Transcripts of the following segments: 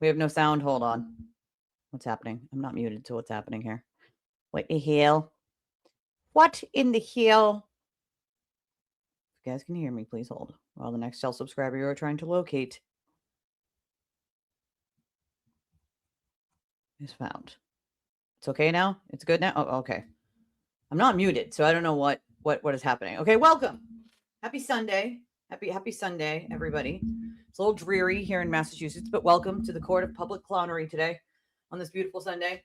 We have no sound. Hold on. What's happening? I'm not muted, so what's happening here? What the hell? What in the hell? If you guys can hear me, please hold while the next cell subscriber you are trying to locate is found. It's okay now? It's good now? Oh, okay. I'm not muted, so I don't know what is happening. Okay, welcome. Happy Sunday. Happy Sunday, everybody. It's a little dreary here in Massachusetts, but welcome to the Court of Public Clownery today on this beautiful Sunday.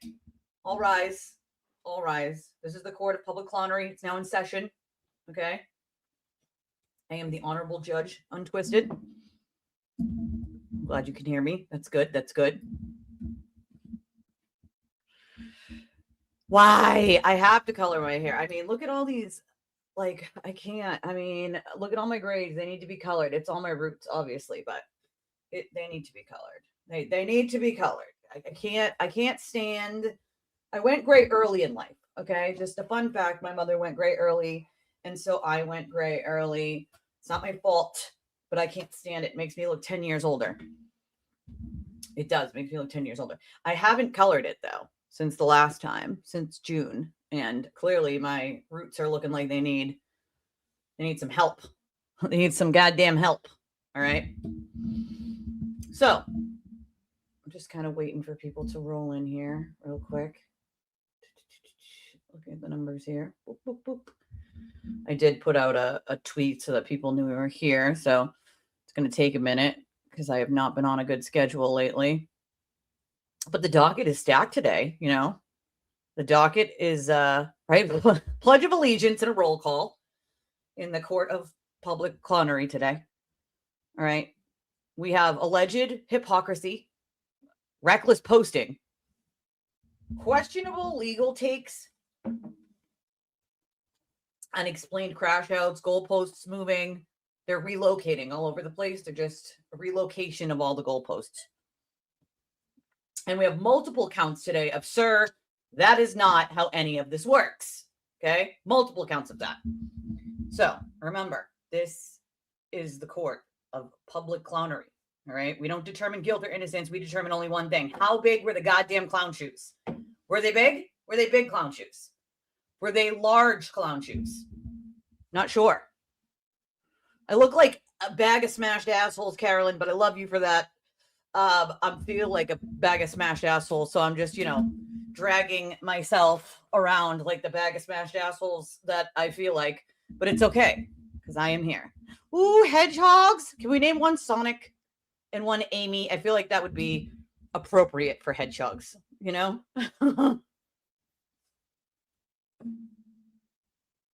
All rise. All rise. This is the Court of Public Clownery. It's now in session. Okay. I am the Honorable Judge Untwisted. Glad you can hear me. That's good. That's good. Why? I have to color my hair. I mean, look at all these. Like, I can't. I mean, look at all my grades. They need to be colored. It's all my roots, obviously, but they need to be colored. They need to be colored. I can't stand. I went gray early in life. Okay, just a fun fact. My mother went gray early, and so I went gray early. It's not my fault, but I can't stand it. It makes me look 10 years older. It does make me look 10 years older. I haven't colored it though since the last time, since June. And clearly my roots are looking like they need some help. They need some goddamn help. All right. So I'm just kind of waiting for people to roll in here real quick. Looking at the numbers here. Boop, boop, boop. I did put out a tweet so that people knew we were here. So it's going to take a minute because I have not been on a good schedule lately. But the docket is stacked today, you know. The docket is, right, Pledge of Allegiance and a roll call in the Court of Public Clownery today. All right. We have alleged hypocrisy, reckless posting, questionable legal takes, unexplained crash outs, goalposts moving. They're relocating all over the place. They're just a relocation of all the goalposts. And we have multiple counts today of, sir, that is not how any of this works. Okay? Multiple counts of that. So remember, this is the court of public clownery. All right? We don't determine guilt or innocence. We determine only one thing. How big were the goddamn clown shoes? Were they big? Were they big clown shoes? Were they large clown shoes? Not sure. I look like a bag of smashed assholes, Carolyn, but I love you for that. I feel like a bag of smashed assholes, so I'm just, you know, dragging myself around like the bag of smashed assholes that I feel like, but it's okay because I am here. Ooh, hedgehogs. Can we name one Sonic and one Amy? I feel like that would be appropriate for hedgehogs, you know?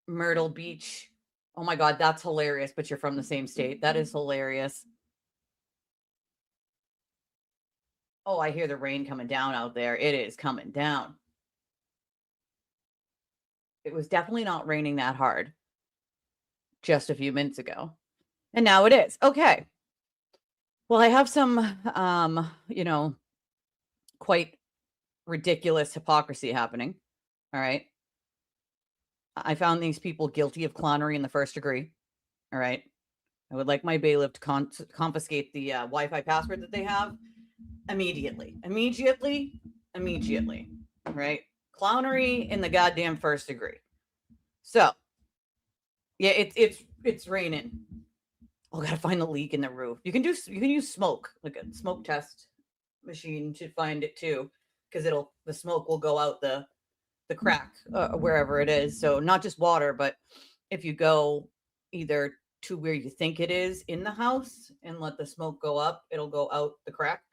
Myrtle Beach. Oh my God, that's hilarious, but you're from the same state. That is hilarious. Oh, I hear the rain coming down out there. It is coming down. It was definitely not raining that hard just a few minutes ago. And now it is. Okay. Well, I have some, you know, quite ridiculous hypocrisy happening. All right. I found these people guilty of clownery in the first degree. All right. I would like my bailiff to confiscate the Wi-Fi password that they have. Immediately, right? Clownery in the goddamn first degree. So, yeah, it's raining. Oh, gotta find the leak in the roof. You can use smoke, like a smoke test machine should find it too, because the smoke will go out the crack wherever it is. So not just water, but if you go either to where you think it is in the house and let the smoke go up, it'll go out the crack.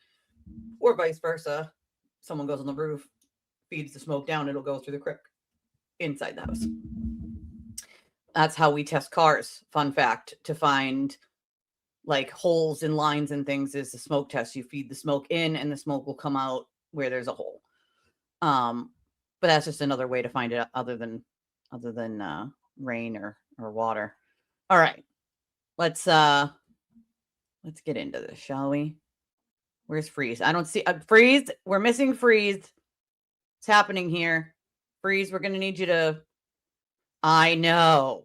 Or vice versa. Someone goes on the roof, feeds the smoke down, it'll go through the crack inside the house. That's how we test cars. Fun fact, to find like holes in lines and things is the smoke test. You feed the smoke in and the smoke will come out where there's a hole. But that's just another way to find it other than rain or water. All right. Let's get into this, shall we? Where's Freeze? I don't see Freeze. We're missing Freeze. What's happening here? Freeze, we're going to need you to. I know.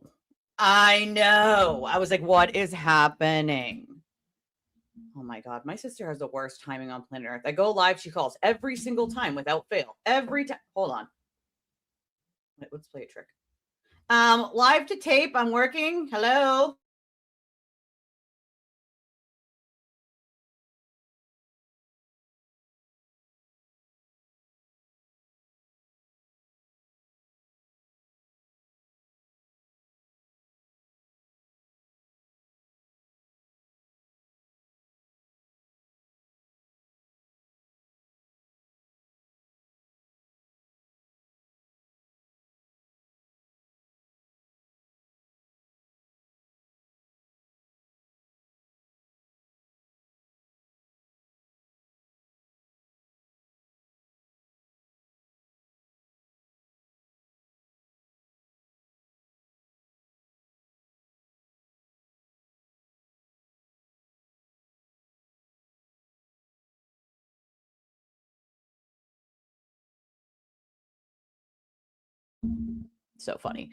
I was like, what is happening? Oh my God. My sister has the worst timing on planet Earth. I go live, she calls every single time without fail. Every time. Hold on. Let's play a trick. Live to tape. I'm working. Hello. So funny.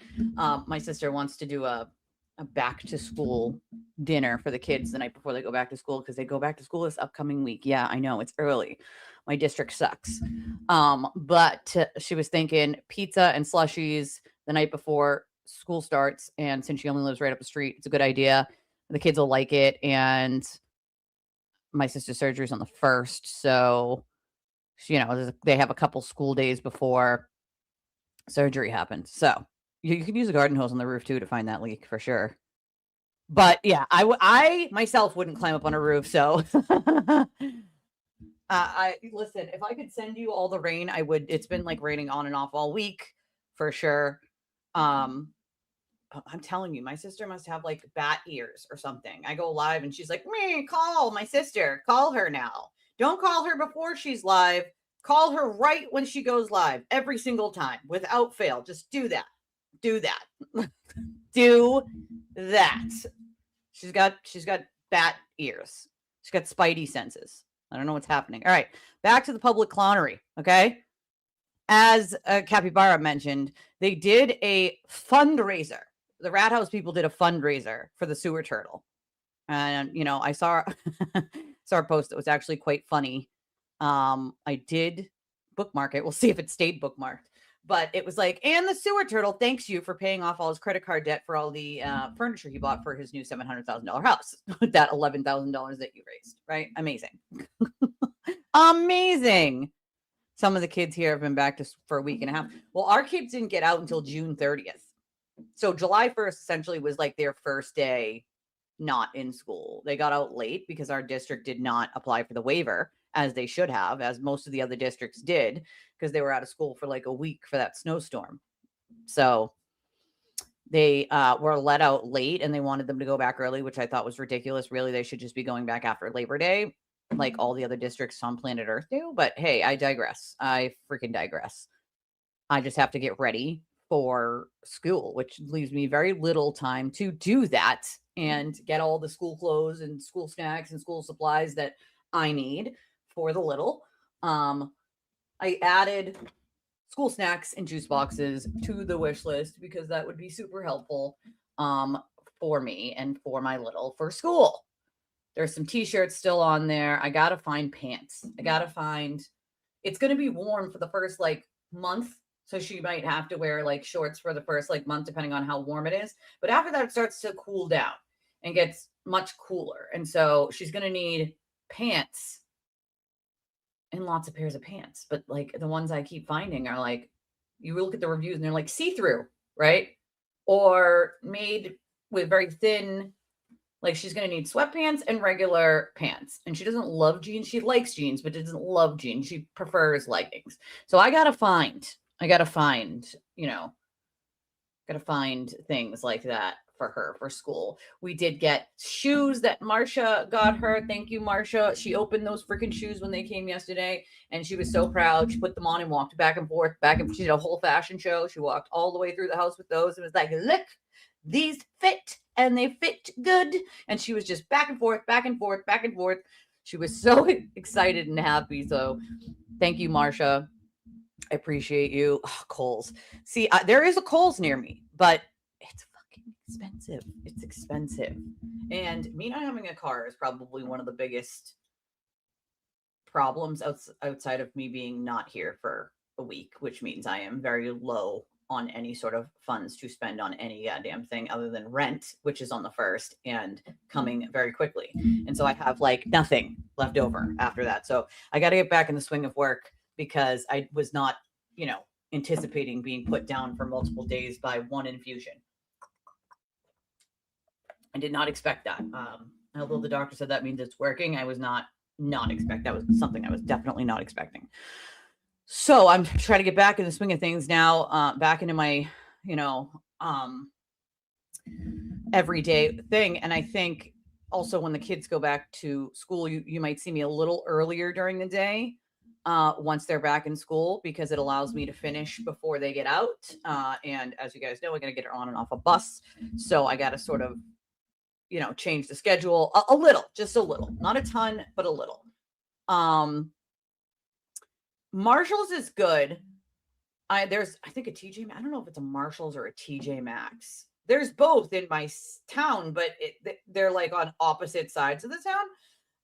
My sister wants to do a back to school dinner for the kids the night before they go back to school because they go back to school this upcoming week. Yeah, I know it's early. My district sucks. But she was thinking pizza and slushies the night before school starts. And since she only lives right up the street, it's a good idea. The kids will like it. And my sister's surgery is on the 1st. So, they have a couple school days before surgery happens. So you could use a garden hose on the roof too to find that leak for sure. But yeah, I myself wouldn't climb up on a roof. So I listen, if I could send you all the rain, I would. It's been like raining on and off all week for sure. I'm telling you, my sister must have like bat ears or something. I go live and she's like, me, call my sister. Call her now. Don't call her before she's live. Call her right when she goes live every single time without fail. Just do that. Do that. Do that. She's got bat ears. She's got spidey senses. I don't know what's happening. All right. Back to the public clownery. Okay. As Capybara mentioned, they did a fundraiser. The Rat House people did a fundraiser for the Sewer Turtle. And, I saw a post that was actually quite funny. I did bookmark it. We'll see if it stayed bookmarked. But it was like, and the Sewer Turtle thanks you for paying off all his credit card debt for all the furniture he bought for his new $700,000 house with that $11,000 that you raised, right? Amazing. Amazing. Some of the kids here have been back for a week and a half. Well, our kids didn't get out until June 30th. So July 1st essentially was like their first day not in school. They got out late because our district did not apply for the waiver as they should have, as most of the other districts did, because they were out of school for like a week for that snowstorm. So they were let out late and they wanted them to go back early, which I thought was ridiculous. Really, they should just be going back after Labor Day, like all the other districts on planet Earth do. But hey, I digress. I freaking digress. I just have to get ready for school, which leaves me very little time to do that and get all the school clothes and school snacks and school supplies that I need for the little. I added school snacks and juice boxes to the wish list because that would be super helpful for me and for my little for school. There's some t-shirts still on there. I got to find pants. It's going to be warm for the first like month. So she might have to wear like shorts for the first like month, depending on how warm it is. But after that, it starts to cool down and gets much cooler. And so she's going to need pants and lots of pairs of pants. But like the ones I keep finding are like, you look at the reviews and they're like see-through, right? Or made with very thin, like she's going to need sweatpants and regular pants. And she doesn't love jeans. She likes jeans, but doesn't love jeans. She prefers leggings. So I got to find, things like that for her for school. We did get shoes that Marsha got her. Thank you, Marsha. She opened those freaking shoes when they came yesterday and she was so proud. She put them on and walked back and forth, she did a whole fashion show. She walked all the way through the house with those and was like, look, these fit and they fit good. And she was just back and forth, back and forth, back and forth. She was so excited and happy. So thank you, Marsha. I appreciate you. Oh, Kohl's. See, there is a Kohl's near me, but it's fucking expensive. It's expensive. And me not having a car is probably one of the biggest problems outside of me being not here for a week, which means I am very low on any sort of funds to spend on any goddamn thing other than rent, which is on the 1st and coming very quickly. And so I have like nothing left over after that. So I got to get back in the swing of work because I was not, anticipating being put down for multiple days by one infusion. I did not expect that. Although the doctor said that means it's working, I was not expect. That was something I was definitely not expecting. So I'm trying to get back in the swing of things now, back into my, everyday thing. And I think also when the kids go back to school, you might see me a little earlier during the day once they're back in school, because it allows me to finish before they get out. And as you guys know, I got to get her on and off a bus. So I got to sort of, change the schedule a little, just a little, not a ton, but a little. Marshall's is good. I think a TJ, I don't know if it's a Marshall's or a TJ Maxx. There's both in my town, but they're like on opposite sides of the town.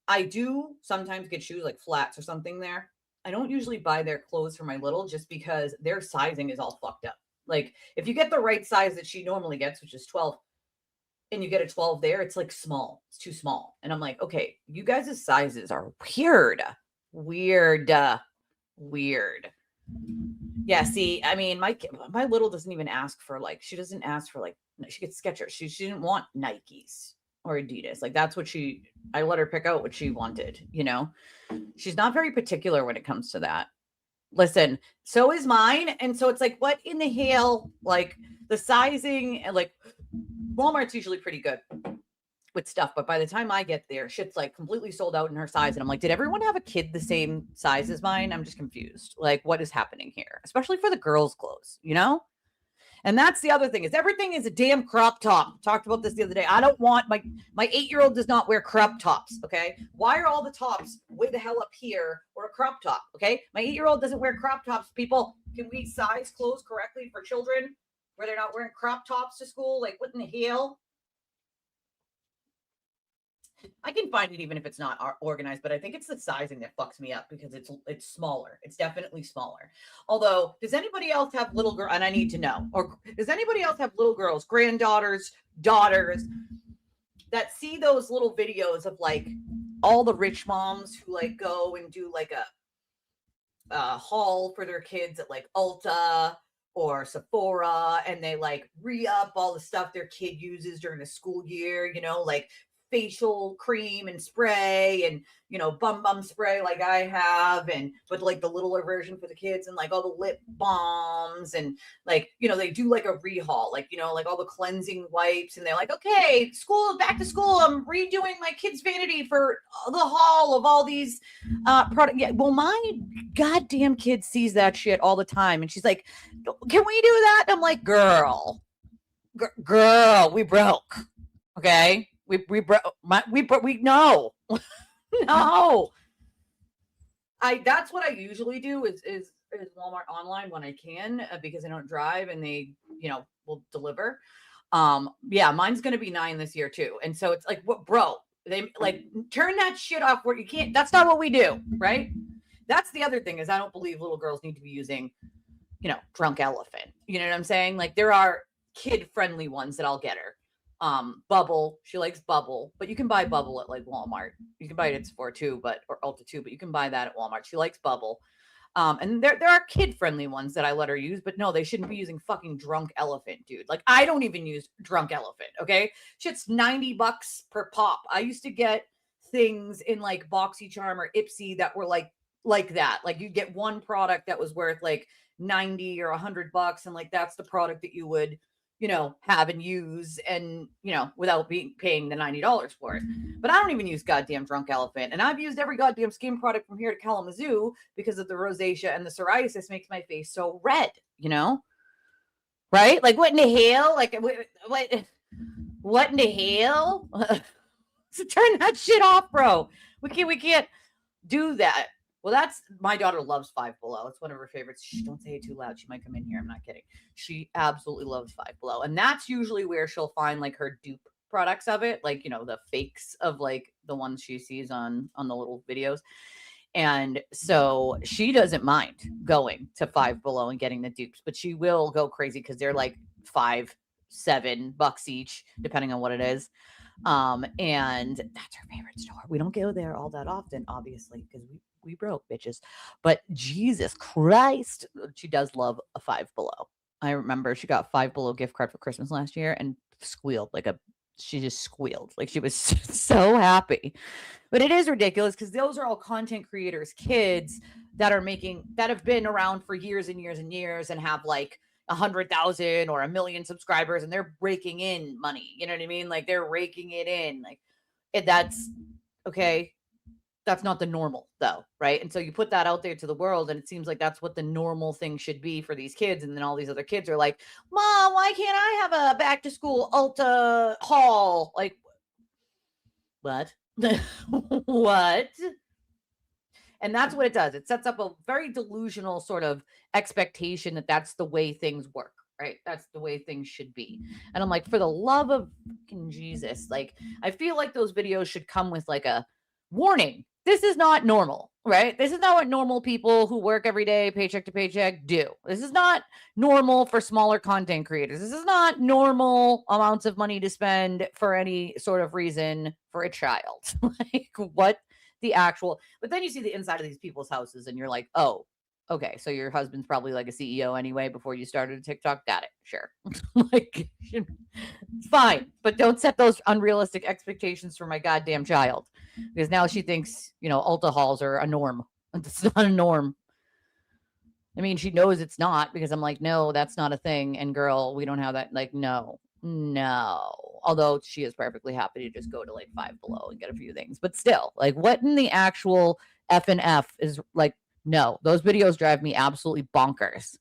I do sometimes get shoes like flats or something there. I don't usually buy their clothes for my little just because their sizing is all fucked up. Like if you get the right size that she normally gets, which is 12, and you get a 12 there, it's like small. It's too small. And I'm like, okay, you guys' sizes are weird. Yeah, see, I mean, my little doesn't even ask for she doesn't ask for she gets Skechers. She didn't want Nikes or Adidas. Like that's what I let her pick out what she wanted, She's not very particular when it comes to that. Listen, so is mine. And so it's like, what in the hell? Like the sizing, and Walmart's usually pretty good with stuff, but by the time I get there, shit's like completely sold out in her size. And I'm like, did everyone have a kid the same size as mine? I'm just confused. Like, what is happening here? Especially for the girls' clothes, And that's the other thing, is everything is a damn crop top. Talked about this the other day. I don't want my 8-year-old does not wear crop tops. Okay. Why are all the tops way the hell up here or a crop top? Okay. My 8-year-old doesn't wear crop tops. People, can we size clothes correctly for children where they're not wearing crop tops to school? Like what in the hell? I can find it even if it's not organized, but I think it's the sizing that fucks me up because it's smaller. It's definitely smaller. Although, does anybody else have little girl? And I need to know. Or does anybody else have little girls, granddaughters, daughters that see those little videos of all the rich moms who go and do a haul for their kids at Ulta or Sephora, and they re-up all the stuff their kid uses during the school year, facial cream and spray and bum spray like I have, and but the littler version for the kids, and all the lip balms, and they do a rehaul, all the cleansing wipes, and they're like, okay, back to school, I'm redoing my kids' vanity for the haul of all these products. Yeah, well, my goddamn kid sees that shit all the time, and she's like, can we do that? And I'm like, girl, we broke, okay. We no, no. That's what I usually do is Walmart online when I can, because I don't drive and they, will deliver. Yeah, mine's going to be 9 this year too. And so it's like, what, bro, they turn that shit off where you can't, that's not what we do. Right. That's the other thing, is I don't believe little girls need to be using, Drunk Elephant. You know what I'm saying? There are kid friendly ones that I'll get her. Bubble, she likes Bubble, but you can buy Bubble at Walmart. You can buy it at Sephora too, or Ulta too, but you can buy that at Walmart. She likes Bubble. And there are kid friendly ones that I let her use, but no, they shouldn't be using fucking Drunk Elephant, dude. I don't even use Drunk Elephant. Okay. Shit's $90 per pop. I used to get things in BoxyCharm or Ipsy that were like that. You get one product that was worth $90 or $100, and that's the product that you would have and use, and, without paying the $90 for it. But I don't even use goddamn Drunk Elephant. And I've used every goddamn skin product from here to Kalamazoo because of the rosacea and the psoriasis makes my face so red, right? What in the hell? What in the hell? So turn that shit off, bro. We can't do that. Well, that's my daughter loves Five Below. It's one of her favorites. Shh, don't say it too loud. She might come in here. I'm not kidding. She absolutely loves Five Below. And that's usually where she'll find like her dupe products of it, like, you know, the fakes of like the ones she sees on the little videos. And so she doesn't mind going to Five Below and getting the dupes, but she will go crazy because they're like $5-7 each, depending on what it is. And that's her favorite store. We don't go there all that often, obviously, because we broke, bitches. But Jesus Christ, she does love a Five Below. I remember she got Five Below gift card for Christmas last year and squealed like a. She just squealed like she was so happy. But it is ridiculous because those are all content creators, kids that have been around for years and years and years and have like 100,000 or 1,000,000 subscribers, and they're raking in money. You know what I mean? Like they're raking it in. Like that's okay. That's not the normal though, right? And so you put that out there to the world, and it seems like that's what the normal thing should be for these kids. And then all these other kids are like, "Mom, why can't I have a back to school Ulta haul?" Like, what? What? And that's what it does. It sets up a very delusional sort of expectation that that's the way things work, right? That's the way things should be. And I'm like, for the love of fucking Jesus, like, I feel like those videos should come with like a warning. This is not normal, right? This is not what normal people who work every day, paycheck to paycheck, do. This is not normal for smaller content creators. This is not normal amounts of money to spend for any sort of reason for a child. Like, what the actual, but then you see the inside of these people's houses and you're like, oh, okay, so your husband's probably like a CEO anyway before you started a TikTok. Got it. Sure. Like, it's fine, but don't set those unrealistic expectations for my goddamn child, because now she thinks, you know, Ulta hauls are a norm. It's not a norm. I mean, she knows it's not, because I'm like, no, that's not a thing. And girl, we don't have that. Like, no. Although she is perfectly happy to just go to like Five Below and get a few things. But still, like, what in the actual F and F is like, no, those videos drive me absolutely bonkers.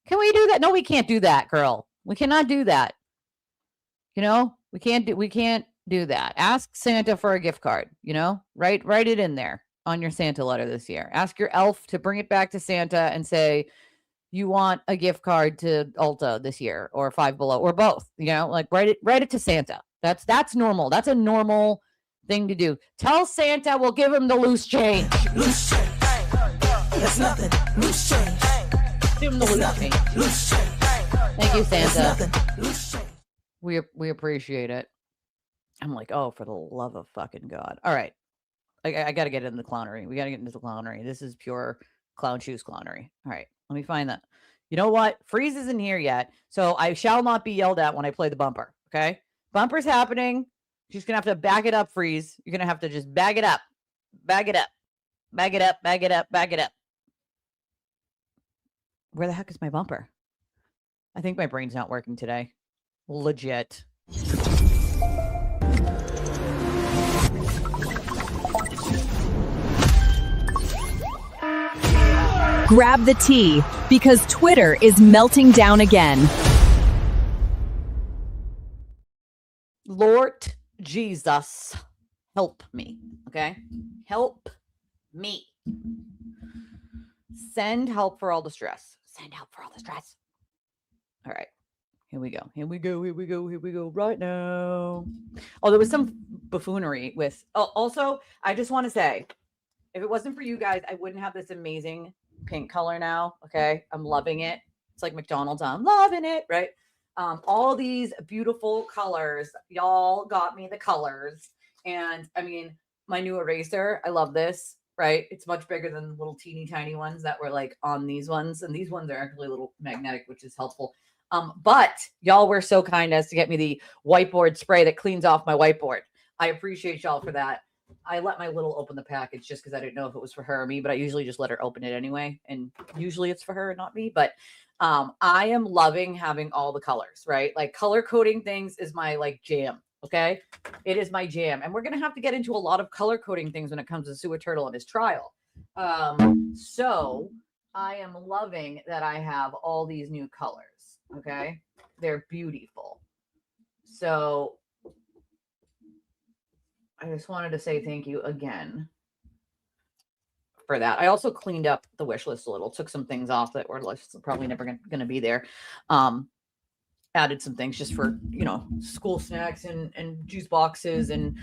Can we do that? No, we can't do that, girl. We cannot do that. You know, we can't do that. Ask Santa for a gift card, you know, write it in there on your Santa letter this year. Ask your elf to bring it back to Santa and say, you want a gift card to Ulta this year, or Five Below, or both, you know, like write it to Santa. That's normal. That's a normal thing to do. Tell Santa we'll give him the loose change. Loose change. That's nothing. Loose change. Give him the loose change. Loose change. Thank you, Santa. Loose change. We appreciate it. I'm like, oh, for the love of fucking God. All right. I got to get into the clownery. We got to get into the clownery. This is pure clown shoes clownery. All right. Let me find that. You know what? Freeze isn't here yet, so I shall not be yelled at when I play the bumper. Okay? Bumper's happening. You're just going to have to back it up, Freeze. You're going to have to just bag it up. Bag it up. Bag it up. Bag it up. Bag it up. Where the heck is my bumper? I think my brain's not working today. Legit. Grab the tea, because Twitter is melting down again. Lord Jesus, help me, okay? Help me. Send help for all the stress. Send help for all the stress. All right. Here we go. Here we go. Here we go. Here we go right now. Oh, there was some buffoonery with... Oh, also, I just want to say, if it wasn't for you guys, I wouldn't have this amazing pink color now. Okay. I'm loving it. It's like McDonald's. I'm loving it. Right. All these beautiful colors. Y'all got me the colors. And I mean, my new eraser, I love this. Right. It's much bigger than the little teeny tiny ones that were like on these ones. And these ones are actually a little magnetic, which is helpful. But y'all were so kind as to get me the whiteboard spray that cleans off my whiteboard. I appreciate y'all for that. I let my little open the package just because I didn't know if it was for her or me, but I usually just let her open it anyway. And usually it's for her and not me. But I am loving having all the colors, right? Like color coding things is my like jam. Okay. It is my jam. And we're going to have to get into a lot of color coding things when it comes to Sewer Turtle and his trial. So I am loving that I have all these new colors. Okay. They're beautiful. So I just wanted to say thank you again for that. I also cleaned up the wish list a little, took some things off that were probably never going to be there. Added some things just for, school snacks and juice boxes and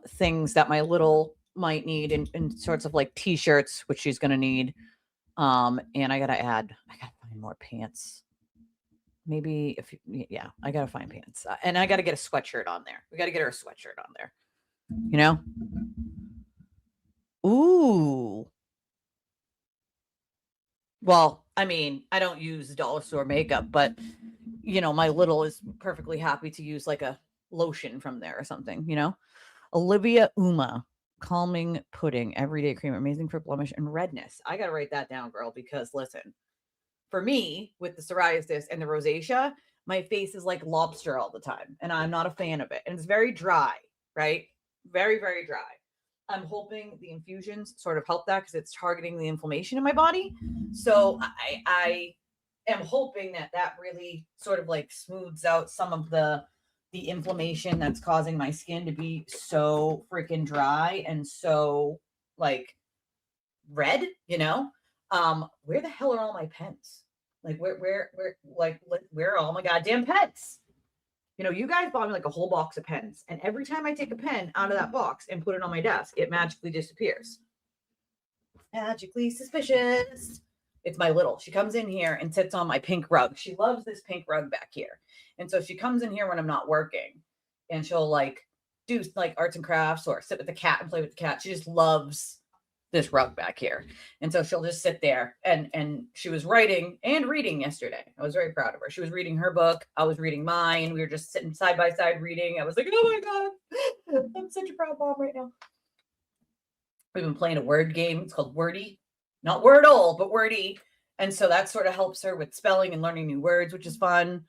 things that my little might need, and sorts of like t-shirts, which she's going to need. And I got to find more pants. Maybe I got to find pants, and I got to get a sweatshirt on there. We got to get her a sweatshirt on there, Ooh. Well, I mean, I don't use dollar store makeup, but my little is perfectly happy to use like a lotion from there or something, Olivia Uma, calming pudding, everyday cream, amazing for blemish and redness. I got to write that down, girl, because listen, for me with the psoriasis and the rosacea, my face is like lobster all the time, and I'm not a fan of it. And it's very dry, right? Very, very dry. I'm hoping the infusions sort of help that because it's targeting the inflammation in my body. So I am hoping that really sort of like smooths out some of the inflammation that's causing my skin to be so freaking dry and so like red, where the hell are all my pens? Like where are all my goddamn pens? You guys bought me like a whole box of pens, and every time I take a pen out of that box and put it on my desk, it magically disappears. Magically suspicious. It's my little. She comes in here and sits on my pink rug. She loves this pink rug back here. And so she comes in here when I'm not working, and she'll like do like arts and crafts or sit with the cat and play with the cat. She just loves this rug back here. And so she'll just sit there, and she was writing and reading yesterday. I was very proud of her. She was reading her book. I was reading mine. We were just sitting side by side reading. I was like, oh my God, I'm such a proud mom right now. We've been playing a word game. It's called Wordy, not Wordle, but Wordy. And so that sort of helps her with spelling and learning new words, which is fun.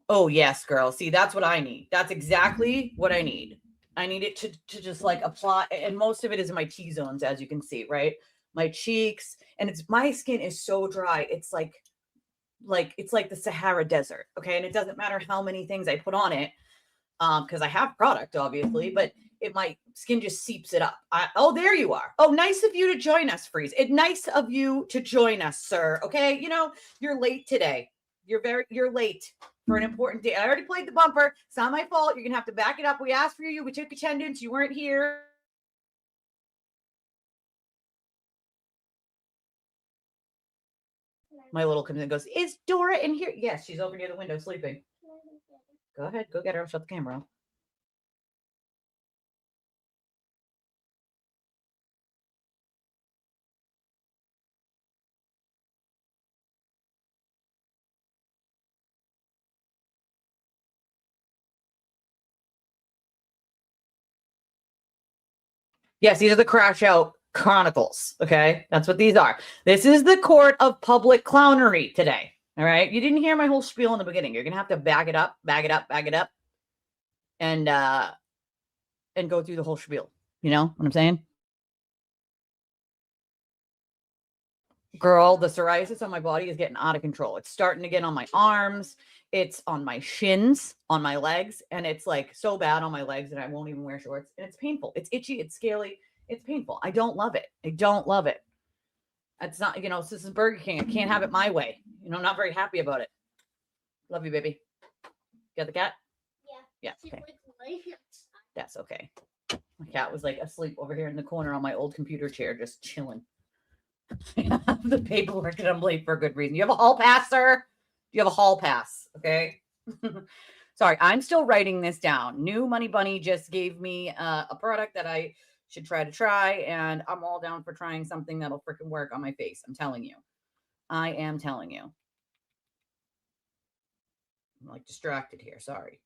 Oh yes, girl. See, that's what I need. That's exactly what I need. I need it to just like apply, and most of it is in my T-zones, as you can see, right? My cheeks, and my skin is so dry. It's like it's like the Sahara Desert, okay? And it doesn't matter how many things I put on it, because I have product, obviously, but my skin just seeps it up. Oh, there you are. Oh, nice of you to join us, Freeze. It's nice of you to join us, sir. Okay, you're late today. You're late for an important day. I already played the bumper. It's not my fault. You're gonna have to back it up. We asked for you. We took attendance. You weren't here. My little comes in and goes, is Dora in here? Yes, she's over near the window sleeping. Go ahead. Go get her. I'll shut the camera off. Yes, these are the Crashout Chronicles. Okay, that's what these are. This is the court of public clownery today. All right, you didn't hear my whole spiel in the beginning. You're gonna have to bag it up, and go through the whole spiel. You know what I'm saying? Girl, the psoriasis on my body is getting out of control. It's starting to get on my arms. It's on my shins, on my legs, and it's like so bad on my legs that I won't even wear shorts. And it's painful. It's itchy. It's scaly. It's painful. I don't love it. I don't love it. It's not, this is Burger King. I can't have it my way. I'm not very happy about it. Love you, baby. Got the cat? Yeah. Yeah. Okay. That's okay. My cat was like asleep over here in the corner on my old computer chair, just chilling. The paperwork that I'm late for a good reason. You have a hall pass, sir? You have a hall pass, okay? Sorry, I'm still writing this down. New Money Bunny just gave me a product that I should try, and I'm all down for trying something that'll freaking work on my face. I'm telling you. I am telling you. I'm like distracted here. Sorry.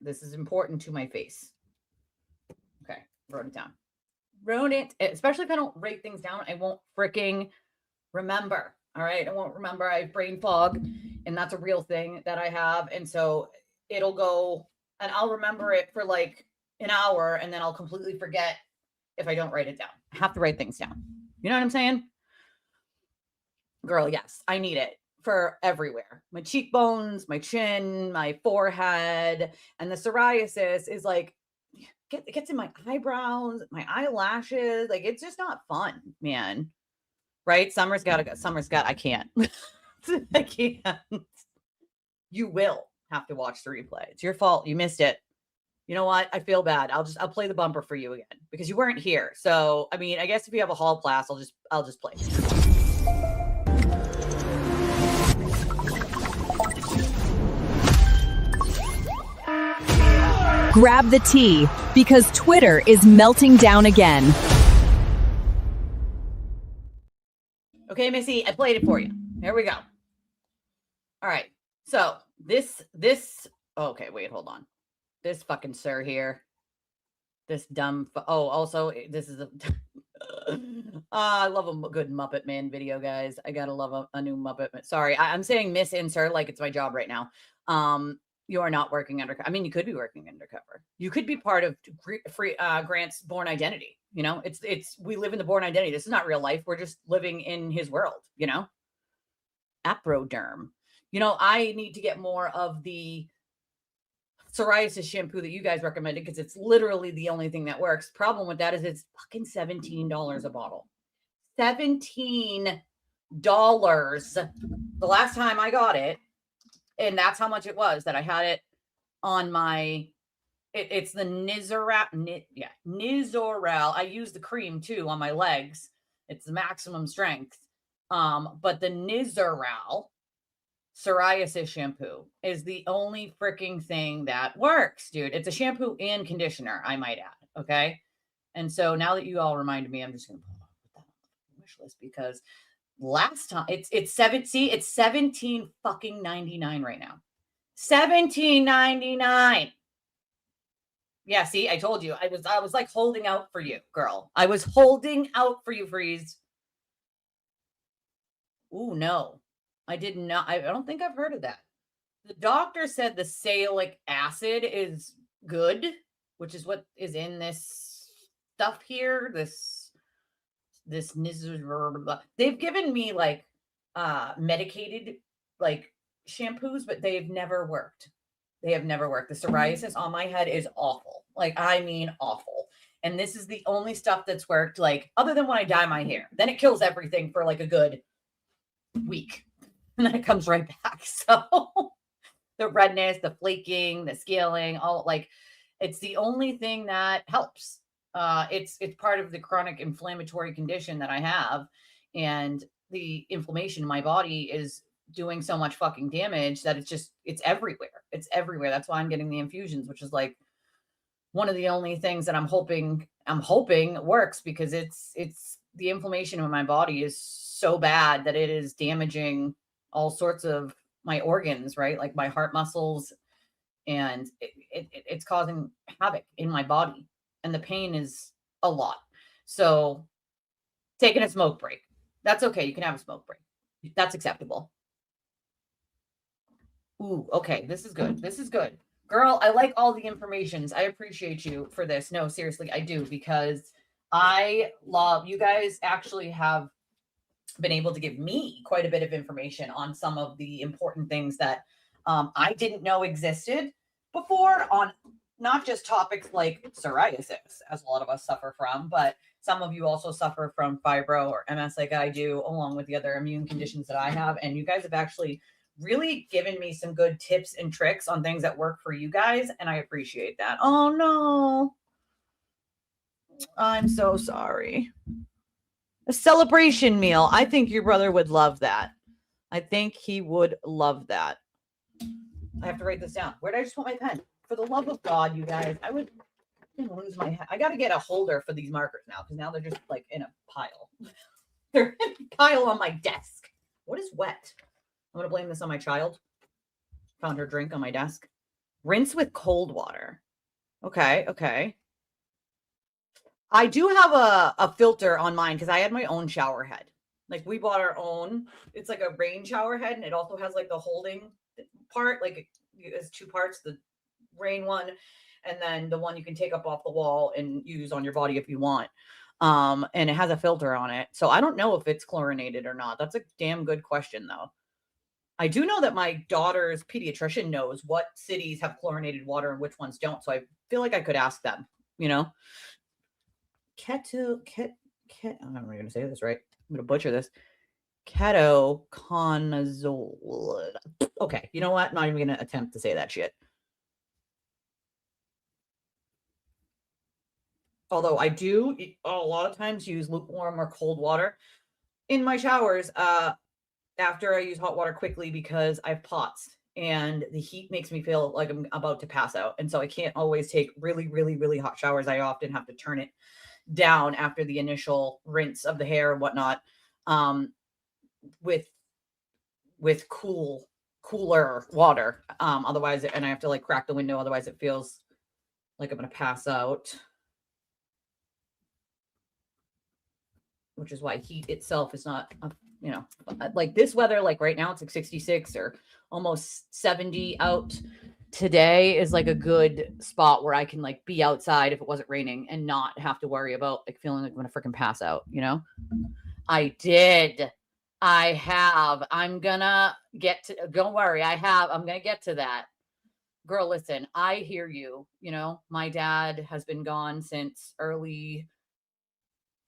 This is important to my face. Okay, wrote it down. Wrote it, especially if I don't write things down, I won't freaking remember. All right, I won't remember. I have brain fog, and that's a real thing that I have. And so it'll go, and I'll remember it for like an hour, and then I'll completely forget if I don't write it down. I have to write things down. You know what I'm saying? Girl, yes, I need it for everywhere. My cheekbones, my chin, my forehead, and the psoriasis is like it gets in my eyebrows, my eyelashes. Like, it's just not fun, man. Right? Summer's got to go. I can't. I can't. You will have to watch the replay. It's your fault. You missed it. You know what? I feel bad. I'll play the bumper for you again because you weren't here. So, I mean, I guess if you have a hall pass, I'll just play. Grab the tea, because Twitter is melting down again. Okay, Missy, I played it for you. Here we go. All right. So this, okay, wait, hold on. This fucking sir here. This dumb, also, this is I love a good Muppet Man video, guys. I gotta love a new Muppet Man. Sorry, I'm saying Miss and Sir like it's my job right now. You are not working undercover. I mean, you could be working undercover. You could be part of Grant's Born Identity. You know, we live in the Born Identity. This is not real life. We're just living in his world, you know? Aproderm. You know, I need to get more of the psoriasis shampoo that you guys recommended because it's literally the only thing that works. Problem with that is it's fucking $17 a bottle. $17 the last time I got it. And that's how much it was that I had it on my, it's the Nizoral. Nizoral. I use the cream too on my legs. It's the maximum strength. But the Nizoral psoriasis shampoo is the only freaking thing that works, dude. It's a shampoo and conditioner, I might add. Okay. And so now that you all reminded me, I'm just going to put that on the wish list because last time it's 17 fucking 99 right now. 17.99. Yeah, see, I told you. I was like holding out for you, girl. I was holding out for you, Freeze. Ooh, no. I did not. I don't think I've heard of that. The doctor said the salicylic acid is good, which is what is in this stuff here. This they've given me like medicated like shampoos, but they've never worked. They have never worked. The psoriasis on my head is awful. Like, I mean, awful. And this is the only stuff that's worked, like, other than when I dye my hair. Then it kills everything for like a good week. And then it comes right back. So the redness, the flaking, the scaling, all like, it's the only thing that helps. It's part of the chronic inflammatory condition that I have. And the inflammation in my body is doing so much fucking damage that it's everywhere. It's everywhere. That's why I'm getting the infusions, which is like one of the only things that I'm hoping works, because it's the inflammation in my body is so bad that it is damaging all sorts of my organs, right? Like my heart muscles, and it's causing havoc in my body, and the pain is a lot. So taking a smoke break, that's okay. You can have a smoke break. That's acceptable. Ooh, okay. This is good. This is good. Girl, I like all the informations. I appreciate you for this. No, seriously, I do, because I love, you guys actually have been able to give me quite a bit of information on some of the important things that I didn't know existed before, on not just topics like psoriasis, as a lot of us suffer from, but some of you also suffer from fibro or MS like I do, along with the other immune conditions that I have. And you guys have actually really given me some good tips and tricks on things that work for you guys. And I appreciate that. Oh no. I'm so sorry. A celebration meal. I think your brother would love that. I think he would love that. I have to write this down. Where did I just put my pen? For the love of God, you guys, I would lose my head. I got to get a holder for these markers now, because now they're just like in a pile. They're in a pile on my desk. What is wet? I'm going to blame this on my child. Found her drink on my desk. Rinse with cold water. Okay, okay. I do have a filter on mine because I had my own shower head. Like, we bought our own. It's like a rain shower head, and it also has like the holding part. Like, it has two parts, the rain one, and then the one you can take up off the wall and use on your body if you want. And it has a filter on it. So I don't know if it's chlorinated or not. That's a damn good question, though. I do know that my daughter's pediatrician knows what cities have chlorinated water and which ones don't. So I feel like I could ask them you know. I'm not going to say this right. I'm going to butcher this. Ketoconazole. Okay, you know what? I'm not even going to attempt to say that shit. Although I do a lot of times use lukewarm or cold water in my showers after I use hot water quickly because I have POTS and the heat makes me feel like I'm about to pass out. And so I can't always take really, really, really hot showers. I often have to turn it down after the initial rinse of the hair and whatnot with cooler water. Otherwise, and I have to like crack the window. Otherwise it feels like I'm going to pass out. Which is why heat itself is not, like this weather, like right now it's like 66 or almost 70 out today is like a good spot where I can like be outside if it wasn't raining and not have to worry about like feeling like I'm going to freaking pass out, you know? I'm gonna get to, don't worry, I'm gonna get to that. Girl, listen, I hear you, you know, my dad has been gone since early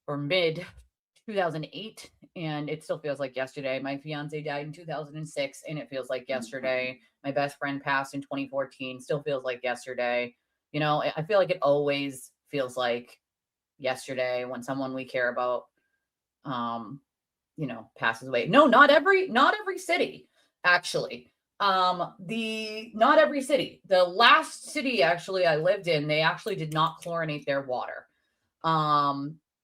or mid 2008 and it still feels like yesterday. My fiance died in 2006 and it feels like yesterday. My best friend passed in 2014, still feels like yesterday. You know, I feel like it always feels like yesterday when someone we care about passes away. No, not every city actually. Not every city. The last city actually I lived in, they actually did not chlorinate their water.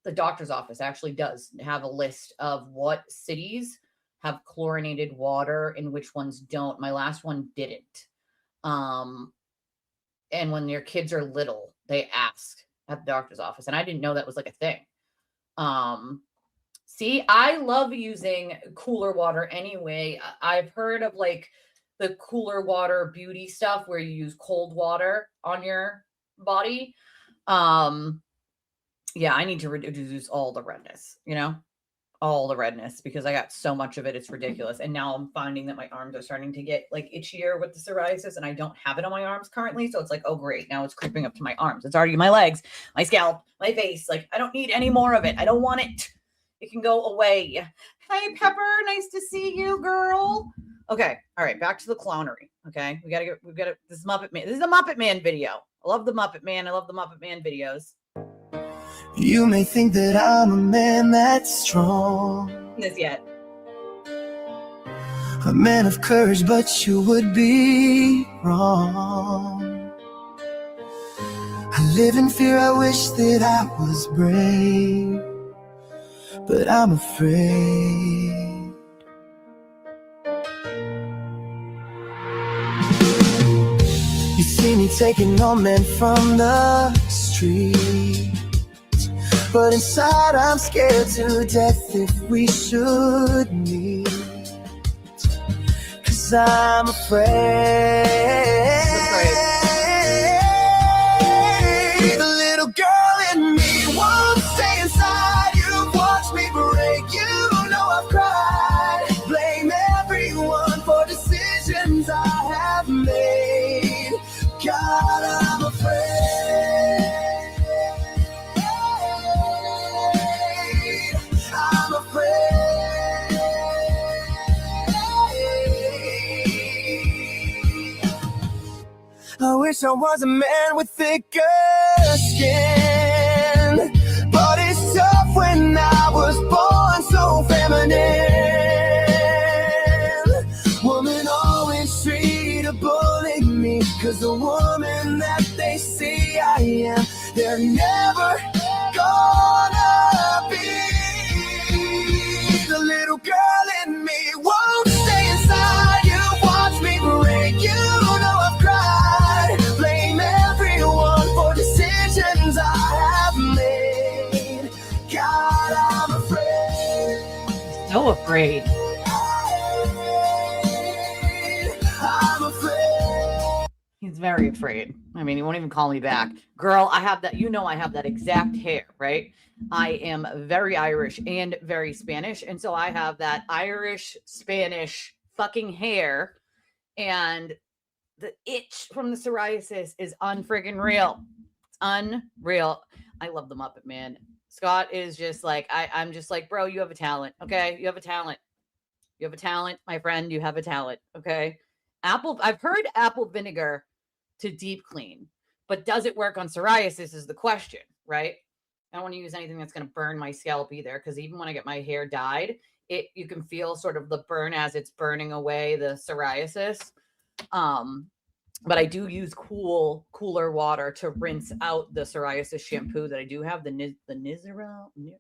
The doctor's office actually does have a list of what cities have chlorinated water and which ones don't. My last one didn't. And when your kids are little, they ask at the doctor's office. And I didn't know that was like a thing. See, I love using cooler water anyway. I've heard of like the cooler water beauty stuff where you use cold water on your body. Yeah, I need to reduce all the redness, all the redness because I got so much of it. It's ridiculous. And now I'm finding that my arms are starting to get like itchier with the psoriasis and I don't have it on my arms currently. So it's like, oh, great. Now it's creeping up to my arms. It's already my legs, my scalp, my face. Like I don't need any more of it. I don't want it. It can go away. Hey, Pepper. Nice to see you, girl. Okay. All right. Back to the clownery. Okay. This is Muppet Man. This is a Muppet Man video. I love the Muppet Man. I love the Muppet Man videos. You may think that I'm a man that's strong, This yet. a man of courage, but you would be wrong. I live in fear, I wish that I was brave, but I'm afraid. You see me taking on men from the street, but inside I'm scared to death if we should meet, 'cause I'm afraid. The little girl in me won't stay inside. You've watched me break, you know I've cried. Blame everyone for decisions I have made. God, I'm afraid. I'm afraid. I wish I was a man with thicker skin, but it's tough when I was born so feminine. Women always try to bully me, 'cause the woman that they see I am, they're never gonna be. The little girl in me won't stay inside. You watch me break, you know I've cried. Blame everyone for decisions I have made. God, I'm afraid. So afraid. I'm afraid. He's very afraid. I mean, he won't even call me back. Girl, I have that, I have that exact hair, right? I am very Irish and very Spanish. And so I have that Irish, Spanish fucking hair. And the itch from the psoriasis is unfriggin' real. It's unreal. I love the Muppet Man. Scott is just like, I'm just like, bro, you have a talent. Okay. You have a talent. You have a talent, my friend. You have a talent. Okay. I've heard apple vinegar to deep clean, but does it work on psoriasis is the question, right? I don't want to use anything that's going to burn my scalp either, because even when I get my hair dyed, you can feel sort of the burn as it's burning away the psoriasis. But I do use cooler water to rinse out the psoriasis shampoo that I do have, the Nizoral. I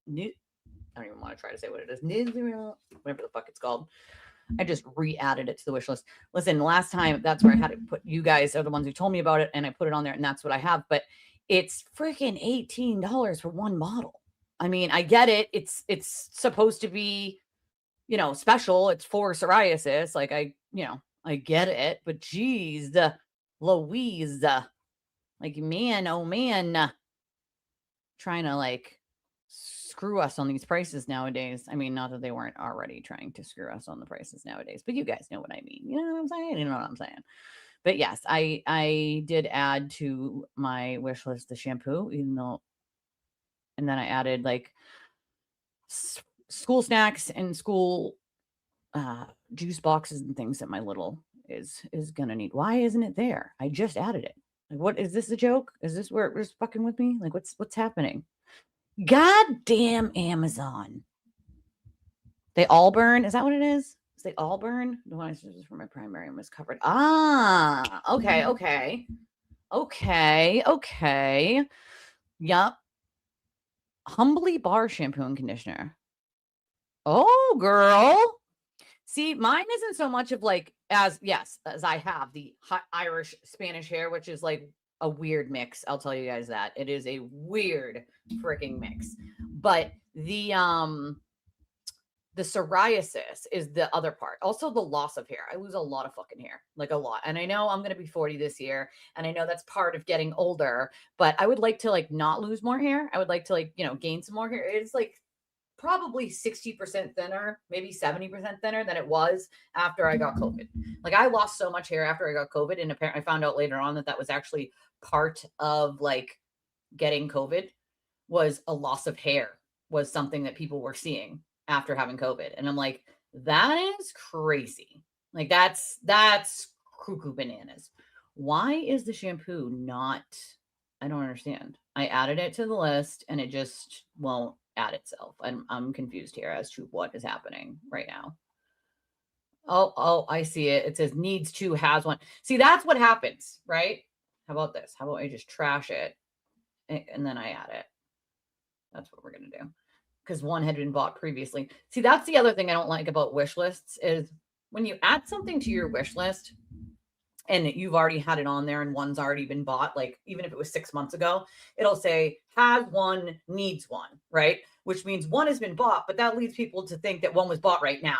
don't even want to try to say what it is. Nizoral, whatever the fuck it's called. I just re-added it to the wish list. Listen, last time, that's where I had to put, you guys are the ones who told me about it, and I put it on there, and that's what I have. But it's freaking $18 for one bottle. I mean, I get it. It's supposed to be, special. It's for psoriasis. Like I get it. But geez, the Louise, like, man, oh man, trying to like screw us on these prices nowadays. I mean, not that they weren't already trying to screw us on the prices nowadays, but you guys know what I mean. You know what I'm saying? You know what I'm saying? But yes, I did add to my wish list the shampoo, and then I added like school snacks and school juice boxes and things that my little is gonna need. Why isn't it there? I just added it. Like, what is this a joke? Is this where it was fucking with me? Like, what's happening? Goddamn Amazon. They all burn. Is that what it is? They all burn? The one for my primary was covered. Okay. Yup. Humbly bar shampoo and conditioner. Oh, girl. See, mine isn't so much of like, as I have the Irish Spanish hair, which is like a weird mix. I'll tell you guys that. It is a weird freaking mix. But the psoriasis is the other part. Also the loss of hair. I lose a lot of fucking hair, like a lot. And I know I'm going to be 40 this year, and I know that's part of getting older, but I would like to like not lose more hair. I would like to like, gain some more hair. It's like probably 60% thinner, maybe 70% thinner than it was after I got COVID. Like, I lost so much hair after I got COVID, and apparently I found out later on that was actually part of like getting COVID, was a loss of hair was something that people were seeing after having COVID. And I'm like, that is crazy. Like, that's cuckoo bananas. Why is the shampoo not, I don't understand. I added it to the list and it just won't add itself. I'm confused here as to what is happening right now. Oh, I see it. It says needs to, has one. See, that's what happens, right? How about this? How about I just trash it and then I add it? That's what we're going to do, because one had been bought previously. See, that's the other thing I don't like about wish lists is when you add something to your wish list and you've already had it on there and one's already been bought, like even if it was 6 months ago, it'll say has one, needs one, right? Which means one has been bought, but that leads people to think that one was bought right now.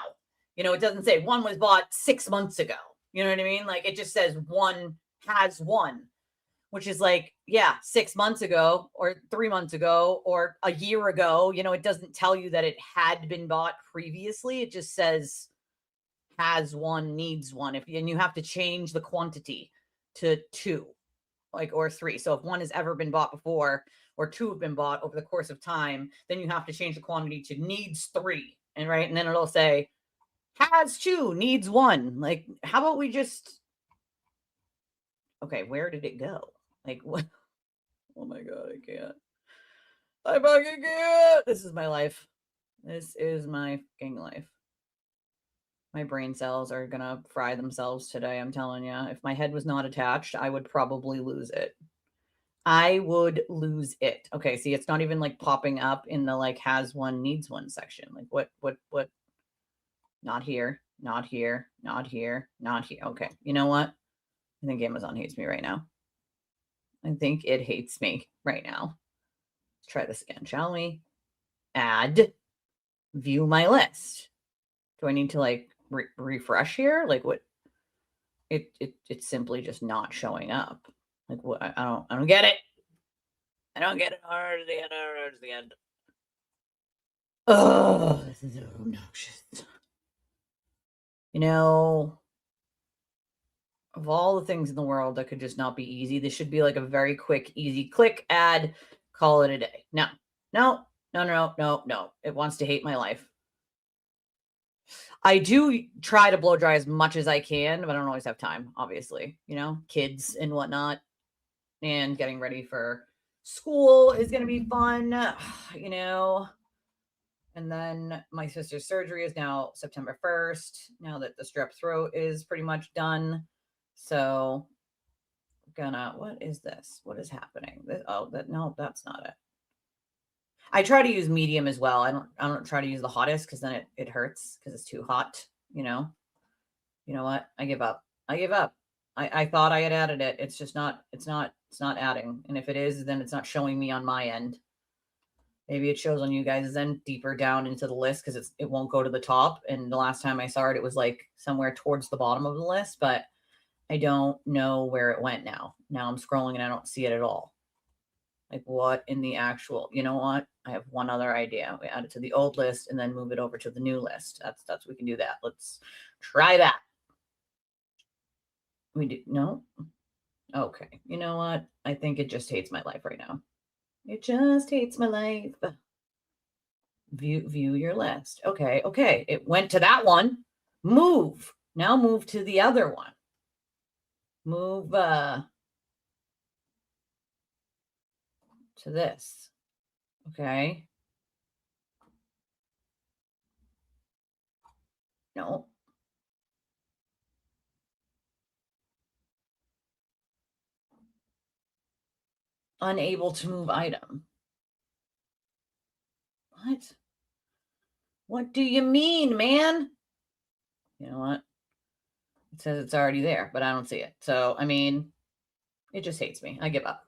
It doesn't say one was bought 6 months ago. You know what I mean? Like, it just says one has one, which is like, yeah, 6 months ago or 3 months ago or a year ago. It doesn't tell you that it had been bought previously. It just says has one, needs one. And you have to change the quantity to 2, like, or 3. So if one has ever been bought before or 2 have been bought over the course of time, then you have to change the quantity to needs 3. And right. And then it'll say has 2, needs 1. Like, how about we just, okay, where did it go? Like, what? Oh my God, I can't. I fucking can't. This is my life. This is my fucking life. My brain cells are gonna fry themselves today, I'm telling you. If my head was not attached, I would probably lose it. I would lose it. Okay, see, it's not even like popping up in the like has one, needs one section. Like, what? Not here, not here, not here, not here. Okay, you know what? I think Amazon hates me right now. I think it hates me right now. Let's try this again, shall we? Add, view my list. Do I need to like refresh here? Like, what? It's simply just not showing up. Like, what? I don't get it. I don't get it. I don't understand. Oh, this is so obnoxious. Of all the things in the world that could just not be easy, this should be like a very quick, easy click, add, call it a day. No. It wants to hate my life. I do try to blow dry as much as I can, but I don't always have time, obviously. Kids and whatnot, and getting ready for school is going to be fun, And then my sister's surgery is now September 1st, now that the strep throat is pretty much done. So, what is this? What is happening? No, that's not it. I try to use medium as well. I don't try to use the hottest because then it hurts because it's too hot, You know what? I give up. I thought I had added it. It's just not, it's not adding. And if it is, then it's not showing me on my end. Maybe it shows on you guys' end deeper down into the list because it won't go to the top. And the last time I saw it, it was like somewhere towards the bottom of the list, but I don't know where it went now. Now I'm scrolling and I don't see it at all. Like what in the actual, you know what? I have one other idea. We add it to the old list and then move it over to the new list. We can do that. Let's try that. We do, no? Okay. You know what? I think it just hates my life right now. It just hates my life. View your list. Okay. It went to that one. Move. Now move to the other one. Move to this. Okay. No. Unable to move item. What? What do you mean, man? You know what? It says it's already there, but I don't see it. So, I mean, it just hates me. I give up.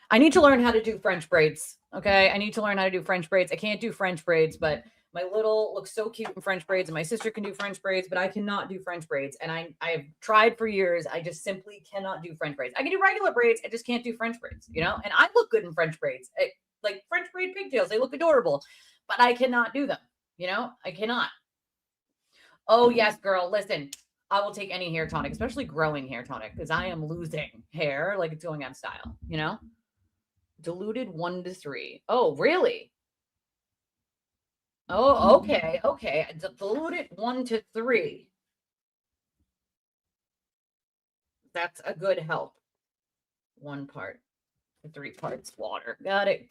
I need to learn how to do French braids. Okay. I need to learn how to do French braids. I can't do French braids, but my little looks so cute in French braids, and my sister can do French braids, but I cannot do French braids. And I've tried for years. I just simply cannot do French braids. I can do regular braids. I just can't do French braids, and I look good in French braids. Like French braid pigtails. They look adorable, but I cannot do them. I cannot. Oh yes, girl. Listen, I will take any hair tonic, especially growing hair tonic, because I am losing hair like it's going out of style, Diluted 1 to 3. Oh, really? Oh, okay. Diluted 1 to 3. That's a good help. 1 part. 3 parts water. Got it.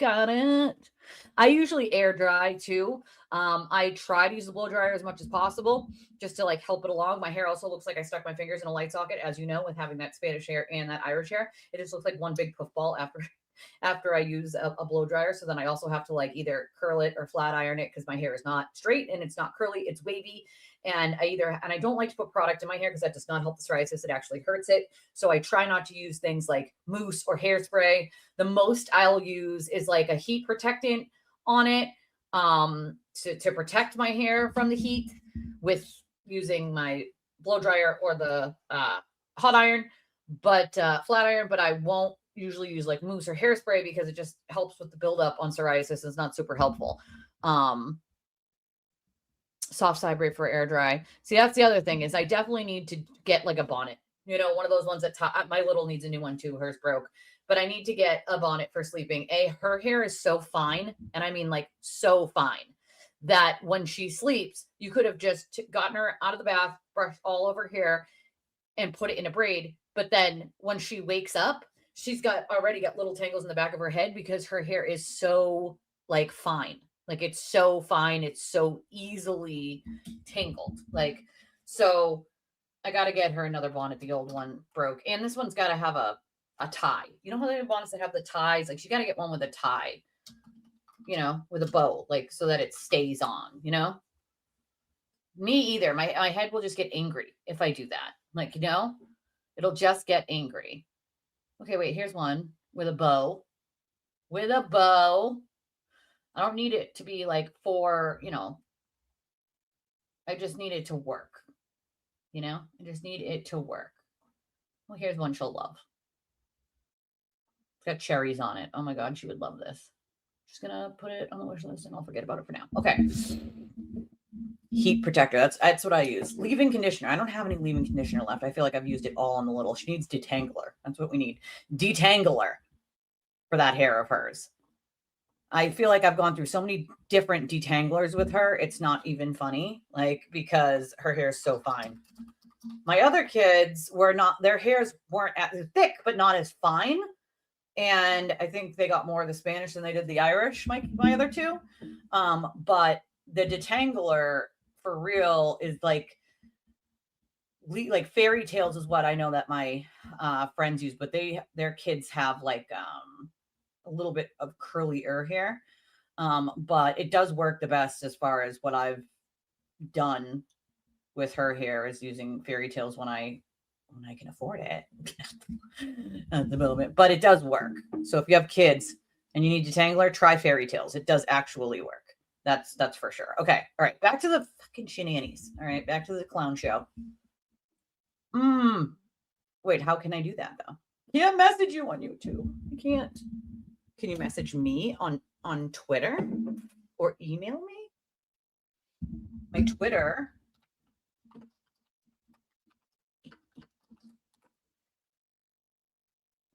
I usually air dry too. I try to use the blow dryer as much as possible just to help it along. My hair also looks like I stuck my fingers in a light socket, as you know, with having that Spanish hair and that Irish hair. It just looks like one big puffball after I use a blow dryer. So then I also have to either curl it or flat iron it because my hair is not straight and it's not curly, it's wavy. And I don't like to put product in my hair because that does not help the psoriasis. It actually hurts it. So I try not to use things like mousse or hairspray. The most I'll use is a heat protectant on it to protect my hair from the heat with using my blow dryer or the hot iron, but flat iron. But I won't usually use mousse or hairspray because it just helps with the buildup on psoriasis. It's not super helpful. Soft side braid for air dry. See, that's the other thing is I definitely need to get a bonnet. One of those ones that my little needs a new one too. Hers broke, but I need to get a bonnet for sleeping. Her hair is so fine, and I mean so fine that when she sleeps, you could have just gotten her out of the bath, brushed all over hair, and put it in a braid. But then when she wakes up, she's already got little tangles in the back of her head because her hair is so fine. It's so fine. It's so easily tangled. So I got to get her another bonnet. The old one broke. And this one's got to have a tie. You know how they have bonnets that have the ties? She got to get one with a tie, with a bow, so that it stays on, Me either. My head will just get angry if I do that. It'll just get angry. Okay, wait, here's one with a bow. I don't need it to be for, I just need it to work. I just need it to work. Well, here's one she'll love. It's got cherries on it. Oh my God, she would love this. Just gonna put it on the wish list and I'll forget about it for now. Okay. heat protector. That's what I use. Leave-in conditioner. I don't have any leave-in conditioner left. I feel like I've used it all on the little. She needs detangler. That's what we need. Detangler for that hair of hers. I feel like I've gone through so many different detanglers with her. It's not even funny, like, because her hair is so fine. My other kids were not, their hairs weren't as thick, but not as fine. And I think they got more of the Spanish than they did the Irish, my other two. But the detangler for real is like fairy tales is what I know that my friends use, but their kids have like a little bit of curlier hair. But it does work the best as far as what I've done with her hair is using fairy tales when I can afford it at the moment, but it does work. So if you have kids and you need detangler, try fairy tales. It does actually work. That's for sure. Okay. All right. Back to the fucking shenanigans. All right. Back to the clown show. Wait, how can I do that though? Can't message you on YouTube. I can't. Can you message me on Twitter or email me? My Twitter.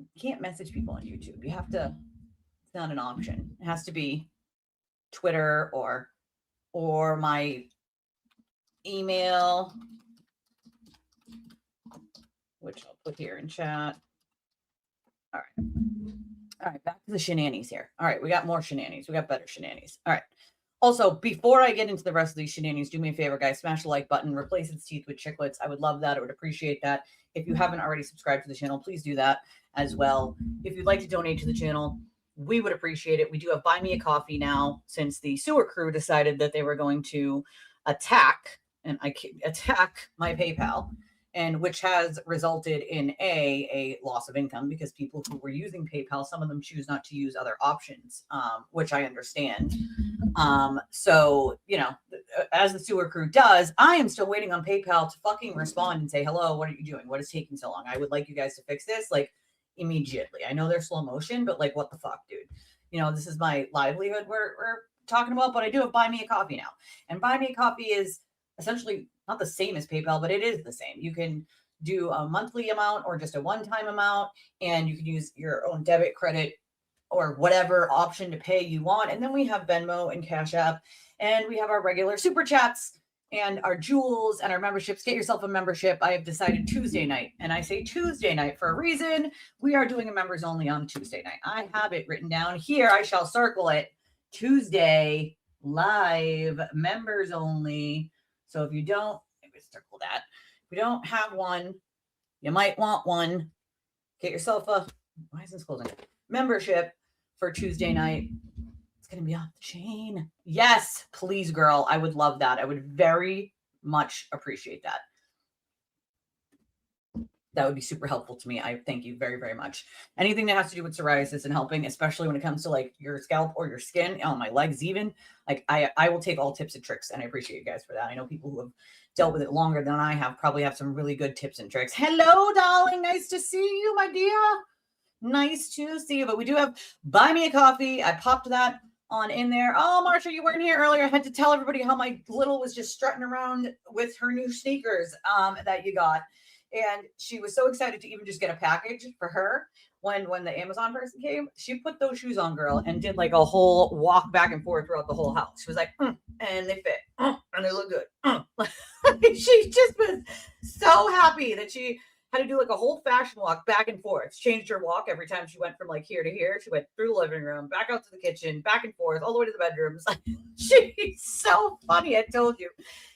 You can't message people on YouTube. You have to, it's not an option. It has to be Twitter or my email, which I'll put here in chat. All right, back to the shenanigans here. All right, we got more shenanigans. We got better shenanigans. All right. Also, before I get into the rest of these shenanigans, do me a favor, guys. Smash the like button. Replace its teeth with chiclets. I would love that. I would appreciate that. If you haven't already subscribed to the channel, please do that as well. If you'd like to donate to the channel, we would appreciate it. We do have Buy Me a Coffee now since the sewer crew decided that they were going to attack my PayPal, and which has resulted in a loss of income because people who were using PayPal, some of them choose not to use other options, which I understand. So, you know, as the sewer crew does, I am still waiting on PayPal to fucking respond and say, hello, what are you doing? What is taking so long? I would like you guys to fix this like immediately. I know they're slow motion, but like, what the fuck, dude? You know, this is my livelihood we're talking about, but I do have Buy Me a Coffee now. And Buy Me a Coffee is essentially not the same as PayPal, but it is the same. You can do a monthly amount or just a one-time amount, and you can use your own debit, credit, or whatever option to pay you want. And then we have Venmo and Cash App, and we have our regular super chats and our jewels and our memberships. Get yourself a membership. I have decided Tuesday night, and I say Tuesday night for a reason. We are doing a members only on Tuesday night. I have it written down here. I shall circle it. Tuesday live members only. So if you don't, maybe circle that. If you don't have one, you might want one. Get yourself a, why is this closing? Membership for Tuesday night. It's going to be off the chain. Yes, please, girl. I would love that. I would very much appreciate that. That would be super helpful to me. I thank you very, very much. Anything that has to do with psoriasis and helping, especially when it comes to like your scalp or your skin, on my legs even, like I will take all tips and tricks, and I appreciate you guys for that. I know people who have dealt with it longer than I have probably have some really good tips and tricks. Hello, darling. Nice to see you, my dear. Nice to see you. But we do have Buy Me a Coffee. I popped that on in there. Oh, Marsha, you weren't here earlier. I had to tell everybody how my little was just strutting around with her new sneakers that you got. And she was so excited to even just get a package for her when the Amazon person came. She put those shoes on, girl, and did like a whole walk back and forth throughout the whole house. She was like, and they fit, and they look good. She just was so happy that she had to do like a whole fashion walk back and forth. She changed her walk every time she went from like here to here. She went through the living room, back out to the kitchen, back and forth, all the way to the bedrooms. She's so funny. I told you.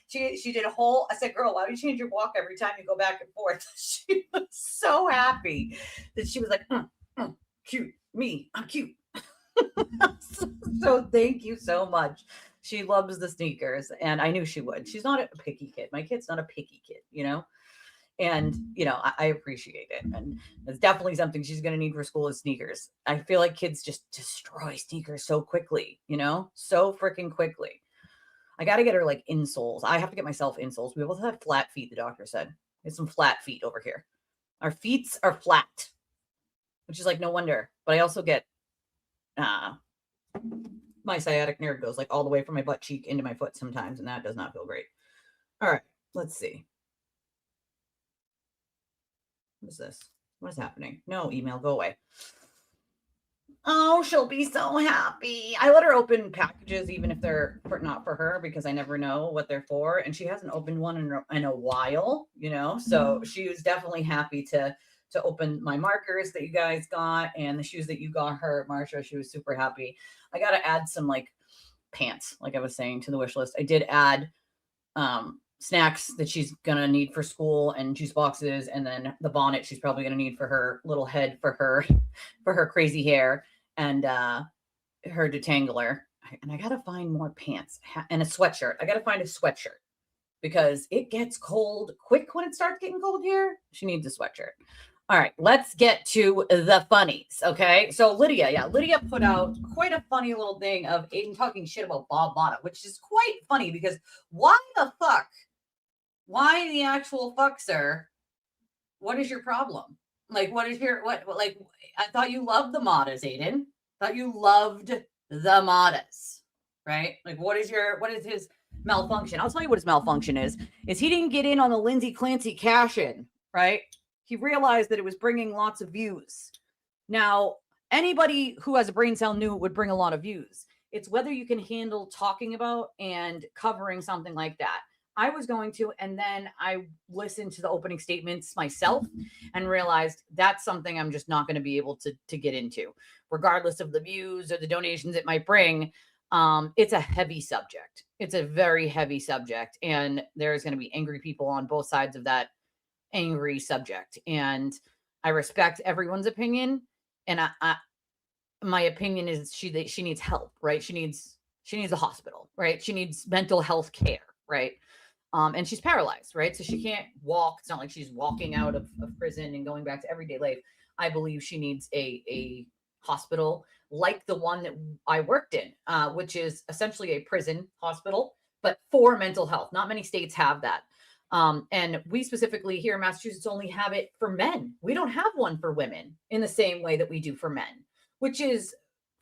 She did a whole, I said, girl, why do you change your walk every time you go back and forth? She was so happy that she was like, cute, me, I'm cute. So thank you so much. She loves the sneakers, and I knew she would. She's not a picky kid. My kid's not a picky kid, you know? And, you know, I appreciate it. And it's definitely something she's going to need for school is sneakers. I feel like kids just destroy sneakers so quickly, you know, so freaking quickly. I got to get her like insoles. I have to get myself insoles. We both have flat feet, the doctor said. Get some flat feet over here. Our feet are flat, which is like no wonder. But I also get my sciatic nerve goes like all the way from my butt cheek into my foot sometimes, and that does not feel great. All right, let's see. What is this? What is happening? No email, go away. Oh, she'll be so happy. I let her open packages even if they're not for her, because I never know what they're for. And she hasn't opened one in a while, you know? So she was definitely happy to open my markers that you guys got and the shoes that you got her, Marsha. She was super happy. I got to add some like pants, like I was saying, to the wish list. I did add snacks that she's gonna need for school and juice boxes, and then the bonnet she's probably gonna need for her little head for her crazy hair, and her detangler. And I gotta find more pants and a sweatshirt. I gotta find a sweatshirt because it gets cold quick when it starts getting cold here. She needs a sweatshirt. All right, let's get to the funnies. Okay, so Lydia put out quite a funny little thing of Aiden talking shit about Bob Motta, which is quite funny because why the actual fuck, sir? What is your problem? Like, what like, I thought you loved the Mottas, Aiden. Thought you loved the Mottas, right? Like, what is his malfunction? I'll tell you what his malfunction is he didn't get in on the Lindsay Clancy cash in, right? He realized that it was bringing lots of views. Now, anybody who has a brain cell knew it would bring a lot of views. It's whether you can handle talking about and covering something like that. I was going to, and then I listened to the opening statements myself and realized that's something I'm just not going to be able to get into, regardless of the views or the donations it might bring. It's a heavy subject. It's a very heavy subject, and there's going to be angry people on both sides of that angry subject. And I respect everyone's opinion, and my opinion is she needs help, right? She needs a hospital, right? She needs mental health care, right? And she's paralyzed, right? So she can't walk. It's not like she's walking out of prison and going back to everyday life. I believe she needs a hospital like the one that I worked in, which is essentially a prison hospital, but for mental health. Not many states have that. And we specifically here in Massachusetts only have it for men. We don't have one for women in the same way that we do for men, which is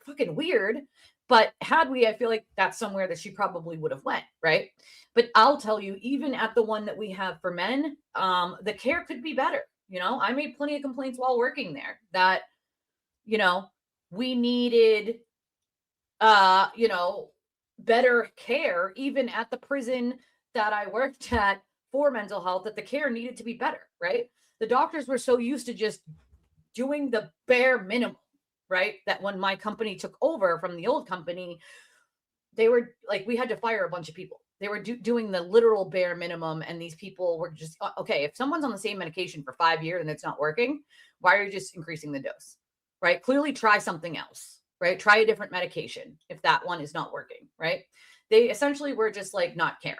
fucking weird. But had we, I feel like that's somewhere that she probably would have went, right? But I'll tell you, even at the one that we have for men, the care could be better. You know, I made plenty of complaints while working there that, you know, we needed, you know, better care, even at the prison that I worked at for mental health, that the care needed to be better, right? The doctors were so used to just doing the bare minimum, right? That when my company took over from the old company, they were like, we had to fire a bunch of people. They were doing the literal bare minimum. And these people were just, okay, if someone's on the same medication for 5 years and it's not working, why are you just increasing the dose, right? Clearly try something else, right? Try a different medication if that one is not working, right? They essentially were just like not caring.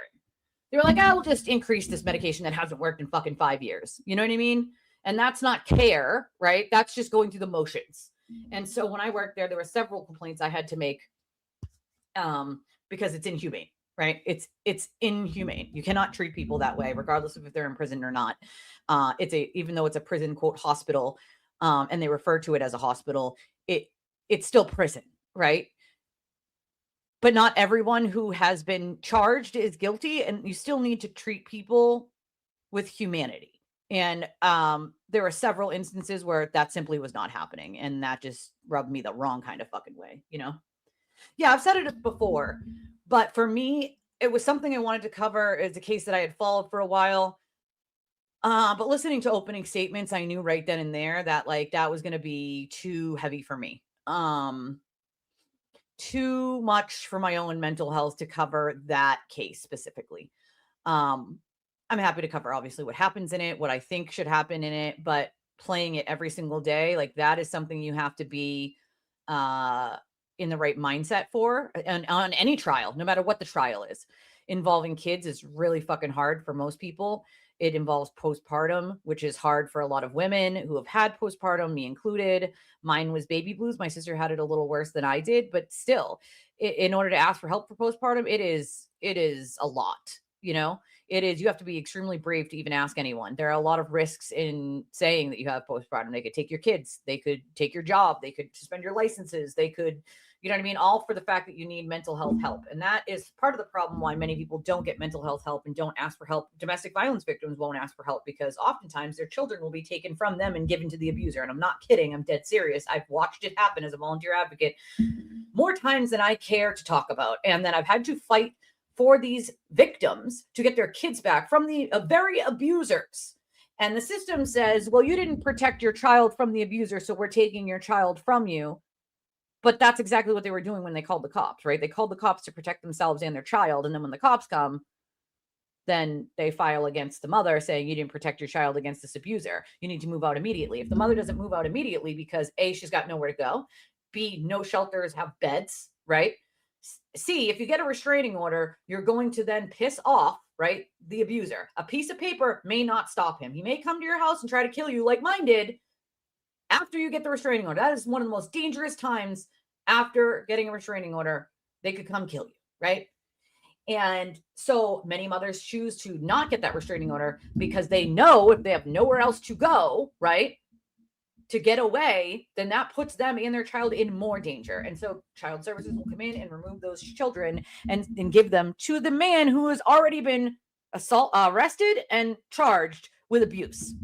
They were like, I will just increase this medication that hasn't worked in fucking 5 years. You know what I mean? And that's not care, right? That's just going through the motions. And so when I worked there, there were several complaints I had to make because it's inhumane, right? It's inhumane. You cannot treat people that way, regardless of if they're in prison or not. Even though it's a prison quote hospital, and they refer to it as a hospital, it's still prison, right? But not everyone who has been charged is guilty, and you still need to treat people with humanity. And there were several instances where that simply was not happening, and that just rubbed me the wrong kind of fucking way, you know? Yeah, I've said it before, but for me, it was something I wanted to cover. It's a case that I had followed for a while. But listening to opening statements, I knew right then and there that like that was going to be too heavy for me. Too much for my own mental health to cover that case specifically. I'm happy to cover obviously what happens in it, what I think should happen in it, but playing it every single day, like that is something you have to be in the right mindset for. And on any trial, no matter what the trial is, involving kids is really fucking hard for most people. It involves postpartum, which is hard for a lot of women who have had postpartum, me included. Mine was baby blues. My sister had it a little worse than I did, but still, in order to ask for help for postpartum, it is a lot, you know? It is, you have to be extremely brave to even ask anyone. There are a lot of risks in saying that you have postpartum. They could take your kids, they could take your job, they could suspend your licenses, they could You know what I mean? All for the fact that you need mental health help. And that is part of the problem why many people don't get mental health help and don't ask for help. Domestic violence victims won't ask for help because oftentimes their children will be taken from them and given to the abuser. And I'm not kidding. I'm dead serious. I've watched it happen as a volunteer advocate more times than I care to talk about. And then I've had to fight for these victims to get their kids back from the very abusers. And the system says, well, you didn't protect your child from the abuser, so we're taking your child from you. But that's exactly what they were doing when they called the cops, right? They called the cops to protect themselves and their child. And then when the cops come, then they file against the mother saying you didn't protect your child against this abuser. You need to move out immediately. If the mother doesn't move out immediately because A, she's got nowhere to go, B, no shelters have beds, right? C, if you get a restraining order, you're going to then piss off, right, the abuser. A piece of paper may not stop him. He may come to your house and try to kill you like mine did after you get the restraining order. That is one of the most dangerous times after getting a restraining order. They could come kill you, right? And so many mothers choose to not get that restraining order because they know if they have nowhere else to go, right, to get away, then that puts them and their child in more danger. And so child services will come in and remove those children and give them to the man who has already been arrested and charged with abuse.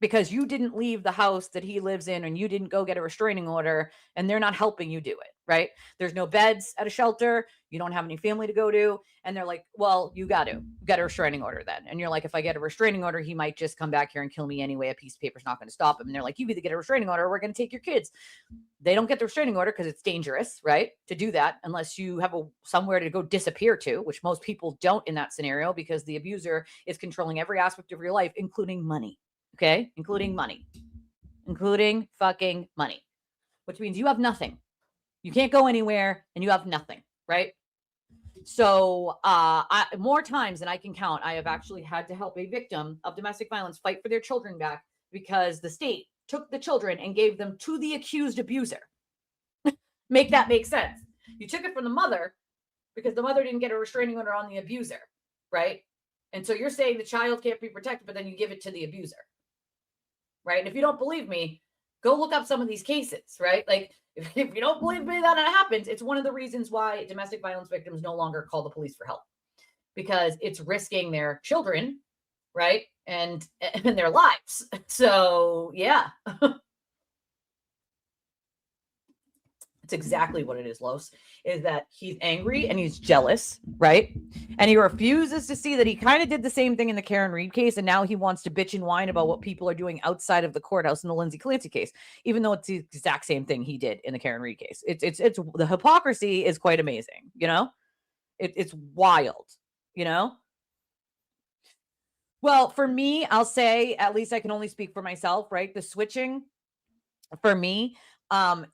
Because you didn't leave the house that he lives in and you didn't go get a restraining order and they're not helping you do it, right? There's no beds at a shelter. You don't have any family to go to. And they're like, well, you got to get a restraining order then. And you're like, if I get a restraining order, he might just come back here and kill me anyway. A piece of paper's not going to stop him. And they're like, you either get a restraining order or we're going to take your kids. They don't get the restraining order because it's dangerous, right? To do that unless you have somewhere to go disappear to, which most people don't in that scenario because the abuser is controlling every aspect of your life, including money. Okay, including money, including fucking money, which means you have nothing. You can't go anywhere and you have nothing, right? So more times than I can count, I have actually had to help a victim of domestic violence fight for their children back because the state took the children and gave them to the accused abuser. Make that make sense. You took it from the mother because the mother didn't get a restraining order on the abuser, right? And so you're saying the child can't be protected, but then you give it to the abuser. Right. And if you don't believe me, go look up some of these cases, right? Like if you don't believe me that it happens, it's one of the reasons why domestic violence victims no longer call the police for help because it's risking their children, right? And their lives. So yeah. It's exactly what it is, Los, is that he's angry and he's jealous, right? And he refuses to see that he kind of did the same thing in the Karen Reed case. And now he wants to bitch and whine about what people are doing outside of the courthouse in the Lindsay Clancy case, even though it's the exact same thing he did in the Karen Reed case. It's the hypocrisy is quite amazing, you know? It's wild, you know? Well, for me, I'll say, at least I can only speak for myself, right? The switching for me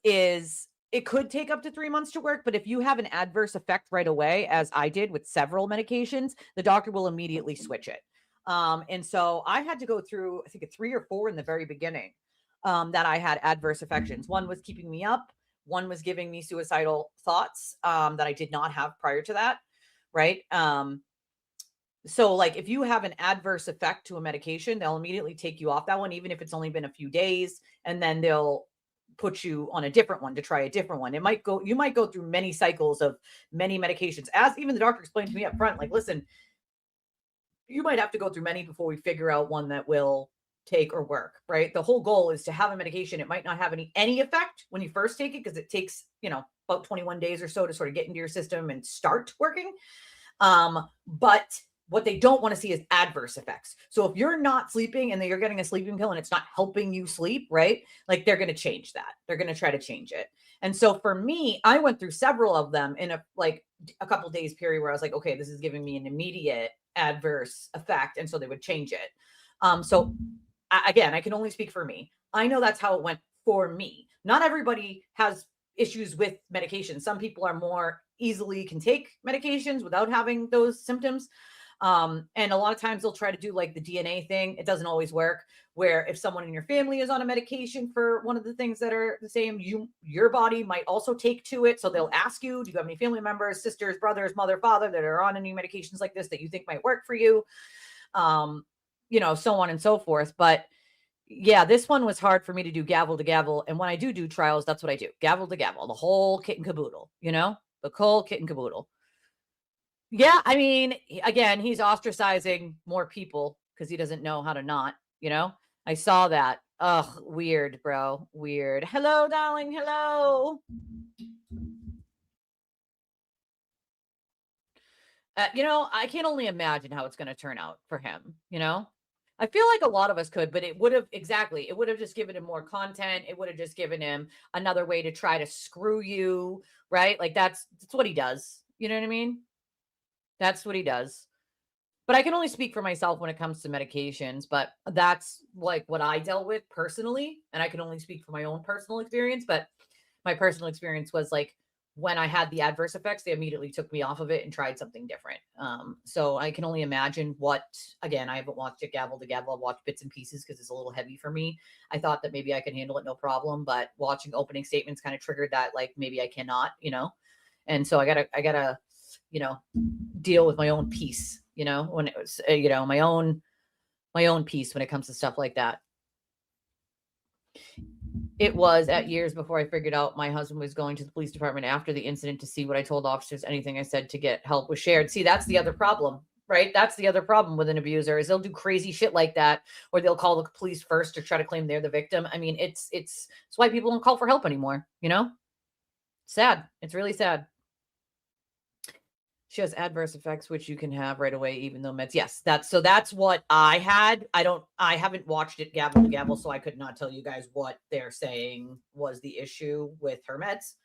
is... It could take up to 3 months to work, but if you have an adverse effect right away, as I did with several medications, the doctor will immediately switch it. And so I had to go through, I think, 3 or 4 in the very beginning that I had adverse affections. One was keeping me up. One was giving me suicidal thoughts that I did not have prior to that, right? So like if you have an adverse effect to a medication, they'll immediately take you off that one, even if it's only been a few days, and then they'll put you on a different one to try a different one. You might go through many cycles of many medications, as even the doctor explained to me up front, like, listen, you might have to go through many before we figure out one that will take or work, right? The whole goal is to have a medication. It might not have any effect when you first take it because it takes, about 21 days or so to sort of get into your system and start working. But what they don't want to see is adverse effects. So if you're not sleeping and then you're getting a sleeping pill and it's not helping you sleep, right? Like they're going to change that. They're going to try to change it. And so for me, I went through several of them in a couple of days period where I was like, okay, this is giving me an immediate adverse effect. And so they would change it. Again, I can only speak for me. I know that's how it went for me. Not everybody has issues with medication. Some people are more easily can take medications without having those symptoms. And a lot of times they'll try to do like the DNA thing. It doesn't always work, where if someone in your family is on a medication for one of the things that are the same, your body might also take to it. So they'll ask you, do you have any family members, sisters, brothers, mother, father that are on any medications like this that you think might work for you? So on and so forth. But Yeah, this one was hard for me to do gavel to gavel. And when I do trials, that's what I do. Gavel to gavel, the whole kit and caboodle, the whole kit and caboodle. Yeah, I mean, again, he's ostracizing more people because he doesn't know how to not, I saw that. Ugh, weird, bro. Weird. Hello, darling. Hello. I can only imagine how it's going to turn out for him, I feel like a lot of us could, but it would have just given him more content. It would have just given him another way to try to screw you, right? Like that's what he does. You know what I mean? That's what he does. But I can only speak for myself when it comes to medications, but that's like what I dealt with personally. And I can only speak for my own personal experience, but my personal experience was like when I had the adverse effects, they immediately took me off of it and tried something different. So I can only imagine again, I haven't watched it gavel to gavel. I've watched bits and pieces because it's a little heavy for me. I thought that maybe I could handle it no problem, but watching opening statements kind of triggered that, like maybe I cannot, and so I gotta, deal with my own peace, when it was, my own peace when it comes to stuff like that. It was at years before I figured out my husband was going to the police department after the incident to see what I told officers. Anything I said to get help was shared. See, that's the other problem, right? That's the other problem with an abuser is they'll do crazy shit like that, or they'll call the police first to try to claim they're the victim. I mean, it's why people don't call for help anymore, Sad. It's really sad. She has adverse effects, which you can have right away, even though meds. Yes, that's what I had. I haven't watched it gavel to gavel, so I could not tell you guys what they're saying was the issue with her meds.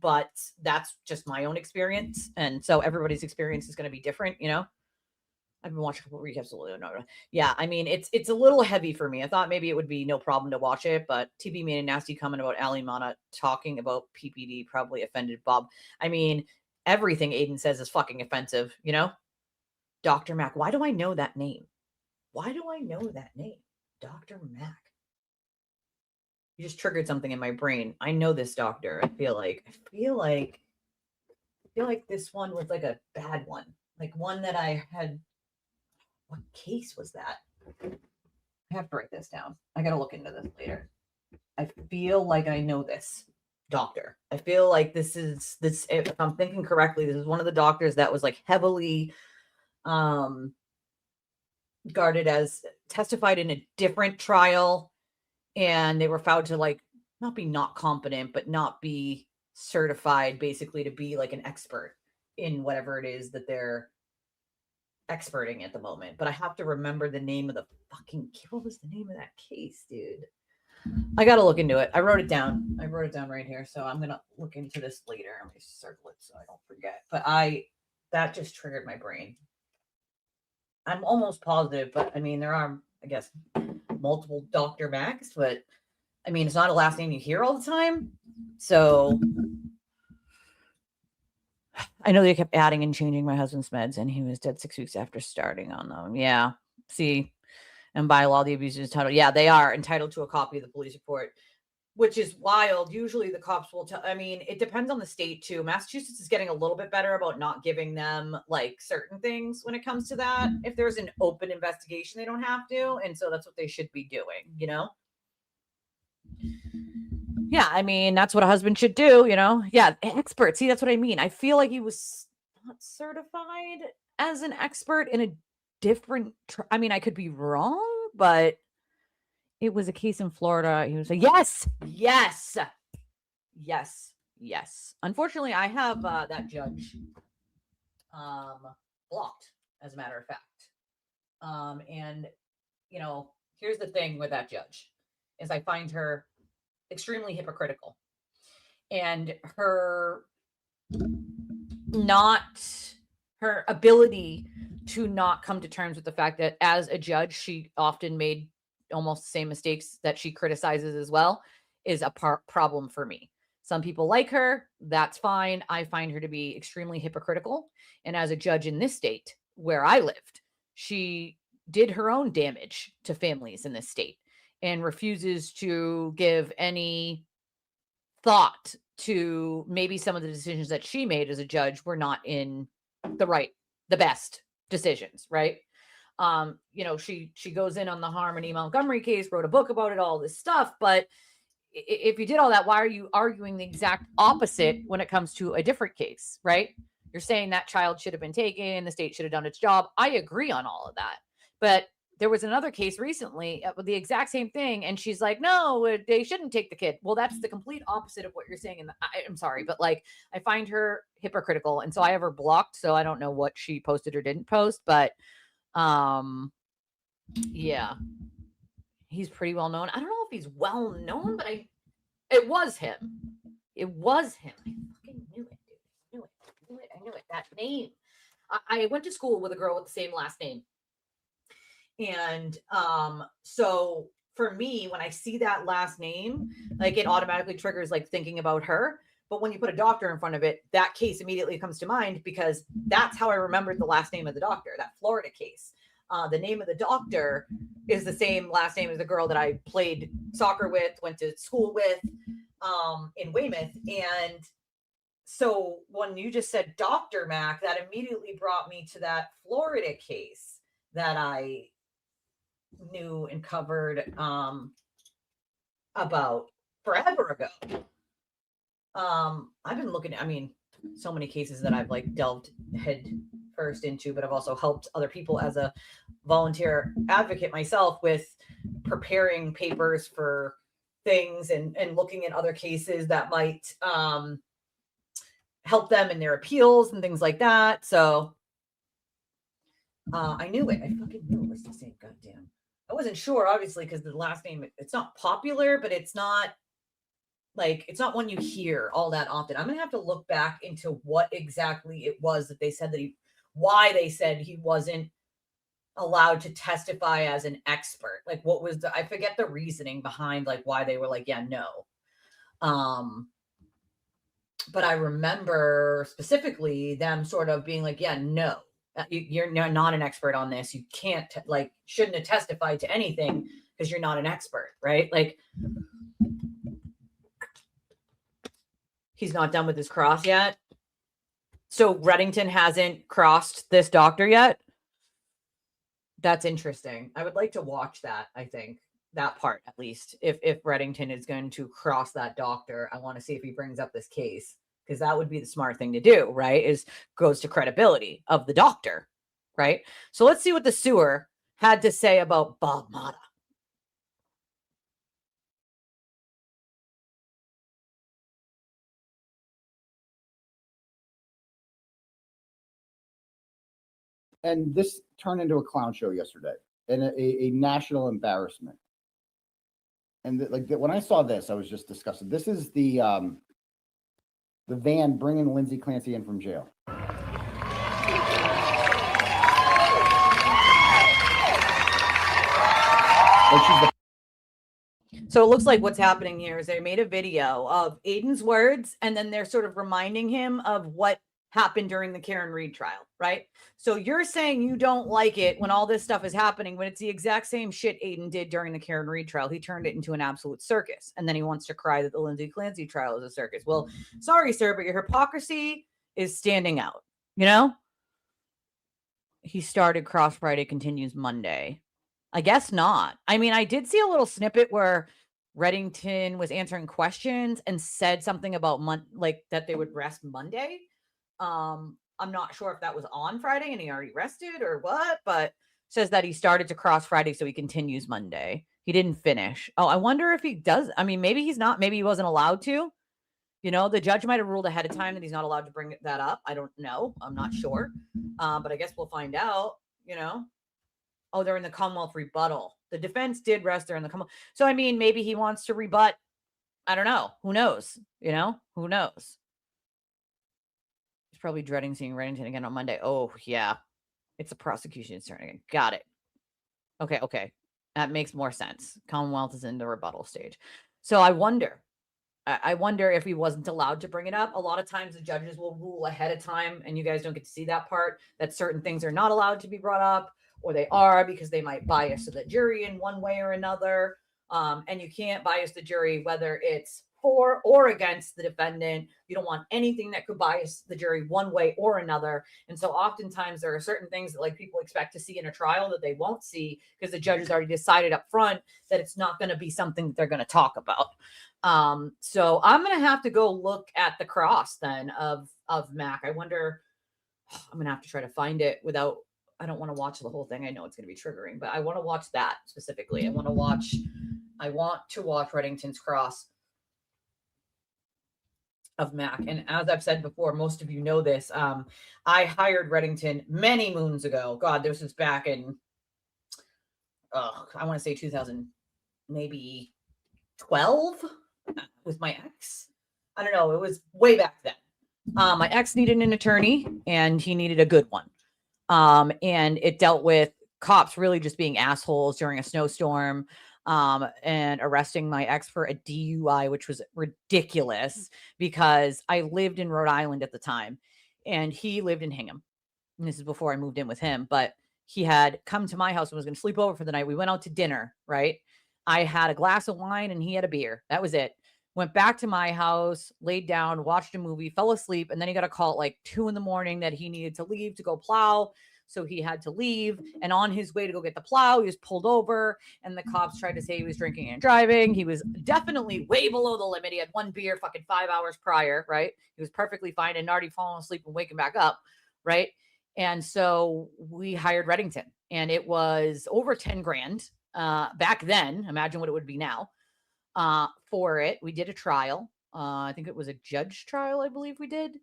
But that's just my own experience. And so everybody's experience is going to be different, I've been watching a couple recaps. Yeah, I mean, it's a little heavy for me. I thought maybe it would be no problem to watch it, but TV made a nasty comment about Ali Mana talking about PPD probably offended Bob. I mean, everything Aiden says is fucking offensive, Dr. Mac. Why do I know that name? Dr. Mac. You just triggered something in my brain. I know this doctor. I feel like this one was like a bad one. Like one that I had. What case was that? I have to write this down. I got to look into this later. I feel like I know this doctor. I feel like this, if I'm thinking correctly, this is one of the doctors that was like heavily guarded as testified in a different trial, and they were found to like not competent, but not be certified basically to be like an expert in whatever it is that they're experting at the moment. But I have to remember the name of the fucking, what was the name of that case, dude? I got to look into it. I wrote it down right here. So I'm going to look into this later. I'm going to circle it so I don't forget. But that just triggered my brain. I'm almost positive, but I mean, there are, I guess, multiple Dr. Macs, but I mean, it's not a last name you hear all the time. So I know they kept adding and changing my husband's meds, and he was dead 6 weeks after starting on them. Yeah. See, and by law, the abuser is entitled. Yeah, they are entitled to a copy of the police report, which is wild. Usually the cops will tell, I mean, it depends on the state too. Massachusetts is getting a little bit better about not giving them like certain things when it comes to that. If there's an open investigation, they don't have to. And so that's what they should be doing, Yeah, I mean, that's what a husband should do, Yeah, expert. See, that's what I mean. I feel like he was not certified as an expert in a different, I mean, I could be wrong, but it was a case in Florida. He was like, yes. Unfortunately, I have that judge blocked, as a matter of fact. And, here's the thing with that judge is I find her extremely hypocritical, and her ability to not come to terms with the fact that as a judge, she often made almost the same mistakes that she criticizes as well is a problem for me. Some people like her. That's fine. I find her to be extremely hypocritical. And as a judge in this state where I lived, she did her own damage to families in this state and refuses to give any thought to maybe some of the decisions that she made as a judge were not in the best decisions, right? You know, she goes in on the Harmony Montgomery case, wrote a book about it, all this stuff. But if you did all that, why are you arguing the exact opposite when it comes to a different case, right? You're saying that child should have been taken, the state should have done its job. I agree on all of that. But there was another case recently with the exact same thing. And she's like, no, they shouldn't take the kid. Well, that's the complete opposite of what you're saying. I'm sorry, but like, I find her hypocritical. And so I have her blocked. So I don't know what she posted or didn't post, but yeah, he's pretty well known. I don't know if he's well known, but it was him. It was him. I fucking knew it, dude. I knew it. That name. I went to school with a girl with the same last name. And so for me, when I see that last name, like it automatically triggers like thinking about her. But when you put a doctor in front of it, that case immediately comes to mind because that's how I remembered the last name of the doctor, that Florida case. The name of the doctor is the same last name as the girl that I played soccer with, went to school with in Weymouth. And so when you just said Dr. Mac, that immediately brought me to that Florida case that I knew and covered about forever ago. I've been looking at, I mean, so many cases that I've like delved head first into, but I've also helped other people as a volunteer advocate myself with preparing papers for things and looking at other cases that might help them in their appeals and things like that. So I knew it. I fucking knew it was the same. Goddamn. I wasn't sure, obviously, because the last name, it's not popular, but it's not like, it's not one you hear all that often. I'm going to have to look back into what exactly it was that they said that why they said he wasn't allowed to testify as an expert. Like what was I forget the reasoning behind like why they were like, yeah, no. But I remember specifically them sort of being like, yeah, no. You're not an expert on this. You can't shouldn't have testified to anything because you're not an expert, right? Like he's not done with his cross yet. So Reddington hasn't crossed this doctor yet. That's interesting. I would like to watch that. I think that part, at least, if Reddington is going to cross that doctor, I want to see if he brings up this case. Because that would be the smart thing to do, right? Is goes to credibility of the doctor, right? So let's see what the sewer had to say about Bob Motta. And this turned into a clown show yesterday and a national embarrassment. And when I saw this, I was just disgusted. This is the van bringing Lindsay Clancy in from jail. So it looks like what's happening here is they made a video of Aiden's words, and then they're sort of reminding him of what happened during the Karen Reed trial, right? So you're saying you don't like it when all this stuff is happening, when it's the exact same shit Aiden did during the Karen Reed trial. He turned it into an absolute circus. And then he wants to cry that the Lindsay Clancy trial is a circus. Well, sorry, sir, but your hypocrisy is standing out, you know? He started Cross Friday, continues Monday. I guess not. I mean, I did see a little snippet where Reddington was answering questions and said something about that they would rest Monday. I'm not sure if that was on Friday and he already rested or what, but says that he started to cross Friday, so he continues Monday. He didn't finish. Oh, I wonder if he does. I mean, maybe he's not. Maybe he wasn't allowed to. You know, the judge might have ruled ahead of time that he's not allowed to bring that up. I don't know. I'm not sure. But I guess we'll find out, you know. Oh, they're in the Commonwealth rebuttal. The defense did rest there in the Commonwealth. So, I mean, maybe he wants to rebut. I don't know. Who knows? You know, who knows? He's probably dreading seeing Reddington again on Monday. Oh, yeah. It's a prosecution starting again. Got it. Okay. That makes more sense. Commonwealth is in the rebuttal stage. So I wonder if he wasn't allowed to bring it up. A lot of times the judges will rule ahead of time, and you guys don't get to see that part, that certain things are not allowed to be brought up, or they are because they might bias the jury in one way or another. And you can't bias the jury, whether it's for or against the defendant. You don't want anything that could bias the jury one way or another. And so oftentimes there are certain things that like people expect to see in a trial that they won't see because the judge has already decided up front that it's not going to be something that they're going to talk about. So I'm going to have to go look at the cross then of Mac. I wonder, I'm going to have to try to find it without, I don't want to watch the whole thing. I know it's going to be triggering, but I want to watch that specifically. I want to watch Reddington's cross of Mac. And as I've said before, most of you know this. I hired Reddington many moons ago. God, this was back in, I want to say 2000, maybe 12 with my ex. I don't know. It was way back then. My ex needed an attorney and he needed a good one. And it dealt with cops really just being assholes during a snowstorm. And arresting my ex for a DUI, which was ridiculous because I lived in Rhode Island at the time and he lived in Hingham. And this is before I moved in with him, but he had come to my house and was going to sleep over for the night. We went out to dinner, right? I had a glass of wine and he had a beer. That was it. Went back to my house, laid down, watched a movie, fell asleep. And then he got a call at like 2 a.m. that he needed to leave to go plow. So he had to leave. And on his way to go get the plow, he was pulled over and the cops tried to say he was drinking and driving. He was definitely way below the limit. He had one beer fucking 5 hours prior, right? He was perfectly fine and already fallen asleep and waking back up, right? And so we hired Reddington and it was over 10 grand back then. Imagine what it would be now for it. We did a trial. I think it was a judge trial, I believe we did.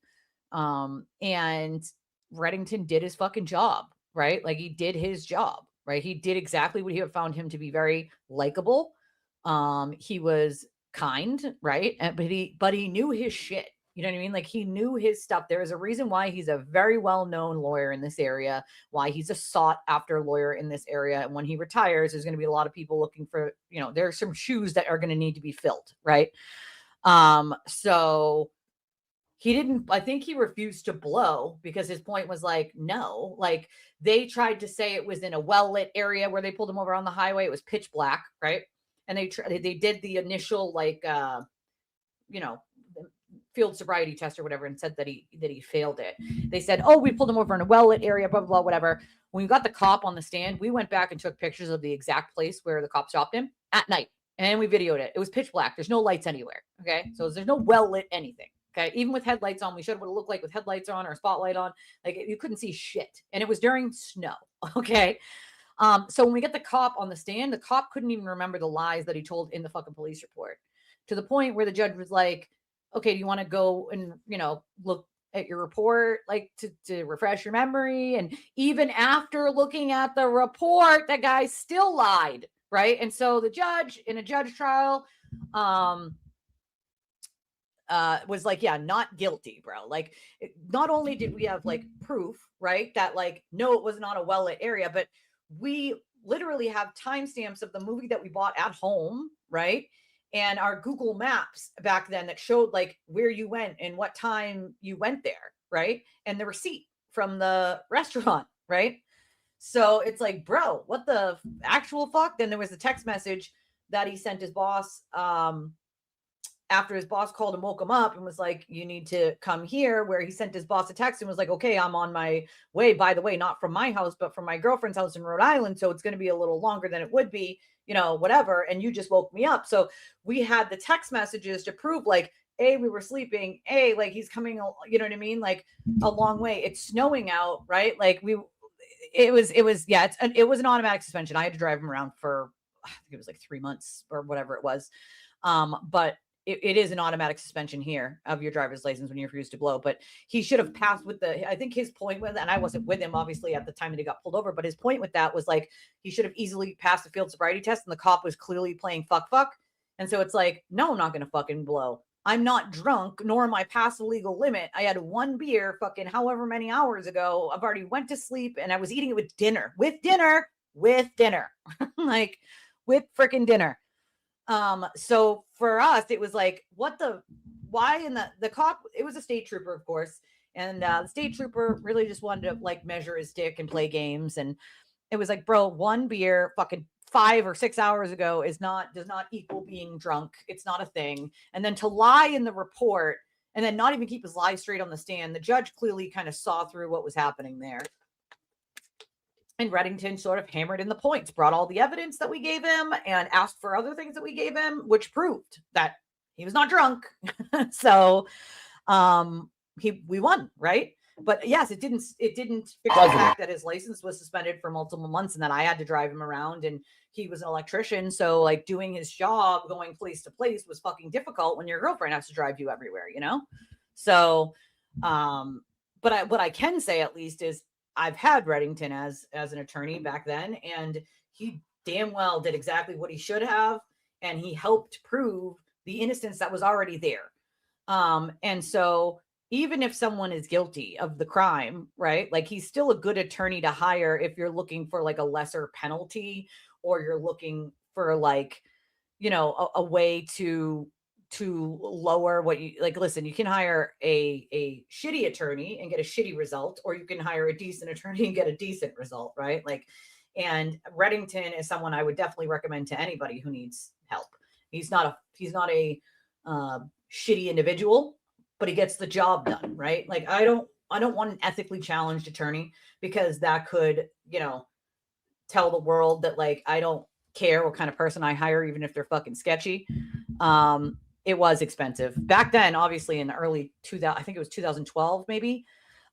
And Reddington did his fucking job, right? Like he did his job, right? He did exactly what he had found him to be very likable. He was kind, right? But he knew his shit. You know what I mean? Like he knew his stuff. There is a reason why he's a very well-known lawyer in this area, why he's a sought after lawyer in this area. And when he retires, there's going to be a lot of people looking for, you know, there's some shoes that are going to need to be filled. Right. So he didn't, I think he refused to blow because his point was like, no, like they tried to say it was in a well-lit area where they pulled him over on the highway. It was pitch black. Right. And they did the initial, like, you know, field sobriety test or whatever and said that he failed it. They said, oh, we pulled him over in a well-lit area, blah, blah, blah, whatever. When we got the cop on the stand, we went back and took pictures of the exact place where the cop stopped him at night. And we videoed it. It was pitch black. There's no lights anywhere. Okay. So there's no well-lit anything. Okay. Even with headlights on, we showed what it looked like with headlights on or a spotlight on. Like you couldn't see shit. And it was during snow. Okay. So when we get the cop on the stand, the cop couldn't even remember the lies that he told in the fucking police report, to the point where the judge was like, okay, do you want to go and, you know, look at your report, like to refresh your memory? And even after looking at the report, that guy still lied. Right. And so the judge in a judge trial, was like, yeah, not guilty, bro. Like, not only did we have like proof, right, that like, no, it was not a well-lit area, but we literally have timestamps of the movie that we bought at home, right? And our Google Maps back then that showed like where you went and what time you went there, right? And the receipt from the restaurant, right? So it's like, bro, what the actual fuck? Then there was a text message that he sent his boss after his boss called and woke him up and was like, you need to come here, where he sent his boss a text and was like, okay, I'm on my way, by the way, not from my house, but from my girlfriend's house in Rhode Island. So it's going to be a little longer than it would be, you know, whatever. And you just woke me up. So we had the text messages to prove like, A, we were sleeping, A, like he's coming, you know what I mean? Like a long way. It's snowing out, right? Like it was an automatic suspension. I had to drive him around for, I think it was like 3 months or whatever it was. But it is an automatic suspension here of your driver's license when you refuse to blow. But he should have passed with I think his point was, and I wasn't with him obviously at the time that he got pulled over, but his point with that was like, he should have easily passed the field sobriety test, and the cop was clearly playing fuck. And so it's like, no, I'm not going to fucking blow. I'm not drunk, nor am I past the legal limit. I had one beer fucking however many hours ago. I've already went to sleep and I was eating it with dinner, like with freaking dinner. So for us, it was like, why? And the cop, it was a state trooper, of course. And the state trooper really just wanted to like measure his dick and play games. And it was like, bro, one beer, fucking 5 or 6 hours ago does not equal being drunk. It's not a thing. And then to lie in the report and then not even keep his lie straight on the stand. The judge clearly kind of saw through what was happening there. And Reddington sort of hammered in the points, brought all the evidence that we gave him and asked for other things that we gave him, which proved that he was not drunk. So we won, right? But yes, it didn't fix the fact that his license was suspended for multiple months and that I had to drive him around, and he was an electrician. So like doing his job, going place to place was fucking difficult when your girlfriend has to drive you everywhere, you know? So, but what I can say at least is I've had Reddington as an attorney back then, and he damn well did exactly what he should have. And he helped prove the innocence that was already there. And so even if someone is guilty of the crime, right? Like he's still a good attorney to hire if you're looking for like a lesser penalty, or you're looking for like, you know, a way to lower what you like. Listen, you can hire a shitty attorney and get a shitty result, or you can hire a decent attorney and get a decent result, right? Like, and Reddington is someone I would definitely recommend to anybody who needs help. He's not a shitty individual, but he gets the job done, right? Like I don't want an ethically challenged attorney, because that could, you know, tell the world that like I don't care what kind of person I hire, even if they're fucking sketchy. It was expensive back then, obviously in the early 2000, I think it was 2012 maybe.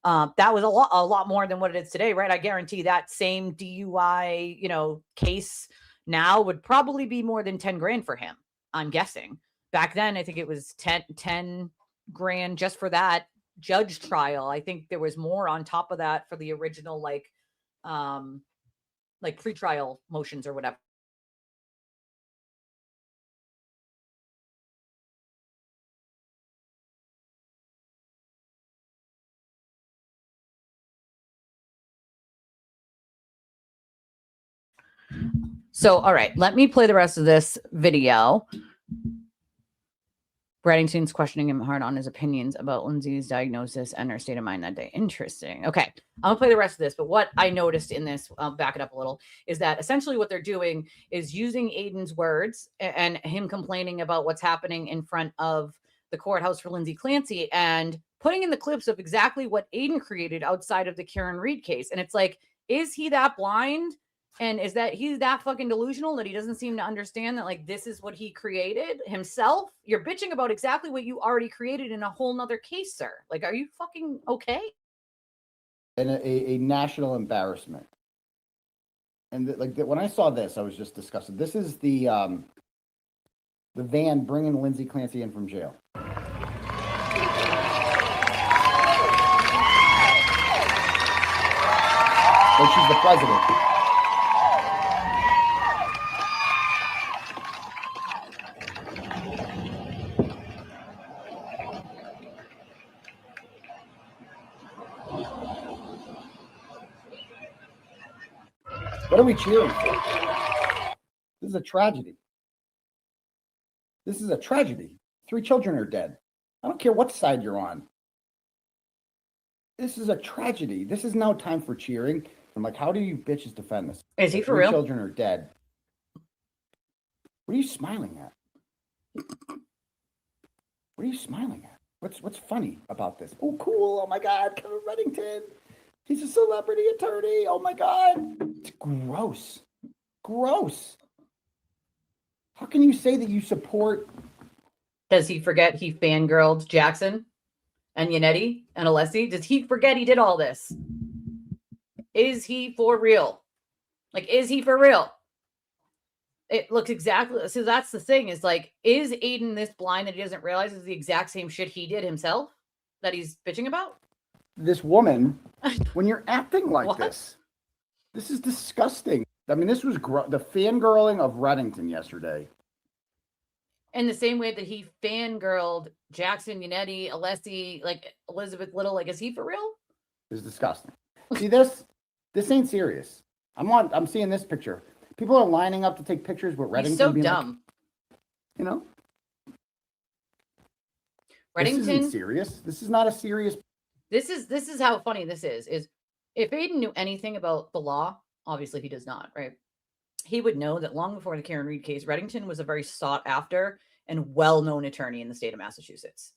That was a lot more than what it is today, right? I guarantee that same DUI, you know, case now would probably be more than 10 grand for him, I'm guessing. Back then, I think it was 10 grand just for that judge trial. I think there was more on top of that for the original, like pretrial motions or whatever. So, all right, let me play the rest of this video. Reddington's questioning him hard on his opinions about Lindsay's diagnosis and her state of mind that day. Interesting. Okay, I'm gonna play the rest of this, but what I noticed in this, I'll back it up a little, is that essentially what they're doing is using Aiden's words and him complaining about what's happening in front of the courthouse for Lindsay Clancy and putting in the clips of exactly what Aiden created outside of the Karen Reed case. And it's like, is he that blind? And is that he's that fucking delusional that he doesn't seem to understand that like this is what he created himself? You're bitching about exactly what you already created in a whole nother case, sir. Like, are you fucking okay? And a national embarrassment. And when I saw this, I was just disgusted. This is the van bringing Lindsay Clancy in from jail. Like she's the president. What are we cheering for? This is a tragedy. This is a tragedy. 3 children are dead. I don't care what side you're on. This is a tragedy. This is now time for cheering. I'm like, how do you bitches defend this? Is he for 3 real? Children are dead. What are you smiling at? What are you smiling at? What's funny about this? Oh, cool. Oh my God, Kevin Reddington. He's a celebrity attorney. Oh my God. It's gross. Gross. How can you say that you support? Does he forget he fangirled Jackson and Yannetti and Alessi? Does he forget he did all this? Is he for real? Like, is he for real? It looks exactly, so that's the thing, is like, is Aiden this blind that he doesn't realize is the exact same shit he did himself that he's bitching about? This woman, when you're acting like What? this is disgusting. I mean, this was the fangirling of Reddington yesterday. In the same way that he fangirled Jackson, Yannetti, Alessi, like Elizabeth Little, like, is he for real? It's disgusting. See this ain't serious. I'm seeing this picture. People are lining up to take pictures with Reddington. He's so being dumb. Like, you know? Reddington, This isn't serious. This is not a serious. This is how funny this is if Aiden knew anything about the law, obviously he does not, right? he would know that long before the Karen Reed case, Reddington was a very sought after and well-known attorney in the state of Massachusetts.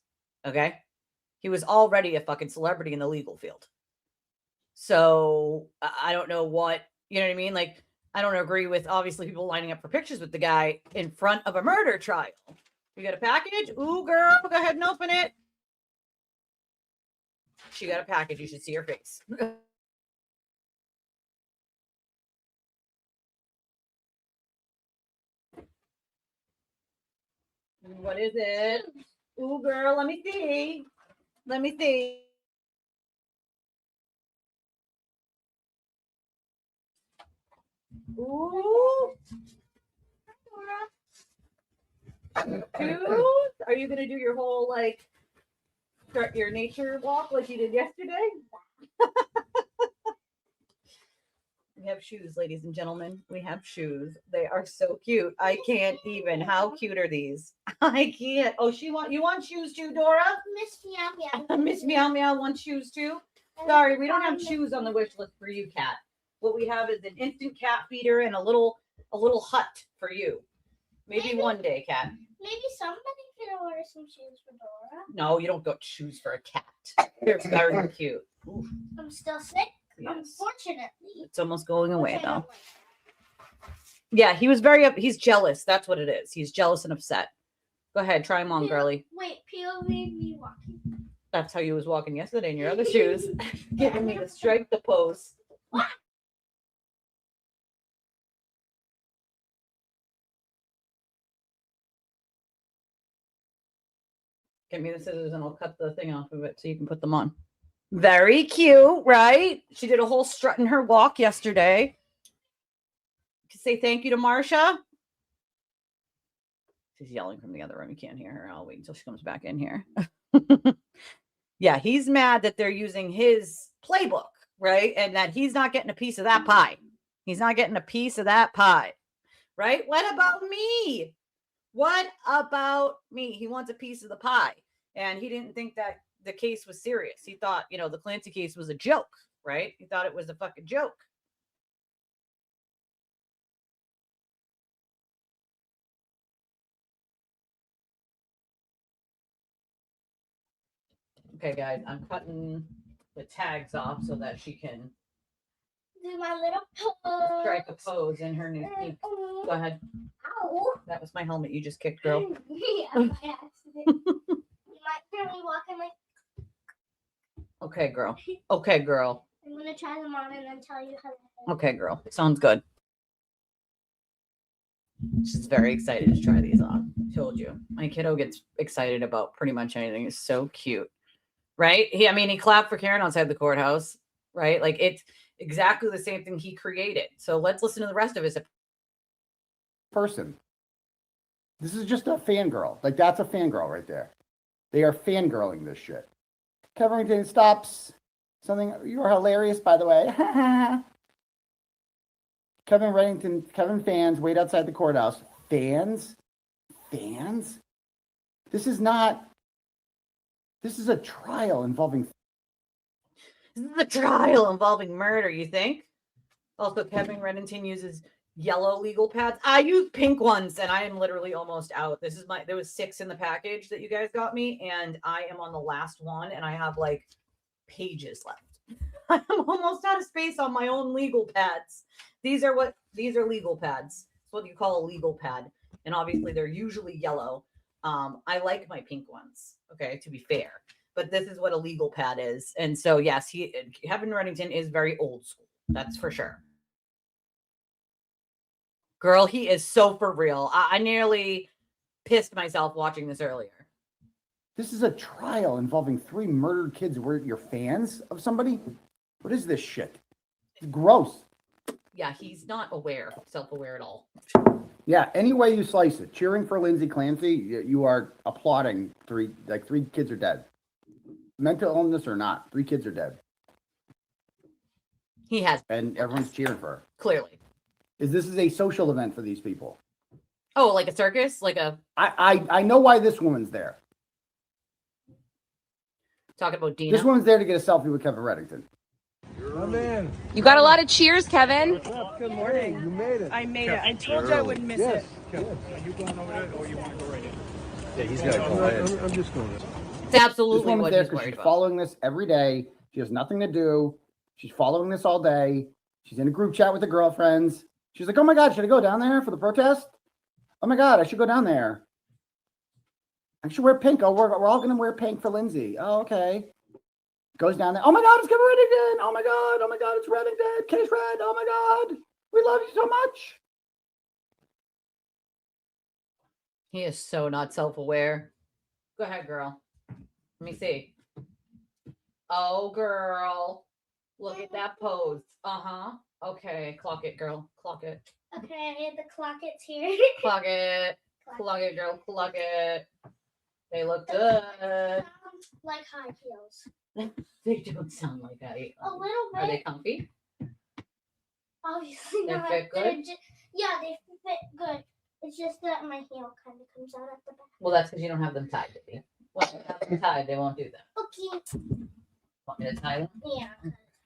Okay. He was already a fucking celebrity in the legal field. So I don't know what, you know what I mean? Like, I don't agree with obviously people lining up for pictures with the guy in front of a murder trial. You got a package? Ooh, girl, go ahead and open it. She got a package. You should see her face. What is it? Ooh, girl, let me see. Let me see. Ooh. Shoes? Are you gonna do your whole like start your nature walk like you did yesterday? We have shoes, ladies and gentlemen. We have shoes. They are so cute. I can't even. How cute are these? I can't. Oh, you want shoes too, Dora? Miss Meow Meow. Miss Meow Meow wants shoes too. Sorry, we don't have shoes on the wish list for you, Cat. What we have is an instant cat feeder and a little hut for you. Maybe one day, Cat. Maybe somebody can order some shoes for Dora. No, you don't got shoes for a cat. They're very cute. Oof. I'm still sick. Yes. Unfortunately. It's almost going away Which I though. don't like. Yeah, he was he's jealous. That's what it is. He's jealous and upset. Go ahead, try them on, girly. Wait, POV me walking. That's how you was walking yesterday in your other shoes. Giving me the strike the pose. Get me the scissors and I'll cut the thing off of it so you can put them on. Very cute, right? She did a whole strut in her walk yesterday. Say thank you to Marsha. She's yelling from the other room. You can't hear her. I'll wait until she comes back in here. Yeah, he's mad that they're using his playbook, right? And that he's not getting a piece of that pie. He's not getting a piece of that pie, right? What about me? What about me? He wants a piece of the pie. And he didn't think that the case was serious. He thought, the Clancy case was a joke, right? He thought it was a fucking joke. Okay, guys, I'm cutting the tags off so that she can Do my little pose. strike a pose in her new sneak. Go ahead. Ow. That was my helmet you just kicked, girl. Yeah, by accident. You might hear me walking like. Okay, girl. Okay, girl. I'm gonna try them on and then tell you how. They Okay, girl. Sounds good. She's very excited to try these on. Told you. My kiddo gets excited about pretty much anything. It's so cute. Right? He clapped for Karen outside the courthouse. Right? Like it's exactly the same thing he created. So let's listen to the rest of his Person. This is just a fangirl. Like, that's a fangirl right there. They are fangirling this shit. Kevin stops something. You are hilarious, by the way. Kevin fans wait outside the courthouse. Fans? This is a trial involving. This is a trial involving murder, you think? Also, Kevin Reddington uses yellow legal pads. I use pink ones, and I am literally almost out. There was 6 in the package that you guys got me, and I am on the last one, and I have like pages left. I'm almost out of space on my own legal pads. These are legal pads. It's what you call a legal pad. And obviously they're usually yellow. I like my pink ones, okay, to be fair. But this is what a legal pad is. And so, yes, Kevin Reddington is very old school. That's for sure. Girl, he is so for real. I nearly pissed myself watching this earlier. This is a trial involving 3 murdered kids. Were you're fans of somebody? What is this shit? It's gross. Yeah, he's not self-aware at all. Yeah, any way you slice it. Cheering for Lindsay Clancy, you are applauding 3 kids are dead. Mental illness or not, 3 kids are dead. He has. And everyone's cheering for her. Clearly. This is a social event for these people. Oh, like a circus? I know why this woman's there. Talking about Dina. This woman's there to get a selfie with Kevin Reddington. You got a lot of cheers, Kevin. Good morning. You made it. I made it. I told you I wouldn't miss it. Yes. Are you going over there, or you want to go right in? Yeah, he's got to go ahead. I'm just going. It's This absolutely woman's what there he's because worried she's about. following this every day. She has nothing to do. She's following this all day. She's in a group chat with her girlfriends. She's like, oh my God, should I go down there for the protest? Oh my God, I should go down there. I should wear pink. Oh, we're all going to wear pink for Lindsay. Oh, okay. Goes down there. Oh my God, it's Kevin Reddington. Oh my God, it's Reddington. Case Red. Oh my God. We love you so much. He is so not self-aware. Go ahead, girl. Let me see. Oh, girl. Look at that pose. Uh-huh. Okay, clock it, girl. Clock it. Okay, the clock is here. Clock it. Clock it, girl. Clock it. They look good. Sounds like high heels. They don't sound like that. A little Are they bit. comfy? Obviously They not. fit They're good? yeah, they fit good. It's just that my heel kind of comes out at the back. Well, that's because you don't have them tied, do you? When you have them tied, they won't do that. Okay. Want me to tie them? Yeah.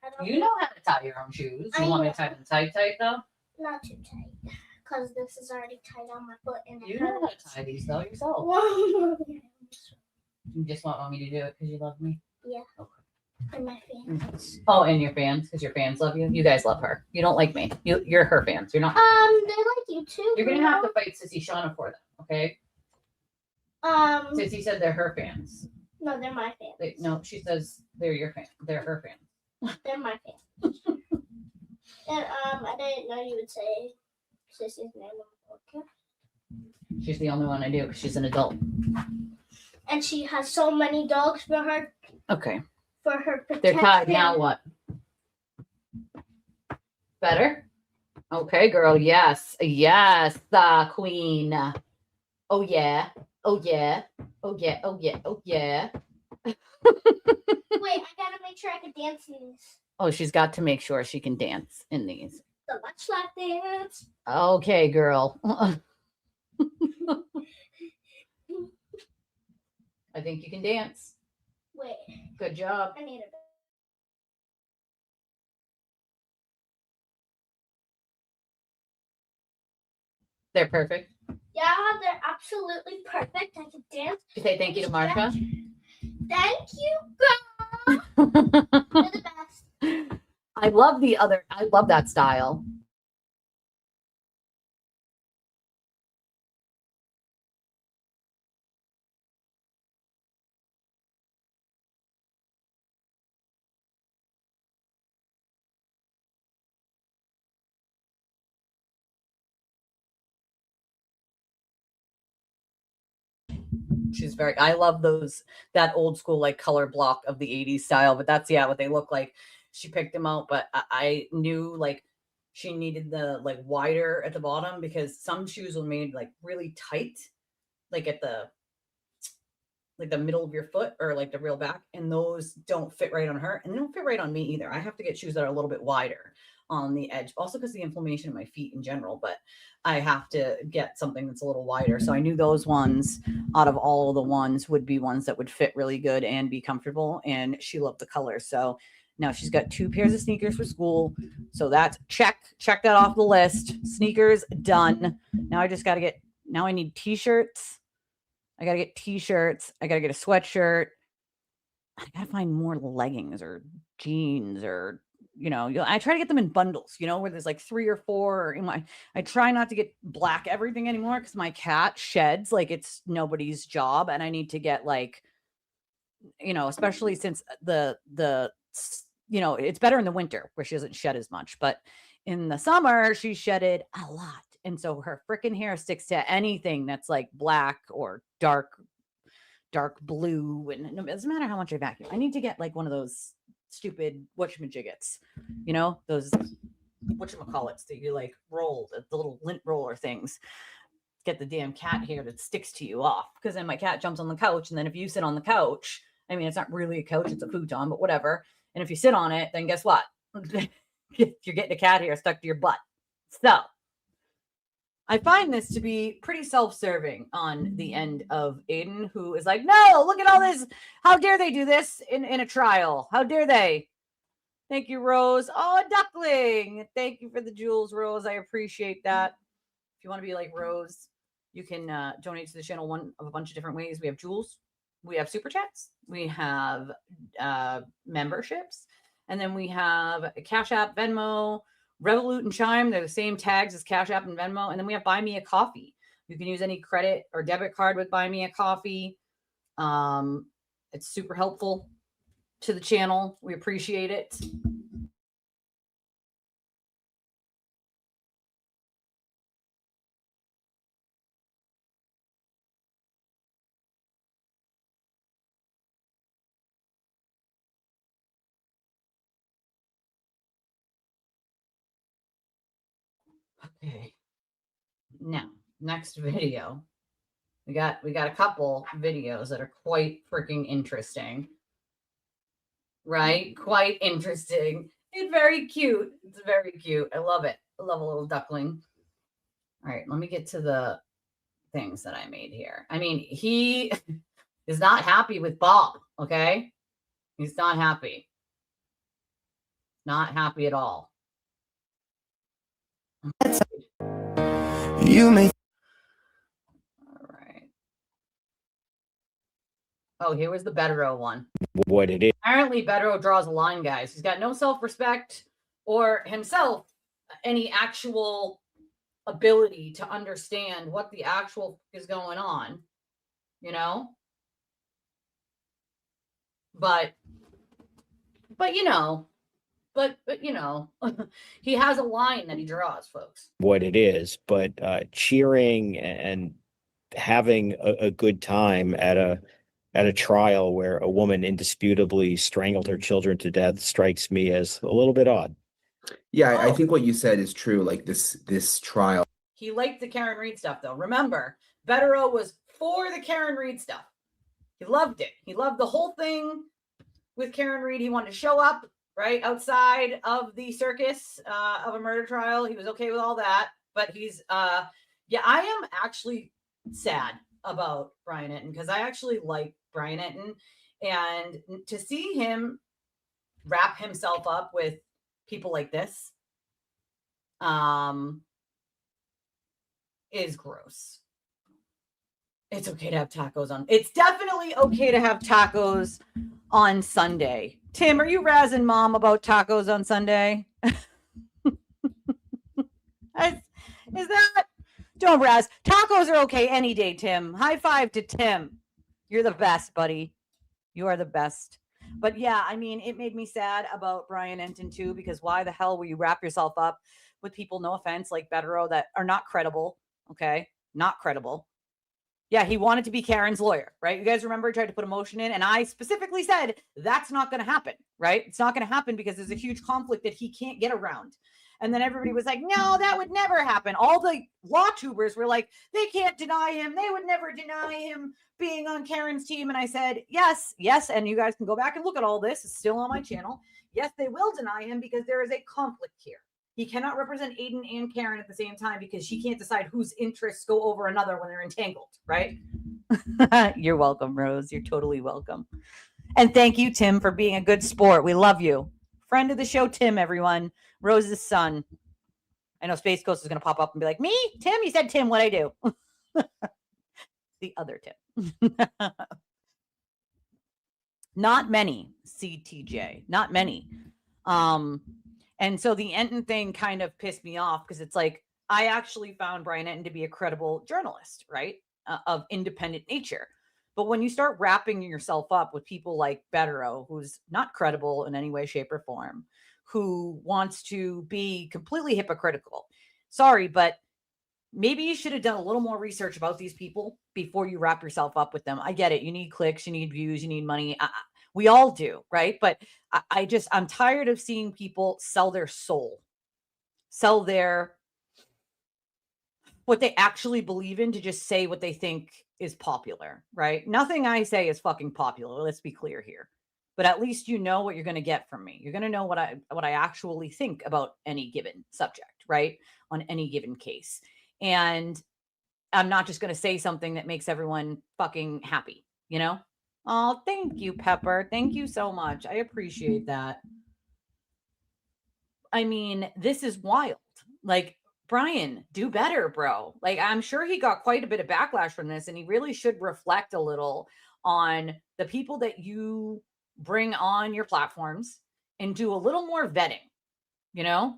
I don't You know how to tie your own shoes. I You want me know. to tie them tight, though? Not too tight. Because this is already tight on my foot and it You know how to hurts. tie these, though, yourself. Whoa. You just want me to do it because you love me? Yeah. Okay. And my fans. Oh, and your fans, because your fans love you. You guys love her. You don't like me. You're her fans. You're not. They like you too. You're gonna have to fight Sissy Shauna for them, okay? Sissy said they're her fans. No, they're my fans. No, she says they're your fans. They're her fans. They're my fans. And I didn't know you would say Sissy's name on the podcast. She's the only one I do because she's an adult. And she has so many dogs for her Okay. protection. They're tied. Now what? Better? Okay, girl. Yes. Yes, queen. Oh, yeah. Oh, yeah. Oh, yeah. Oh, yeah. Oh, yeah. Wait, I gotta make sure I can dance in these. Oh, she's got to make sure she can dance in these. The much like dance. Okay, girl. I think you can dance. Wait, Good job. I need a They're perfect. Yeah, they're absolutely perfect. I can dance. You say thank you to Marsha. Thank you, girl. You're the best. I love that style. She's very, I love that old school, like color block of the 80s style, but that's, yeah, what they look like. She picked them out, but I knew like she needed the like wider at the bottom because some shoes were made like really tight, like at the middle of your foot or like the real back. And those don't fit right on her and they don't fit right on me either. I have to get shoes that are a little bit wider on the edge, also because the inflammation in my feet in general, but I have to get something that's a little wider. So I knew those ones out of all of the ones would be ones that would fit really good and be comfortable. And she loved the color. So now she's got 2 pairs of sneakers for school. So that's check that off the list. Sneakers done. Now I just got to get, now I need t-shirts. I got to get t-shirts. I got to get a sweatshirt. I got to find more leggings or jeans or, I try to get them in bundles, where there's like 3 or 4. I try not to get black everything anymore because my cat sheds like it's nobody's job. And I need to get like, especially since it's better in the winter where she doesn't shed as much. But in the summer, she shedded a lot. And so her freaking hair sticks to anything that's like black or dark blue. And it doesn't matter how much I vacuum. I need to get like one of those stupid whatchamajiggets, those whatchamacallits that you like roll, the little lint roller things. Get the damn cat hair that sticks to you off. Because then my cat jumps on the couch. And then if you sit on the couch, I mean, it's not really a couch, it's a futon, but whatever. And if you sit on it, then guess what? You're getting a cat hair stuck to your butt. So I find this to be pretty self-serving on the end of Aiden, who is like, no, look at all this. How dare they do this in a trial? How dare they? Thank you, Rose. Oh, a duckling. Thank you for the jewels, Rose. I appreciate that. If you want to be like Rose, you can donate to the channel one of a bunch of different ways. We have jewels, we have super chats, we have memberships, and then we have Cash App, Venmo, Revolut, and Chime. They're the same tags as Cash App and Venmo. And then we have Buy Me a Coffee. You can use any credit or debit card with Buy Me a Coffee. It's super helpful to the channel. We appreciate it. Okay. Now, next video. We got a couple videos that are quite freaking interesting. Right? Quite interesting. It's very cute. It's very cute. I love it. I love a little duckling. All right, let me get to the things that I made here. I mean, he is not happy with Bob, okay? He's not happy. Not happy at all. You may All right. Oh, here was the Bedro one. What it is. Apparently, Bedro draws a line, guys. He's got no self-respect or himself any actual ability to understand what the actual is going on, you know? But you know, he has a line that he draws, folks. What it is, but cheering and having a good time at a trial where a woman indisputably strangled her children to death strikes me as a little bit odd. Yeah, I think what you said is true. Like this trial. He liked the Karen Reed stuff, though. Remember, Betero was for the Karen Reed stuff. He loved it. He loved the whole thing with Karen Reed. He wanted to show up right outside of the circus of a murder trial. He was okay with all that. But he's, I am actually sad about Brian Enton because I actually like Brian Enton. And to see him wrap himself up with people like this is gross. It's okay to have tacos on. It's definitely okay to have tacos on Sunday. Tim, are you razzing mom about tacos on Sunday? Is that? Don't razz. Tacos are okay any day, Tim. High five to Tim. You're the best, buddy. You are the best. But yeah, I mean, it made me sad about Brian Enton too, because why the hell will you wrap yourself up with people, no offense, like Betero that are not credible? Okay. Not credible. Yeah, he wanted to be Karen's lawyer, right? You guys remember he tried to put a motion in, and I specifically said that's not going to happen, right? It's not going to happen because there's a huge conflict that he can't get around. And then everybody was like, no, that would never happen. All the law tubers were like, they can't deny him. They would never deny him being on Karen's team. And I said, yes. And you guys can go back and look at all this. It's still on my channel. Yes, they will deny him because there is a conflict here. He cannot represent Aiden and Karen at the same time because she can't decide whose interests go over another when they're entangled, right? You're welcome, Rose. You're totally welcome. And thank you, Tim, for being a good sport. We love you. Friend of the show, Tim, everyone. Rose's son. I know Space Ghost is going to pop up and be like, me? Tim? You said Tim. What'd I do? The other Tim. Not many, CTJ. Not many. And so the Enton thing kind of pissed me off because it's like, I actually found Brian Enton to be a credible journalist, right? Of independent nature. But when you start wrapping yourself up with people like Betero, who's not credible in any way, shape, or form, who wants to be completely hypocritical. Sorry, but maybe you should have done a little more research about these people before you wrap yourself up with them. I get it. You need clicks, you need views, you need money. We all do, right? But I'm tired of seeing people sell their soul, sell what they actually believe in to just say what they think is popular, right? Nothing I say is fucking popular. Let's be clear here. But at least you know what you're going to get from me. You're going to know what I actually think about any given subject, right? On any given case. And I'm not just going to say something that makes everyone fucking happy, you know? Oh, thank you, Pepper. Thank you so much. I appreciate that. I mean, this is wild. Like, Brian, do better, bro. Like, I'm sure he got quite a bit of backlash from this, and he really should reflect a little on the people that you bring on your platforms and do a little more vetting, you know?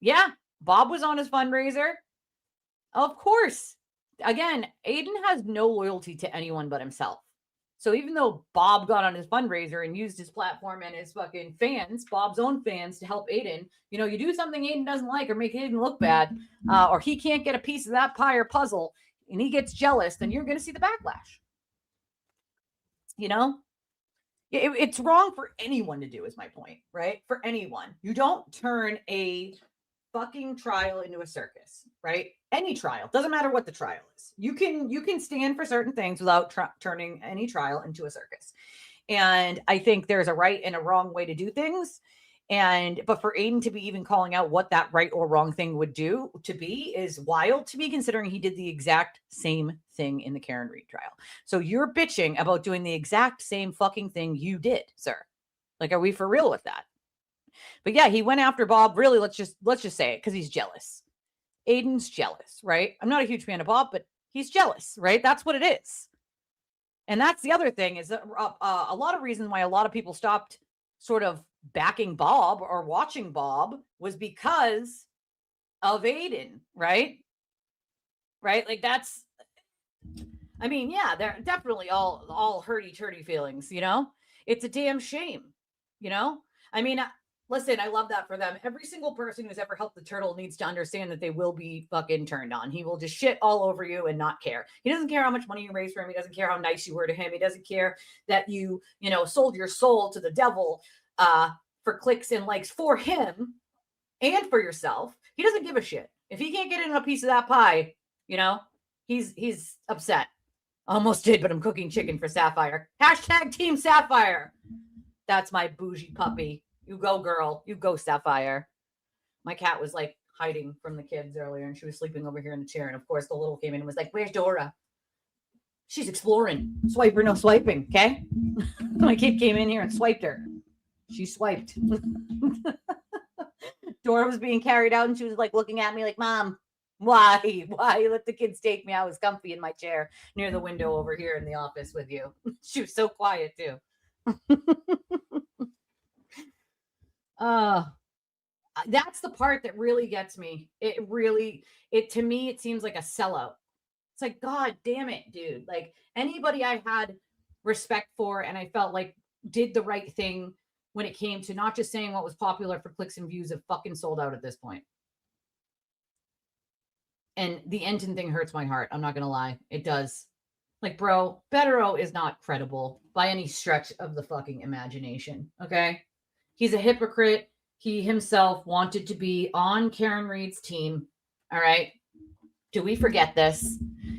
Yeah, Bob was on his fundraiser. Of course. Again, Aiden has no loyalty to anyone but himself. So even though Bob got on his fundraiser and used his platform and his fucking fans, Bob's own fans, to help Aiden, you know, you do something Aiden doesn't like or make Aiden look bad, or he can't get a piece of that pie or puzzle and he gets jealous, then you're going to see the backlash. You know? It's wrong for anyone to do, is my point, right? For anyone. You don't turn a fucking trial into a circus, right? Any trial, doesn't matter what the trial is. You can stand for certain things without turning any trial into a circus. And I think there's a right and a wrong way to do things. But for Aiden to be even calling out what that right or wrong thing would do to be is wild to me, considering he did the exact same thing in the Karen Reed trial. So you're bitching about doing the exact same fucking thing you did, sir. Like, are we for real with that? But yeah, he went after Bob. Really, let's just say it, because he's jealous. Aiden's jealous, right? I'm not a huge fan of Bob, but he's jealous, right? That's what it is. And that's the other thing, is that a lot of reasons why a lot of people stopped sort of backing Bob or watching Bob was because of Aiden, right? Right? Like, that's, I mean, yeah, they're definitely all hurty-turty feelings, you know? It's a damn shame, you know? I mean, listen, I love that for them. Every single person who's ever helped the turtle needs to understand that they will be fucking turned on. He will just shit all over you and not care. He doesn't care how much money you raise for him. He doesn't care how nice you were to him. He doesn't care that you sold your soul to the devil for clicks and likes for him and for yourself. He doesn't give a shit. If he can't get in a piece of that pie, he's upset. Almost did, but I'm cooking chicken for Sapphire. Hashtag Team Sapphire. That's my bougie puppy. You go, girl. You go, Sapphire. My cat was like hiding from the kids earlier, and she was sleeping over here in the chair. And of course, the little came in and was like, "Where's Dora?" She's exploring. Swiper, no swiping. Okay. My kid came in here and swiped her. She swiped. Dora was being carried out, and she was like looking at me like, "Mom, why you let the kids take me? I was comfy in my chair near the window over here in the office with you." She was so quiet too. That's the part that really gets me. To me, it seems like a sellout. It's like, God damn it, dude. Like, anybody I had respect for and I felt like did the right thing when it came to not just saying what was popular for clicks and views have fucking sold out at this point. And the Enton thing hurts my heart. I'm not going to lie. It does. Like, bro, Bettero is not credible by any stretch of the fucking imagination. Okay. He's a hypocrite. He himself wanted to be on Karen Reed's team. All right. Do we forget this?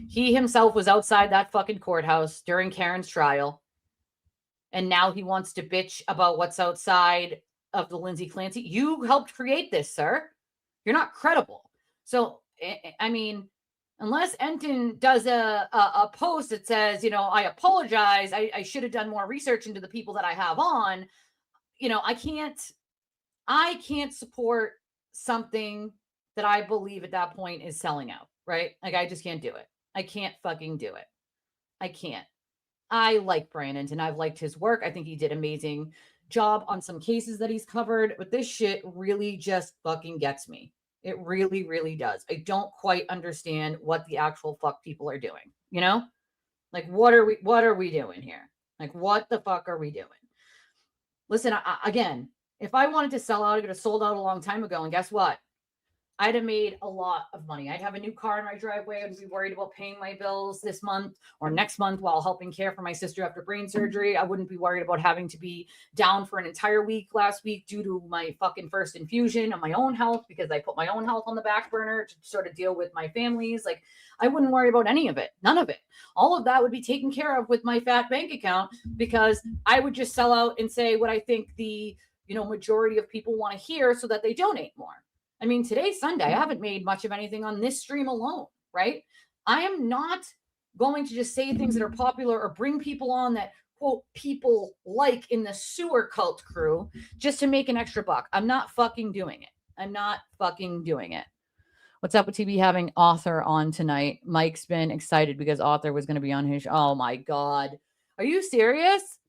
He himself was outside that fucking courthouse during Karen's trial. And now he wants to bitch about what's outside of the Lindsay Clancy. You helped create this, sir. You're not credible. So, I mean, unless Enton does a post that says, I apologize. I should have done more research into the people that I have on. I can't support something that I believe at that point is selling out, right? Like, I just can't do it. I can't fucking do it. I can't. I like Brian Enton. I've liked his work. I think he did an amazing job on some cases that he's covered, but this shit really just fucking gets me. It really, really does. I don't quite understand what the actual fuck people are doing, Like, what are we doing here? Like, what the fuck are we doing? Listen, again, if I wanted to sell out, I could have sold out a long time ago. And guess what? I'd have made a lot of money. I'd have a new car in my driveway. I'd be worried about paying my bills this month or next month while helping care for my sister after brain surgery. I wouldn't be worried about having to be down for an entire week last week due to my fucking first infusion of my own health, because I put my own health on the back burner to sort of deal with my family's. Like, I wouldn't worry about any of it. None of it. All of that would be taken care of with my fat bank account, because I would just sell out and say what I think the majority of people want to hear so that they donate more. I mean, today's Sunday. I haven't made much of anything on this stream alone, right? I am not going to just say things that are popular or bring people on that quote people like in the sewer cult crew just to make an extra buck. I'm not fucking doing it. I'm not fucking doing it. What's up with TB having Author on tonight? Mike's been excited because Author was going to be on his show. Oh my God. Are you serious?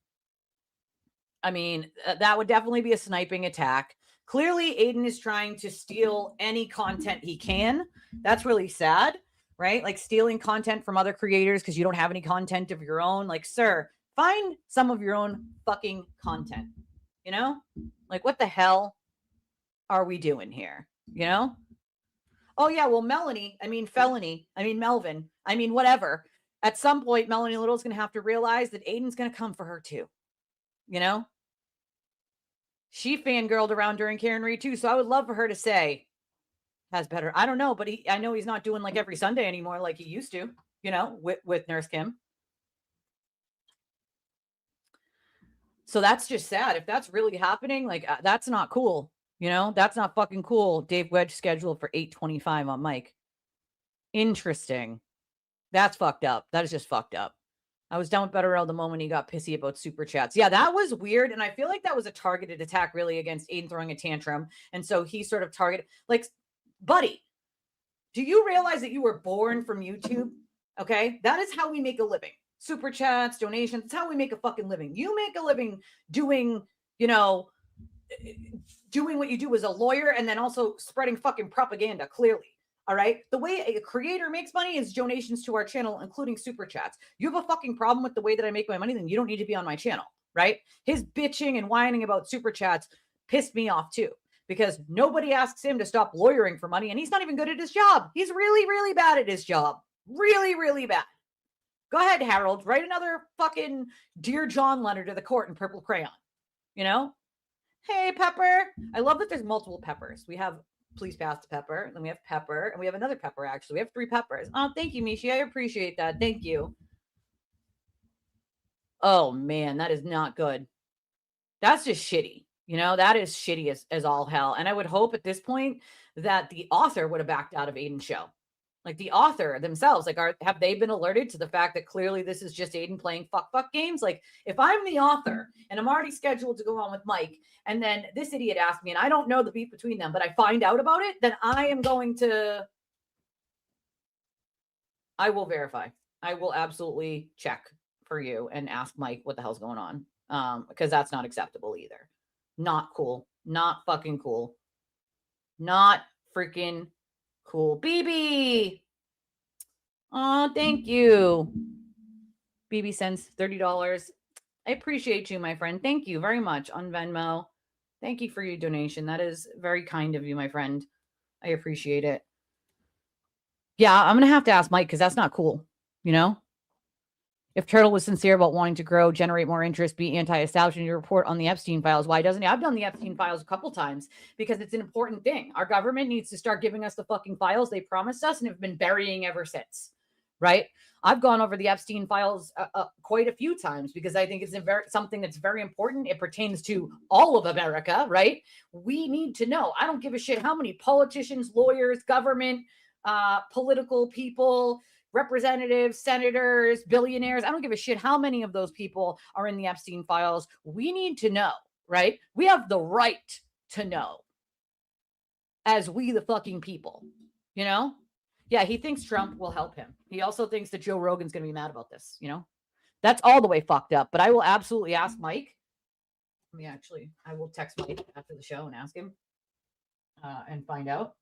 I mean, that would definitely be a sniping attack. Clearly, Aiden is trying to steal any content he can. That's really sad, right? Like stealing content from other creators because you don't have any content of your own. Like, sir, find some of your own fucking content. You know? Like, what the hell are we doing here? You know? Oh, yeah, well, Melvin, whatever. At some point, Melanie Little's going to have to realize that Aiden's going to come for her too. You know? She fangirled around during Karen Reed too, so I would love for her to say, has better. I don't know, but I know he's not doing like every Sunday anymore like he used to, you know, with Nurse Kim. So that's just sad. If that's really happening, like that's not cool. You know, that's not fucking cool. Dave Wedge scheduled for 8:25 on Mike. Interesting. That's fucked up. That is just fucked up. I was down with Betterell the moment he got pissy about super chats. Yeah, that was weird. And I feel like that was a targeted attack really against Aiden throwing a tantrum. And so he sort of targeted, like, buddy, do you realize that you were born from YouTube? Okay. That is how we make a living. Super chats, donations. That's how we make a fucking living. You make a living doing, you know, doing what you do as a lawyer and then also spreading fucking propaganda, clearly. All right. The way a creator makes money is donations to our channel, including super chats. You have a fucking problem with the way that I make my money, then you don't need to be on my channel. Right. His bitching and whining about super chats pissed me off too, because nobody asks him to stop lawyering for money. And he's not even good at his job. He's really, really bad at his job. Really, really bad. Go ahead, Harold. Write another fucking Dear John letter to the court in purple crayon. You know? Hey, Pepper. I love that there's multiple Peppers. We have Please Pass the Pepper. Then we have Pepper. And we have another Pepper, actually. We have 3 Peppers. Oh, thank you, Mishi. I appreciate that. Thank you. Oh, man. That is not good. That's just shitty. You know, that is shitty as all hell. And I would hope at this point that the author would have backed out of Aiden's show. Like the author themselves, like, have they been alerted to the fact that clearly this is just Aiden playing fuck games? Like, if I'm the author and I'm already scheduled to go on with Mike, and then this idiot asked me, and I don't know the beef between them, but I find out about it, then I will verify. I will absolutely check for you and ask Mike what the hell's going on. Because that's not acceptable either. Not cool. Not fucking cool. Not freaking cool. BB. Oh, thank you. BB sends $30. I appreciate you, my friend. Thank you very much on Venmo. Thank you for your donation. That is very kind of you, my friend. I appreciate it. Yeah, I'm going to have to ask Mike because that's not cool. You know? If Turtle was sincere about wanting to grow, generate more interest, be anti-establishment, your report on the Epstein files, why doesn't he? I've done the Epstein files a couple times because it's an important thing. Our government needs to start giving us the fucking files they promised us and have been burying ever since, right? I've gone over the Epstein files quite a few times because I think it's something that's very important. It pertains to all of America, right? We need to know. I don't give a shit how many politicians, lawyers, government, political people, representatives, senators, billionaires. I don't give a shit how many of those people are in the Epstein files. We need to know, right? We have the right to know as we the fucking people, you know? Yeah, he thinks Trump will help him. He also thinks that Joe Rogan's going to be mad about this, you know? That's all the way fucked up, but I will absolutely ask Mike. I will text Mike after the show and ask him and find out.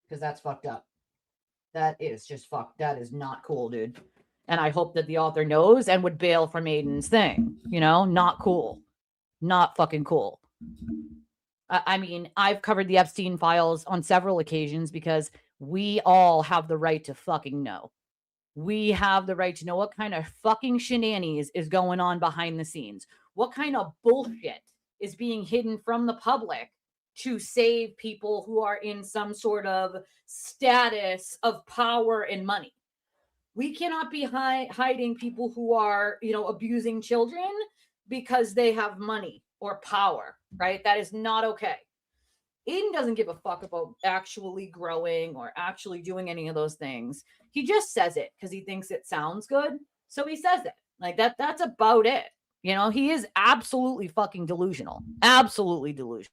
Because that's fucked up. That is just fucked. That is not cool, dude. And I hope that the author knows and would bail from Aiden's thing. You know, not cool. Not fucking cool. I mean, I've covered the Epstein files on several occasions because we all have the right to fucking know. We have the right to know what kind of fucking shenanigans is going on behind the scenes. What kind of bullshit is being hidden from the public to save people who are in some sort of status of power and money. We cannot be hiding people who are, you know, abusing children because they have money or power, right? That is not okay. Aiden doesn't give a fuck about actually growing or actually doing any of those things. He just says it because he thinks it sounds good. So he says it. Like that's about it. You know, he is absolutely fucking delusional. Absolutely delusional.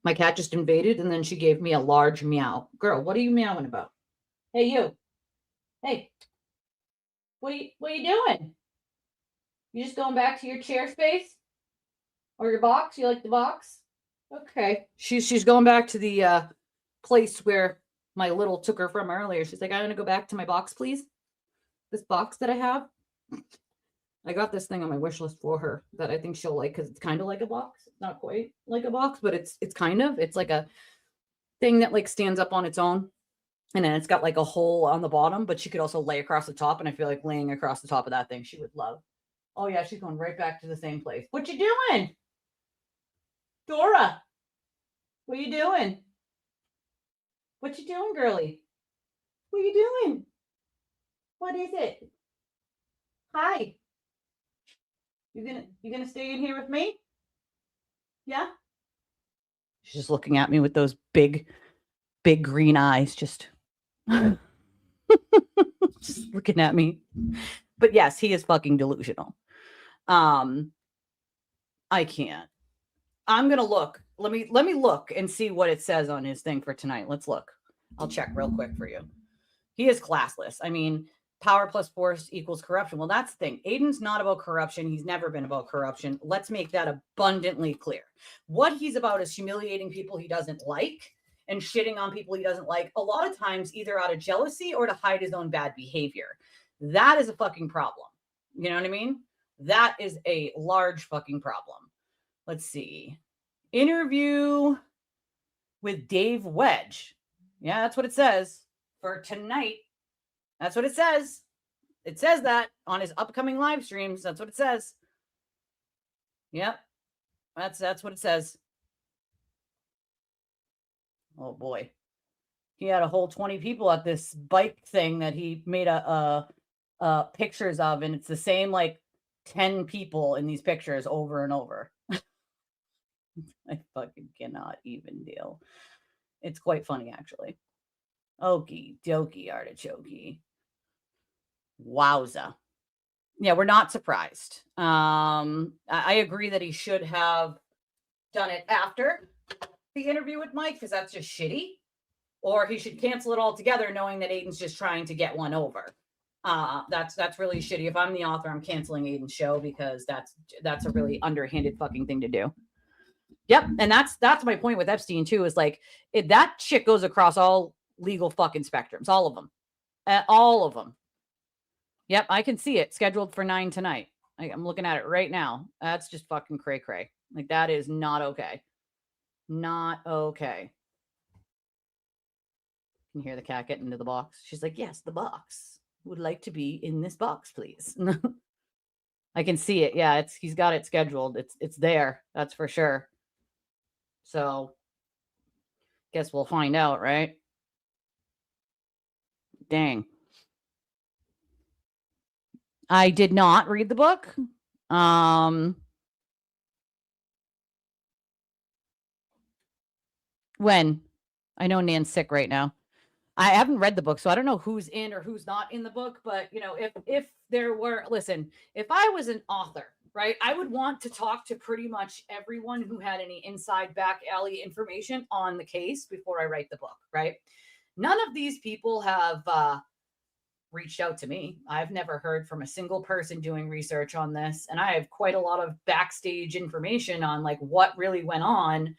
My cat just invaded and then she gave me a large meow. Girl, what are you meowing about? Hey, you. Hey. What are you doing? You just going back to your chair space? Or your box? You like the box? Okay. She's going back to the place where my little took her from earlier. She's like, I'm gonna go back to my box, please. This box that I have. I got this thing on my wish list for her that I think she'll like because it's kind of like a box. It's not quite like a box, but it's like a thing that like stands up on its own. And then it's got like a hole on the bottom, but she could also lay across the top. And I feel like laying across the top of that thing, she would love. Oh yeah, she's going right back to the same place. What you doing? Dora, what you doing? What you doing, girly? What you doing? What is it? Hi. You gonna stay in here with me? Yeah? She's just looking at me with those big green eyes, just just looking at me. But yes, he is fucking delusional. I can't. I'm gonna look. Let me look and see what it says on his thing for tonight. Let's look. I'll check real quick for you. He is classless. I mean, power plus force equals corruption. Well, that's the thing. Aiden's not about corruption. He's never been about corruption. Let's make that abundantly clear. What he's about is humiliating people he doesn't like and shitting on people he doesn't like, a lot of times either out of jealousy or to hide his own bad behavior. That is a fucking problem. You know what I mean? That is a large fucking problem. Let's see. Interview with Dave Wedge. Yeah, that's what it says for tonight. That's what it says. It says that on his upcoming live streams. That's what it says. Yep. That's what it says. Oh boy. He had a whole 20 people at this bike thing that he made a pictures of, and it's the same like 10 people in these pictures over and over. I fucking cannot even deal. It's quite funny actually. Okie dokie artichoke. Wowza. Yeah, we're not surprised. I agree that he should have done it after the interview with Mike because that's just shitty. Or he should cancel it all together knowing that Aiden's just trying to get one over. That's really shitty. If I'm the author, I'm canceling Aiden's show because that's a really underhanded fucking thing to do. Yep, and that's my point with Epstein too, is like that shit goes across all legal fucking spectrums, all of them. All of them. Yep, I can see it scheduled for 9 tonight. I'm looking at it right now. That's just fucking cray cray. Like that is not okay. Not okay. You can hear the cat getting into the box. She's like, yes, the box. Would like to be in this box, please. I can see it. Yeah, he's got it scheduled. It's there. That's for sure. So guess we'll find out, right? Dang. I did not read the book. When? I know Nan's sick right now. I haven't read the book, so I don't know who's in or who's not in the book. But, you know, if there were, listen, if I was an author, right, I would want to talk to pretty much everyone who had any inside back alley information on the case before I write the book, right? None of these people have reached out to me. I've never heard from a single person doing research on this. And I have quite a lot of backstage information on like what really went on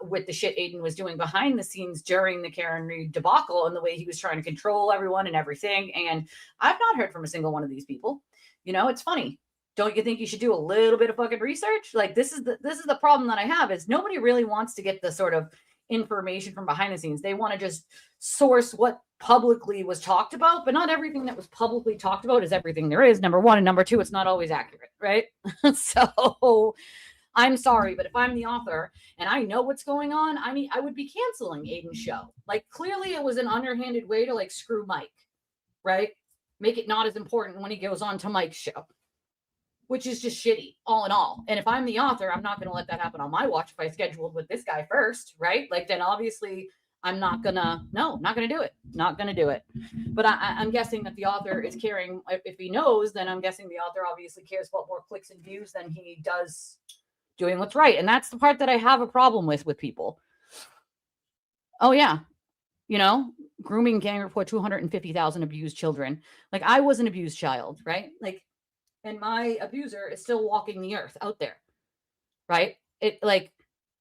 with the shit Aiden was doing behind the scenes during the Karen Reed debacle and the way he was trying to control everyone and everything. And I've not heard from a single one of these people. You know, it's funny. Don't you think you should do a little bit of fucking research? Like this is the problem that I have is nobody really wants to get the sort of information from behind the scenes. They want to just source what publicly was talked about, but not everything that was publicly talked about is everything there is, number one. And number two, it's not always accurate, right? So I'm sorry, but if I'm the author and I know what's going on, I would be canceling Aiden's show. Like, clearly it was an underhanded way to like screw Mike, right? Make it not as important when he goes on to Mike's show, which is just shitty all in all. And if I'm the author, I'm not going to let that happen on my watch if I scheduled with this guy first, right? Like, then obviously I'm not going to do it. Not going to do it. But I'm guessing that the author is caring. If he knows, then I'm guessing the author obviously cares about more clicks and views than he does doing what's right. And that's the part that I have a problem with people. Oh yeah. You know, grooming gang report 250,000 abused children. Like, I was an abused child, right? Like, and my abuser is still walking the earth out there, right? It like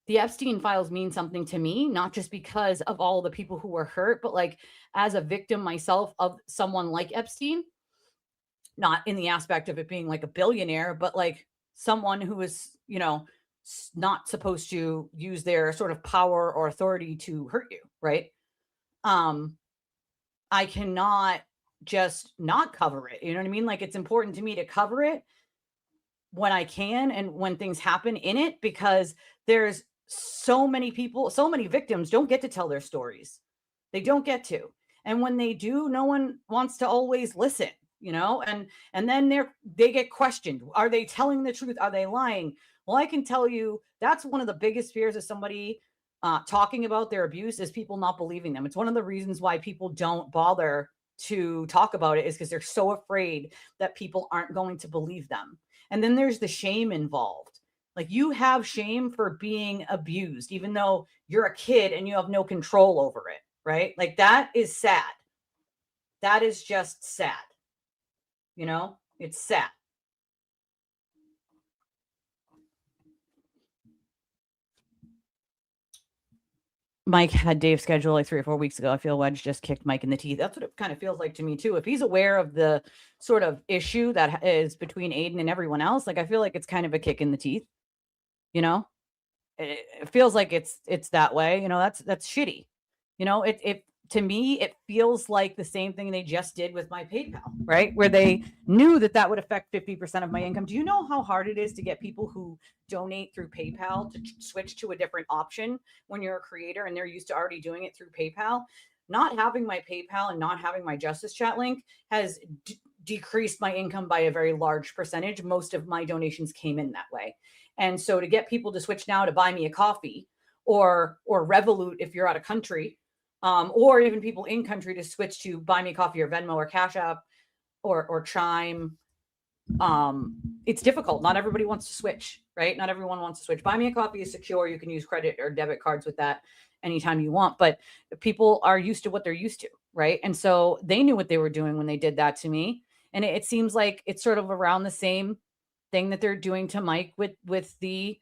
the Epstein files mean something to me, not just because of all the people who were hurt, but like as a victim myself of someone like Epstein, not in the aspect of it being like a billionaire, but like someone who is, you know, not supposed to use their sort of power or authority to hurt you, right? I cannot just not cover it. You know what I mean? Like, it's important to me to cover it when I can and when things happen in it, because there's so many people, so many victims don't get to tell their stories. They don't get to. And when they do, no one wants to always listen, you know, and then they get questioned. Are they telling the truth? Are they lying? Well, I can tell you that's one of the biggest fears of somebody talking about their abuse, is people not believing them. It's one of the reasons why people don't bother to talk about it, is because they're so afraid that people aren't going to believe them. And then there's the shame involved. Like, you have shame for being abused, even though you're a kid and you have no control over it, right? Like, that is sad. That is just sad. You know, it's sad. Mike had Dave scheduled like 3 or 4 weeks ago. I feel Wedge just kicked Mike in the teeth. That's what it kind of feels like to me too. If he's aware of the sort of issue that is between Aiden and everyone else, like, I feel like it's kind of a kick in the teeth. You know, it feels like it's that way. You know, that's shitty. You know, it to me, it feels like the same thing they just did with my PayPal, right? Where they knew that would affect 50% of my income. Do you know how hard it is to get people who donate through PayPal to switch to a different option when you're a creator and they're used to already doing it through PayPal? Not having my PayPal and not having my Justice Chat link has decreased my income by a very large percentage. Most of my donations came in that way. And so to get people to switch now to buy me a coffee or Revolut if you're out of country, or even people in country to switch to buy me coffee or Venmo or Cash App or Chime, it's difficult. Not everybody wants to switch, right? Not everyone wants to switch. Buy me a coffee is secure. You can use credit or debit cards with that anytime you want, but people are used to what they're used to, right? And so they knew what they were doing when they did that to me. And it seems like it's sort of around the same thing that they're doing to Mike with the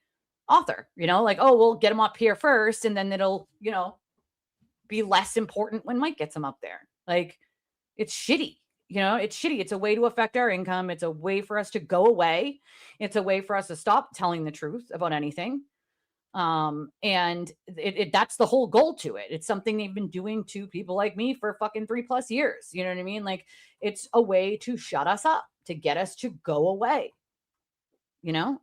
author, you know, like, oh, we'll get him up here first and then it'll, you know, be less important when Mike gets him up there. Like, it's shitty. You know, it's shitty. It's a way to affect our income. It's a way for us to go away. It's a way for us to stop telling the truth about anything. And that's the whole goal to it. It's something they've been doing to people like me for fucking 3+ years. You know what I mean? Like, it's a way to shut us up, to get us to go away. You know,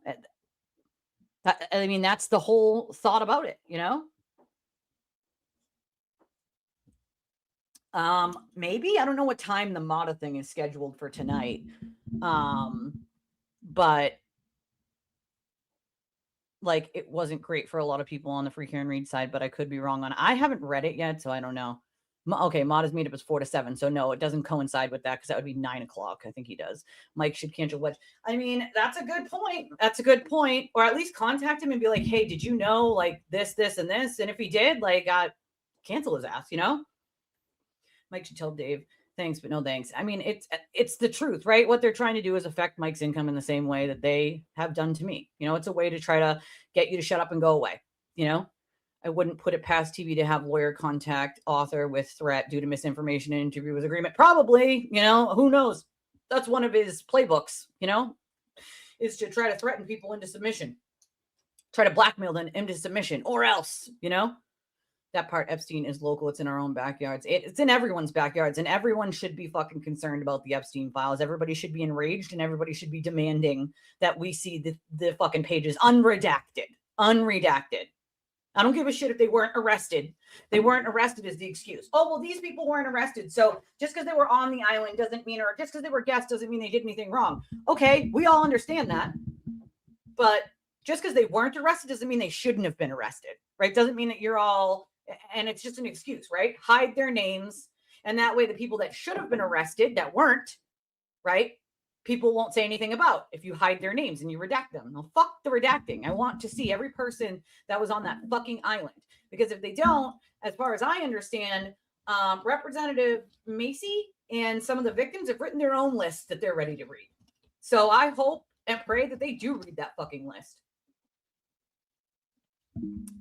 I mean, that's the whole thought about it, you know? Maybe, I don't know what time the Mata thing is scheduled for tonight. But like, it wasn't great for a lot of people on the Free Karen Read side, but I could be wrong on it. I haven't read it yet, so I don't know. Okay, Mata's meetup is 4 to 7, so no, it doesn't coincide with that because that would be 9 o'clock. I think he does. Mike should cancel Wedge. I mean, that's a good point. That's a good point. Or at least contact him and be like, hey, did you know like this, and this? And if he did, like, cancel his ass, you know? Mike should tell Dave, thanks, but no thanks. I mean, it's the truth, right? What they're trying to do is affect Mike's income in the same way that they have done to me. You know, it's a way to try to get you to shut up and go away. You know, I wouldn't put it past TV to have lawyer contact author with threat due to misinformation and interview with agreement. Probably, you know, who knows? That's one of his playbooks, you know, is to try to threaten people into submission, try to blackmail them into submission, or else, you know, that part, Epstein is local. It's in our own backyards. It's in everyone's backyards, and everyone should be fucking concerned about the Epstein files. Everybody should be enraged, and everybody should be demanding that we see the fucking pages unredacted. Unredacted. I don't give a shit if they weren't arrested. They weren't arrested is the excuse. Oh, well, these people weren't arrested. So just because they were on the island doesn't mean, or just because they were guests doesn't mean they did anything wrong. Okay, we all understand that. But just because they weren't arrested doesn't mean they shouldn't have been arrested, right? Doesn't mean that you're all, and it's just an excuse, right? Hide their names. And that way the people that should have been arrested that weren't, right? People won't say anything about if you hide their names and you redact them. No, fuck the redacting. I want to see every person that was on that fucking island. Because if they don't, as far as I understand, Representative Macy and some of the victims have written their own list that they're ready to read. So I hope and pray that they do read that fucking list.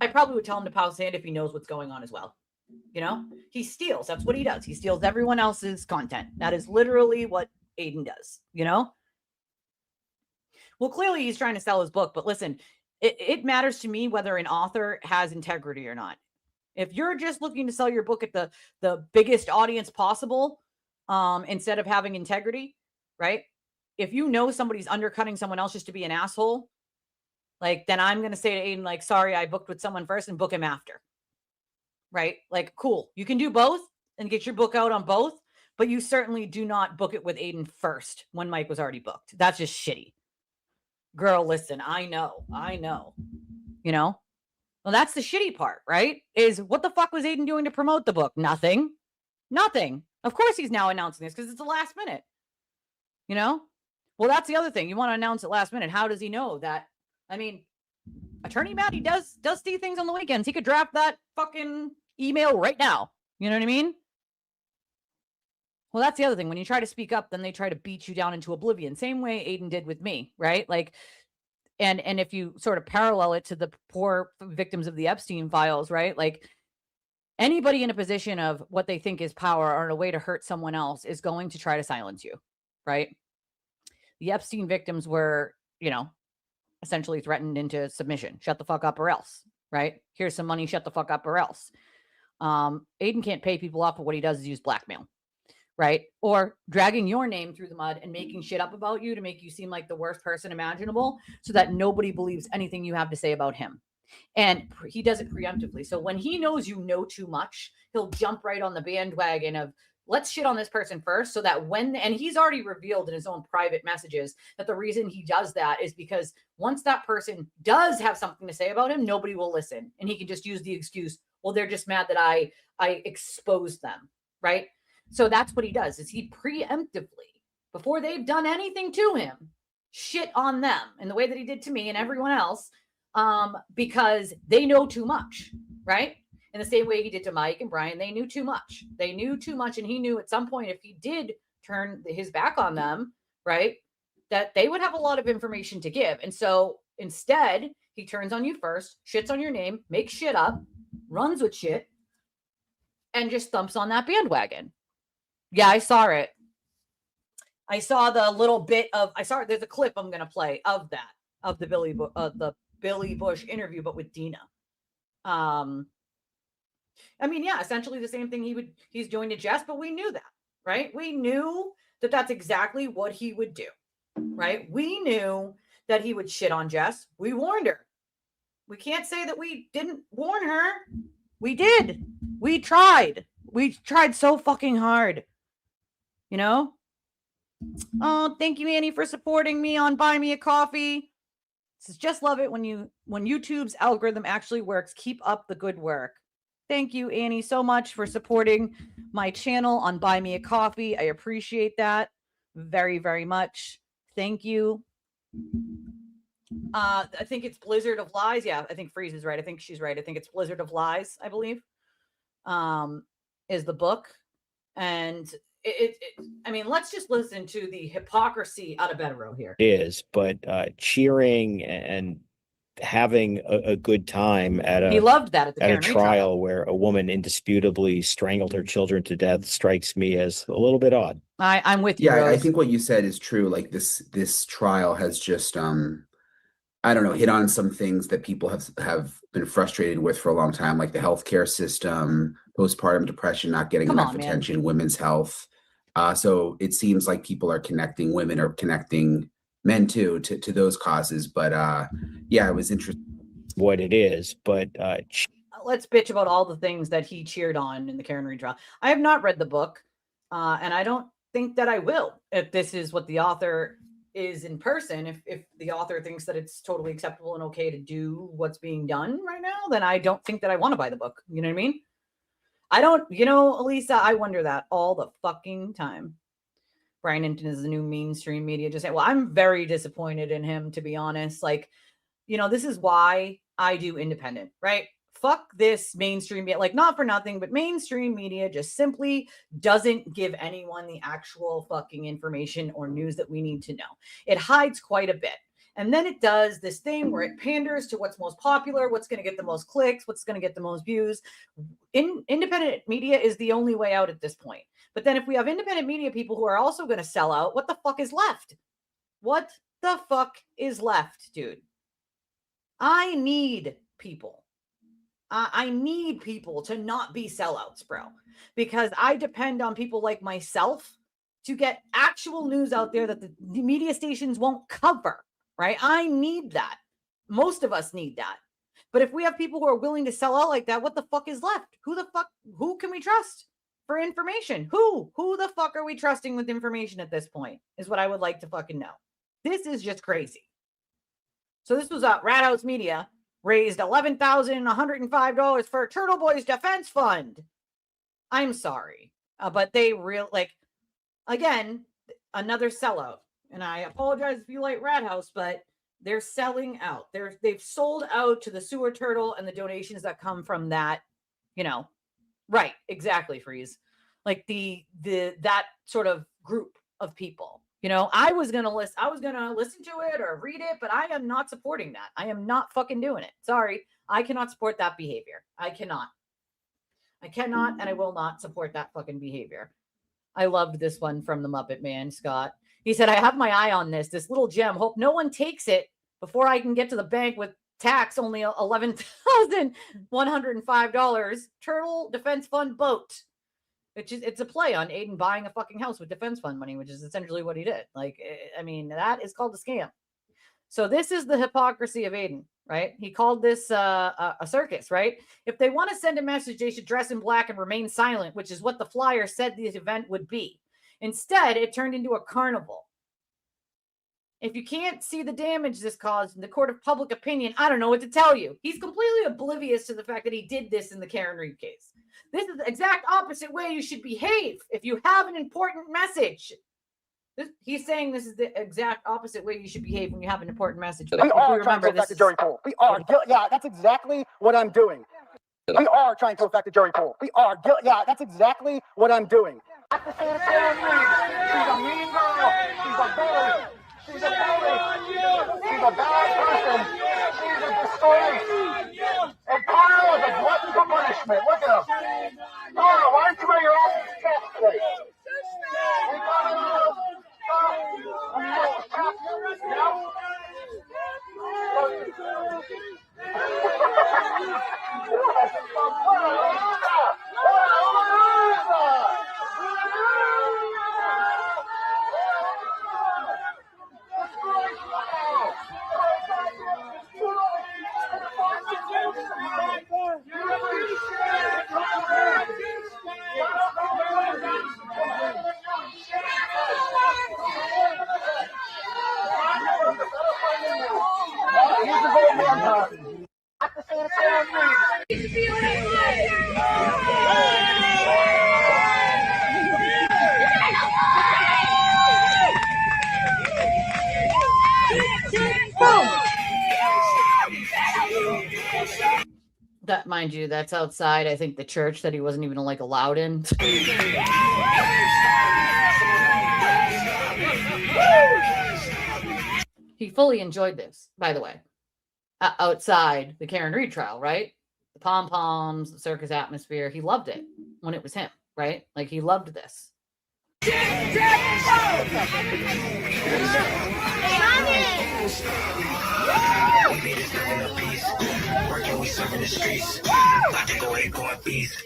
I probably would tell him to pound sand if he knows what's going on as well. You know, he steals. That's what he does. He steals everyone else's content. That is literally what Aiden does, you know? Well, clearly he's trying to sell his book, but listen, it matters to me whether an author has integrity or not. If you're just looking to sell your book at the biggest audience possible, instead of having integrity, right? If you know somebody's undercutting someone else just to be an asshole, like, then I'm going to say to Aiden, like, sorry, I booked with someone first and book him after. Right? Like, cool. You can do both and get your book out on both, but you certainly do not book it with Aiden first when Mike was already booked. That's just shitty. Girl, listen, I know. You know? Well, that's the shitty part, right? Is what the fuck was Aiden doing to promote the book? Nothing. Of course he's now announcing this because it's the last minute. You know? Well, that's the other thing. You want to announce it last minute. How does he know that? I mean, Attorney Matty does see things on the weekends. He could draft that fucking email right now. You know what I mean? Well, that's the other thing. When you try to speak up, then they try to beat you down into oblivion. Same way Aiden did with me, right? Like, and if you sort of parallel it to the poor victims of the Epstein files, right? Like, anybody in a position of what they think is power or in a way to hurt someone else is going to try to silence you, right? The Epstein victims were, you know, essentially threatened into submission. Shut the fuck up or else, right? Here's some money, shut the fuck up or else. Aiden can't pay people off, but what he does is use blackmail, right? Or dragging your name through the mud and making shit up about you to make you seem like the worst person imaginable so that nobody believes anything you have to say about him. And he does it preemptively. So when he knows you know too much, he'll jump right on the bandwagon of, let's shit on this person first so that and he's already revealed in his own private messages that the reason he does that is because once that person does have something to say about him, nobody will listen. And he can just use the excuse, well, they're just mad that I exposed them, right? So that's what he does, is he preemptively, before they've done anything to him, shit on them in the way that he did to me and everyone else, because they know too much, right? In the same way he did to Mike and Brian, they knew too much. They knew too much, and he knew at some point if he did turn his back on them, right, that they would have a lot of information to give. And so instead, he turns on you first, shits on your name, makes shit up, runs with shit, and just thumps on that bandwagon. Yeah, I saw it. I saw the little bit of, there's a clip I'm going to play of that, of the Billy Bush interview, but with Dina. I mean, yeah, essentially the same thing he's doing to Jess, but we knew that, right? We knew that that's exactly what he would do, right? We knew that he would shit on Jess. We warned her. We can't say that we didn't warn her. We did. We tried. We tried so fucking hard, you know? Oh, thank you, Annie, for supporting me on Buy Me a Coffee. Says, just love it when YouTube's algorithm actually works. Keep up the good work. Thank you, Annie, so much for supporting my channel on Buy Me a Coffee. I appreciate that very, very much. Thank you. I think it's Blizzard of Lies. Yeah, I think Freeze is right. I think she's right. I think it's Blizzard of Lies, I believe, is the book. And I mean, let's just listen to the hypocrisy out of Bed Row here. It is, but cheering and having a good time he loved that at a trial where a woman indisputably strangled her children to death strikes me as a little bit odd. I'm with you. Yeah, Rose. I think what you said is true. Like this trial has just I don't know, hit on some things that people have been frustrated with for a long time, like the healthcare system, postpartum depression, not getting Come enough on, man. attention, women's health. So it seems like people are connecting, women are connecting, men too, to those causes. But yeah, it was interesting. What it is, but let's bitch about all the things that he cheered on in the Karen Reed trial. I have not read the book, and I don't think that I will. If this is what the author is in person, if the author thinks that it's totally acceptable and okay to do what's being done right now, then I don't think that I want to buy the book. You know what I mean? I don't, Elisa, I wonder that all the fucking time. Brian Hinton is the new mainstream media. Just saying, well, I'm very disappointed in him, to be honest. Like, this is why I do independent, right? Fuck this mainstream media, like not for nothing, but mainstream media just simply doesn't give anyone the actual fucking information or news that we need to know. It hides quite a bit. And then it does this thing where it panders to what's most popular, what's going to get the most clicks, what's going to get the most views. Independent media is the only way out at this point. But then if we have independent media people who are also going to sell out, what the fuck is left? What the fuck is left, dude? I need people. I need people to not be sellouts, bro, because I depend on people like myself to get actual news out there that the media stations won't cover, right? I need that. Most of us need that. But if we have people who are willing to sell out like that, what the fuck is left? Who can we trust for information? Who the fuck are we trusting with information at this point is what I would like to fucking know. This is just crazy. So this was Rat House Media raised $11,105 for Turtleboy's defense fund. I'm sorry, but they again, another sellout. And I apologize if you like Rat House, but they're selling out. They've sold out to the Sewer Turtle and the donations that come from that. Right? Exactly, Freeze. Like that sort of group of people. I was going to listen to it or read it, but I am not supporting that. I am not fucking doing it. Sorry. I cannot support that behavior. I cannot, and I will not support that fucking behavior. I loved this one from the Muppet Man, Scott. He said, I have my eye on this little gem. Hope no one takes it before I can get to the bank with tax only $11,105. Turtle Defense Fund boat. It's a play on Aiden buying a fucking house with defense fund money, which is essentially what he did. That is called a scam. So this is the hypocrisy of Aiden, right? He called this a circus, right? If they want to send a message, they should dress in black and remain silent, which is what the flyer said the event would be. Instead, it turned into a carnival. If you can't see the damage this caused in the court of public opinion, I don't know what to tell you. He's completely oblivious to the fact that he did this in the Karen Reed case. This is the exact opposite way you should behave if you have an important message. He's saying this is the exact opposite way you should behave when you have an important message. We are trying to affect the jury pool. We are. Yeah, that's exactly what I'm doing. We are trying to affect the jury pool. We are. Yeah, that's exactly what I'm doing. She's a mean girl. She's a bully. She's a bully. She's a bad person. She's a disgrace. And Carl is a glutton for punishment. Look at him. Carl, why aren't you wearing your own chest today? Hey, Carl. That, mind you, that's outside, I think, the church that he wasn't even allowed in. He fully enjoyed this, by the way, outside the Karen Reed trial, right? The pom-poms, the circus atmosphere. He loved it when it was him, right? Like, he loved this. We be the serving the beast. Working, we serving the streets. I can go ahead, go in peace.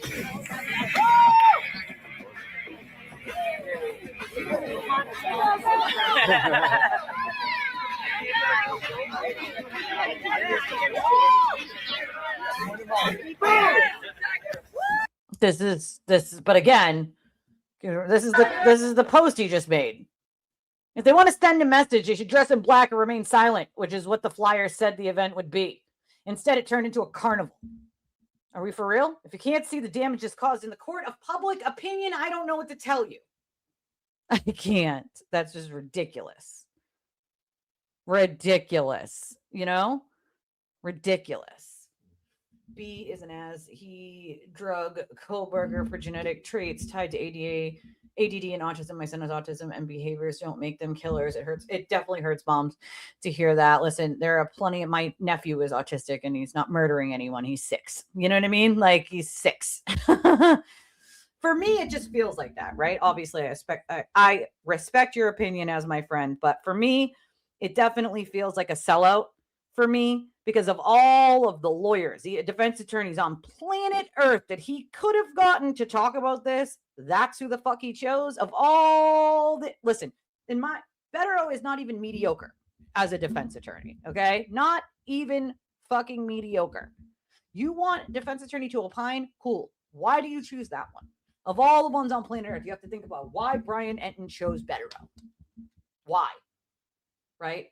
But again, this is the post he just made. If they want to send a message, they should dress in black or remain silent, which is what the flyer said the event would be. Instead, it turned into a carnival. Are we for real? If you can't see the damages caused in the court of public opinion, I don't know what to tell you. I can't. That's just ridiculous. Ridiculous. You know? Ridiculous. B is an as he drug Kohlberger for genetic traits tied to ADD and autism. My son has autism and behaviors don't make them killers. It hurts. It definitely hurts moms to hear that. Listen, there are plenty of, my nephew is autistic and he's not murdering anyone. He's 6. You know what I mean? Like, he's 6. For me, it just feels like that, right? Obviously, I respect your opinion as my friend, but for me, it definitely feels like a sellout for me, because of all of the lawyers, the defense attorneys on planet Earth that he could have gotten to talk about this. That's who the fuck he chose. Of all the, listen, Federer is not even mediocre as a defense attorney. Okay, not even fucking mediocre. You want a defense attorney to opine? Cool. Why do you choose that one? Of all the ones on planet Earth, you have to think about why Brian Enton chose Federer. Why? Right?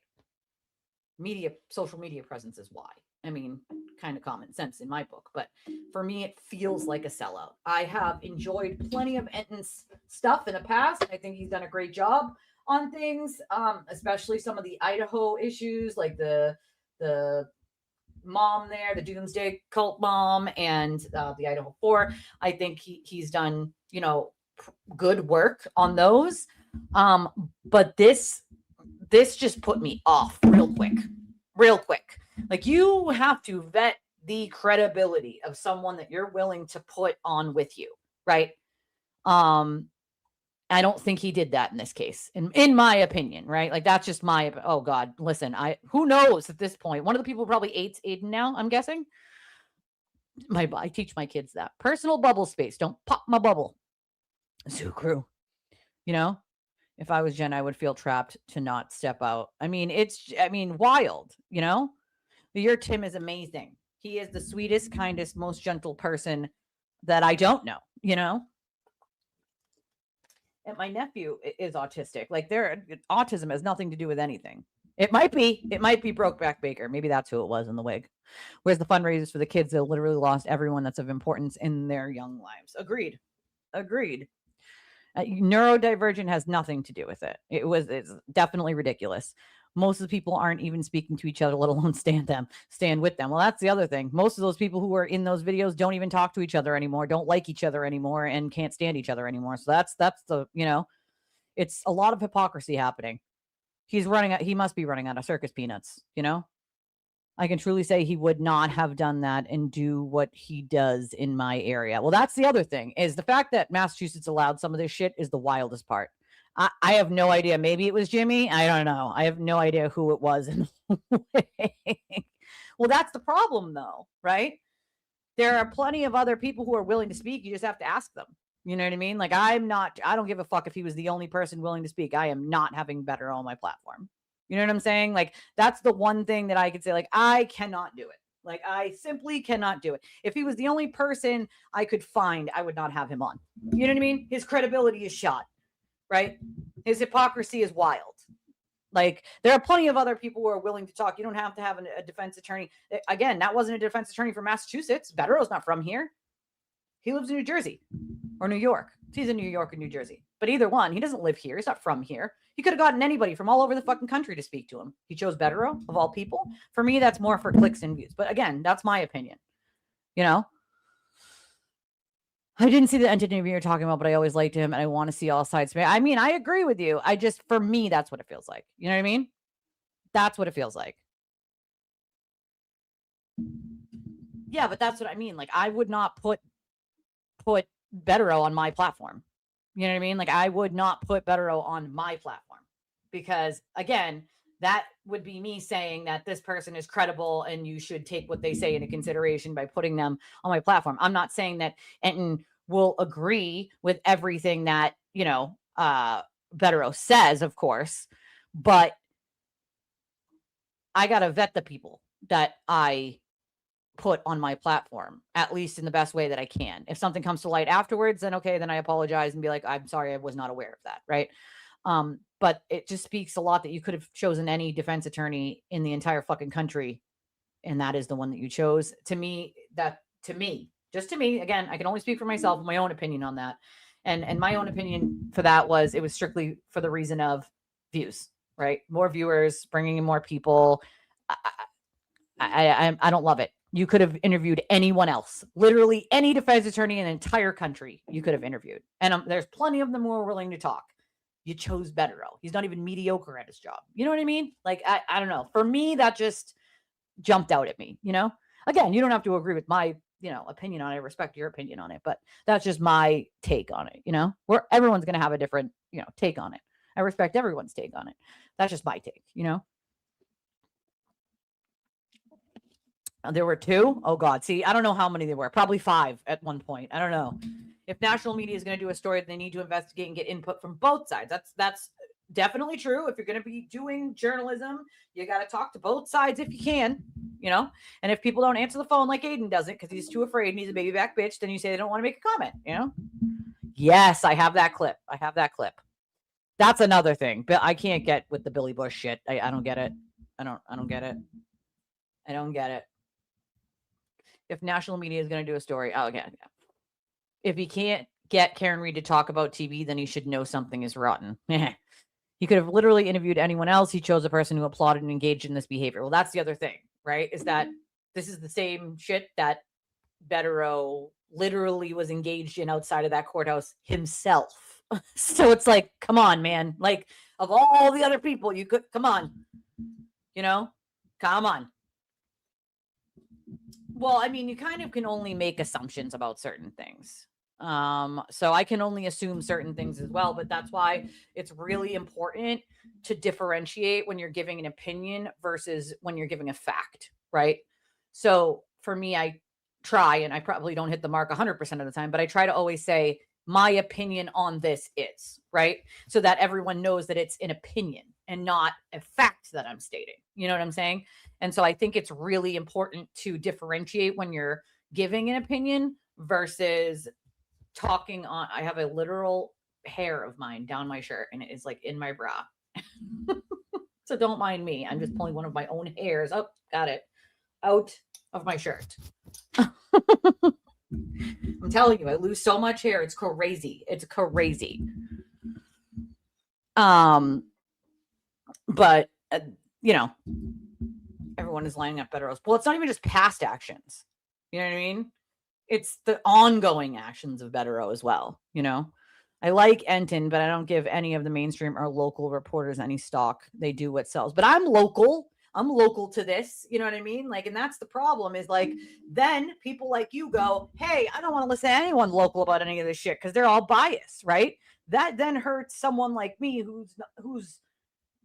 Social media presence is why. I mean, kind of common sense in my book, but for me, it feels like a sellout. I have enjoyed plenty of Enton's stuff in the past. I think he's done a great job on things, especially some of the Idaho issues, like the mom there, the Doomsday Cult mom, and the Idaho 4. I think he's done, good work on those. But this just put me off real quick. Like, you have to vet the credibility of someone that you're willing to put on with you, right? I don't think he did that in this case, in my opinion, right? Like, that's just oh God, listen, who knows at this point? One of the people probably hates Aiden now, I'm guessing. I teach my kids that. Personal bubble space. Don't pop my bubble. Zoo crew. If I was Jen, I would feel trapped to not step out. I mean, wild, Your Tim is amazing. He is the sweetest, kindest, most gentle person that I don't know, And my nephew is autistic. Like, autism has nothing to do with anything. It might be Brokeback Baker. Maybe that's who it was in the wig. Where's the fundraisers for the kids that literally lost everyone that's of importance in their young lives? Agreed. Neurodivergent has nothing to do with it. It's definitely ridiculous. Most of the people aren't even speaking to each other, let alone stand with them. Well, that's the other thing. Most of those people who are in those videos don't even talk to each other anymore, don't like each other anymore, and can't stand each other anymore. So that's the, it's a lot of hypocrisy happening. He must be running out of circus peanuts, I can truly say he would not have done that and do what he does in my area. Well, that's the other thing, is the fact that Massachusetts allowed some of this shit is the wildest part. I have no idea. Maybe it was Jimmy. I don't know. I have no idea who it was. Well, that's the problem, though, right? There are plenty of other people who are willing to speak. You just have to ask them. You know what I mean? Like, I don't give a fuck if he was the only person willing to speak. I am not having better on my platform. You know what I'm saying? Like, that's the one thing that I could say, like, I cannot do it. Like, I simply cannot do it. If he was the only person I could find, I would not have him on. You know what I mean? His credibility is shot, right? His hypocrisy is wild. Like, there are plenty of other people who are willing to talk. You don't have to have a defense attorney. Again, that wasn't a defense attorney from Massachusetts. Bettero's not from here. He lives in New Jersey or New York. He's in New York or New Jersey. But either one, he doesn't live here. He's not from here. He could have gotten anybody from all over the fucking country to speak to him. He chose Bettero, of all people. For me, that's more for clicks and views. But again, that's my opinion. I didn't see the entity you're talking about, but I always liked him, and I want to see all sides. I mean, I agree with you. For me, that's what it feels like. You know what I mean? That's what it feels like. Yeah, but that's what I mean. Like, I would not put Bettero on my platform. You know what I mean? Like, I would not put Bettero on my platform because, again, that would be me saying that this person is credible and you should take what they say into consideration by putting them on my platform. I'm not saying that Enton will agree with everything that, Betterow says, of course, but I got to vet the people that I put on my platform, at least in the best way that I can. If something comes to light afterwards, then okay, then I apologize and be like, I'm sorry, I was not aware of that. Right. But it just speaks a lot that you could have chosen any defense attorney in the entire fucking country, and that is the one that you chose. To me, again, I can only speak for myself, my own opinion on that. And my own opinion for that was, it was strictly for the reason of views, right? More viewers, bringing in more people. I don't love it. You could have interviewed anyone else, literally any defense attorney in the entire country. You could have interviewed, and there's plenty of them who are willing to talk. You chose Betterow. He's not even mediocre at his job. You know what I mean? Like, I don't know. For me, that just jumped out at me, Again, you don't have to agree with my, opinion on it. I respect your opinion on it, but that's just my take on it, Where everyone's going to have a different, take on it. I respect everyone's take on it. That's just my take, There were 2. Oh God. See, I don't know how many there were. Probably 5 at one point. I don't know. If national media is going to do a story, they need to investigate and get input from both sides. That's definitely true. If you're going to be doing journalism, you got to talk to both sides if you can, and if people don't answer the phone like Aiden doesn't because he's too afraid and he's a baby back bitch, then you say they don't want to make a comment, Yes, I have that clip. That's another thing, but I can't get with the Billy Bush shit. I don't get it. I don't get it. I don't get it. If national media is going to do a story, if he can't get Karen Reed to talk about TV, then he should know something is rotten. He could have literally interviewed anyone else. He chose a person who applauded and engaged in this behavior. Well, that's the other thing, right? Is that this is the same shit that Betterow literally was engaged in outside of that courthouse himself. So it's like, come on, man. Like, of all the other people, you could, come on. Come on. Well, I mean, you kind of can only make assumptions about certain things. So I can only assume certain things as well, but that's why it's really important to differentiate when you're giving an opinion versus when you're giving a fact, right? So for me, I try, and I probably don't hit the mark 100% of the time, but I try to always say my opinion on this is, right? So that everyone knows that it's an opinion and not a fact that I'm stating. You know what I'm saying? And so I think it's really important to differentiate when you're giving an opinion versus talking on. I have a literal hair of mine down my shirt and it is like in my bra. So don't mind me. I'm just pulling one of my own hairs. Oh, got it. Out of my shirt. I'm telling you, I lose so much hair. It's crazy. It's crazy. But everyone is lining up Betterow's. Well, it's not even just past actions. You know what I mean? It's the ongoing actions of Betterow as well. I like Enton, but I don't give any of the mainstream or local reporters any stock. They do what sells. But I'm local. I'm local to this. You know what I mean? Like, and that's the problem is like, then people like you go, hey, I don't want to listen to anyone local about any of this shit because they're all biased, right? That then hurts someone like me who's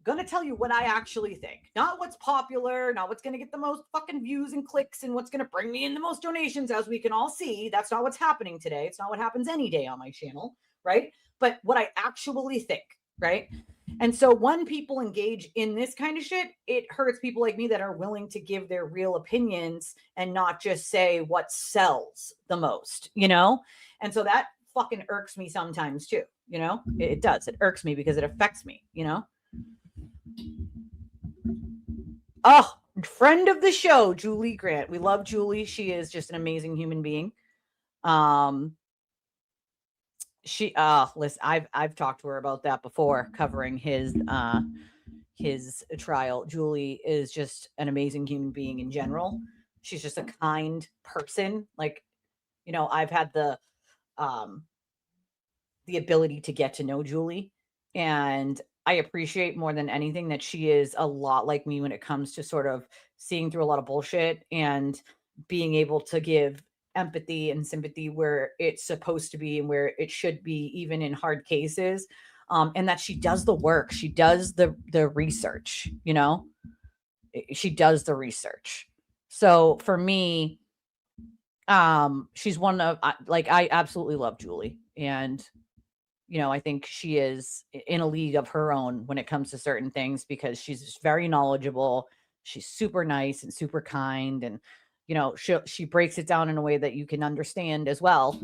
going to tell you what I actually think. Not what's popular, not what's going to get the most fucking views and clicks and what's going to bring me in the most donations, as we can all see. That's not what's happening today. It's not what happens any day on my channel, right? But what I actually think, right? And so when people engage in this kind of shit, it hurts people like me that are willing to give their real opinions and not just say what sells the most, And so that fucking irks me sometimes too, It does. It irks me because it affects me, Oh, friend of the show, Julie Grant. We love Julie. She is just an amazing human being. Listen, I've talked to her about that before, covering his trial. Julie is just an amazing human being in general. She's just a kind person. Like, I've had the ability to get to know Julie, and I appreciate more than anything that she is a lot like me when it comes to sort of seeing through a lot of bullshit and being able to give empathy and sympathy where it's supposed to be and where it should be, even in hard cases. and that she does the work. She does the research, you know, she does the research. So for me, she's one of, I absolutely love Julie. And, you know, I think she is in a league of her own when it comes to certain things, because she's very knowledgeable. She's super nice and super kind. And, you know, she breaks it down in a way that you can understand as well,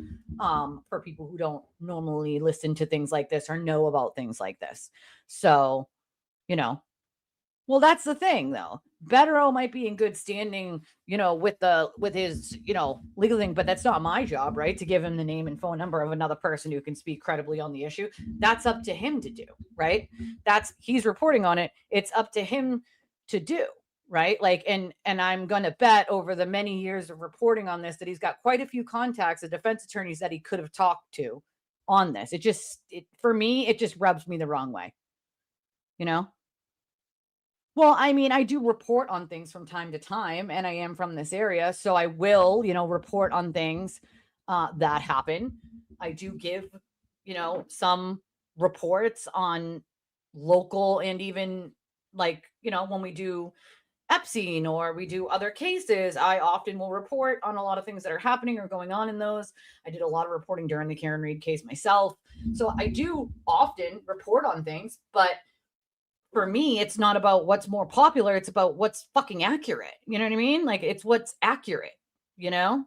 for people who don't normally listen to things like this or know about things like this. So, you know, well, that's the thing though. Bettero might be in good standing, you know, with his, you know, legal thing, but that's not my job, right? To give him the name and phone number of another person who can speak credibly on the issue. That's up to him to do, right? He's reporting on it. It's up to him to do, right? Like, and I'm going to bet over the many years of reporting on this that he's got quite a few contacts of defense attorneys that he could have talked to on this. For me, it just rubs me the wrong way, you know? Well, I mean, I do report on things from time to time, and I am from this area, so I will, you know, report on things that happen. I do give, you know, some reports on local, and even like, you know, when we do Epstein or we do other cases, I often will report on a lot of things that are happening or going on in those. I did a lot of reporting during the Karen Reed case myself. So I do often report on things, but for me, it's not about what's more popular. It's about what's fucking accurate. You know what I mean? Like, it's what's accurate, you know?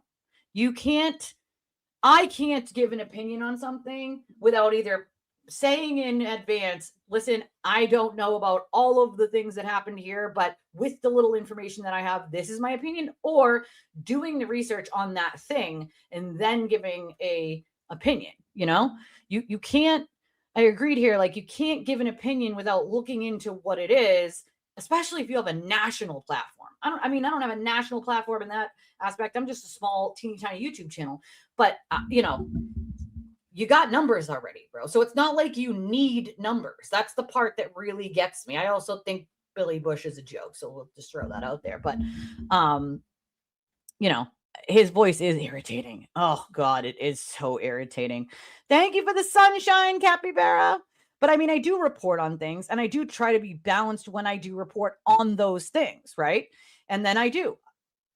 I can't give an opinion on something without either saying in advance, listen, I don't know about all of the things that happened here, but with the little information that I have, this is my opinion, or doing the research on that thing and then giving a opinion, you know? You can't, I agreed here, like, you can't give an opinion without looking into what it is, especially if you have a national platform. I don't have a national platform in that aspect. I'm just a small, teeny tiny YouTube channel, but you know, you got numbers already, bro. So it's not like you need numbers. That's the part that really gets me. I also think Billy Bush is a joke, so we'll just throw that out there. But, you know, his voice is irritating. Oh God, it is so irritating. Thank you for the sunshine, capybara. But I mean, I do report on things, and I do try to be balanced when I do report on those things, right? And then I do,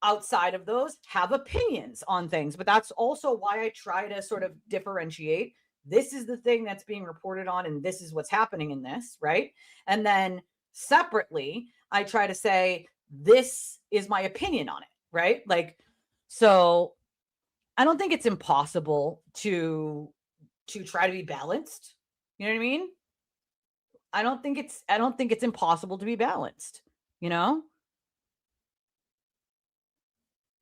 outside of those, have opinions on things. But that's also why I try to sort of differentiate. This is the thing that's being reported on, and this is what's happening in this, right? And then separately, I try to say, this is my opinion on it, right? Like, so I don't think it's impossible to try to be balanced. You know what I mean? I don't think it's impossible to be balanced, you know?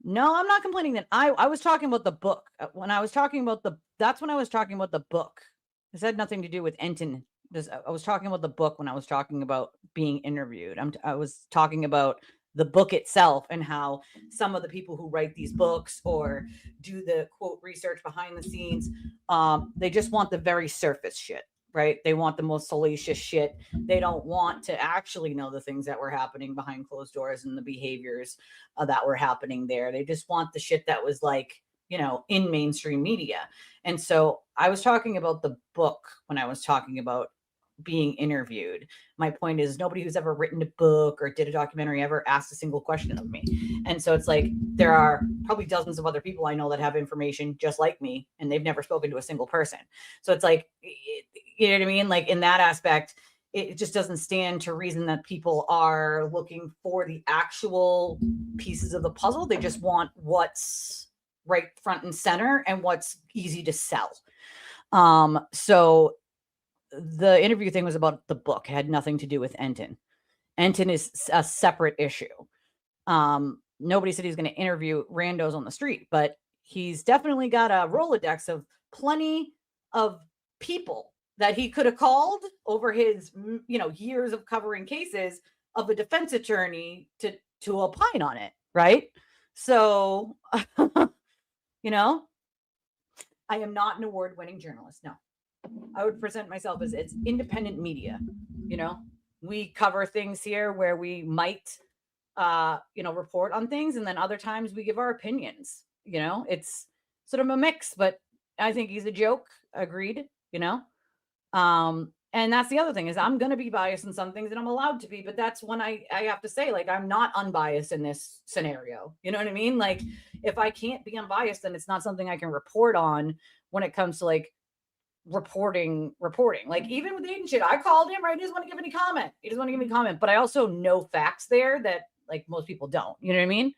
No, I'm not complaining that I was talking about the book. When I was talking about that's when I was talking about the book. This had nothing to do with Enton. I was talking about the book when I was talking about being interviewed. I was talking about the book itself and how some of the people who write these books or do the quote research behind the scenes, they just want the very surface shit, right? They want the most salacious shit. They don't want to actually know the things that were happening behind closed doors and the behaviors that were happening there. They just want the shit that was like, you know, in mainstream media. And so I was talking about the book when I was talking about being interviewed. My point is, nobody who's ever written a book or did a documentary ever asked a single question of me. And so it's like, there are probably dozens of other people I know that have information just like me, and they've never spoken to a single person. So it's like, you know what I mean? Like, in that aspect, it just doesn't stand to reason that people are looking for the actual pieces of the puzzle. They just want what's right front and center and what's easy to sell. So the interview thing was about the book. It had nothing to do with Enton. Enton is a separate issue. Nobody said he's going to interview randos on the street, but he's definitely got a Rolodex of plenty of people that he could have called over his, you know, years of covering cases of a defense attorney to opine on it, right? So, you know, I am not an award-winning journalist. No. I would present myself as it's independent media. You know, we cover things here where we might, you know, report on things, and then other times we give our opinions. You know, it's sort of a mix, but I think he's a joke. Agreed. You know, And that's the other thing is I'm going to be biased in some things and I'm allowed to be, but that's when I have to say, like, I'm not unbiased in this scenario. You know what I mean? Like, if I can't be unbiased, then it's not something I can report on when it comes to like reporting. Like, even with Aiden shit, I called him, right? He doesn't want to give any comment. He doesn't want to give me comment, but I also know facts there that like most people don't. You know what I mean?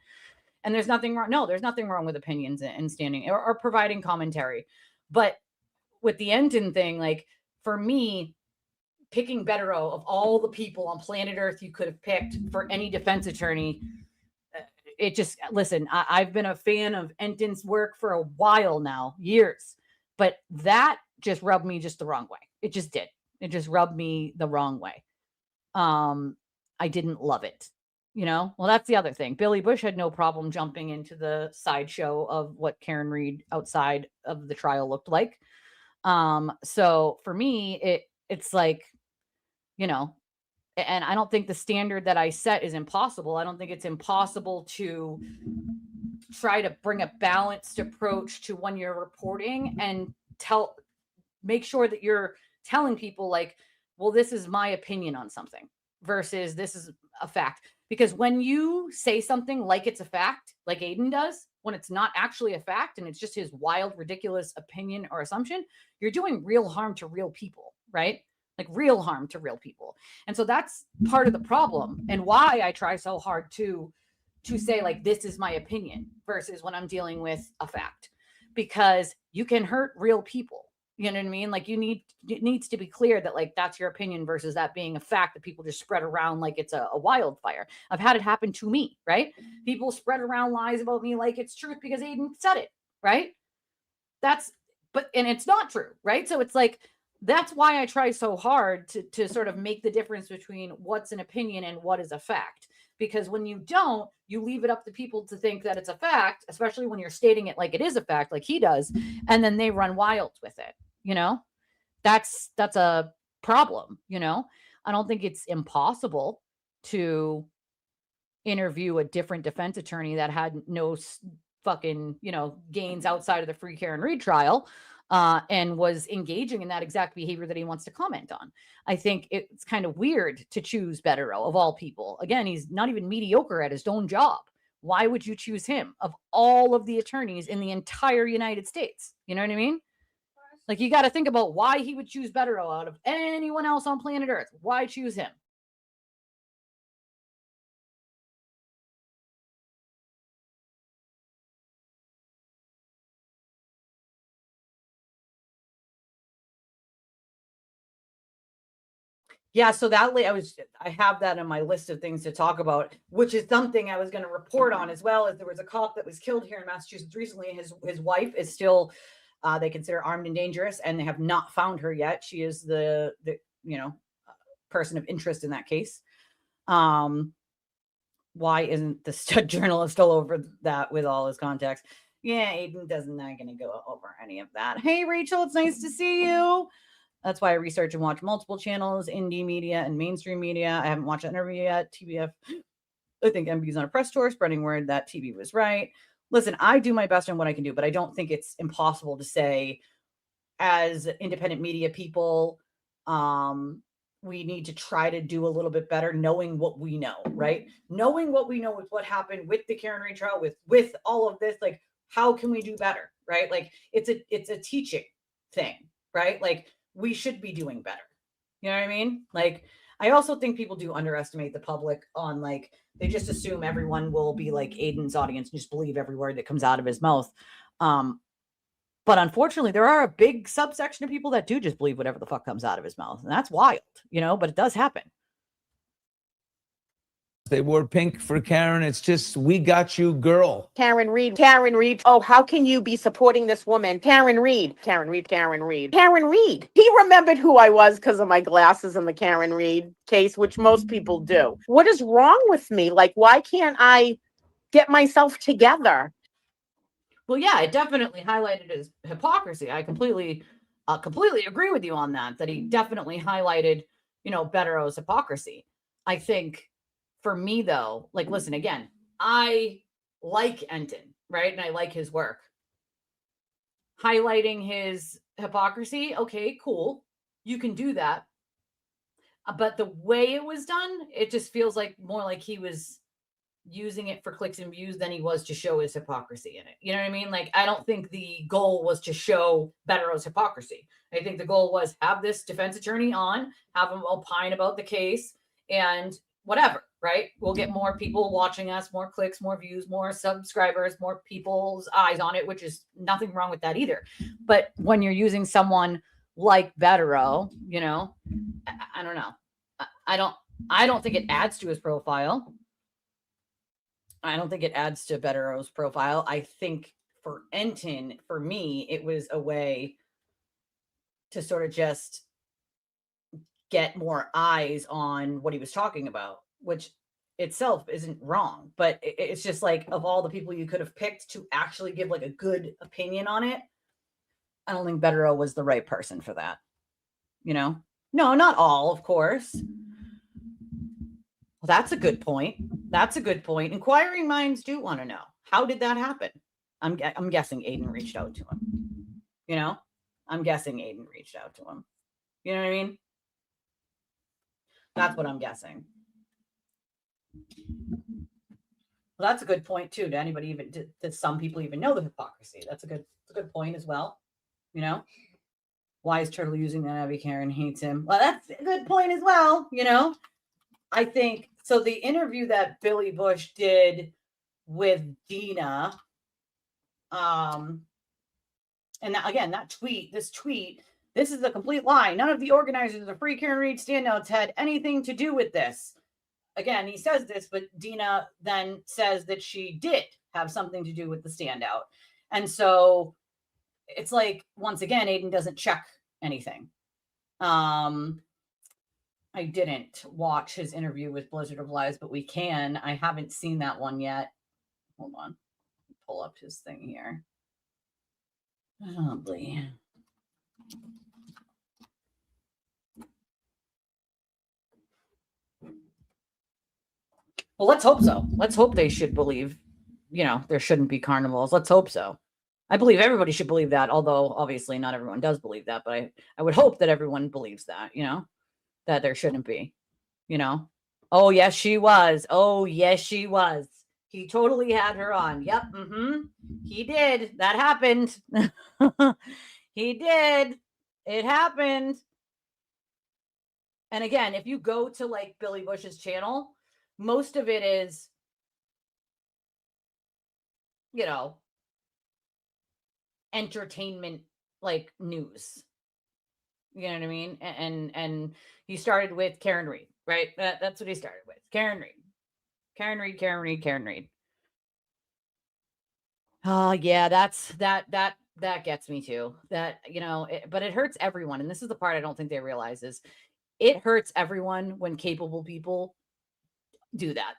And there's nothing wrong. No, there's nothing wrong with opinions and standing or providing commentary. But with the Enton thing, like, for me, picking Bettero of all the people on planet Earth you could have picked for any defense attorney, it just, listen, I've been a fan of Enton's work for a while now, years, but that just rubbed me just the wrong way. It just did. It just rubbed me the wrong way. I didn't love it. You know, well, that's the other thing. Billy Bush had no problem jumping into the sideshow of what Karen Reed outside of the trial looked like. So for me, it's like, you know, and I don't think the standard that I set is impossible. I don't think it's impossible to try to bring a balanced approach to when you're reporting and make sure that you're telling people like, well, this is my opinion on something versus this is a fact. Because when you say something like it's a fact, like Aiden does, when it's not actually a fact and it's just his wild, ridiculous opinion or assumption, you're doing real harm to real people, right? Like real harm to real people. And so that's part of the problem and why I try so hard to say like, this is my opinion versus when I'm dealing with a fact, because you can hurt real people. You know what I mean? Like it needs to be clear that like, that's your opinion versus that being a fact that people just spread around like it's a wildfire. I've had it happen to me, right? People spread around lies about me like it's truth because Aiden said it, right? And it's not true, right? So it's like, that's why I try so hard to sort of make the difference between what's an opinion and what is a fact. Because when you don't, you leave it up to people to think that it's a fact, especially when you're stating it like it is a fact, like he does, and then they run wild with it. You know, that's a problem. You know, I don't think it's impossible to interview a different defense attorney that had no fucking, you know, gains outside of the free Karen Reed trial. And was engaging in that exact behavior that he wants to comment on. I think it's kind of weird to choose Bettero of all people. Again, he's not even mediocre at his own job. Why would you choose him of all of the attorneys in the entire United States? You know what I mean? Like, you got to think about why he would choose Bettero out of anyone else on planet Earth. Why choose him? Yeah, so I have that on my list of things to talk about, which is something I was going to report on as well. As there was a cop that was killed here in Massachusetts recently. His wife is still, they consider armed and dangerous, and they have not found her yet. She is the person of interest in that case. Why isn't the stud journalist still over that with all his contacts? Yeah, Aiden doesn't not going to go over any of that. Hey, Rachel, it's nice to see you. That's why I research and watch multiple channels, indie media and mainstream media. I haven't watched that interview yet. TBF, I think MB's on a press tour spreading word that TV was right. Listen, I do my best on what I can do, but I don't think it's impossible to say as independent media people, we need to try to do a little bit better knowing what we know, right? Knowing what we know with what happened with the Karen Reed trial, with all of this, like, how can we do better, right? Like, it's a teaching thing, right? Like, we should be doing better. You know what I mean? Like, I also think people do underestimate the public on, like, they just assume everyone will be like Aiden's audience and just believe every word that comes out of his mouth. But unfortunately, there are a big subsection of people that do just believe whatever the fuck comes out of his mouth. And that's wild, you know, but it does happen. They wore pink for Karen. It's just, we got you, girl. Karen Reed. Karen Reed. Oh, how can you be supporting this woman? Karen Reed. Karen Reed. Karen Reed. Karen Reed. He remembered who I was because of my glasses in the Karen Reed case, which most people do. What is wrong with me? Like, why can't I get myself together? Well, yeah, it definitely highlighted his hypocrisy. I completely agree with you on that he definitely highlighted, you know, Bettero's hypocrisy. I think for me, though, like, listen, again, I like Enton, right? And I like his work. Highlighting his hypocrisy, okay, cool. You can do that. But the way it was done, it just feels like more like he was using it for clicks and views than he was to show his hypocrisy in it. You know what I mean? Like, I don't think the goal was to show Bettero's hypocrisy. I think the goal was have this defense attorney on, have him opine about the case, and whatever, right? We'll get more people watching us, more clicks, more views, more subscribers, more people's eyes on it, which is nothing wrong with that either. But when you're using someone like Bettero, you know, I don't know. I don't think it adds to his profile. I don't think it adds to Bettero's profile. I think for Enton, for me, it was a way to sort of just get more eyes on what he was talking about, which itself isn't wrong. But it's just like, of all the people you could have picked to actually give like a good opinion on it, I don't think Bettero was the right person for that. You know? No, not all, of course. Well, that's a good point. That's a good point. Inquiring minds do want to know, how did that happen? I'm guessing Aiden reached out to him. You know? I'm guessing Aiden reached out to him. You know what I mean? That's what I'm guessing. Well, that's a good point too. To anybody even, does some people even know the hypocrisy? That's a good point as well. You know, why is Turtle using that? Abby Karen hates him. Well, that's a good point as well. You know, I think so. The interview that Billy Bush did with Dina, and that, again, this tweet, this is a complete lie. None of the organizers of the Free Karen Reid standouts had anything to do with this. Again, he says this, but Dina then says that she did have something to do with the standout. And so it's like, once again, Aiden doesn't check anything. I didn't watch his interview with Blizzard of Lies, but we can. I haven't seen that one yet. Hold on. Pull up his thing here. Oh, boy. Well, let's hope so. Let's hope they should believe, you know, there shouldn't be carnivals. Let's hope so. I believe everybody should believe that, although obviously not everyone does believe that, but I would hope that everyone believes that, you know, that there shouldn't be, you know. Oh, yes, she was. Oh, yes, she was. He totally had her on. Yep. He did. That happened. He did. It happened. And again, if you go to like Billy Bush's channel, most of it is, you know, entertainment, like news. You know what I mean? And he started with Karen Reid, right? That's what he started with. Karen Reid. Oh, yeah, that gets me too. That, you know, but it hurts everyone. And this is the part I don't think they realize is it hurts everyone when capable people do that.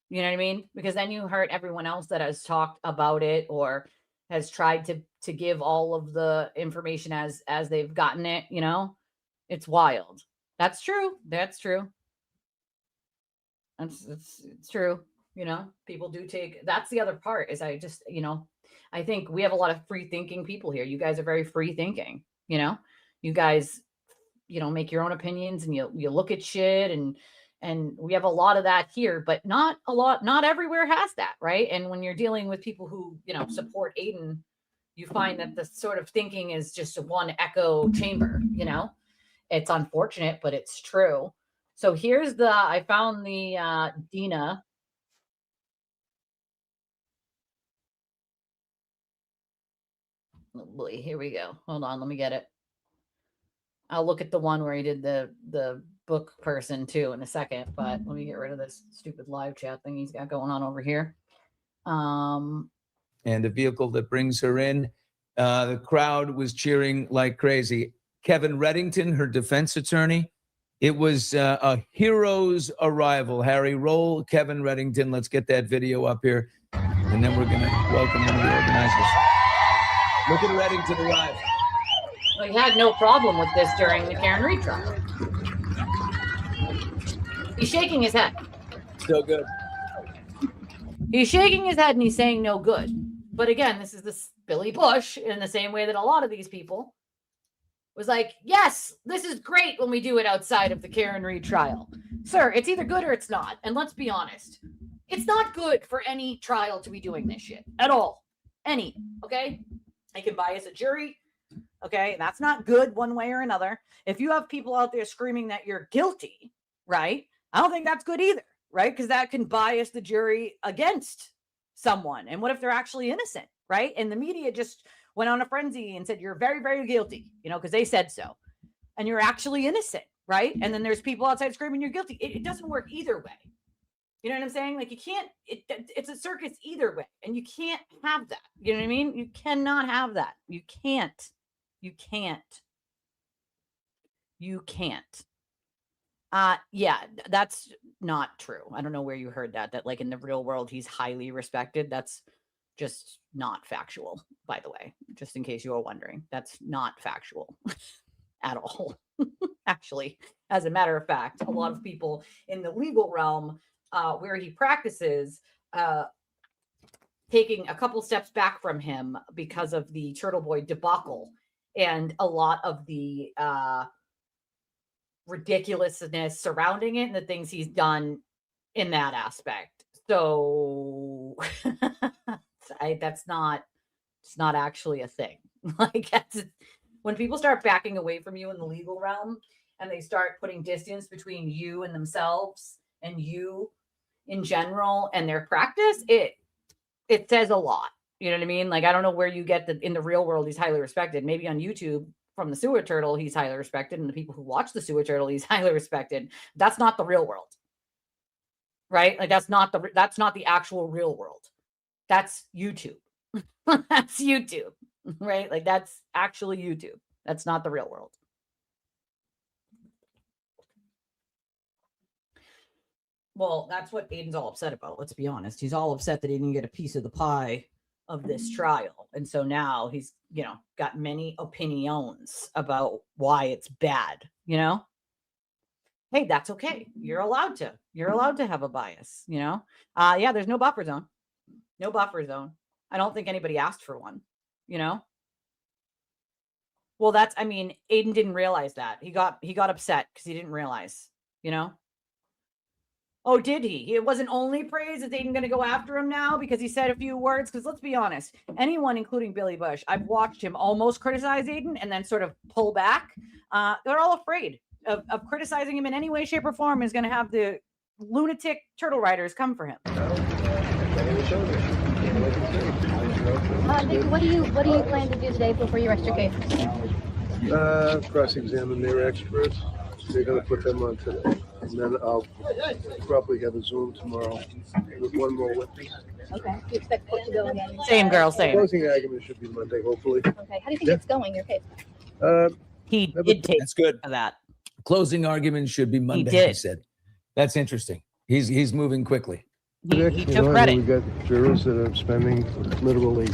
You know what I mean? Because then you hurt everyone else that has talked about it or has tried to give all of the information as they've gotten it, you know? It's wild. That's true. That's true. It's true. You know, people do take, that's the other part is I just, you know, I think we have a lot of free thinking people here. You guys are very free thinking, you know, you guys, you know, make your own opinions and you look at shit and we have a lot of that here, but not everywhere has that. Right. And when you're dealing with people who, you know, support Aiden, you find that the sort of thinking is just one echo chamber, you know, it's unfortunate, but it's true. So here's I found the Dina. Oh boy, here we go. Hold on, let me get it. I'll look at the one where he did the book person too in a second, but let me get rid of this stupid live chat thing he's got going on over here. And the vehicle that brings her in, the crowd was cheering like crazy. Kevin Reddington, her defense attorney. It was a hero's arrival. Harry, roll Kevin Reddington. Let's get that video up here. And then we're going to welcome one of the organizers. Look at Reddington arrive. Well, he had no problem with this during the Karen Reid trial. He's shaking his head. So good. He's shaking his head and he's saying no good. But again, this is this Billy Bush in the same way that a lot of these people was like, yes, this is great when we do it outside of the Karen Reed trial. Sir, it's either good or it's not. And let's be honest, it's not good for any trial to be doing this shit at all. Any, okay? It can bias a jury, okay? That's not good one way or another. If you have people out there screaming that you're guilty, right? I don't think that's good either, right? Because that can bias the jury against someone. And what if they're actually innocent, right? And the media just went on a frenzy and said, you're very, very guilty, you know, because they said so. And you're actually innocent, right? And then there's people outside screaming you're guilty. It doesn't work either way. You know what I'm saying? Like, you can't, it's a circus either way. And you can't have that. You know what I mean? You cannot have that. You can't. Yeah, that's not true. I don't know where you heard that like in the real world, he's highly respected. That's just not factual, by the way, just in case you were wondering. That's not factual at all. Actually, as a matter of fact, a lot of people in the legal realm where he practices taking a couple steps back from him because of the Turtleboy debacle and a lot of the ridiculousness surrounding it and the things he's done in that aspect. So it's not actually a thing. Like, when people start backing away from you in the legal realm and they start putting distance between you and themselves and you in general and their practice, it says a lot. You know what I mean? Like, I don't know where you get in the real world, he's highly respected. Maybe on YouTube from the Sewer Turtle, he's highly respected. And the people who watch the Sewer Turtle, he's highly respected. That's not the real world. Right? Like, that's not the actual real world. That's YouTube. That's YouTube. Right? Like, that's actually YouTube. That's not the real world. Well, that's what Aiden's all upset about. Let's be honest. He's all upset that he didn't get a piece of the pie of this trial. And so now he's, got many opinions about why it's bad, Hey, that's okay. You're allowed to have a bias, Yeah, there's no buffer zone. No buffer zone. I don't think anybody asked for one, Well, Aiden didn't realize that. He got upset because he didn't realize, Oh, did he? It wasn't only praise. Is Aiden going to go after him now because he said a few words? Because let's be honest, anyone, including Billy Bush, I've watched him almost criticize Aiden and then sort of pull back. They're all afraid of criticizing him in any way, shape, or form is going to have the lunatic turtle riders come for him. What do you plan to do today before you rest your case? Cross-examine their experts. They're going to put them on today. And then I'll probably have a Zoom tomorrow with one more witness. Okay. Do you expect court to go again? Same girl, same. Closing argument should be Monday, hopefully. Okay. How do you think it's going, your case? He did take That's good. that. Closing argument should be Monday, he said. That's interesting. He's moving quickly. He took credit. We got jurors that are spending literally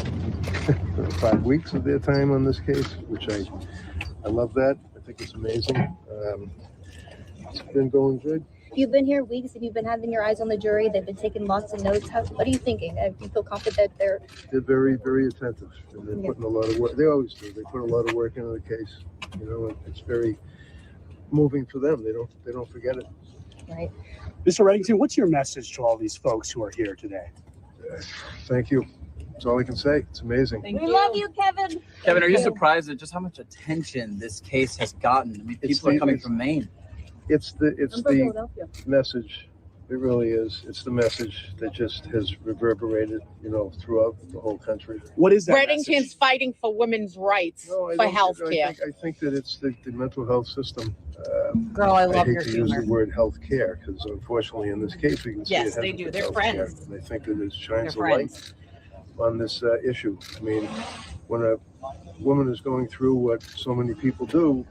5 weeks of their time on this case, which I love that. I think it's amazing. It's been going good. You've been here weeks and you've been having your eyes on the jury. They've been taking lots of notes. What are you thinking? Do you feel confident they're very, very attentive. And they're putting a lot of work. They always do. They put a lot of work into the case. It's very moving for them. They don't forget it. Right. Mr. Reddington, what's your message to all these folks who are here today? Thank you. That's all I can say. It's amazing. We love you, Kevin. Kevin, are you surprised at just how much attention this case has gotten? I mean, people are coming from Maine. It's the message. It really is. It's the message that just has reverberated, throughout the whole country. What is that Reddington's message? Fighting for women's rights for health care. I think that it's the mental health system. Girl, I love hate your to use humor. the word health care because unfortunately in this case we can see Yes, it they hasn't do. been They're healthcare. friends. And I think that it shines a They're light friends. on this issue. I mean, when a woman is going through what so many people do,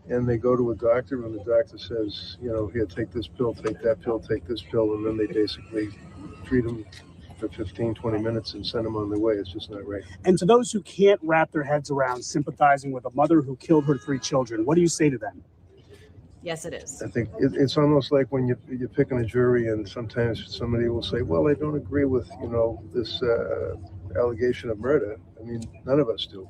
and they go to a doctor and the doctor says, here, take this pill, take that pill, take this pill, and then they basically treat them for 15, 20 minutes and send them on their way. It's just not right. And to those who can't wrap their heads around sympathizing with a mother who killed her 3 children, what do you say to them? Yes, it is. I think it's almost like when you're picking a jury and sometimes somebody will say, well, I don't agree with, this allegation of murder. I mean, none of us do.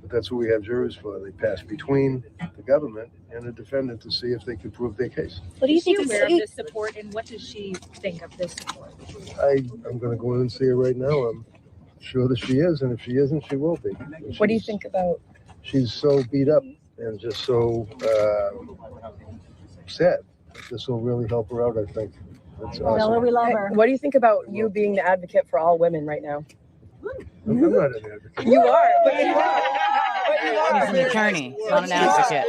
But that's what we have juries for. They pass between the government and the defendant to see if they can prove their case. What do you think? Is she aware of this support, and what does she think of this support? I'm going to go in and see her right now. I'm sure that she is, and if she isn't, she will be. What do you think about? She's so beat up and just so sad. This will really help her out, I think. That's awesome. We love her. What do you think about you being the advocate for all women right now? I'm not an advocate. You are, but you are. He's an attorney, not an advocate.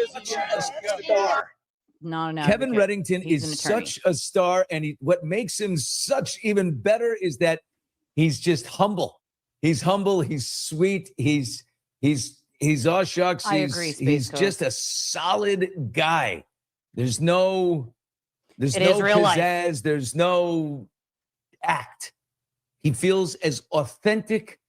Not an advocate. Kevin Reddington He's is an attorney. such a star, and what makes him such even better is that he's just humble. He's humble. He's sweet. He's all shucks. I agree, Space He's Coast. just a solid guy. There's no It is real life. pizzazz. There's no act. He feels as authentic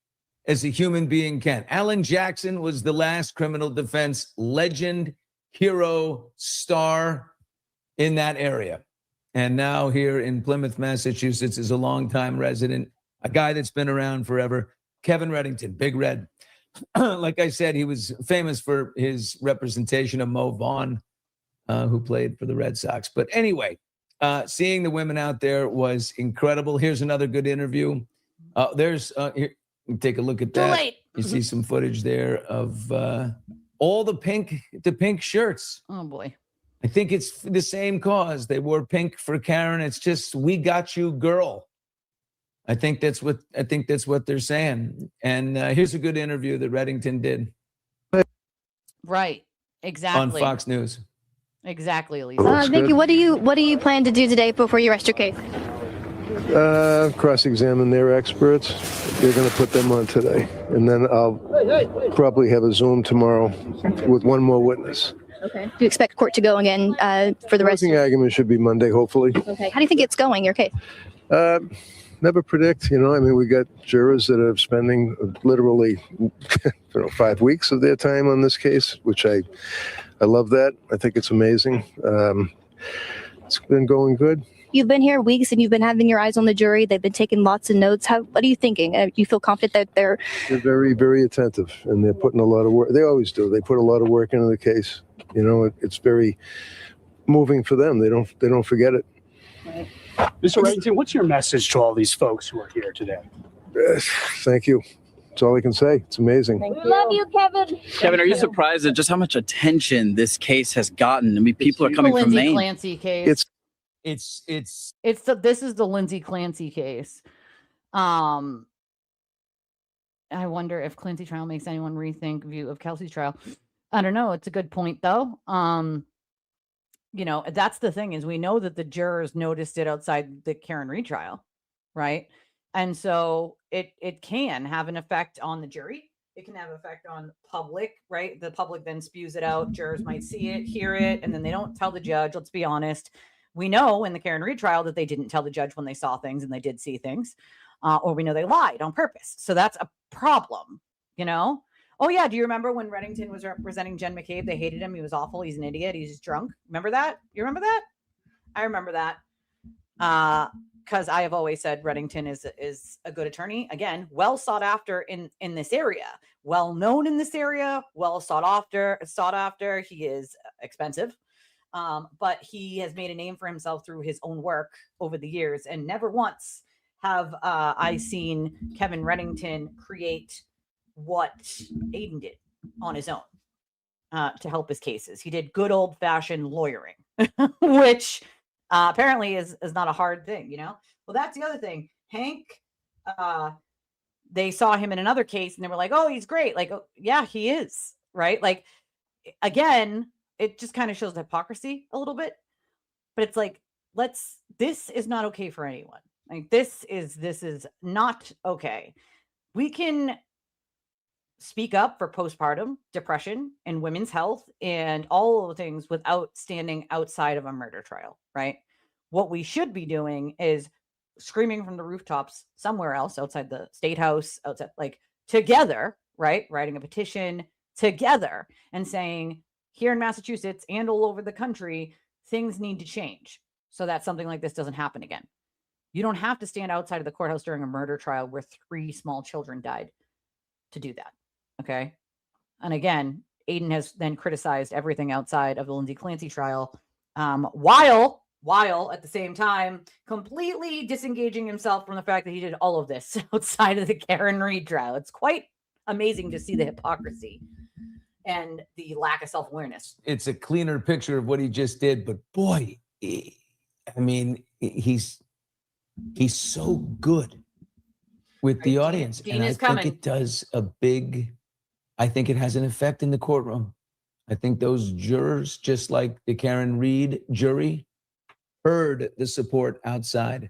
as a human being can. Alan Jackson was the last criminal defense legend, hero, star in that area. And now here in Plymouth, Massachusetts, is a longtime resident, a guy that's been around forever, Kevin Reddington, Big Red. Like I said, he was famous for his representation of Mo Vaughn, who played for the Red Sox. But anyway, seeing the women out there was incredible. Here's another good interview. Here, take a look at that. late. You see some footage there of all the pink shirts. Oh boy. I think it's the same cause. They wore pink for Karen. It's just, we got you, girl. I think that's what they're saying. And here's a good interview that Reddington did Right. Exactly. on Fox News. Exactly, Lisa. Vicky, what do you plan to do today before you rest your case? Cross-examine their experts. They're going to put them on today. And then I'll probably have a Zoom tomorrow with one more witness. Okay. Do you expect court to go again for the rest? Closing argument should be Monday, hopefully. Okay. How do you think it's going, your case? Never predict, I mean, we got jurors that are spending literally 5 weeks of their time on this case, which I love that. I think it's amazing. It's been going good. You've been here weeks and you've been having your eyes on the jury. They've been taking lots of notes. What are you thinking? Do you feel confident that they're very, very attentive, and they're putting a lot of work. They always do. They put a lot of work into the case. It's very moving for them. They don't forget it. Mr. Reddington, what's your message to all these folks who are here today? Thank you. That's all I can say. It's amazing. We love you, Kevin. Kevin, are you surprised at just how much attention this case has gotten? I mean, people are coming the from Lindsay Maine. Clancy case. It's This is the Lindsay Clancy case. I wonder if Clancy trial makes anyone rethink view of Kelsey's trial. I don't know. It's a good point though. That's the thing, is we know that the jurors noticed it outside the Karen Reed trial, right? And so it can have an effect on the jury. It can have an effect on public, right? The public then spews it out. Jurors might see it, hear it, and then they don't tell the judge. Let's be honest. We know in the Karen Reed trial that they didn't tell the judge when they saw things, and they did see things, or we know they lied on purpose. So that's a problem, Oh yeah, do you remember when Reddington was representing Jen McCabe? They hated him. He was awful. He's an idiot. He's just drunk. Remember that? You remember that? I remember that. Because I have always said Reddington is a good attorney. Again, well sought after in this area, well known in this area, well sought after. He is expensive. But he has made a name for himself through his own work over the years, and never once have I seen Kevin Reddington create what Aiden did on his own to help his cases. He did good old fashioned lawyering, which apparently is not a hard thing, Well, that's the other thing. Hank, they saw him in another case and they were like, oh, he's great. Like, oh, yeah, he is, right? Like, again, it just kind of shows hypocrisy a little bit, but it's like, this is not okay for anyone. Like, this is not okay. We can speak up for postpartum depression and women's health and all of the things without standing outside of a murder trial, right? What we should be doing is screaming from the rooftops somewhere else, outside the state house, outside, like, together, right? Writing a petition together and saying, here in Massachusetts and all over the country, things need to change so that something like this doesn't happen again. You don't have to stand outside of the courthouse during a murder trial where 3 small children died to do that. Okay. And again, Aiden has then criticized everything outside of the Lindsay Clancy trial, while at the same time completely disengaging himself from the fact that he did all of this outside of the Karen Reed trial. It's quite amazing to see the hypocrisy and the lack of self-awareness. It's a cleaner picture of what he just did, but boy, I mean, he's so good with the audience. Dean And I is think coming. it does I think it has an effect in the courtroom. I think those jurors, just like the Karen Reed jury, heard the support outside.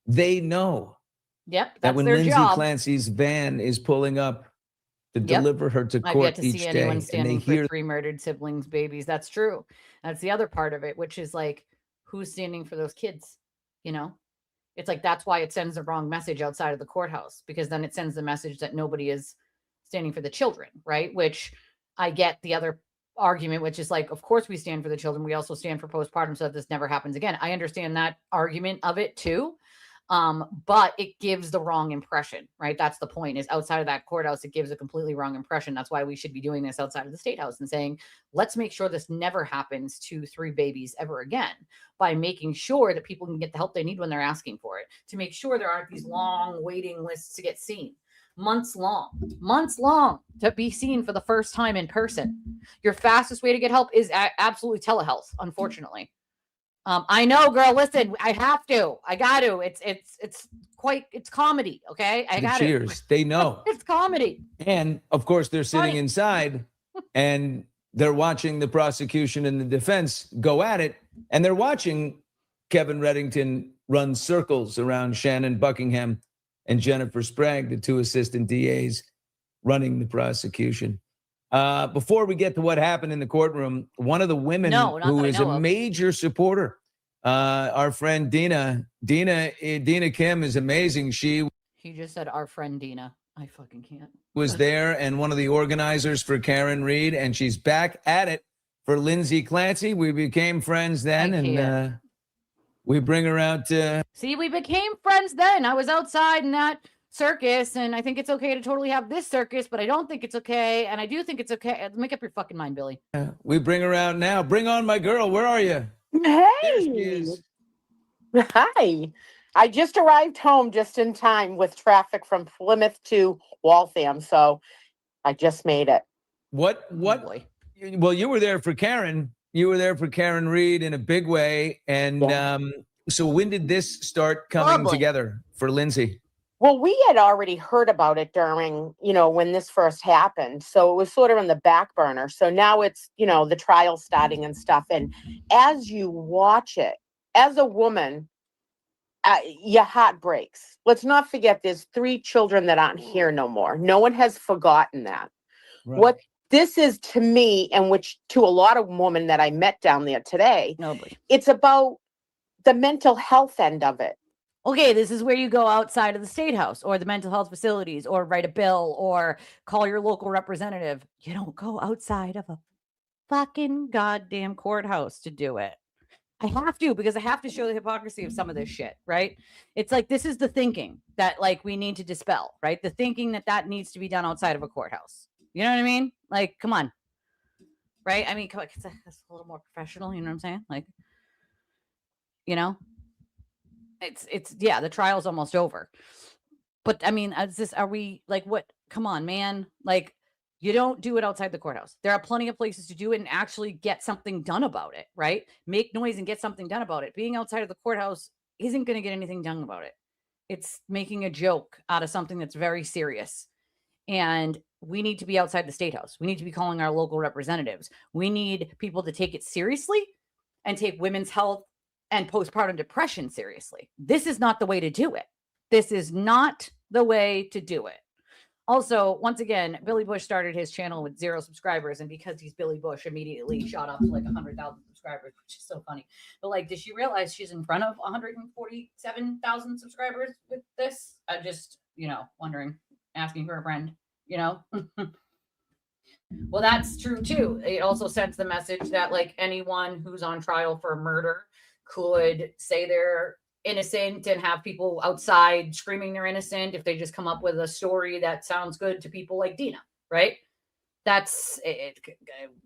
They know Yep, that that's when their Lindsay job. Clancy's van is pulling up to Yep. deliver her to I've court yet to each see day, anyone and they standing hear for 3 murdered siblings, babies. That's true. That's the other part of it, which is like, who's standing for those kids? You know, it's like, that's why it sends the wrong message outside of the courthouse, because then it sends the message that nobody is standing for the children, right? Which I get the other argument, which is like, of course we stand for the children. We also stand for postpartum so that this never happens again. I understand that argument of it too. But it gives the wrong impression, right? That's the point, is outside of that courthouse, it gives a completely wrong impression. That's why we should be doing this outside of the state house and saying, let's make sure this never happens to 3 babies ever again, by making sure that people can get the help they need when they're asking for it, to make sure there aren't these long waiting lists to get seen, months long to be seen for the first time in person. Your fastest way to get help is absolutely telehealth, unfortunately. I know, girl. Listen, I have to. I got to. It's comedy. Okay, I got to. cheers. They know. It's comedy. And of course, they're sitting inside and they're watching the prosecution and the defense go at it. And they're watching Kevin Reddington run circles around Shannon Buckingham and Jennifer Sprague, the 2 assistant DAs running the prosecution. Before we get to what happened in the courtroom, one of the women who is a major supporter, our friend Dina Kim, is amazing. He just said our friend Dina. I fucking can't. Was there and one of the organizers for Karen Reed, and she's back at it for Lindsay Clancy. We became friends then, and we bring her out to... See, we became friends then. I was outside in that circus, and I think it's okay to totally have this circus, but I don't think it's okay, and I do think it's okay. Make up your fucking mind, Billy. We bring her out now. Bring on my girl. Where are you? Hey. Hi. I just arrived home just in time with traffic from Plymouth to Waltham, so I just made it. What? Well, you were there for Karen. You were there for Karen Reed in a big way. And so when did this start coming together for Lindsay? Well, we had already heard about it during, when this first happened. So it was sort of on the back burner. So now it's, the trial starting and stuff. And as you watch it, as a woman, your heart breaks. Let's not forget there's 3 children that aren't here no more. No one has forgotten that. Right. What this is to me, and which to a lot of women that I met down there today, it's about the mental health end of it. Okay, this is where you go outside of the state house or the mental health facilities, or write a bill, or call your local representative. You don't go outside of a fucking goddamn courthouse to do it. I have to, because I have to show the hypocrisy of some of this shit, right? It's like, this is the thinking that like we need to dispel, right? The thinking that needs to be done outside of a courthouse. You know what I mean? Like, come on. Right? I mean, come on, it's a little more professional, you know what I'm saying? Like, it's the trial's almost over. But I mean, are we like, what? Come on, man. Like, you don't do it outside the courthouse. There are plenty of places to do it and actually get something done about it, right? Make noise and get something done about it. Being outside of the courthouse isn't going to get anything done about it. It's making a joke out of something that's very serious. And we need to be outside the state house. We need to be calling our local representatives. We need people to take it seriously and take women's health and postpartum depression seriously. This is not the way to do it. This is not the way to do it. Also, once again, Billy Bush started his channel with 0 subscribers, and because he's Billy Bush, immediately shot up to like 100,000 subscribers, which is so funny. But like, does she realize she's in front of 147,000 subscribers with this? I'm just, wondering, asking for a friend, Well, that's true too. It also sends the message that like anyone who's on trial for murder could say they're innocent and have people outside screaming they're innocent if they just come up with a story that sounds good to people like Dina, right? That's it.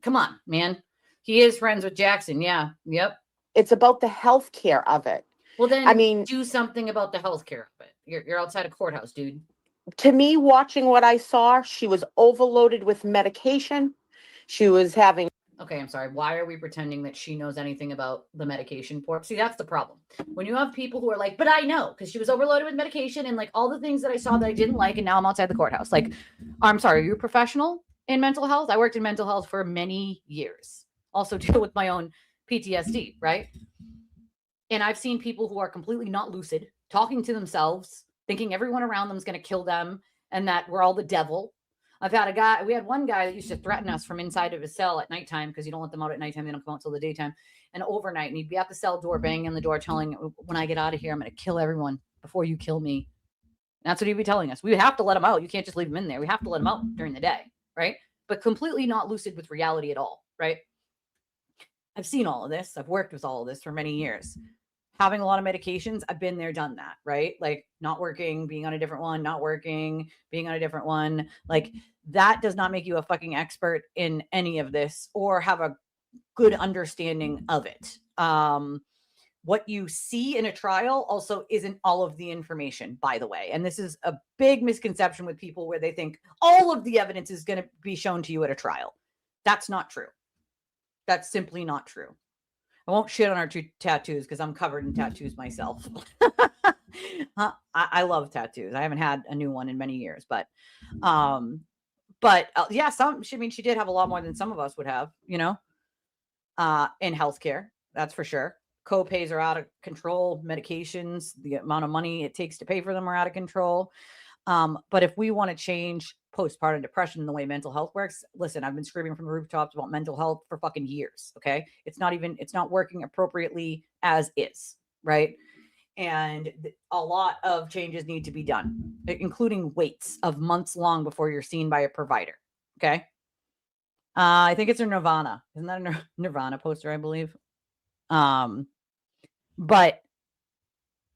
Come on, man. He is friends with Jackson. Yeah. Yep. It's about the health care of it. Well, then I mean, do something about the healthcare of it. You're outside a courthouse, dude. to me, watching what I saw, she was overloaded with medication. She was having. Okay, I'm sorry. Why are we pretending that she knows anything about the medication port? See, that's the problem. When you have people who are like, but I know, because she was overloaded with medication and like all the things that I saw that I didn't like, and now I'm outside the courthouse. Like, I'm sorry, are you a professional in mental health? I worked in mental health for many years. Also deal with my own PTSD, right? And I've seen people who are completely not lucid, talking to themselves, thinking everyone around them is going to kill them and that we're all the devil. We had one guy that used to threaten us from inside of his cell at nighttime because you don't let them out at nighttime. They don't come out till the daytime and overnight. And he'd be at the cell door, banging on the door, telling, when I get out of here, I'm going to kill everyone before you kill me. And that's what he'd be telling us. We have to let him out. You can't just leave him in there. We have to let him out during the day. Right. But completely not lucid with reality at all. Right. I've seen all of this. I've worked with all of this for many years. Having a lot of medications, I've been there, done that, right? Like not working, being on a different one, not working, being on a different one. Like that does not make you a fucking expert in any of this or have a good understanding of it. What you see in a trial also isn't all of the information, by the way. And this is a big misconception with people where they think all of the evidence is going to be shown to you at a trial. That's not true. That's simply not true. I won't shit on our two tattoos because I'm covered in tattoos myself. I love tattoos. I haven't had a new one in many years, but yeah, she did have a lot more than some of us would have, in healthcare. That's for sure. Co-pays are out of control. Medications, the amount of money it takes to pay for them are out of control. But if we want to change postpartum depression and the way mental health works, listen, I've been screaming from the rooftops about mental health for fucking years. Okay. It's not working appropriately as is. Right. And a lot of changes need to be done, including waits of months long before you're seen by a provider. Okay. I think it's a Nirvana. Isn't that a Nirvana poster? I believe. But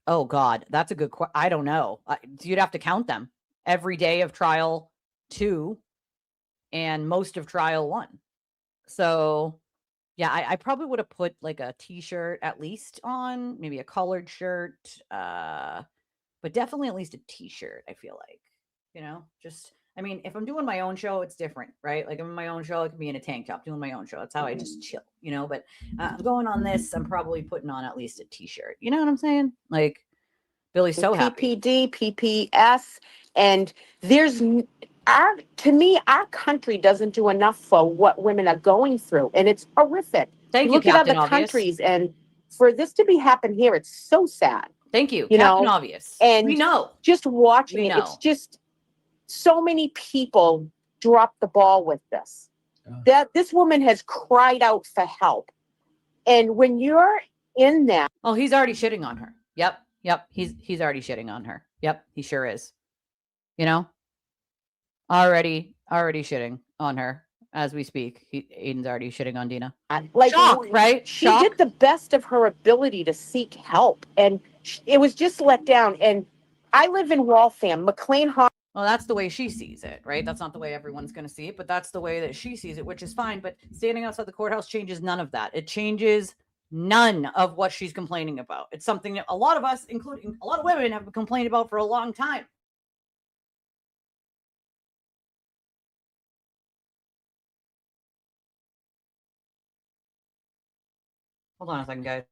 oh God, that's a good question. I don't know. You'd have to count them every day of trial 2 and most of trial 1. So yeah, I probably would have put like a t-shirt at least on, maybe a colored shirt, but definitely at least a t-shirt. I feel like, if I'm doing my own show, it's different, right? Like I'm in my own show, I could be in a tank top doing my own show. That's how I just chill, but I'm going on this, I'm probably putting on at least a t-shirt. You know what I'm saying? Like Billy's so happy. PPD, PPS, and to me, our country doesn't do enough for what women are going through, and it's horrific. Thank you, Look at Captain other Obvious. countries, and for this to be happen here, it's so sad. Thank you, Captain Obvious. And we know. Just watching it, it's just so many people dropped the ball with this. That this woman has cried out for help, and when you're in that, oh, he's already shitting on her. Yep. He's already shitting on her. Yep, he sure is. Already shitting on her as we speak. Aiden's already shitting on Dina. Like, shock, right? She did the best of her ability to seek help, and it was just let down. And I live in Waltham, McLean. Well, that's the way she sees it, right? That's not the way everyone's going to see it, but that's the way that she sees it, which is fine. But standing outside the courthouse changes none of that. It changes none of what she's complaining about. It's something that a lot of us, including a lot of women, have complained about for a long time. Hold on a second, guys.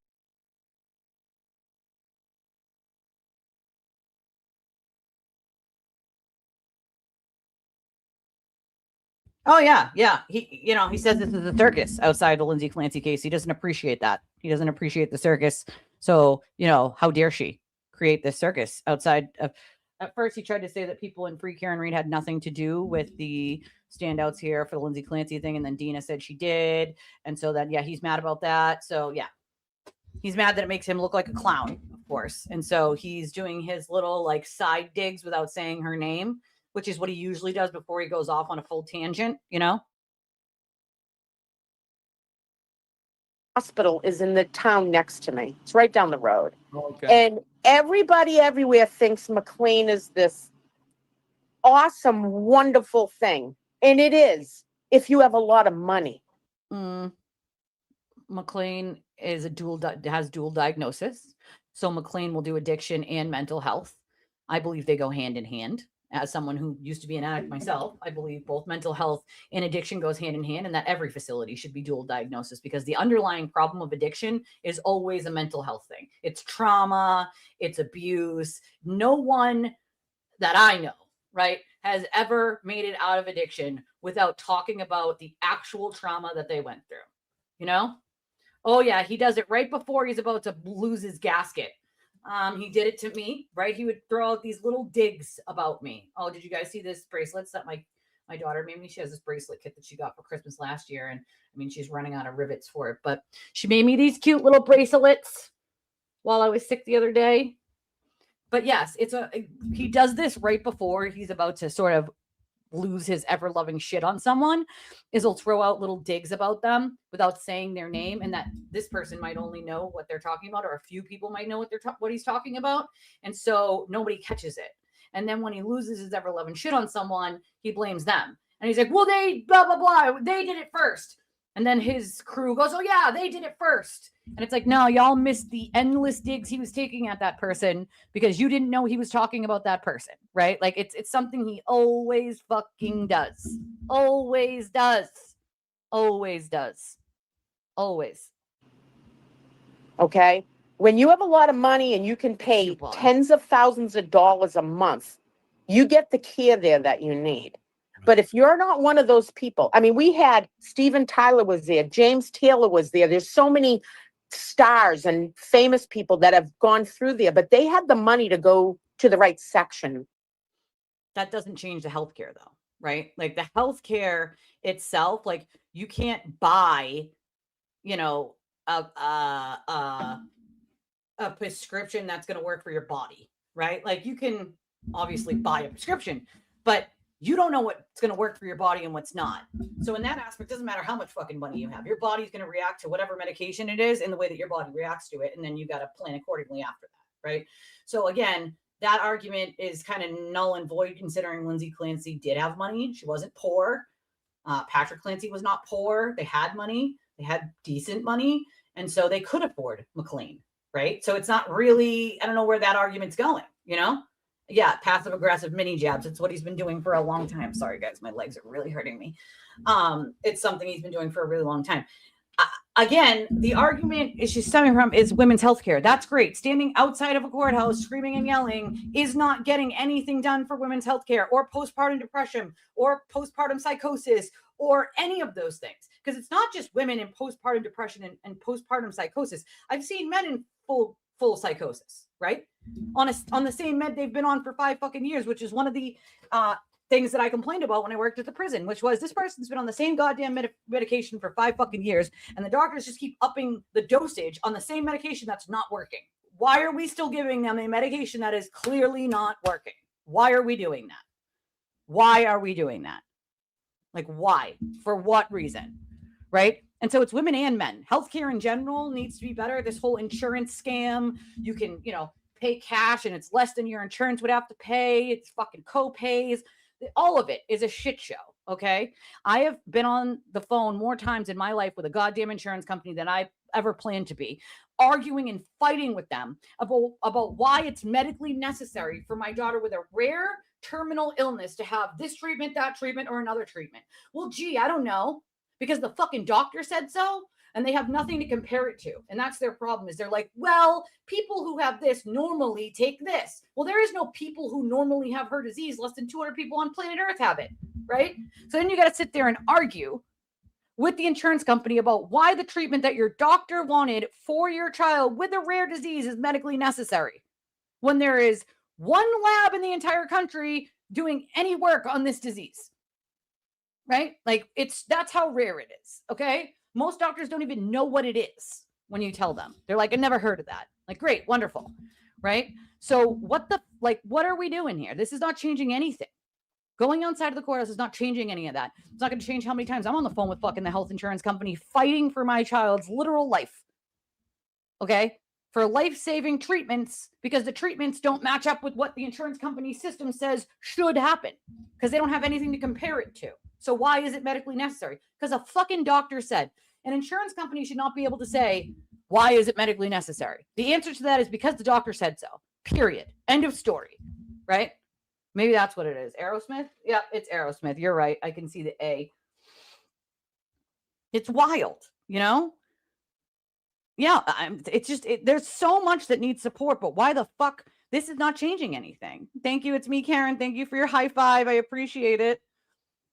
Oh yeah. He says this is a circus outside the Lindsay Clancy case. He doesn't appreciate that. He doesn't appreciate the circus. So, how dare she create this circus outside of? At first, he tried to say that people in Free Karen Reed had nothing to do with the standouts here for the Lindsay Clancy thing, and then Dina said she did, and so then he's mad about that. So he's mad that it makes him look like a clown, of course, and so he's doing his little like side digs without saying her name, which is what he usually does before he goes off on a full tangent, Hospital is in the town next to me. It's right down the road. Okay. And everybody everywhere thinks McLean is this awesome, wonderful thing. And it is. if you have a lot of money? McLean is has dual diagnosis. So McLean will do addiction and mental health. I believe they go hand in hand. As someone who used to be an addict myself, I believe both mental health and addiction goes hand in hand, and that every facility should be dual diagnosis, because the underlying problem of addiction is always a mental health thing. It's trauma, it's abuse. No one that I know, right, has ever made it out of addiction without talking about the actual trauma that they went through. You know? Oh yeah, he does it right before he's about to lose his gasket. He did it to me, right? He would throw out these little digs about me. Oh, did you guys see this bracelets that my daughter made me? She has this bracelet kit that she got for Christmas last year. And I mean, she's running out of rivets for it, but she made me these cute little bracelets while I was sick the other day. But yes, he does this right before he's about to sort of lose his ever-loving shit on someone, is he'll throw out little digs about them without saying their name, and that this person might only know what they're talking about, or a few people might know what he's talking about, and so nobody catches it. And then when he loses his ever-loving shit on someone, he blames them, and he's like, well, they blah blah blah, they did it first. And then his crew goes, oh yeah, they did it first. And it's like, no, y'all missed the endless digs he was taking at that person because you didn't know he was talking about that person, right? Like it's something he always fucking does. Always does. Always does. Always. Okay. When you have a lot of money and you can pay tens of thousands of dollars a month, you get the care there that you need. But if you're not one of those people, I mean, we had Steven Tyler was there, James Taylor was there. There's so many stars and famous people that have gone through there, but they had the money to go to the right section. That doesn't change the healthcare though, right? Like the healthcare itself, like you can't buy, you know, a prescription that's going to work for your body, right? Like you can obviously buy a prescription, but you don't know what's going to work for your body and what's not. So in that aspect, it doesn't matter how much fucking money you have. Your body's going to react to whatever medication it is in the way that your body reacts to it. And then you got to plan accordingly after that, right? So again, that argument is kind of null and void considering Lindsay Clancy did have money. She wasn't poor. Patrick Clancy was not poor. They had money. They had decent money. And so they could afford McLean, right? So it's not really, I don't know where that argument's going, you know? Yeah, passive aggressive mini jabs. It's what he's been doing for a long time. Sorry, guys, my legs are really hurting me. It's something he's been doing for a really long time. Again, the argument is she's stemming from is women's healthcare. That's great. Standing outside of a courthouse, screaming and yelling is not getting anything done for women's healthcare or postpartum depression or postpartum psychosis or any of those things. Because it's not just women in postpartum depression and postpartum psychosis. I've seen men in full psychosis, right? On the same med they've been on for 5 fucking years, which is one of the things that I complained about when I worked at the prison, which was this person's been on the same goddamn medication for 5 fucking years, and the doctors just keep upping the dosage on the same medication that's not working. Why are we still giving them a medication that is clearly not working? Why are we doing that? Why are we doing that? Like, why? For what reason? Right? And so it's women and men. Healthcare in general needs to be better. This whole insurance scam, you can, pay cash and it's less than your insurance would have to pay. It's fucking co-pays. All of it is a shit show. Okay. I have been on the phone more times in my life with a goddamn insurance company than I ever planned to be, arguing and fighting with them about why it's medically necessary for my daughter with a rare terminal illness to have this treatment, that treatment, or another treatment. Well, gee, I don't know, because the fucking doctor said so. And they have nothing to compare it to. And that's their problem, is they're like, well, people who have this normally take this. Well, there is no people who normally have her disease. Less than 200 people on planet Earth have it, right? So then you got to sit there and argue with the insurance company about why the treatment that your doctor wanted for your child with a rare disease is medically necessary, when there is one lab in the entire country doing any work on this disease, right? Like that's how rare it is, okay? Most doctors don't even know what it is when you tell them. They're like, I never heard of that. Like, great, wonderful, right? So what are we doing here? This is not changing anything. Going outside of the courthouse is not changing any of that. It's not going to change how many times I'm on the phone with fucking the health insurance company fighting for my child's literal life, okay? For life-saving treatments, because the treatments don't match up with what the insurance company system says should happen, because they don't have anything to compare it to. So why is it medically necessary? Because a fucking doctor said. An insurance company should not be able to say, why is it medically necessary? The answer to that is because the doctor said so. Period. End of story. Right? Maybe that's what it is. Aerosmith? Yeah, it's Aerosmith. You're right. I can see the A. It's wild, you know? Yeah, it's just, there's so much that needs support, but why the fuck? This is not changing anything. Thank you. It's me, Karen. Thank you for your high five. I appreciate it.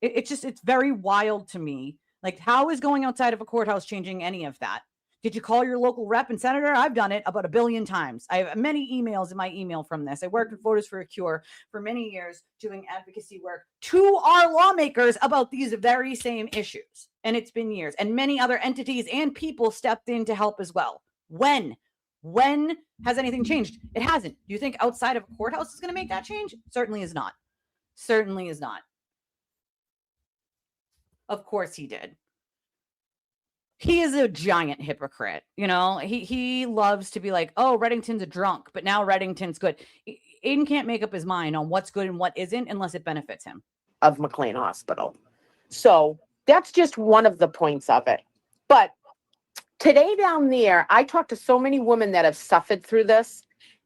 It's just, it's very wild to me. Like, how is going outside of a courthouse changing any of that? Did you call your local rep and senator? I've done it about 1 billion times. I have many emails in my email from this. I worked with Voters for a Cure for many years doing advocacy work to our lawmakers about these very same issues. And it's been years. And many other entities and people stepped in to help as well. When has anything changed? It hasn't. Do you think outside of a courthouse is going to make that change? Certainly is not. Certainly is not. Of course he did. He is a giant hypocrite. You know, he loves to be like, oh, Reddington's a drunk, but now Reddington's good. Aiden can't make up his mind on what's good and what isn't unless it benefits him. Of McLean Hospital. So that's just one of the points of it. But today down there, I talked to so many women that have suffered through this,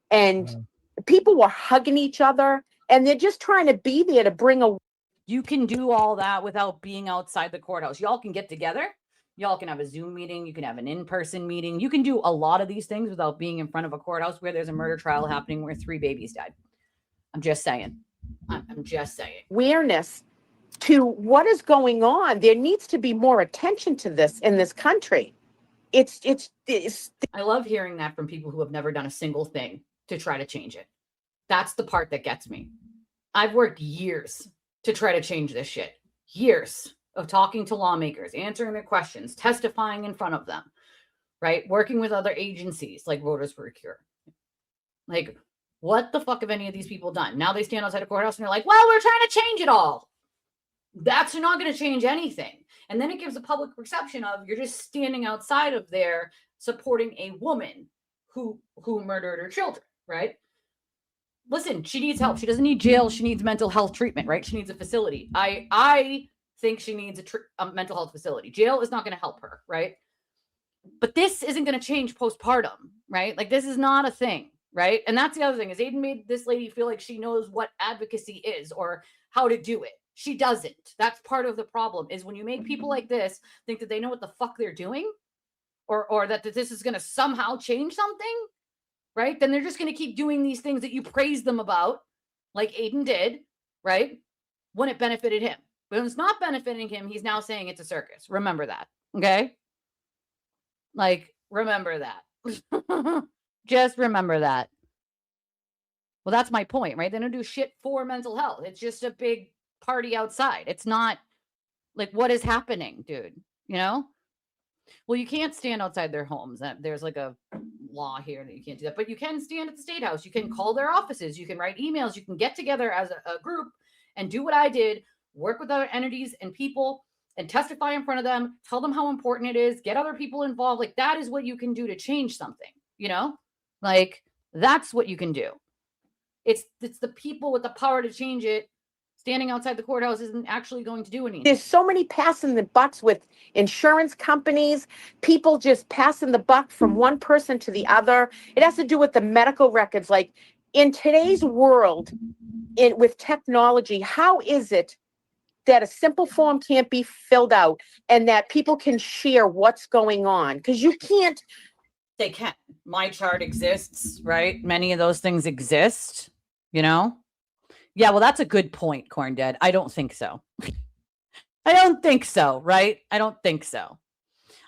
and people were hugging each other, and they're just trying to be there to bring a. You can do all that without being outside the courthouse. Y'all can get together. Y'all can have a Zoom meeting. You can have an in-person meeting. You can do a lot of these things without being in front of a courthouse where there's a murder trial happening where 3 babies died. I'm just saying. I'm just saying. Awareness to what is going on. There needs to be more attention to this in this country. It's I love hearing that from people who have never done a single thing to try to change it. That's the part that gets me. I've worked years to try to change this shit. Years of talking to lawmakers, answering their questions, testifying in front of them, right? Working with other agencies like Voters for a Cure. Like, what the fuck have any of these people done? Now they stand outside a courthouse and they're like, well, we're trying to change it all. That's not going to change anything. And then it gives a public perception of you're just standing outside of there supporting a woman who murdered her children, right? Listen, she needs help. She doesn't need jail. She needs mental health treatment, right? She needs a facility. I think she needs a mental health facility. Jail is not going to help her, right? But this isn't going to change postpartum, right? Like, this is not a thing, right? And that's the other thing is Aiden made this lady feel like she knows what advocacy is or how to do it. She doesn't. That's part of the problem is when you make people like this think that they know what the fuck they're doing or that this is going to somehow change something, right? Then they're just going to keep doing these things that you praise them about, like Aiden did, right? When it benefited him. But when it's not benefiting him, he's now saying it's a circus. Remember that, okay? Like, remember that. Just remember that. Well, that's my point, right? They don't do shit for mental health. It's just a big party outside. It's not like, what is happening, dude? You know? Well, you can't stand outside their homes. There's like a law here that you can't do that. But you can stand at the State House. You can call their offices. You can write emails. You can get together as a group and do what I did. Work with other entities and people and testify in front of them. Tell them how important it is. Get other people involved. Like, that is what you can do to change something, you know? Like, that's what you can do. It's the people with the power to change it. Standing outside the courthouse isn't actually going to do anything. There's so many passing the bucks with insurance companies, people just passing the buck from one person to the other. It has to do with the medical records. Like, in today's world, with technology, how is it that a simple form can't be filled out and that people can share what's going on? Because you can't. They can. My chart exists, right? Many of those things exist, you know? Yeah, well, that's a good point, Corn Dead. I don't think so. I don't think so, right? I don't think so.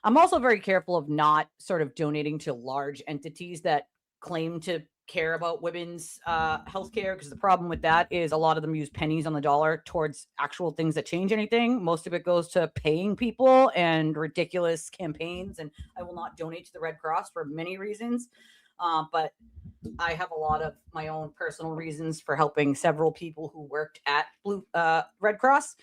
I'm also very careful of not sort of donating to large entities that claim to care about women's healthcare, because the problem with that is a lot of them use pennies on the dollar towards actual things that change anything. Most of it goes to paying people and ridiculous campaigns, and I will not donate to the Red Cross for many reasons. But I have a lot of my own personal reasons for helping several people who worked at Red Cross,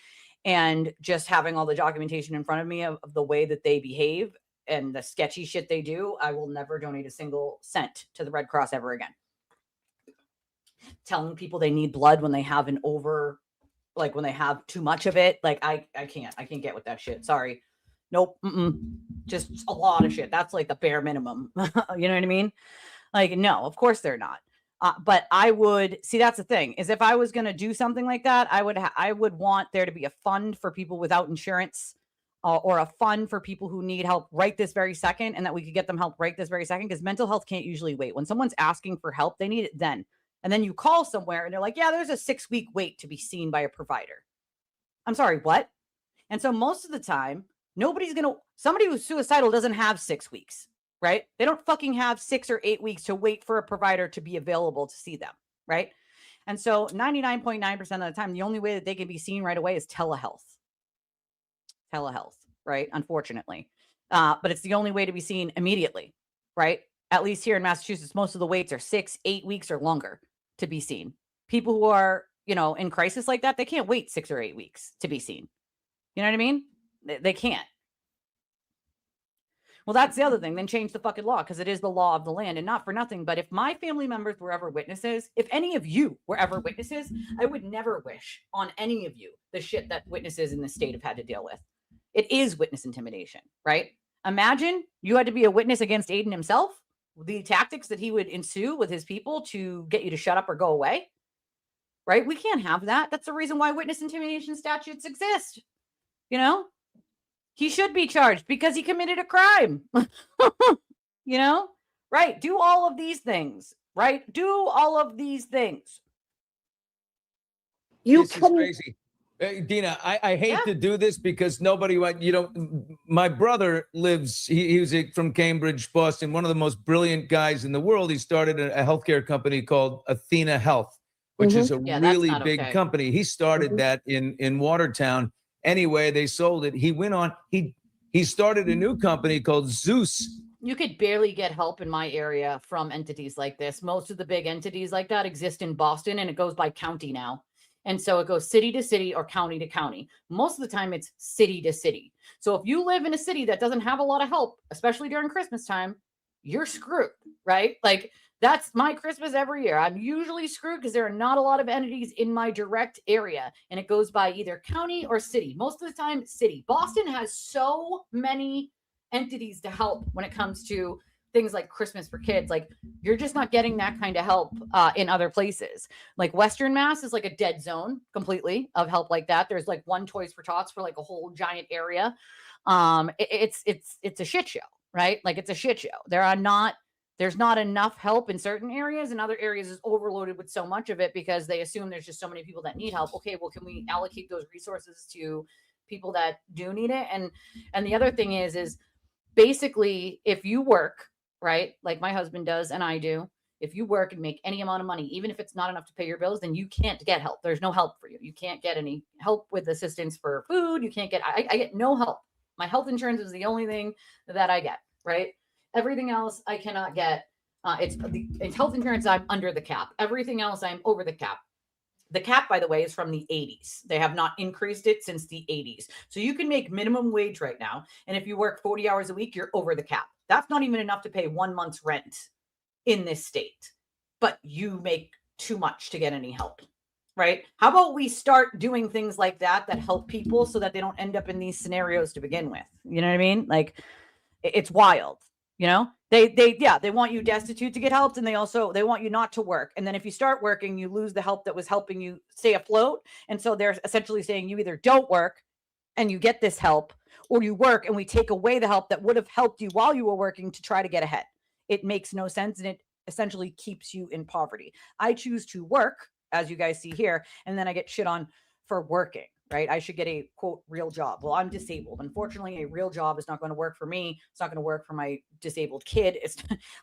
and just having all the documentation in front of me of the way that they behave and the sketchy shit they do. I will never donate a single cent to the Red Cross ever again. Telling people they need blood when they have an like when they have too much of it. Like I can't get with that shit. Sorry. Nope. Just a lot of shit. That's like the bare minimum. You know what I mean? Like, no, of course they're not. But I would see, that's the thing, is if I was going to do something like that, I would want there to be a fund for people without insurance, or a fund for people who need help right this very second, and that we could get them help right this very second, because mental health can't usually wait. When someone's asking for help, they need it then. And then you call somewhere and they're like, yeah, there's a 6-week wait to be seen by a provider. I'm sorry, what? And so most of the time, somebody who's suicidal doesn't have 6 weeks, right? They don't fucking have 6 or 8 weeks to wait for a provider to be available to see them, right? And so 99.9% of the time, the only way that they can be seen right away is telehealth, right? Unfortunately. But it's the only way to be seen immediately, right? At least here in Massachusetts, most of the waits are 6, 8 weeks or longer to be seen. People who are, in crisis like that, they can't wait 6 or 8 weeks to be seen. You know what I mean? They can't. Well, that's the other thing. Then change the fucking law, because it is the law of the land. And not for nothing, but if my family members were ever witnesses, if any of you were ever witnesses, I would never wish on any of you the shit that witnesses in this state have had to deal with. It is witness intimidation, right? Imagine you had to be a witness against Aiden himself, the tactics that he would ensue with his people to get you to shut up or go away, right? We can't have that. That's the reason why witness intimidation statutes exist. He should be charged because he committed a crime. Right? Do all of these things, right? Do all of these things. This is crazy. Dina, I hate to do this because nobody, my brother lives, he was from Cambridge, Boston, one of the most brilliant guys in the world. He started a healthcare company called Athena Health, which is a really big company. He started that in Watertown. Anyway, they sold it. He went on, he started a new company called Zeus. You could barely get help in my area from entities like this. Most of the big entities like that exist in Boston, and it goes by county now. And so it goes city to city or county to county. Most of the time it's city to city. So if you live in a city that doesn't have a lot of help, especially during Christmas time, you're screwed, right? Like that's my Christmas every year. I'm usually screwed because there are not a lot of entities in my direct area, and it goes by either county or city. Most of the time, city. Boston has so many entities to help when it comes to things like Christmas for kids. Like you're just not getting that kind of help in other places. Like Western Mass is like a dead zone completely of help like that. There's like one Toys for Tots for like a whole giant area. It's a shit show, right? Like it's a shit show. There's not enough help in certain areas, and other areas is overloaded with so much of it because they assume there's just so many people that need help. Okay, well, can we allocate those resources to people that do need it? And the other thing is basically if you work, right, like my husband does and I do, if you work and make any amount of money, even if it's not enough to pay your bills, then you can't get help. There's no help for you. You can't get any help with assistance for food. You can't get, I get no help. My health insurance is the only thing that I get, right? Everything else I cannot get. It's health insurance, I'm under the cap. Everything else I'm over the cap. The cap, by the way, is from the 80s. They have not increased it since the 80s. So you can make minimum wage right now. And if you work 40 hours a week, you're over the cap. That's not even enough to pay 1 month's rent in this state. But you make too much to get any help, right? How about we start doing things like that help people so that they don't end up in these scenarios to begin with? You know what I mean? Like it's wild. They want you destitute to get helped, and they want you not to work. And then if you start working, you lose the help that was helping you stay afloat. And so they're essentially saying you either don't work and you get this help, or you work and we take away the help that would have helped you while you were working to try to get ahead. It makes no sense, and it essentially keeps you in poverty. I choose to work, as you guys see here, and then I get shit on for working. Right? I should get a quote real job. Well, I'm disabled. Unfortunately, a real job is not going to work for me. It's not going to work for my disabled kid. It's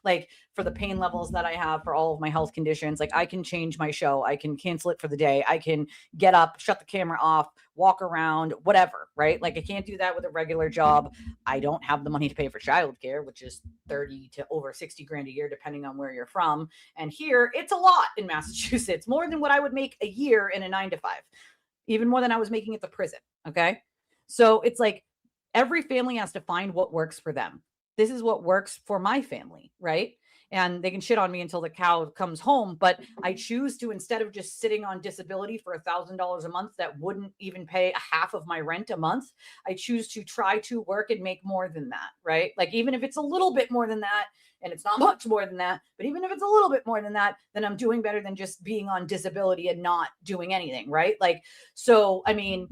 like for the pain levels that I have for all of my health conditions. Like I can change my show. I can cancel it for the day. I can get up, shut the camera off, walk around, whatever, right? Like I can't do that with a regular job. I don't have the money to pay for childcare, which is 30 to over 60 grand a year, depending on where you're from. And here it's a lot in Massachusetts, more than what I would make a year in a 9-to-5. Even more than I was making at the prison. Okay. So it's like every family has to find what works for them. This is what works for my family. Right. and they can shit on me until the cow comes home. But I choose to, instead of just sitting on disability for $1,000 a month that wouldn't even pay a half of my rent a month, I choose to try to work and make more than that, right? Like, even if it's a little bit more than that, and it's not much more than that, but even if it's a little bit more than that, then I'm doing better than just being on disability and not doing anything, right? Like, so, I mean,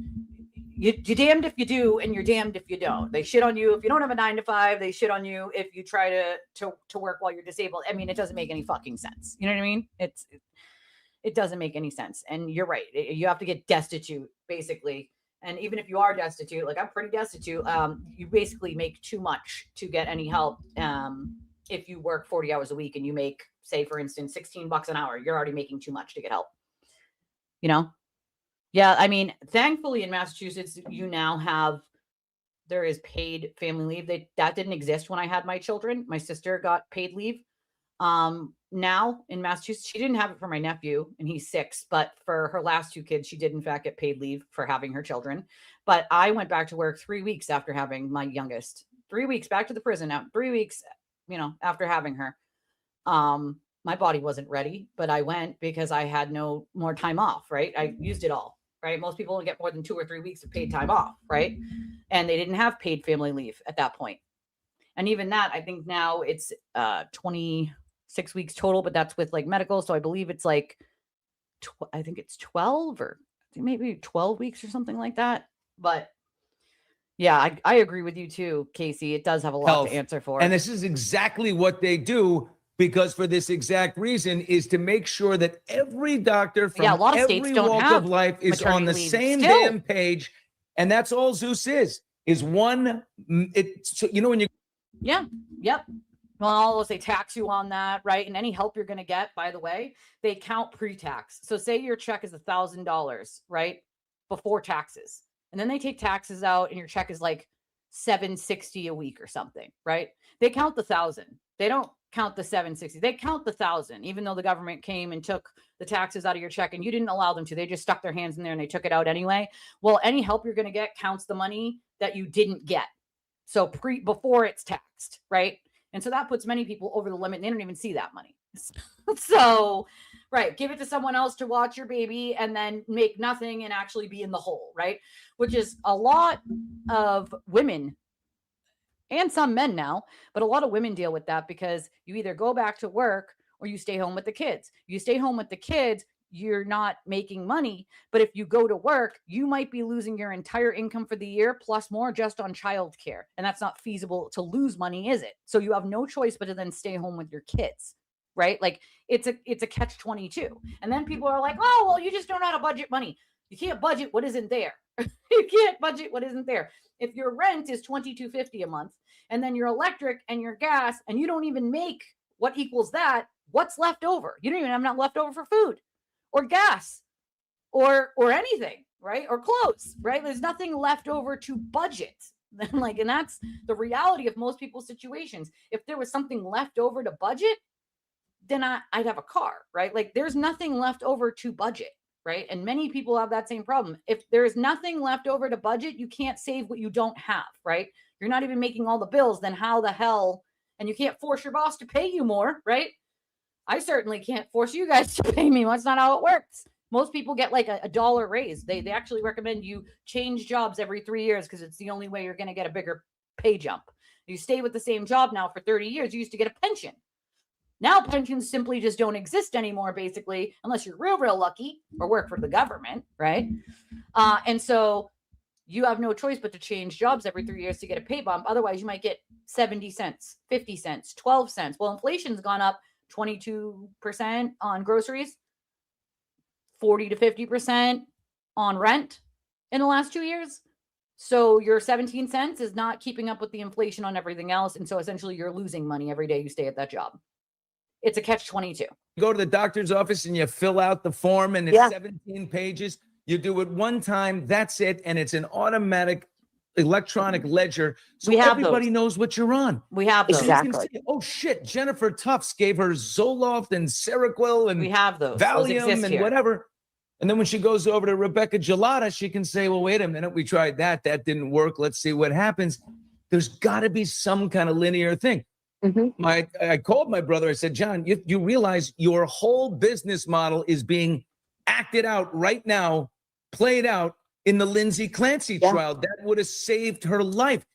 you're damned if you do, and you're damned if you don't. They shit on you if you don't have a 9 to 5. They shit on you if you try to work while you're disabled. I mean, it doesn't make any fucking sense. You know what I mean? It doesn't make any sense. And you're right. You have to get destitute, basically. And even if you are destitute, like I'm pretty destitute, you basically make too much to get any help. If you work 40 hours a week and you make, say, for instance, $16 an hour, you're already making too much to get help. You know? Yeah, I mean, thankfully in Massachusetts, you now have, there is paid family leave. That didn't exist when I had my children. My sister got paid leave. Now in Massachusetts, she didn't have it for my nephew, and he's 6, but for her last 2 kids, she did in fact get paid leave for having her children. But I went back to work 3 weeks after having my youngest. 3 weeks back to the prison now. 3 weeks, you know, after having her. My body wasn't ready, but I went because I had no more time off, right? I used it all. Right? Most people only get more than 2 or 3 weeks of paid time off, right? And they didn't have paid family leave at that point. And even that, I think now it's 26 weeks total, but that's with like medical. So I believe it's like, I think it's 12 or I think maybe 12 weeks or something like that. But yeah, I agree with you too, Casey. It does have a lot to answer for. And this is exactly what they do, because for this exact reason is to make sure that every doctor from a lot of every states don't walk have of life is on the maternity leave same still. damn page. And that's all Zeus is one. So, you know, when you. Yeah. Yep. Well, they tax you on that, right? And any help you're going to get, by the way, they count pre-tax. So say your check is $1,000, right? Before taxes. And then they take taxes out and your check is like $760 a week or something, right? They count the 1,000. They don't count the 760. They count the 1,000, even though the government came and took the taxes out of your check and you didn't allow them to. They just stuck their hands in there and they took it out anyway. Well, any help you're going to get counts the money that you didn't get. So before it's taxed, right? And so that puts many people over the limit and they don't even see that money. So, right, give it to someone else to watch your baby and then make nothing and actually be in the hole, right? Which is a lot of women and some men now, but a lot of women deal with that because you either go back to work or you stay home with the kids. You stay home with the kids, you're not making money. But if you go to work, you might be losing your entire income for the year plus more just on childcare. And that's not feasible to lose money, is it? So you have no choice but to then stay home with your kids, right? Like it's a catch-22. And then people are like, oh, well, you just don't know how to budget money. You can't budget what isn't there. You can't budget what isn't there. If your rent is $22.50 a month, and then your electric and your gas, and you don't even make what equals that, what's left over? You don't even have enough left over for food or gas or anything, right? Or clothes, right? There's nothing left over to budget. And that's the reality of most people's situations. If there was something left over to budget, then I'd have a car, right? Like there's nothing left over to budget. Right. And many people have that same problem. If there is nothing left over to budget, you can't save what you don't have. Right. You're not even making all the bills. Then how the hell? And you can't force your boss to pay you more. Right. I certainly can't force you guys to pay me. That's not how it works. Most people get like a dollar raise. They actually recommend you change jobs every 3 years because it's the only way you're going to get a bigger pay jump. You stay with the same job now for 30 years. You used to get a pension. Now pensions simply just don't exist anymore, basically, unless you're real lucky or work for the government, right? And so you have no choice but to change jobs every 3 years to get a pay bump. Otherwise, you might get 70 cents, 50 cents, 12 cents. Well, inflation's gone up 22% on groceries, 40 to 50% on rent in the last 2 years. So your 17 cents is not keeping up with the inflation on everything else. And so essentially you're losing money every day you stay at that job. It's a catch-22. You go to the doctor's office and you fill out the form and it's 17 pages. You do it one time, that's it. And it's an automatic electronic ledger. So everybody knows what you're on. We have those. So you can say, oh shit, Jennifer Tufts gave her Zoloft and Seroquel and we have those. Valium and whatever. And then when she goes over to Rebecca Gelada, she can say, well, wait a minute, we tried that. That didn't work. Let's see what happens. There's got to be some kind of linear thing. I called my brother. I said, John, you realize your whole business model is being acted out right now, played out in the Lindsay Clancy trial. That would have saved her life.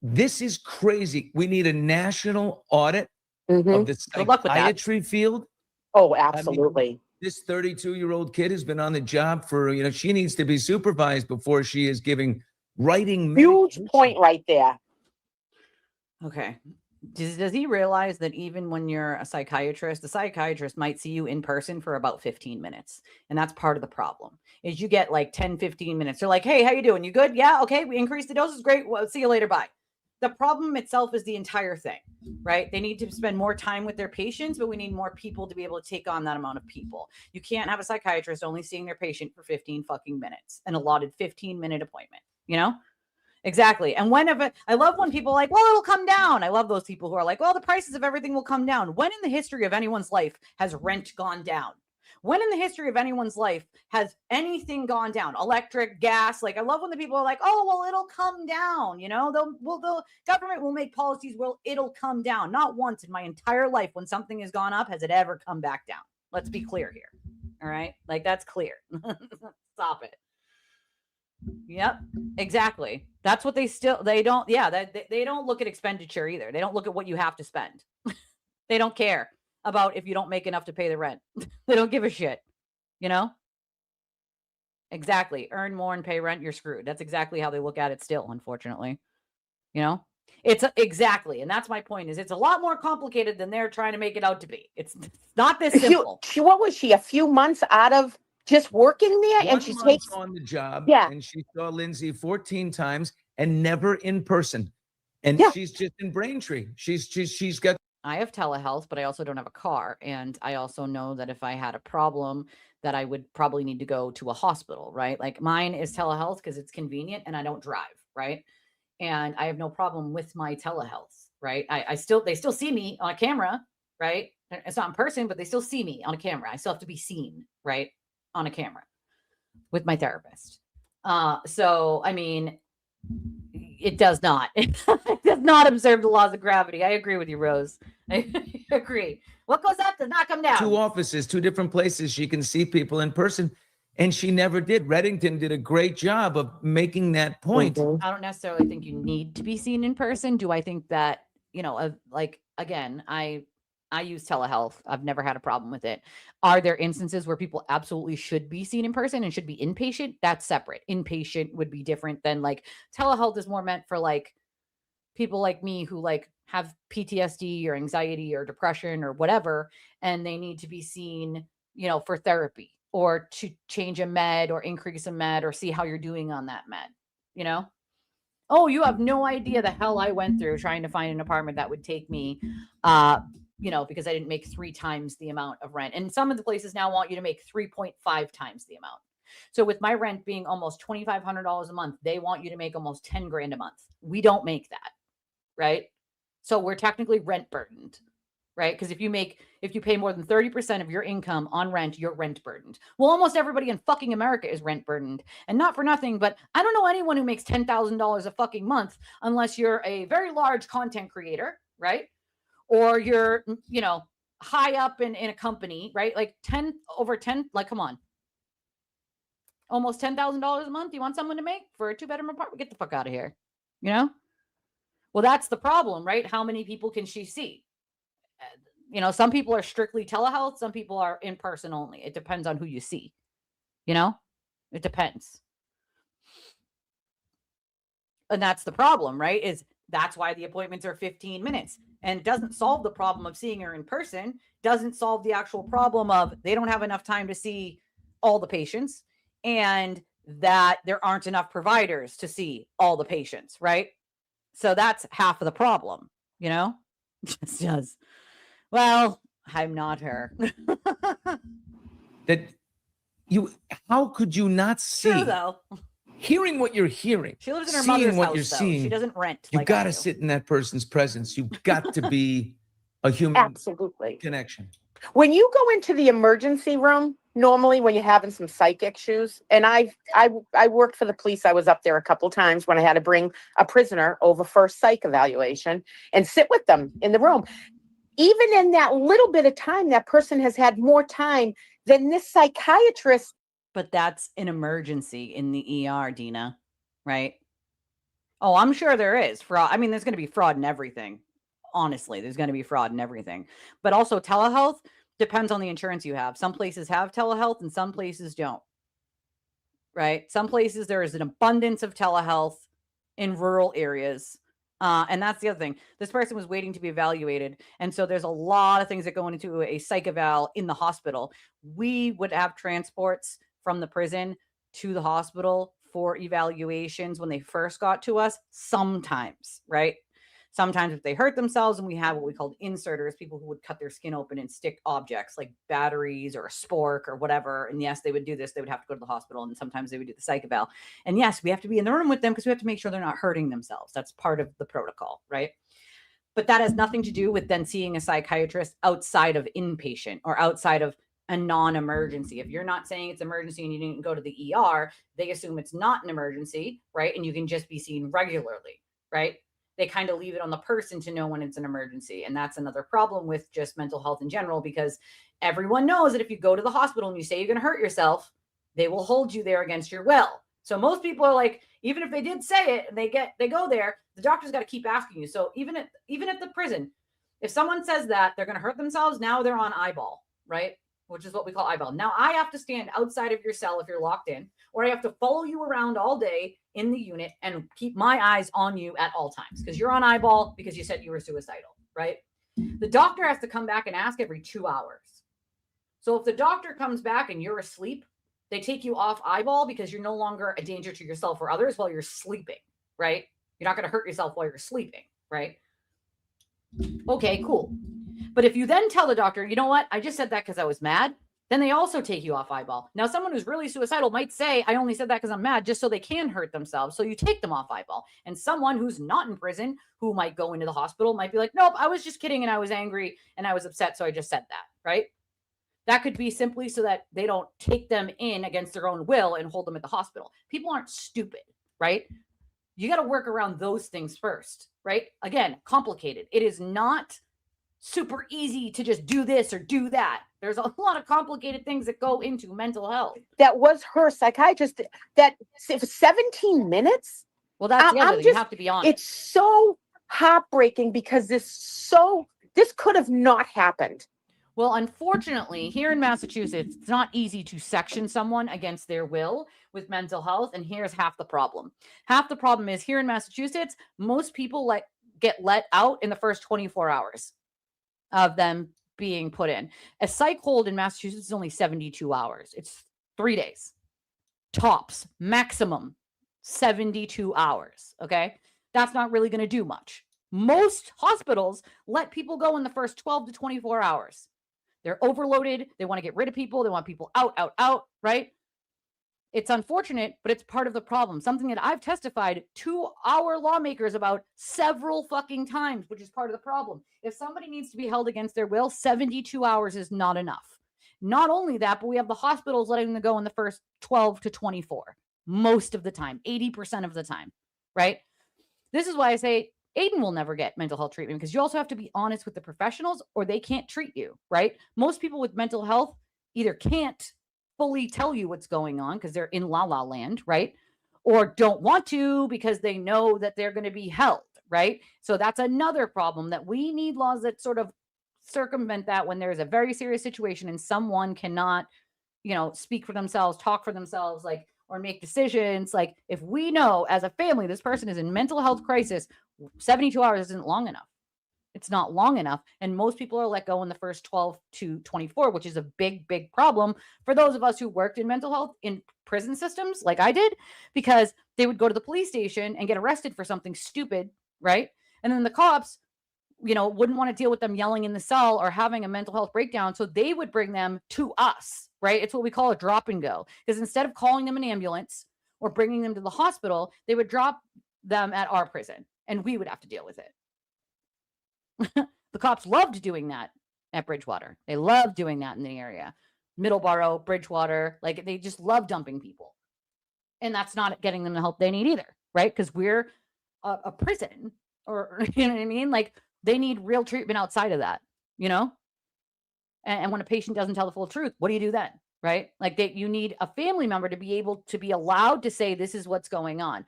This is crazy. We need a national audit of the psychiatry field. Oh, absolutely. I mean, this 32-year-old kid has been on the job for, she needs to be supervised before she is giving writing. Huge point right there. Okay. Does he realize that even when you're a psychiatrist, the psychiatrist might see you in person for about 15 minutes. And that's part of the problem is you get like 10, 15 minutes. They're like, hey, how you doing? You good? Yeah. Okay. We increased the doses. Great. Well, see you later. Bye. The problem itself is the entire thing, right? They need to spend more time with their patients, but we need more people to be able to take on that amount of people. You can't have a psychiatrist only seeing their patient for 15 fucking minutes, an allotted 15-minute appointment, Exactly. And I love when people are like, well, it'll come down. I love those people who are like, well, the prices of everything will come down. When in the history of anyone's life has rent gone down? When in the history of anyone's life has anything gone down? Electric, gas. Like, I love when the people are like, oh, well, it'll come down. The government will make policies where it'll come down. Not once in my entire life when something has gone up has it ever come back down. Let's be clear here. All right. Like, that's clear. Stop it. Yep, exactly. That's what they don't look at expenditure either. They don't look at what you have to spend. They don't care about if you don't make enough to pay the rent. They don't give a shit, Exactly. Earn more and pay rent, you're screwed. That's exactly how they look at it still, unfortunately. It's exactly. And that's my point is it's a lot more complicated than they're trying to make it out to be. It's not this simple. What was she, a few months out of just working there? And she takes on the job. And she saw Lindsay 14 times and never in person. And she's just in Braintree. She's got. I have telehealth, but I also don't have a car. And I also know that if I had a problem that I would probably need to go to a hospital, right? Like mine is telehealth because it's convenient and I don't drive, right? And I have no problem with my telehealth, right? They still see me on a camera, right? It's not in person, but they still see me on a camera. I still have to be seen, right? On a camera with my therapist. So, I mean, it does not observe the laws of gravity. I agree with you, Rose. I agree. What goes up does not come down. 2 offices, 2 different places. She can see people in person. And she never did. Reddington did a great job of making that point. I don't necessarily think you need to be seen in person. Do I think that, again, I use telehealth. I've never had a problem with it. Are there instances where people absolutely should be seen in person and should be inpatient? That's separate. Inpatient would be different than telehealth is more meant for people like me who have PTSD or anxiety or depression or whatever, and they need to be seen, for therapy or to change a med or increase a med or see how you're doing on that med, Oh, you have no idea the hell I went through trying to find an apartment that would take me, because I didn't make 3 times the amount of rent. And some of the places now want you to make 3.5 times the amount. So with my rent being almost $2,500 a month, they want you to make almost 10 grand a month. We don't make that, right? So we're technically rent burdened, right? Because if you pay more than 30% of your income on rent, you're rent burdened. Well, almost everybody in fucking America is rent burdened. And not for nothing, but I don't know anyone who makes $10,000 a fucking month unless you're a very large content creator, right? Or you're, high up in a company, right? Come on. Almost $10,000 a month. You want someone to make for a 2-bedroom apartment? Get the fuck out of here. Well, that's the problem, right? How many people can she see? Some people are strictly telehealth. Some people are in person only. It depends on who you see. It depends. And that's the problem, right? That's why the appointments are 15 minutes. And it doesn't solve the problem of seeing her in person. Doesn't solve the actual problem of they don't have enough time to see all the patients and that there aren't enough providers to see all the patients, right? So that's half of the problem, Just does. Well, I'm not her. How could you not see? True, though. Hearing what you're hearing, she lives in her seeing mother's what house, you're though. seeing, She doesn't rent. You got to sit in that person's presence. You've got to be a human Absolutely. connection. When you go into the emergency room, normally when you're having some psych issues. And I worked for the police. I was up there a couple times when I had to bring a prisoner over for a psych evaluation and sit with them in the room. Even in that little bit of time, that person has had more time than this psychiatrist. But that's an emergency in the ER, Dina, right? Oh, I'm sure there is fraud. I mean, there's going to be fraud in everything. Honestly, there's going to be fraud in everything. But also telehealth depends on the insurance you have. Some places have telehealth and some places don't, right? Some places there is an abundance of telehealth in rural areas. And that's the other thing. This person was waiting to be evaluated. And so there's a lot of things that go into a psych eval in the hospital. We would have transports from the prison to the hospital for evaluations when they first got to us, sometimes, right? Sometimes if they hurt themselves, and we have what we called inserters, people who would cut their skin open and stick objects like batteries or a spork or whatever. And yes, they would do this. They would have to go to the hospital, and sometimes they would do the psych eval. And yes, we have to be in the room with them because we have to make sure they're not hurting themselves. That's part of the protocol, right? But that has nothing to do with then seeing a psychiatrist outside of inpatient or outside of a non-emergency. If you're not saying it's emergency and you didn't go to the ER, they assume it's not an emergency, right? And you can just be seen regularly, right? They kind of leave it on the person to know when it's an emergency. And that's another problem with just mental health in general, because everyone knows that if you go to the hospital and you say you're going to hurt yourself, they will hold you there against your will. So most people are like, even if they did say it and they go there, the doctor's got to keep asking you. So even at the prison, if someone says that they're going to hurt themselves, now they're on eyeball, right? Which is what we call eyeball. Now I have to stand outside of your cell if you're locked in, or I have to follow you around all day in the unit and keep my eyes on you at all times because you're on eyeball because you said you were suicidal, right? The doctor has to come back and ask every 2 hours. So if the doctor comes back and you're asleep, they take you off eyeball because you're no longer a danger to yourself or others while you're sleeping, right? You're not going to hurt yourself while you're sleeping, right? Okay, cool. But if you then tell the doctor, you know what, I just said that because I was mad, then they also take you off eyeball. Now, someone who's really suicidal might say, I only said that because I'm mad, just so they can hurt themselves. So you take them off eyeball. And someone who's not in prison, who might go into the hospital, might be like, nope, I was just kidding and I was angry and I was upset, so I just said that, right? That could be simply so that they don't take them in against their own will and hold them at the hospital. People aren't stupid, right? You got to work around those things first, right? Again, complicated. It is not super easy to just do this or do that. There's a lot of complicated things that go into mental health. That was her psychiatrist. That 17 minutes. Well, that's the other thing. You have to be honest. It's so heartbreaking because this could have not happened. Well, unfortunately, here in Massachusetts, it's not easy to section someone against their will with mental health. And here's half the problem. Half the problem is here in Massachusetts, most people get let out in the first 24 hours of them being put in. A psych hold in Massachusetts is only 72 hours. It's 3 days. Tops, maximum 72 hours. Okay. That's not really going to do much. Most hospitals let people go in the first 12 to 24 hours. They're overloaded. They want to get rid of people. They want people out, right? It's unfortunate, but it's part of the problem. Something that I've testified to our lawmakers about several fucking times, which is part of the problem. If somebody needs to be held against their will, 72 hours is not enough. Not only that, but we have the hospitals letting them go in the first 12 to 24, most of the time, 80% of the time, right? This is why I say Aiden will never get mental health treatment, because you also have to be honest with the professionals or they can't treat you, right? Most people with mental health either can't fully tell you what's going on because they're in la la land, right? Or don't want to because they know that they're going to be held, right? So that's another problem, that we need laws that sort of circumvent that when there's a very serious situation and someone cannot, speak for themselves, talk for themselves, or make decisions. Like, if we know as a family this person is in mental health crisis, 72 hours isn't long enough. It's not long enough. And most people are let go in the first 12 to 24, which is a big, big problem for those of us who worked in mental health in prison systems like I did, because they would go to the police station and get arrested for something stupid, right? And then the cops, wouldn't want to deal with them yelling in the cell or having a mental health breakdown. So they would bring them to us, right? It's what we call a drop and go. Because instead of calling them an ambulance or bringing them to the hospital, they would drop them at our prison and we would have to deal with it. The cops loved doing that at Bridgewater. They loved doing that in the area. Middleborough, Bridgewater, like they just love dumping people. And that's not getting them the help they need either, right? Because we're a prison, or you know what I mean? Like they need real treatment outside of that, you know? And when a patient doesn't tell the full truth, what do you do then? Right? Like you need a family member to be able to be allowed to say, this is what's going on.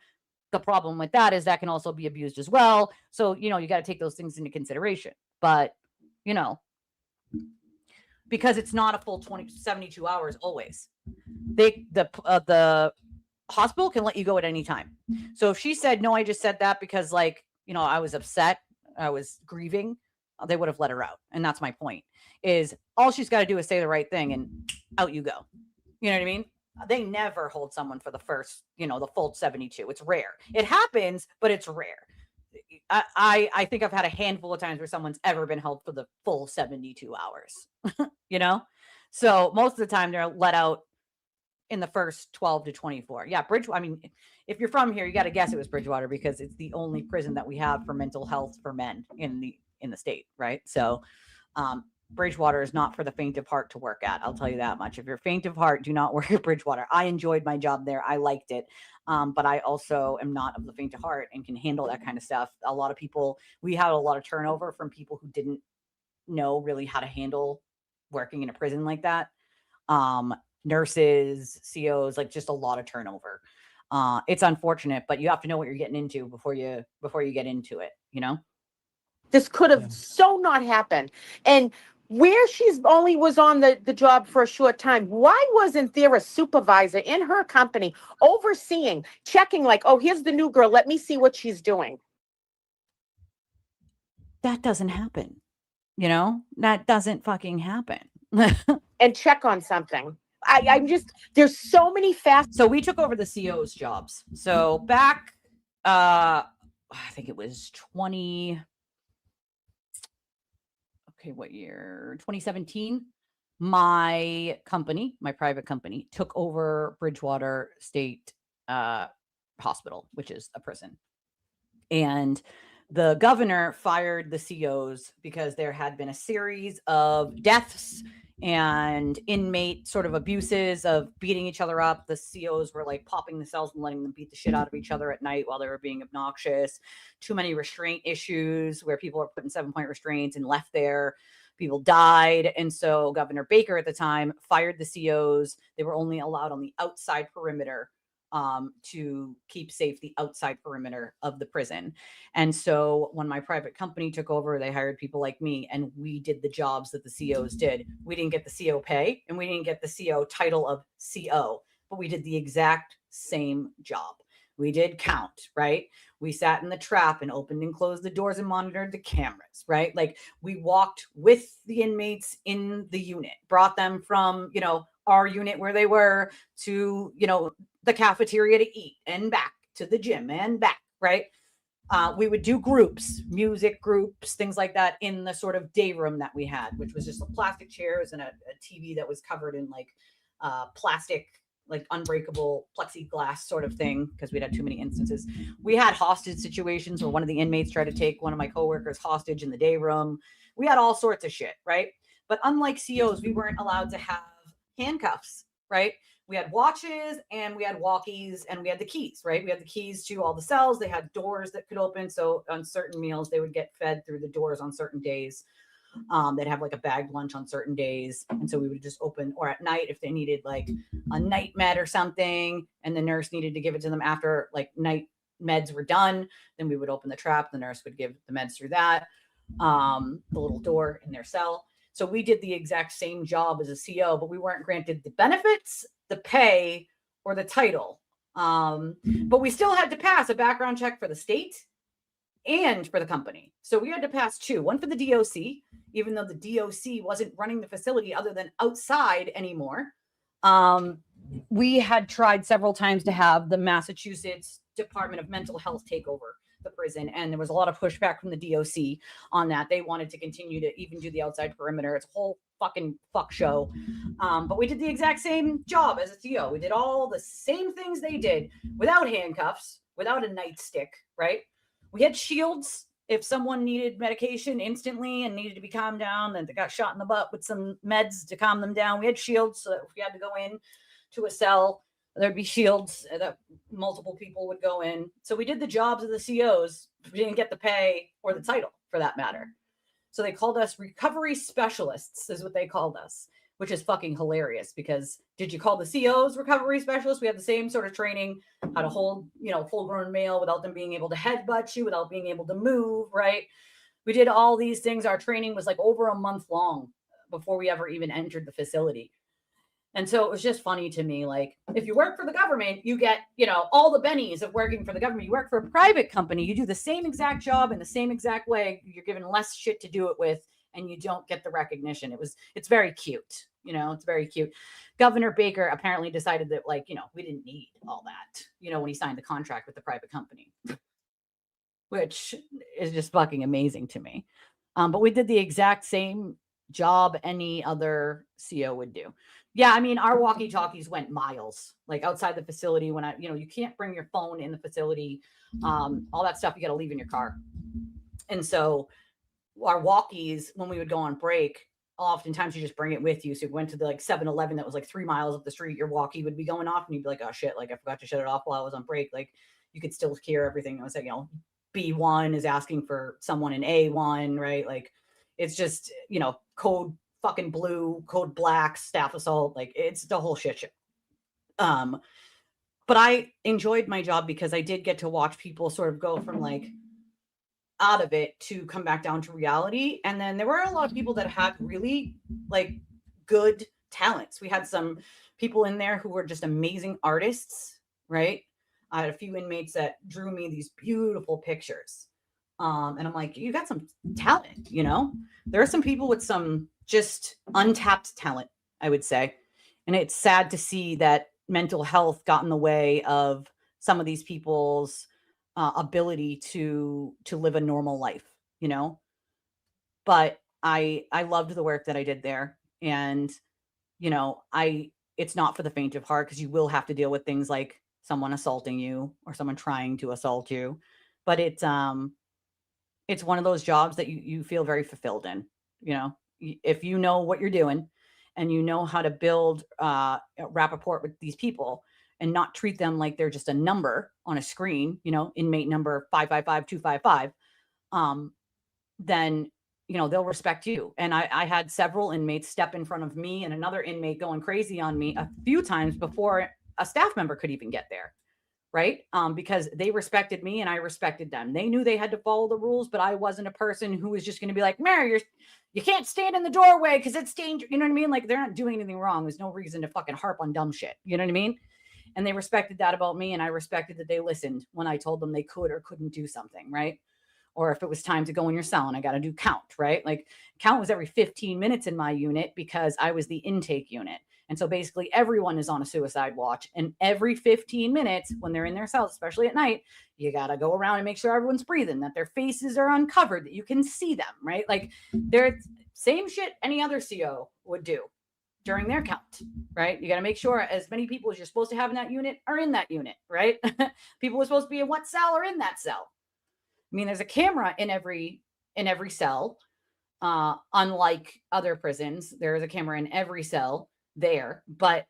The problem with that is that can also be abused as well. So, you know, you got to take those things into consideration. But, you know, because it's not a full 72 hours always. The hospital can let you go at any time. So if she said, no, I just said that because, like, you know, I was upset, I was grieving, they would have let her out. And that's my point, is all she's got to do is say the right thing and out you go. You know what I mean? They never hold someone for the first, you know, the full 72. It's rare. It happens, but it's rare. I think I've had a handful of times where someone's ever been held for the full 72 hours, you know? So most of the time they're let out in the first 12 to 24. Yeah, Bridgewater. I mean, if you're from here, you got to guess it was Bridgewater because it's the only prison that we have for mental health for men in the state, right? So Bridgewater is not for the faint of heart to work at. I'll tell you that much. If you're faint of heart, do not work at Bridgewater. I enjoyed my job there. I liked it. But I also am not of the faint of heart and can handle that kind of stuff. A lot of people, we had a lot of turnover from people who didn't know really how to handle working in a prison like that. Nurses, COs, like just a lot of turnover. It's unfortunate, but you have to know what you're getting into before you get into it, you know? This could have so not happened. And where she's only was on the job for a short time, why wasn't there a supervisor in her company overseeing, checking like, oh, here's the new girl, let me see what she's doing? That doesn't happen. You know, that doesn't fucking happen. And check on something. I'm just, there's so many fast. So we took over the CO's jobs. So back, I think it was 2017, my company, my private company, took over Bridgewater State Hospital, which is a prison. And the governor fired the COs because there had been a series of deaths and inmate sort of abuses of beating each other up. The COs were like popping the cells and letting them beat the shit out of each other at night while they were being obnoxious. Too many restraint issues where people are put in 7-point restraints and left there. People died. And so Governor Baker at the time fired the COs. They were only allowed on the outside perimeter to keep safe the outside perimeter of the prison. And so when my private company took over, they hired people like me and we did the jobs that the COs did. We didn't get the CO pay and we didn't get the CO title of CO, but we did the exact same job. We did count, right? We sat in the trap and opened and closed the doors and monitored the cameras, right? Like we walked with the inmates in the unit, brought them from, you know, our unit where they were to, you know, the cafeteria to eat and back to the gym and back, right? We would do groups, music groups, things like that in the sort of day room that we had, which was just plastic chairs and a TV that was covered in like plastic, like unbreakable plexiglass sort of thing, because we'd had too many instances. We had hostage situations where one of the inmates tried to take one of my coworkers hostage in the day room. We had all sorts of shit, right? But unlike COs, we weren't allowed to have handcuffs, right? We had watches and we had walkies and we had the keys, right? We had the keys to all the cells. They had doors that could open. So on certain meals, they would get fed through the doors on certain days. They'd have like a bagged lunch on certain days. And so we would just open, or at night, if they needed like a night med or something, and the nurse needed to give it to them after like night meds were done, then we would open the trap. The nurse would give the meds through that, the little door in their cell. So we did the exact same job as a CO, but we weren't granted the benefits, the pay, or the title. But we still had to pass a background check for the state and for the company. So we had to pass two, one for the DOC, even though the DOC wasn't running the facility other than outside anymore. We had tried several times to have the Massachusetts Department of Mental Health take over the prison, and there was a lot of pushback from the DOC on that. They wanted to continue to even do the outside perimeter. It's a whole fucking fuck show. But we did the exact same job as a CO. We did all the same things they did without handcuffs, without a nightstick, right? We had shields if someone needed medication instantly and needed to be calmed down, and they got shot in the butt with some meds to calm them down, we had shields, so that if we had to go in to a cell, there'd be shields that multiple people would go in. So we did the jobs of the COs. We didn't get the pay or the title for that matter. So they called us recovery specialists is what they called us, which is fucking hilarious because did you call the COs recovery specialists? We had the same sort of training, how to hold, full grown male without them being able to headbutt you, without being able to move, right? We did all these things. Our training was like over a month long before we ever even entered the facility. And so it was just funny to me, like, if you work for the government, you get, all the bennies of working for the government. You work for a private company, you do the same exact job in the same exact way. You're given less shit to do it with, and you don't get the recognition. It's very cute. It's very cute. Governor Baker apparently decided that, like, we didn't need all that, when he signed the contract with the private company, which is just fucking amazing to me. But we did the exact same job any other CO would do. Yeah, I mean, our walkie-talkies went miles, like outside the facility when you can't bring your phone in the facility, all that stuff you got to leave in your car. And so our walkies, when we would go on break, oftentimes you just bring it with you. So if you went to the 7-Eleven that was like 3 miles up the street, your walkie would be going off and you'd be like, oh shit, like I forgot to shut it off while I was on break. Like you could still hear everything. I was like, B1 is asking for someone in A1, right? Like it's just, code fucking blue, code black, staff assault, like it's the whole shit show. But I enjoyed my job because I did get to watch people sort of go from like out of it to come back down to reality. And then there were a lot of people that had really like good talents. We had some people in there who were just amazing artists, right? I had a few inmates that drew me these beautiful pictures. And I'm like, you got some talent, There are some people with some just untapped talent, I would say. And it's sad to see that mental health got in the way of some of these people's ability to live a normal life, But I loved the work that I did there. And, it's not for the faint of heart because you will have to deal with things like someone assaulting you or someone trying to assault you. But it's one of those jobs that you feel very fulfilled in, if you know what you're doing and you know how to build a rapport with these people and not treat them like they're just a number on a screen, inmate number 555255, then, they'll respect you. And I had several inmates step in front of me and another inmate going crazy on me a few times before a staff member could even get there. Right? Because they respected me and I respected them. They knew they had to follow the rules, but I wasn't a person who was just going to be like, Mary, you can't stand in the doorway because it's dangerous. You know what I mean? Like they're not doing anything wrong. There's no reason to fucking harp on dumb shit. You know what I mean? And they respected that about me. And I respected that they listened when I told them they could or couldn't do something. Right? Or if it was time to go in your cell and I got to do count, right? Like count was every 15 minutes in my unit because I was the intake unit. And so basically everyone is on a suicide watch, and every 15 minutes when they're in their cells, especially at night, you got to go around and make sure everyone's breathing, that their faces are uncovered, that you can see them, right? Like they're same shit any other CO would do during their count, right? You got to make sure as many people as you're supposed to have in that unit are in that unit, right? People are supposed to be in what cell are in that cell. I mean, there's a camera in every cell. Unlike other prisons, there is a camera in every cell there, but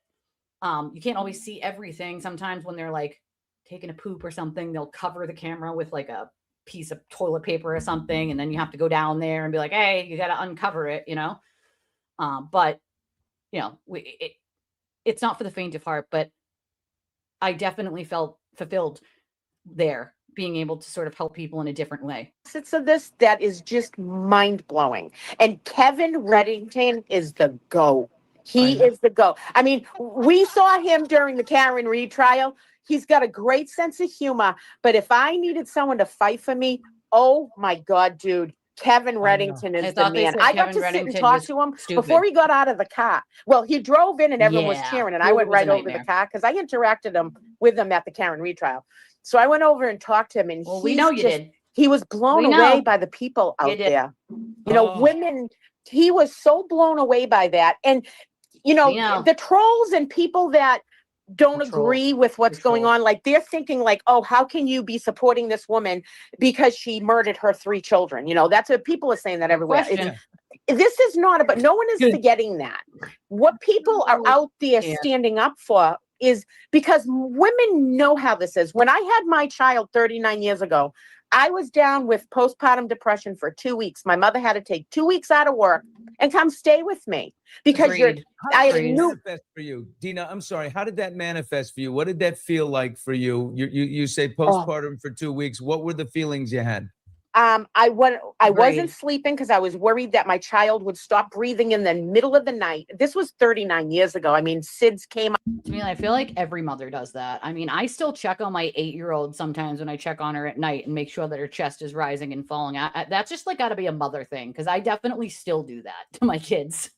you can't always see everything. Sometimes when they're like taking a poop or something, they'll cover the camera with like a piece of toilet paper or something, and then you have to go down there and be like, hey, you got to uncover it, but it's not for the faint of heart. But I definitely felt fulfilled there, being able to sort of help people in a different way. It's of this that is just mind-blowing. And Kevin Reddington is the GOAT. He is the GOAT. I mean, we saw him during the Karen Reed trial. He's got a great sense of humor. But if I needed someone to fight for me, oh my God, dude, Kevin Reddington is the man. I got to sit and talk to him before he got out of the car. Well, he drove in and everyone was cheering, and I went right over the car because I interacted with him at the Karen Reed trial. So I went over and talked to him, and we know you did. He was blown away by the people out there. Women. He was so blown away by that, and the trolls and people that don't Control. agree with what's going Control. on. Like they're thinking like, oh, how can you be supporting this woman because she murdered her 3 children? You know, that's what people are saying that everywhere. Question. This is not about, no one is Good. forgetting that. What people are out there Yeah. standing up for is because women know how this is. When I had my child 39 years ago, I was down with postpartum depression for 2 weeks. My mother had to take 2 weeks out of work and come stay with me because Agreed. How I did it knew. manifest for you, Dina? I'm sorry. How did that manifest for you? What did that feel like for you? You say postpartum for 2 weeks. What were the feelings you had? I wasn't Agreed. sleeping because I was worried that my child would stop breathing in the middle of the night. This was 39 years ago. I mean, SIDS came. To me, I feel like every mother does that. I mean, I still check on my 8-year-old sometimes when I check on her at night and make sure that her chest is rising and falling. That's just like got to be a mother thing because I definitely still do that to my kids.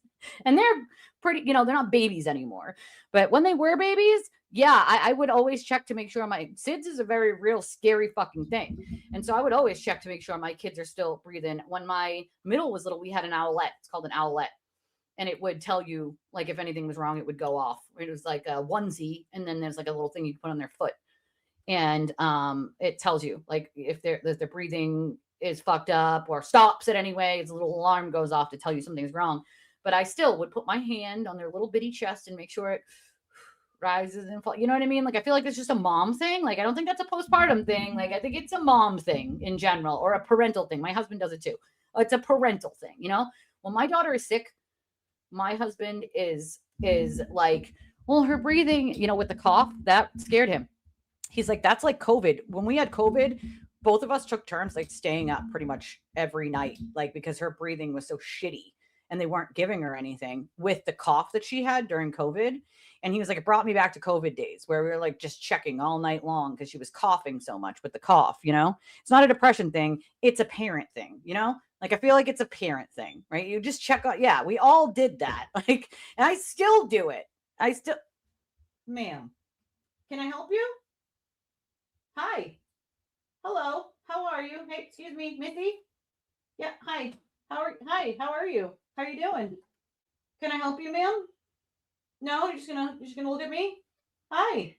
And they're pretty, you know, they're not babies anymore. But when they were babies, yeah, I would always check to make sure my SIDS is a very real scary fucking thing. And so I would always check to make sure my kids are still breathing. When my middle was little, we had an owlet. It's called an owlet. And it would tell you, like, if anything was wrong, it would go off. It was like a onesie, and then there's like a little thing you put on their foot. And it tells you, like, if their breathing is fucked up or stops it anyway, it's a little alarm goes off to tell you something's wrong. But I still would put my hand on their little bitty chest and make sure it rises and falls. You know what I mean? Like, I feel like it's just a mom thing. Like, I don't think that's a postpartum thing. Like, I think it's a mom thing in general or a parental thing. My husband does it too. It's a parental thing, you know? When my daughter is sick, my husband is like, well, her breathing, you know, with the cough, that scared him. He's like, that's like COVID. When we had COVID, both of us took turns like staying up pretty much every night, like because her breathing was so shitty and they weren't giving her anything with the cough that she had during COVID. And he was like, it brought me back to COVID days where we were like just checking all night long because she was coughing so much with the cough, you know? It's not a depression thing. It's a parent thing, you know? Like, I feel like it's a parent thing, right? You just check out. Yeah, we all did that. Like, and I still do it. Ma'am, can I help you? Hi. Hello. How are you? Hey, excuse me, Missy. Yeah. Hi. How are you? How are you doing? Can I help you, ma'am? No, you're just gonna look at me. Hi.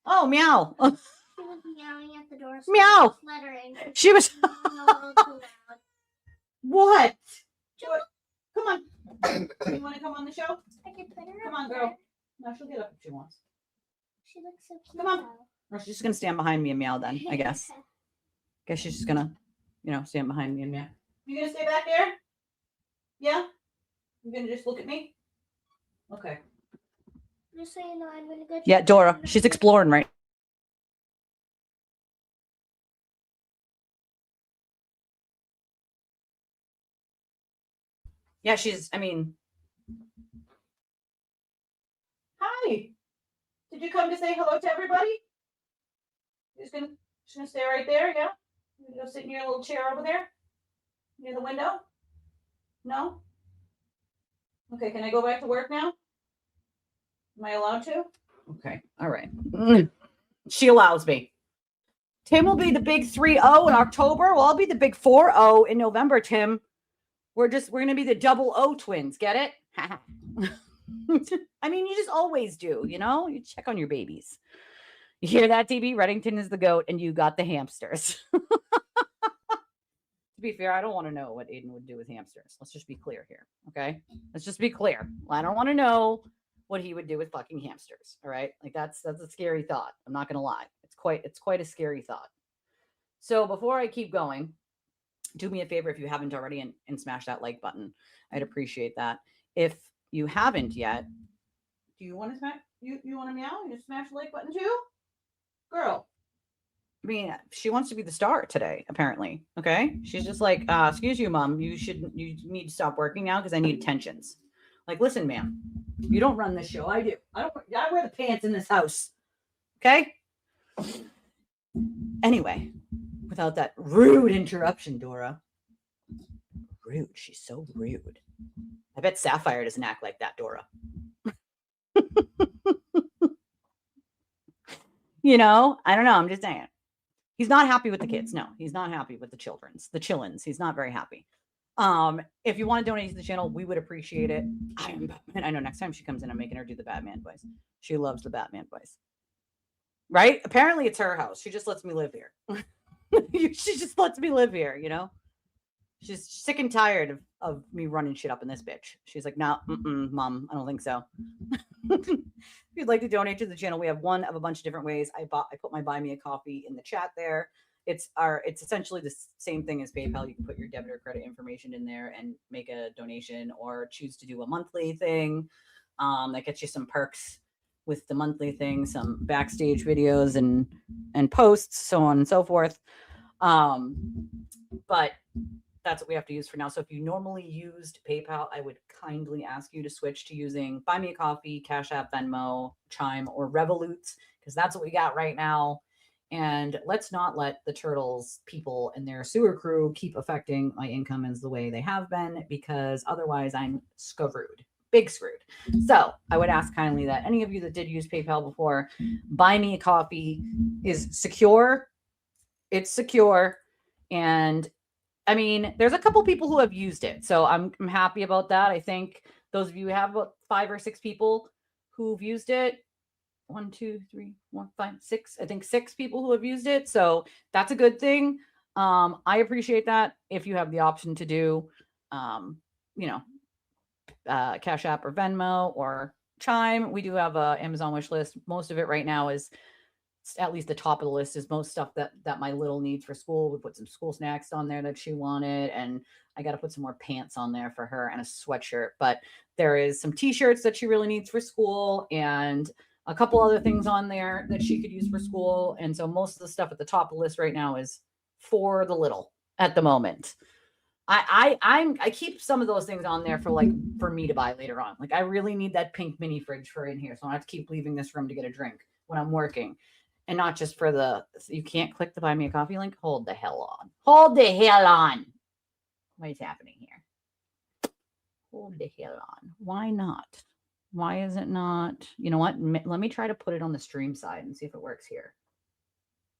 Oh, meow. She was meowing at the door. So Meow. Fluttering. She was. What? Come on. You want to come on the show? I can put her. Come on, girl. No, she'll get up if she wants. She looks so cute. Come on. Or she's just gonna stand behind me and meow then, I guess. Guess she's just gonna, you know, stand behind me and meow. You gonna stay back there? Yeah? You gonna just look at me? Okay. Just so you know, I'm gonna go. Yeah, Dora. She's exploring right. Yeah, I mean. Hi. Did you come to say hello to everybody? Just gonna stay right there, yeah? You go sit in your little chair over there? Near the window? No? Okay, can I go back to work now? Am I allowed to? Okay, all right. She allows me. Tim will be the big 3-0 in October. Well, I'll be the big 4-0 in November, Tim. We're gonna be the double O twins, get it? I mean, you just always do, you know? You check on your babies. You hear that, DB? Reddington is the goat, and you got the hamsters. To be fair, I don't want to know what Aiden would do with hamsters. Let's just be clear here, okay? Let's just be clear. I don't want to know what he would do with fucking hamsters, all right? Like, that's a scary thought. I'm not going to lie. It's quite a scary thought. So before I keep going, do me a favor if you haven't already and smash that like button. I'd appreciate that. If you haven't yet, do you want to smash? You want to meow? You just smash the like button too? Girl. I mean, she wants to be the star today, apparently. Okay. She's just like, excuse you, mom. You need to stop working now because I need attentions. Like, listen, ma'am, you don't run this show. I do. I wear the pants in this house. Okay. Anyway, without that rude interruption, Dora. Rude. She's so rude. I bet Sapphire doesn't act like that, Dora. You know, I don't know. I'm just saying. He's not happy with the kids. No, he's not happy with the children's. The chillins. He's not very happy. If you want to donate to the channel, we would appreciate it. I know next time she comes in, I'm making her do the Batman voice. She loves the Batman voice. Right? Apparently it's her house. She just lets me live here. She just lets me live here, you know? She's sick and tired of me running shit up in this bitch. She's like, no, mom, I don't think so. If you'd like to donate to the channel, we have one of a bunch of different ways. I put my buy me a coffee in the chat there. It's essentially the same thing as PayPal. You can put your debit or credit information in there and make a donation, or choose to do a monthly thing. That gets you some perks with the monthly thing, some backstage videos and posts, so on and so forth. But that's what we have to use for now. So if you normally used PayPal, I would kindly ask you to switch to using Buy Me a Coffee, Cash App, Venmo, Chime, or Revolut, because that's what we got right now. And let's not let the Turtles people and their sewer crew keep affecting my income as the way they have been, because otherwise I'm screwed. Big screwed. So I would ask kindly that any of you that did use PayPal before, Buy Me a Coffee is secure. It's secure. And I mean, there's a couple people who have used it, so I'm happy about that. I think those of you who have about 5 or 6 people who've used it. 1, 2, 3, 4, 5, 6. I think 6 people who have used it, so that's a good thing. I appreciate that. If you have the option to do, Cash App or Venmo or Chime, we do have a Amazon wish list. Most of it right now is, at least the top of the list, is most stuff that my little needs for school. We put some school snacks on there that she wanted, and I got to put some more pants on there for her and a sweatshirt. But there is some t-shirts that she really needs for school, and a couple other things on there that she could use for school. And so most of the stuff at the top of the list right now is for the little at the moment. I keep some of those things on there for me to buy later on. Like, I really need that pink mini fridge for in here, so I don't have to keep leaving this room to get a drink when I'm working. And not just for you can't click the Buy Me a Coffee link. Hold the hell on. Hold the hell on. What is happening here? Hold the hell on. Why not? Why is it not? You know what? Let me try to put it on the stream side and see if it works here.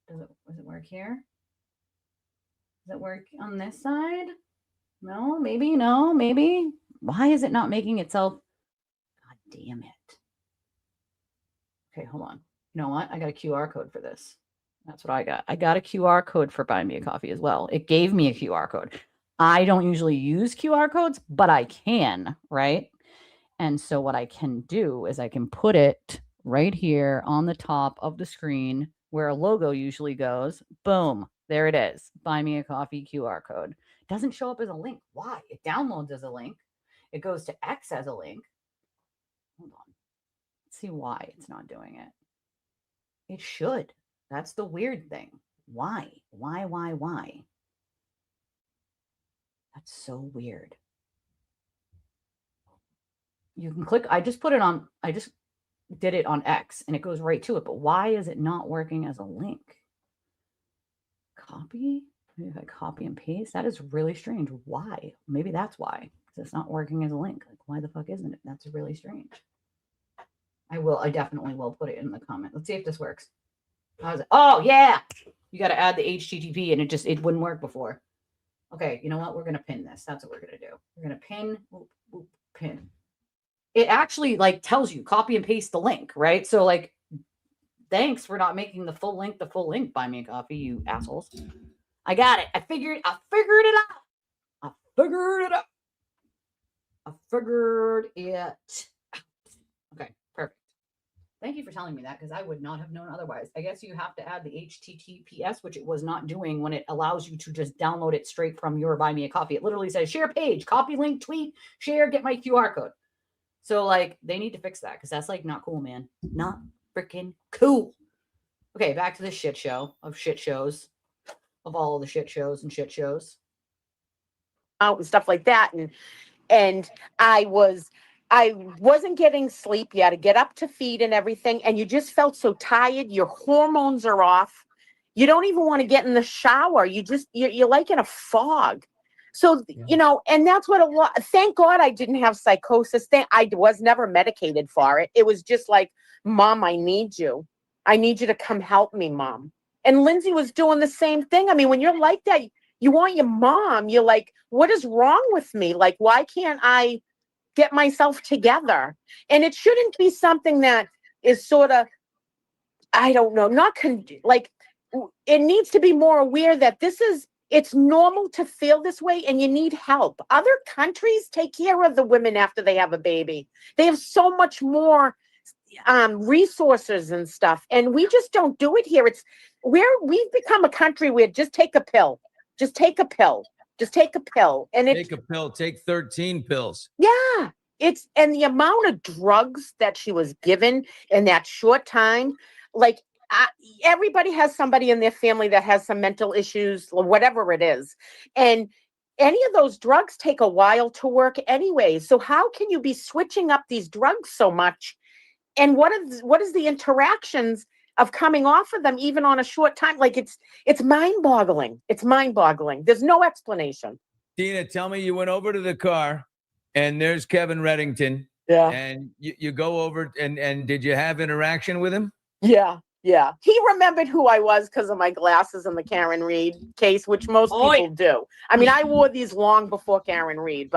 Does it work here? Does it work on this side? No, maybe. No, maybe. Why is it not making itself? God damn it. Okay, hold on. You know what? I got a QR code for this. That's what I got. I got a QR code for Buy Me a Coffee as well. It gave me a QR code. I don't usually use QR codes, but I can, right? And so what I can do is I can put it right here on the top of the screen where a logo usually goes. Boom. There it is. Buy Me a Coffee QR code. Doesn't show up as a link. Why? It downloads as a link. It goes to X as a link. Hold on. Let's see why it's not doing it. It should. That's the weird thing. Why? Why? That's so weird. You can click. I just did it on X and it goes right to it. But why is it not working as a link? Copy? Maybe if I copy and paste, that is really strange. Why? Maybe that's why. Because it's not working as a link. Like, why the fuck isn't it? That's really strange. I definitely will put it in the comment. Let's see if this works. How's it? Oh, yeah. You got to add the HTTP and it wouldn't work before. Okay, you know what? We're going to pin this. That's what we're going to do. We're going to pin. It actually tells you copy and paste the link, right? So thanks for not making the full link Buy Me a Coffee, you assholes. I got it. I figured it out. Okay, perfect. Thank you for telling me that, because I would not have known otherwise. I guess you have to add the HTTPS, which it was not doing when it allows you to just download it straight from your Buy Me a Coffee. It literally says share page, copy link, tweet, share, get my QR code. So they need to fix that, because that's not cool, man. Not freaking cool. Okay, back to the shit show of shit shows, of all of the shit shows and shit shows. Out and stuff like that. And I wasn't getting sleep. You had to get up to feed and everything. And you just felt so tired. Your hormones are off. You don't even want to get in the shower. You're like in a fog. So, and that's what thank God I didn't have psychosis. I was never medicated for it. It was just like, Mom, I need you. I need you to come help me, Mom. And Lindsay was doing the same thing. I mean, when you're like that, you want your mom. You're like, what is wrong with me? Like, why can't I get myself together? And it shouldn't be something that is sort of, I don't know, it needs to be more aware that it's normal to feel this way and you need help. Other countries take care of the women after they have a baby. They have so much more resources and stuff. And we just don't do it here. We've become a country where just take a pill. Just take a pill. Just take a pill. And Take a pill, take 13 pills. yeah, and the amount of drugs that she was given in that short time, like everybody has somebody in their family that has some mental issues or whatever it is. And any of those drugs take a while to work anyway. So how can you be switching up these drugs so much? And what is the interactions of coming off of them even on a short time? Like it's mind-boggling. It's mind-boggling. There's no explanation. Dina, tell me you went over to the car and there's Kevin Reddington. Yeah. And you go over and did you have interaction with him? Yeah. Yeah. He remembered who I was because of my glasses and the Karen Reed case, which most people do. I mean, I wore these long before Karen Reed,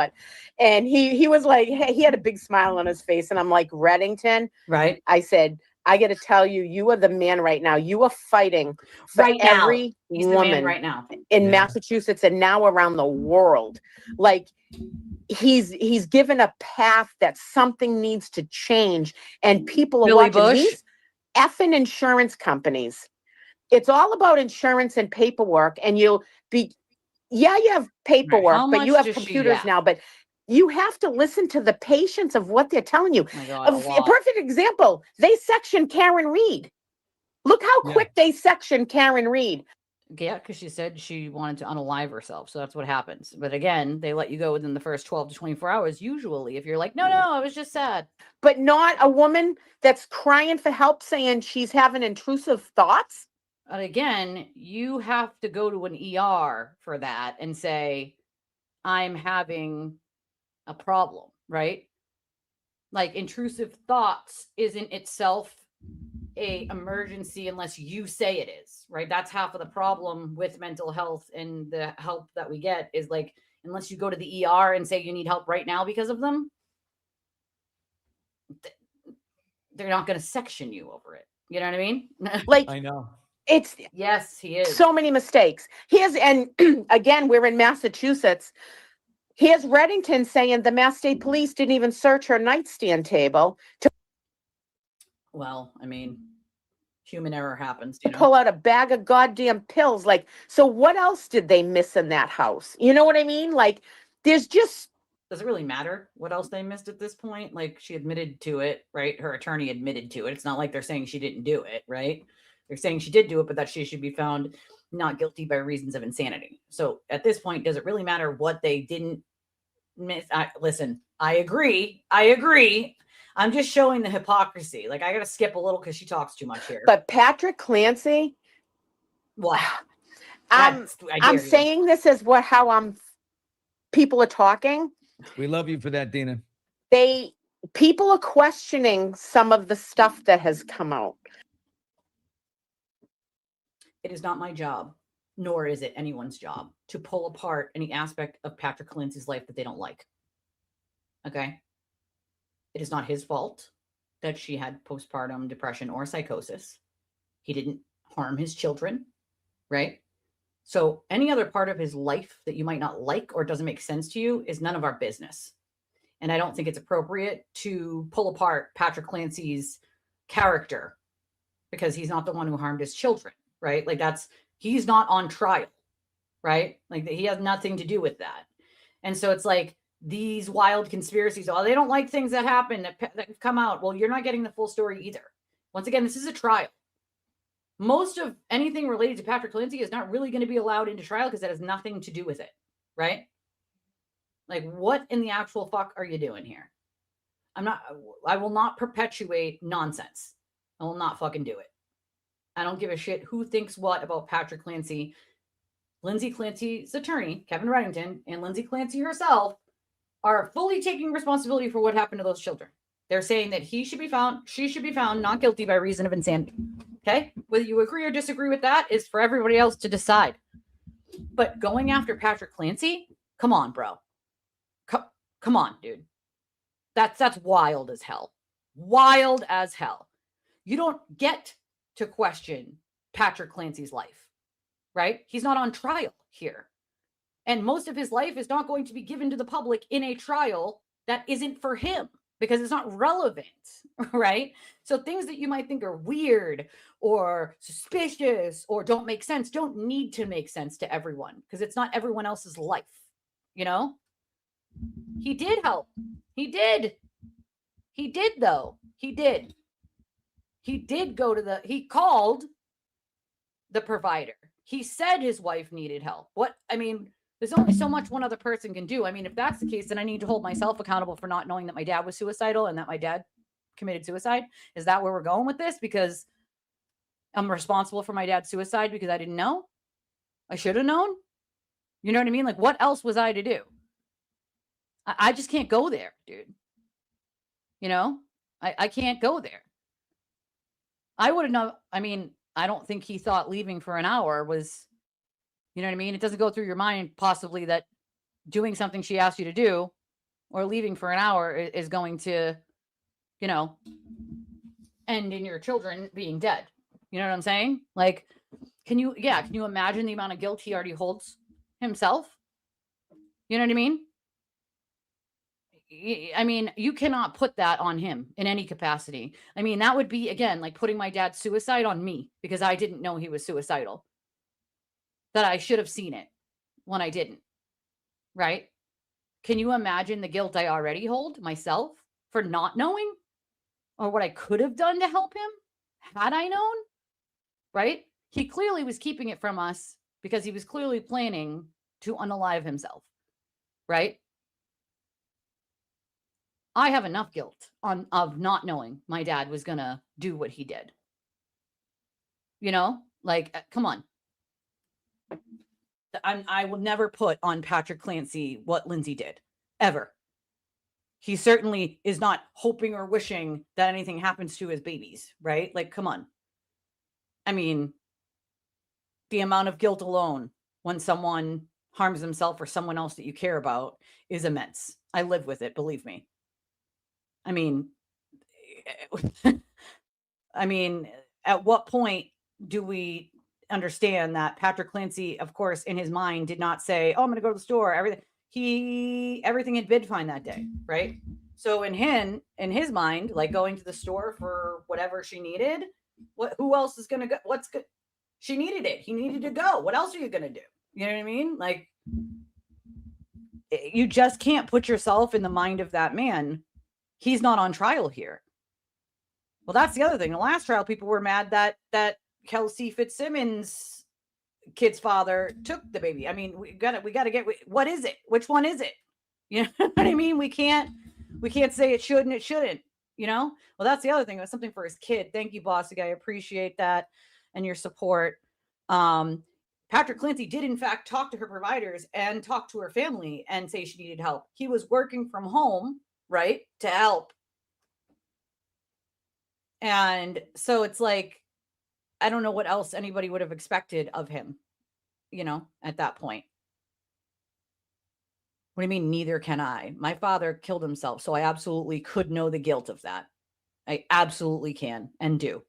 and he was like, hey, he had a big smile on his face. And I'm like, Reddington. Right. I said, I got to tell you, you are the man right now. You are fighting for Right now. every He's the man woman right now. in Massachusetts and now around the world. Like he's given a path that something needs to change, and people are Billy watching Bush? these effing insurance companies. It's all about insurance and paperwork, and you have paperwork, How but you much have does she computers get? now, but you have to listen to the patients of what they're telling you. Oh my God, a A lot. perfect example, they sectioned Karen Reed. Look how quick they sectioned Karen Reed. Yeah, because she said she wanted to unalive herself. So that's what happens. But again, they let you go within the first 12 to 24 hours, usually, if you're like, no, I was just sad. But not a woman that's crying for help saying she's having intrusive thoughts. And again, you have to go to an ER for that and say, I'm having a problem, right? Like intrusive thoughts isn't itself a emergency unless you say it is, right? That's half of the problem with mental health, and the help that we get is like, unless you go to the ER and say you need help right now because of them, they're not going to section you over it. You know what I mean? Like, I know. It's yes, he is. So many mistakes. And again, we're in Massachusetts. Here's Reddington saying the Mass State Police didn't even search her nightstand table to Well, I mean, human error happens, you know? pull out a bag of goddamn pills. Like, so what else did they miss in that house? You know what I mean? Like, there's just. Does it really matter what else they missed at this point? Like, she admitted to it, right? Her attorney admitted to it. It's not like they're saying she didn't do it, right? They're saying she did do it, but that she should be found not guilty by reasons of insanity. So at this point, does it really matter what they didn't miss? Listen, I agree. I'm just showing the hypocrisy. Like, I got to skip a little because she talks too much here. But Patrick Clancy. What? I'm saying this as how people are talking. We love you for that, Dina. People are questioning some of the stuff that has come out. It is not my job, nor is it anyone's job, to pull apart any aspect of Patrick Clancy's life that they don't like. Okay? It is not his fault that she had postpartum depression or psychosis. He didn't harm his children, right? So any other part of his life that you might not like or doesn't make sense to you is none of our business. And I don't think it's appropriate to pull apart Patrick Clancy's character because he's not the one who harmed his children. Right? Like he's not on trial, right? Like he has nothing to do with that. And so it's like these wild conspiracies, they don't like things that happen that come out. Well, you're not getting the full story either. Once again, this is a trial. Most of anything related to Patrick Clancy is not really going to be allowed into trial because that has nothing to do with it, right? Like what in the actual fuck are you doing here? I will not perpetuate nonsense. I will not fucking do it. I don't give a shit who thinks what about Patrick Clancy. Lindsay Clancy's attorney, Kevin Reddington, and Lindsay Clancy herself are fully taking responsibility for what happened to those children. They're saying that she should be found not guilty by reason of insanity. Okay? Whether you agree or disagree with that is for everybody else to decide. But going after Patrick Clancy, come on, bro. Come on, dude. That's wild as hell. Wild as hell. You don't get to question Patrick Clancy's life, right? He's not on trial here. And most of his life is not going to be given to the public in a trial that isn't for him because it's not relevant, right? So things that you might think are weird or suspicious or don't make sense don't need to make sense to everyone because it's not everyone else's life, you know? He did help. He did. He did, though. He did. He did go to he called the provider. He said his wife needed help. There's only so much one other person can do. I mean, if that's the case, then I need to hold myself accountable for not knowing that my dad was suicidal and that my dad committed suicide. Is that where we're going with this? Because I'm responsible for my dad's suicide because I didn't know? I should have known? You know what I mean? Like, what else was I to do? I just can't go there, dude. You know? I can't go there. I would have known. I mean, I don't think he thought leaving for an hour was, you know what I mean? It doesn't go through your mind possibly that doing something she asked you to do or leaving for an hour is going to, you know, end in your children being dead. You know what I'm saying? Like, can you imagine the amount of guilt he already holds himself? You know what I mean? I mean, you cannot put that on him in any capacity. I mean, that would be, again, like putting my dad's suicide on me because I didn't know he was suicidal. That I should have seen it when I didn't. Right? Can you imagine the guilt I already hold myself for not knowing? Or what I could have done to help him had I known? Right? He clearly was keeping it from us because he was clearly planning to unalive himself. Right? I have enough guilt of not knowing my dad was going to do what he did. You know, like, come on. I will never put on Patrick Clancy what Lindsay did, ever. He certainly is not hoping or wishing that anything happens to his babies, right? Like, come on. I mean, the amount of guilt alone when someone harms themselves or someone else that you care about is immense. I live with it, believe me. I mean, at what point do we understand that Patrick Clancy, of course, in his mind did not say, "Oh, I'm going to go to the store." Everything had been fine that day, right? So in his mind, like going to the store for whatever she needed, who else is going to go? What's good? She needed it. He needed to go. What else are you going to do? You know what I mean? Like, you just can't put yourself in the mind of that man. He's not on trial here. Well, that's the other thing. The last trial, people were mad that Kelsey Fitzsimmons' kid's father took the baby. I mean, we gotta get, what is it? Which one is it? You know what I mean? We can't say it should and it shouldn't, you know? Well, that's the other thing. It was something for his kid. Thank you, Bossy. I appreciate that and your support. Patrick Clancy did in fact talk to her providers and talk to her family and say she needed help. He was working from home, right, to help. And so it's like, I don't know what else anybody would have expected of him, you know, at that point. What do you mean? Neither can I. My father killed himself, so I absolutely could know the guilt of that. I absolutely can and do.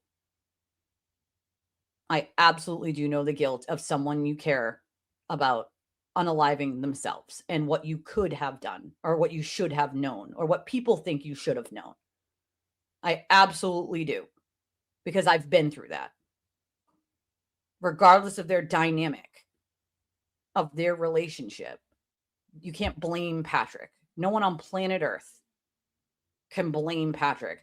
I absolutely do know the guilt of someone you care about unaliving themselves and what you could have done or what you should have known or what people think you should have known. I absolutely do, because I've been through that. Regardless of their dynamic, of their relationship, you can't blame Patrick. No one on planet Earth can blame Patrick.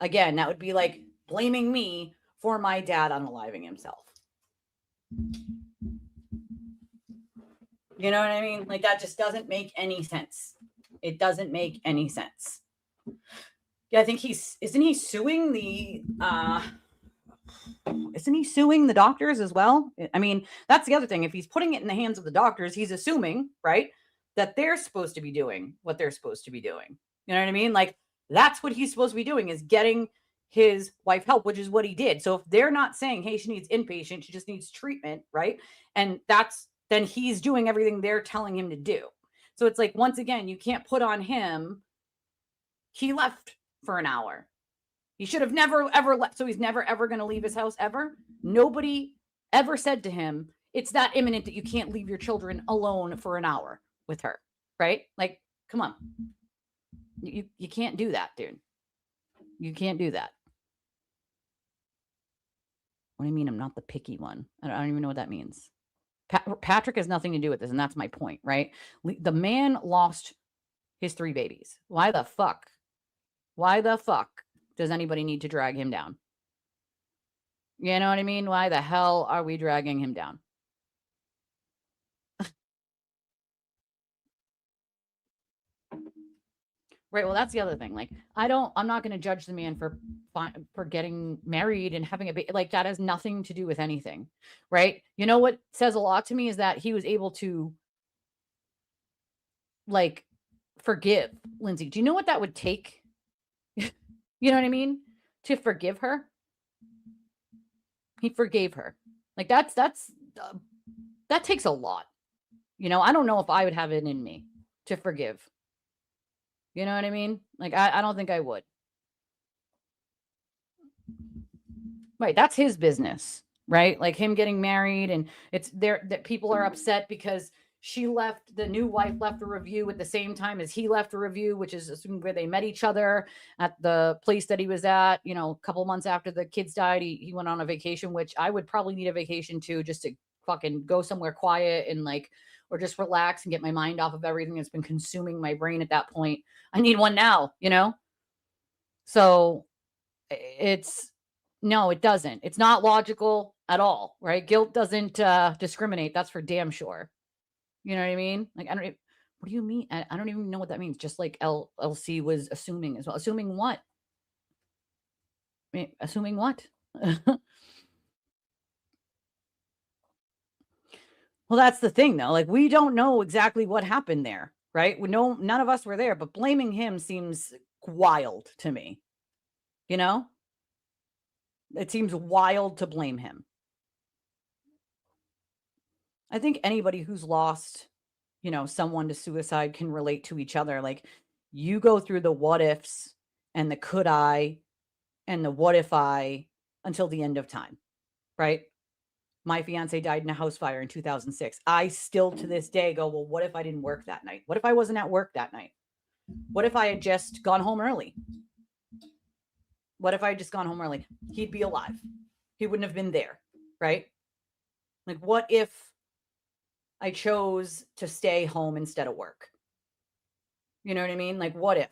Again, that would be like blaming me for my dad unaliving himself. You know what I mean? Like, that just doesn't make any sense. It doesn't make any sense. Yeah, I think isn't he suing the doctors as well? I mean, that's the other thing. If he's putting it in the hands of the doctors, he's assuming, right, that they're supposed to be doing what they're supposed to be doing. You know what I mean? Like, that's what he's supposed to be doing, is getting his wife help, which is what he did. So if they're not saying, hey, she needs inpatient, she just needs treatment, right? And that's then he's doing everything they're telling him to do. So it's like, once again, you can't put on him. He left for an hour. He should have never, ever left. So he's never, ever going to leave his house ever. Nobody ever said to him, it's that imminent that you can't leave your children alone for an hour with her. Right? Like, come on. You can't do that, dude. You can't do that. What do you mean I'm not the picky one? I don't even know what that means. Patrick has nothing to do with this, and that's my point, right? The man lost his 3 babies. Why the fuck? Why the fuck does anybody need to drag him down? You know what I mean? Why the hell are we dragging him down? Right. Well, that's the other thing. Like, I'm not going to judge the man for getting married and having a baby. Like, that has nothing to do with anything. Right. You know what says a lot to me is that he was able to, like, forgive Lindsay. Do you know what that would take? You know what I mean? To forgive her. He forgave her. Like, that takes a lot. You know, I don't know if I would have it in me to forgive. You know what I mean? Like, I don't think I would. Right. That's his business, right? Like, him getting married, and it's there that people are upset because the new wife left a review at the same time as he left a review, which is assuming where they met each other at the place that he was at, you know, a couple months after the kids died. He went on a vacation, which I would probably need a vacation too, just to fucking go somewhere quiet and like, or just relax and get my mind off of everything that's been consuming my brain at that point. I need one now, you know? So no, it doesn't. It's not logical at all, right? Guilt doesn't discriminate. That's for damn sure. You know what I mean? Like, what do you mean? I don't even know what that means. Just like LC was assuming as well. Assuming what? I mean, assuming what? Well, that's the thing, though. Like, we don't know exactly what happened there, right? None of us were there, but blaming him seems wild to me. You know? It seems wild to blame him. I think anybody who's lost, you know, someone to suicide can relate to each other. Like, you go through the what ifs and the could I and the what if I until the end of time, right? My fiance died in a house fire in 2006. I still to this day go, well, what if I didn't work that night? What if I wasn't at work that night? What if I had just gone home early? What if I had just gone home early? He'd be alive. He wouldn't have been there, right? Like, what if I chose to stay home instead of work? You know what I mean? Like, what if?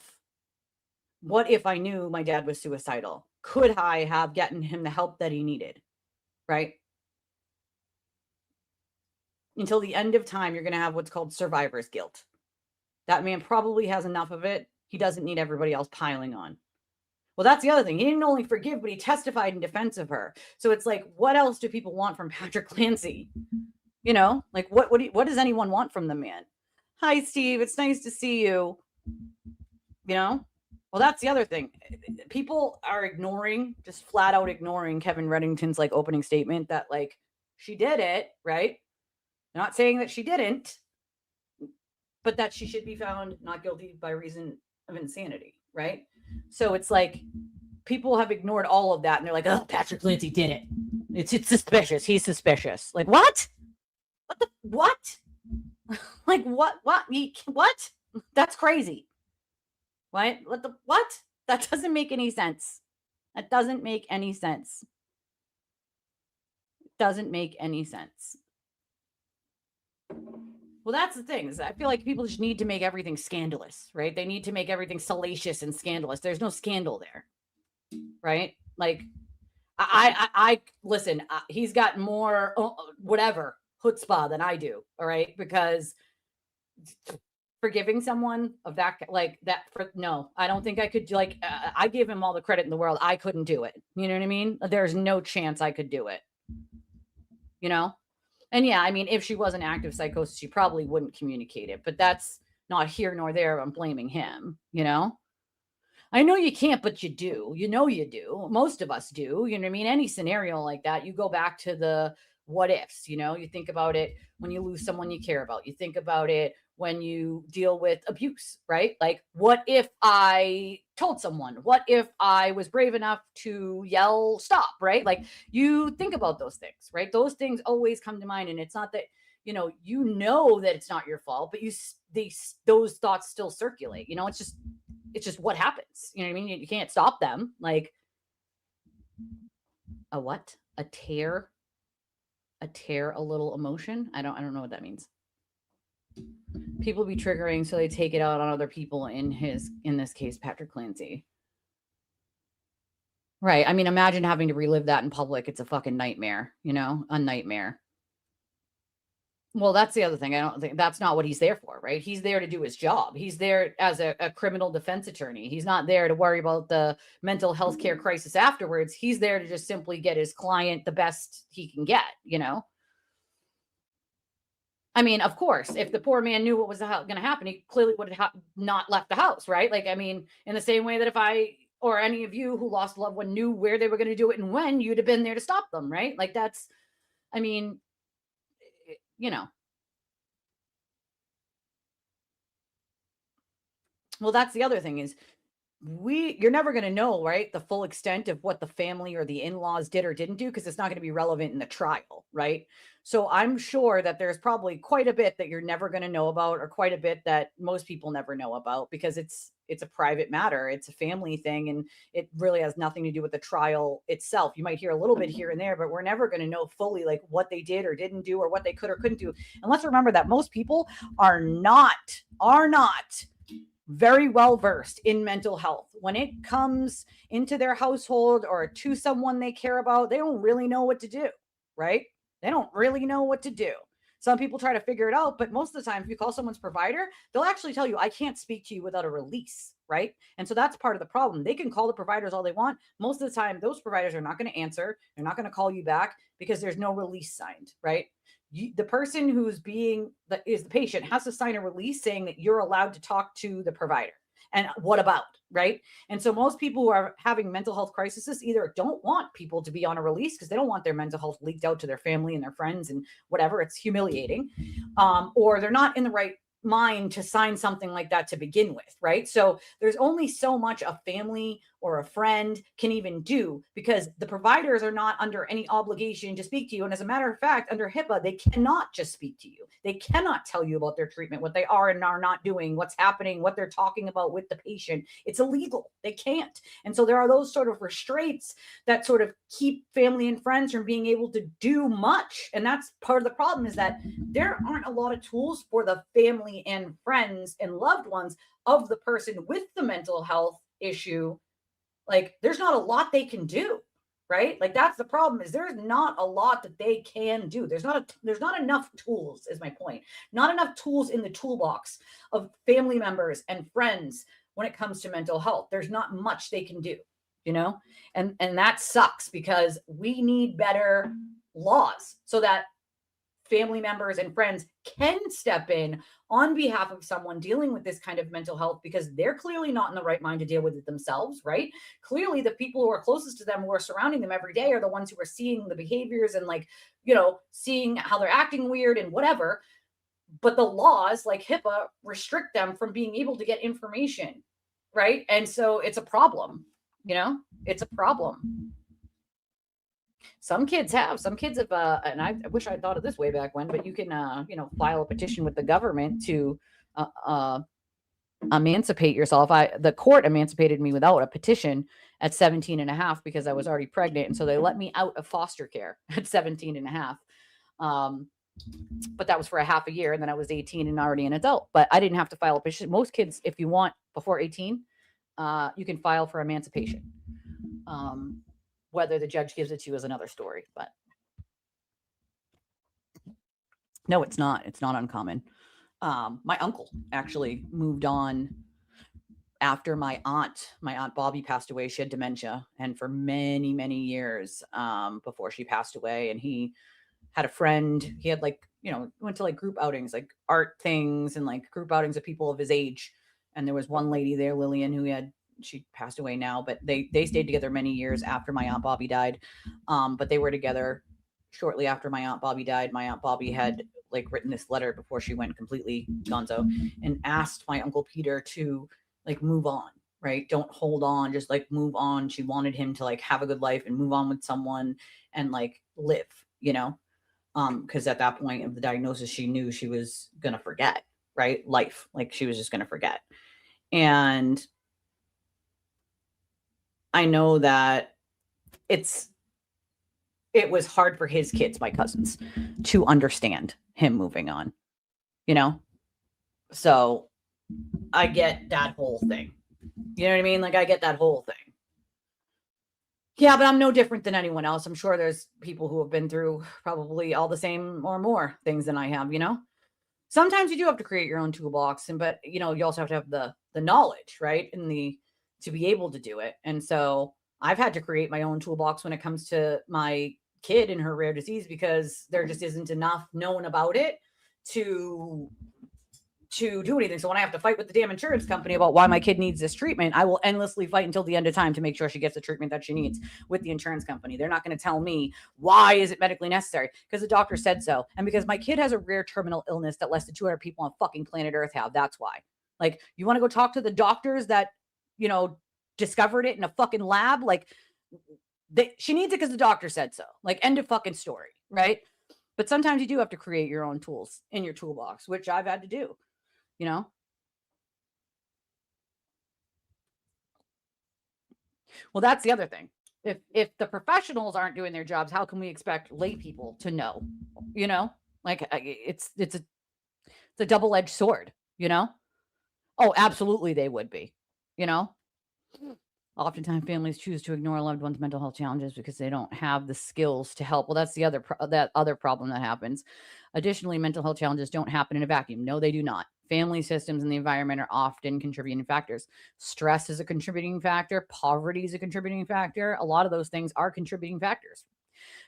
What if I knew my dad was suicidal? Could I have gotten him the help that he needed? Right? Until the end of time, you're going to have what's called survivor's guilt. That man probably has enough of it. He doesn't need everybody else piling on. Well, that's the other thing. He didn't only forgive, but he testified in defense of her. So it's like, what else do people want from Patrick Clancy? You know, like, what does anyone want from the man? Hi, Steve. It's nice to see you. You know? Well, that's the other thing. People are just flat out ignoring Kevin Reddington's like opening statement that like she did it, right? Not saying that she didn't, but that she should be found not guilty by reason of insanity, right? So it's like people have ignored all of that and they're like, oh, Patrick Clancy did it. It's suspicious. He's suspicious. Like, what? What? Like, what? What? That's crazy. What? What? That doesn't make any sense. That doesn't make any sense. It doesn't make any sense. Well, that's the thing. Is I feel like people just need to make everything scandalous, right? They need to make everything salacious and scandalous. There's no scandal there, right? Like, I listen. He's got more whatever chutzpah than I do. All right, because forgiving someone of that like that. No, I don't think I could. Like, I give him all the credit in the world. I couldn't do it. You know what I mean? There's no chance I could do it. You know. And yeah, I mean, if she was an active psychosis, she probably wouldn't communicate it. But that's not here nor there. I'm blaming him, you know? I know you can't, but you do. You know you do. Most of us do. You know what I mean? Any scenario like that, you go back to the what ifs, you know, you think about it when you lose someone you care about, you think about it when you deal with abuse, right? Like, what if I told someone? What if I was brave enough to yell stop, right? Like, you think about those things, right? Those things always come to mind. And it's not that, you know that it's not your fault, but those thoughts still circulate, you know, it's just what happens. You know what I mean? You can't stop them. Like, a what? A tear, a little emotion. I don't know what that means. People be triggering, so they take it out on other people. In this case, Patrick Clancy. Right. I mean, imagine having to relive that in public. It's a fucking nightmare, you know, a nightmare. Well, that's the other thing. I don't think that's not what he's there for, right? He's there to do his job. He's there as a criminal defense attorney. He's not there to worry about the mental health care crisis afterwards. He's there to just simply get his client the best he can get, you know? I mean, of course, if the poor man knew what was going to happen, he clearly would have not left the house, right? Like, I mean, in the same way that if I or any of you who lost a loved one knew where they were going to do it and when, you'd have been there to stop them, right? Like, that's, I mean, you know. Well, that's the other thing is you're never going to know, right, the full extent of what the family or the in-laws did or didn't do, because it's not going to be relevant in the trial, right? So I'm sure that there's probably quite a bit that you're never going to know about, or quite a bit that most people never know about, because it's a private matter. It's a family thing, and it really has nothing to do with the trial itself. You might hear a little bit here and there, but we're never going to know fully like what they did or didn't do, or what they could or couldn't do. And let's remember that most people are not very well versed in mental health. When it comes into their household or to someone they care about, they don't really know what to do, right? They don't really know what to do. Some people try to figure it out, but most of the time, if you call someone's provider, they'll actually tell you, I can't speak to you without a release, right? And so that's part of the problem. They can call the providers all they want. Most of the time, those providers are not going to answer. They're not going to call you back because there's no release signed, right? The person who's the patient has to sign a release saying that you're allowed to talk to the provider. And what about, right? And so most people who are having mental health crises either don't want people to be on a release because they don't want their mental health leaked out to their family and their friends and whatever. It's humiliating. Or they're not in the right mind to sign something like that to begin with, right? So there's only so much a family or a friend can even do, because the providers are not under any obligation to speak to you. And as a matter of fact, under HIPAA, they cannot just speak to you. They cannot tell you about their treatment, what they are and are not doing, what's happening, what they're talking about with the patient. It's illegal. They can't. And so there are those sort of restraints that sort of keep family and friends from being able to do much. And that's part of the problem, is that there aren't a lot of tools for the family and friends and loved ones of the person with the mental health issue. Like, there's not a lot they can do, right? Like, that's the problem, is there's not a lot that they can do. There's not enough tools, is my point. Not enough tools in the toolbox of family members and friends when it comes to mental health. There's not much they can do, you know? And that sucks, because we need better laws so that family members and friends can step in on behalf of someone dealing with this kind of mental health, because they're clearly not in the right mind to deal with it themselves, right? Clearly the people who are closest to them, who are surrounding them every day, are the ones who are seeing the behaviors and, like, you know, seeing how they're acting weird and whatever. But the laws like HIPAA restrict them from being able to get information, right? And so it's a problem, you know, it's a problem. Some kids have, and I wish I thought of this way back when, but you can, file a petition with the government to emancipate yourself. The court emancipated me without a petition at 17 and a half because I was already pregnant. And so they let me out of foster care at 17 and a half. But that was for a half a year. And then I was 18 and already an adult, but I didn't have to file a petition. Most kids, if you want before 18, you can file for emancipation. Whether the judge gives it to you is another story, but no, it's not. It's not uncommon. My uncle actually moved on after my aunt Bobby passed away. She had dementia, and for many, many years before she passed away, and he had a friend. He had, like, went to like group outings, like art things, and like group outings of people of his age. And there was one lady there, Lillian, who she passed away now, but they stayed together many years after my Aunt Bobby died. But they were together shortly after my Aunt Bobby died, my Aunt Bobby had like written this letter before she went completely gonzo and asked my Uncle Peter to like move on, right? Don't hold on, just like move on. She wanted him to like have a good life and move on with someone and like live, you know? Because at that point of the diagnosis, she knew she was gonna forget, right? Life, like she was just gonna forget. And I know that it was hard for his kids, my cousins, to understand him moving on, you know? So I get that whole thing. You know what I mean? Like I get that whole thing. Yeah, but I'm no different than anyone else. I'm sure there's people who have been through probably all the same or more things than I have, you know? Sometimes you do have to create your own toolbox, but you know, you also have to have the knowledge, right? And to be able to do it. And so I've had to create my own toolbox when it comes to my kid and her rare disease, because there just isn't enough known about it to do anything. So when I have to fight with the damn insurance company about why my kid needs this treatment, I will endlessly fight until the end of time to make sure she gets the treatment that she needs with the insurance company. They're not going to tell me why is it medically necessary, because the doctor said so. And because my kid has a rare terminal illness that less than 200 people on fucking planet Earth have. That's why. Like, you want to go talk to the doctors that, you know, discovered it in a fucking lab? Like, she needs it because the doctor said so. Like, end of fucking story, right? But sometimes you do have to create your own tools in your toolbox, which I've had to do. You know? Well, that's the other thing. If the professionals aren't doing their jobs, how can we expect lay people to know? You know? Like it's a double-edged sword, you know? Oh, absolutely they would be, you know? Oftentimes families choose to ignore loved ones' mental health challenges because they don't have the skills to help. Well, that's the other problem that happens. Additionally, mental health challenges don't happen in a vacuum. No, they do not. Family systems and the environment are often contributing factors. Stress is a contributing factor. Poverty is a contributing factor. A lot of those things are contributing factors.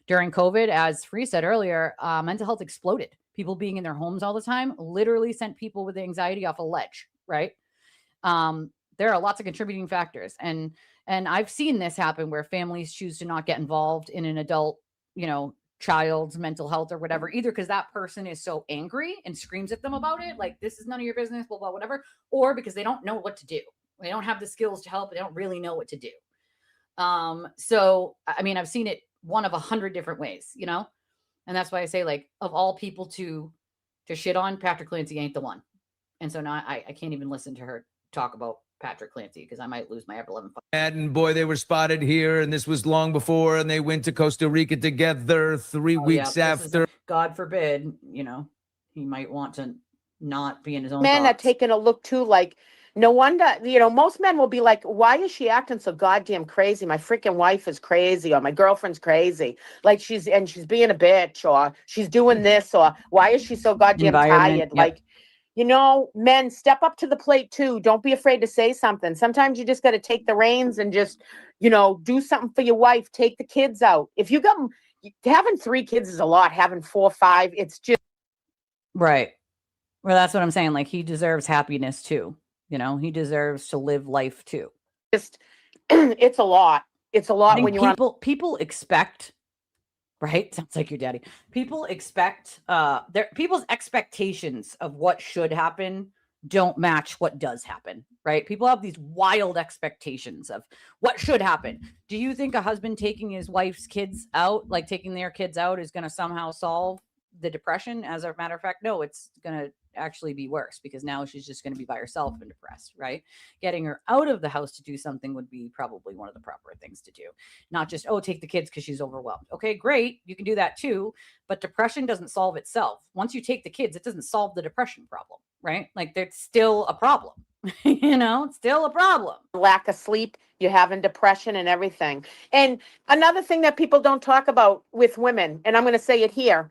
During COVID, as Free said earlier, mental health exploded. People being in their homes all the time literally sent people with anxiety off a ledge, right? There are lots of contributing factors. And I've seen this happen where families choose to not get involved in an adult, you know, child's mental health or whatever, either because that person is so angry and screams at them about it, like, this is none of your business, blah, blah, whatever, or because they don't know what to do. They don't have the skills to help. They don't really know what to do. So, I mean, I've seen it one of 100 different ways, you know? And that's why I say, like, of all people to shit on, Patrick Clancy ain't the one. And so now I can't even listen to her talk about Patrick Clancy because I might lose my ever-loving. And boy, they were spotted here, and this was long before, and they went to Costa Rica together 3 weeks after. God forbid, you know, he might want to not be in his own Men thoughts. are taking a look too, like, no wonder, you know, most men will be like, why is she acting so goddamn crazy? My freaking wife is crazy, or my girlfriend's crazy. Like, she's being a bitch, or she's doing this, or why is she so goddamn tired? Yep. Like, you know, men, step up to the plate too. Don't be afraid to say something. Sometimes you just got to take the reins and just, you know, do something for your wife. Take the kids out. If you got, having 3 kids is a lot. Having 4 or 5, it's just. Right. Well, that's what I'm saying. Like, he deserves happiness too. You know, he deserves to live life too. Just, it's a lot. It's a lot when you're people expect. Right? Sounds like your daddy. People expect people's expectations of what should happen don't match what does happen, right? People have these wild expectations of what should happen. Do you think a husband taking his wife's kids out, like taking their kids out, is going to somehow solve the depression? As a matter of fact, no, it's going to actually be worse, because now she's just going to be by herself and depressed, right? Getting her out of the house to do something would be probably one of the proper things to do. Not just, oh, take the kids because she's overwhelmed. Okay, great. You can do that too. But depression doesn't solve itself. Once you take the kids, it doesn't solve the depression problem, right? Like, there's still a problem. You know, it's still a problem. Lack of sleep, you're having depression and everything. And another thing that people don't talk about with women, and I'm going to say it here,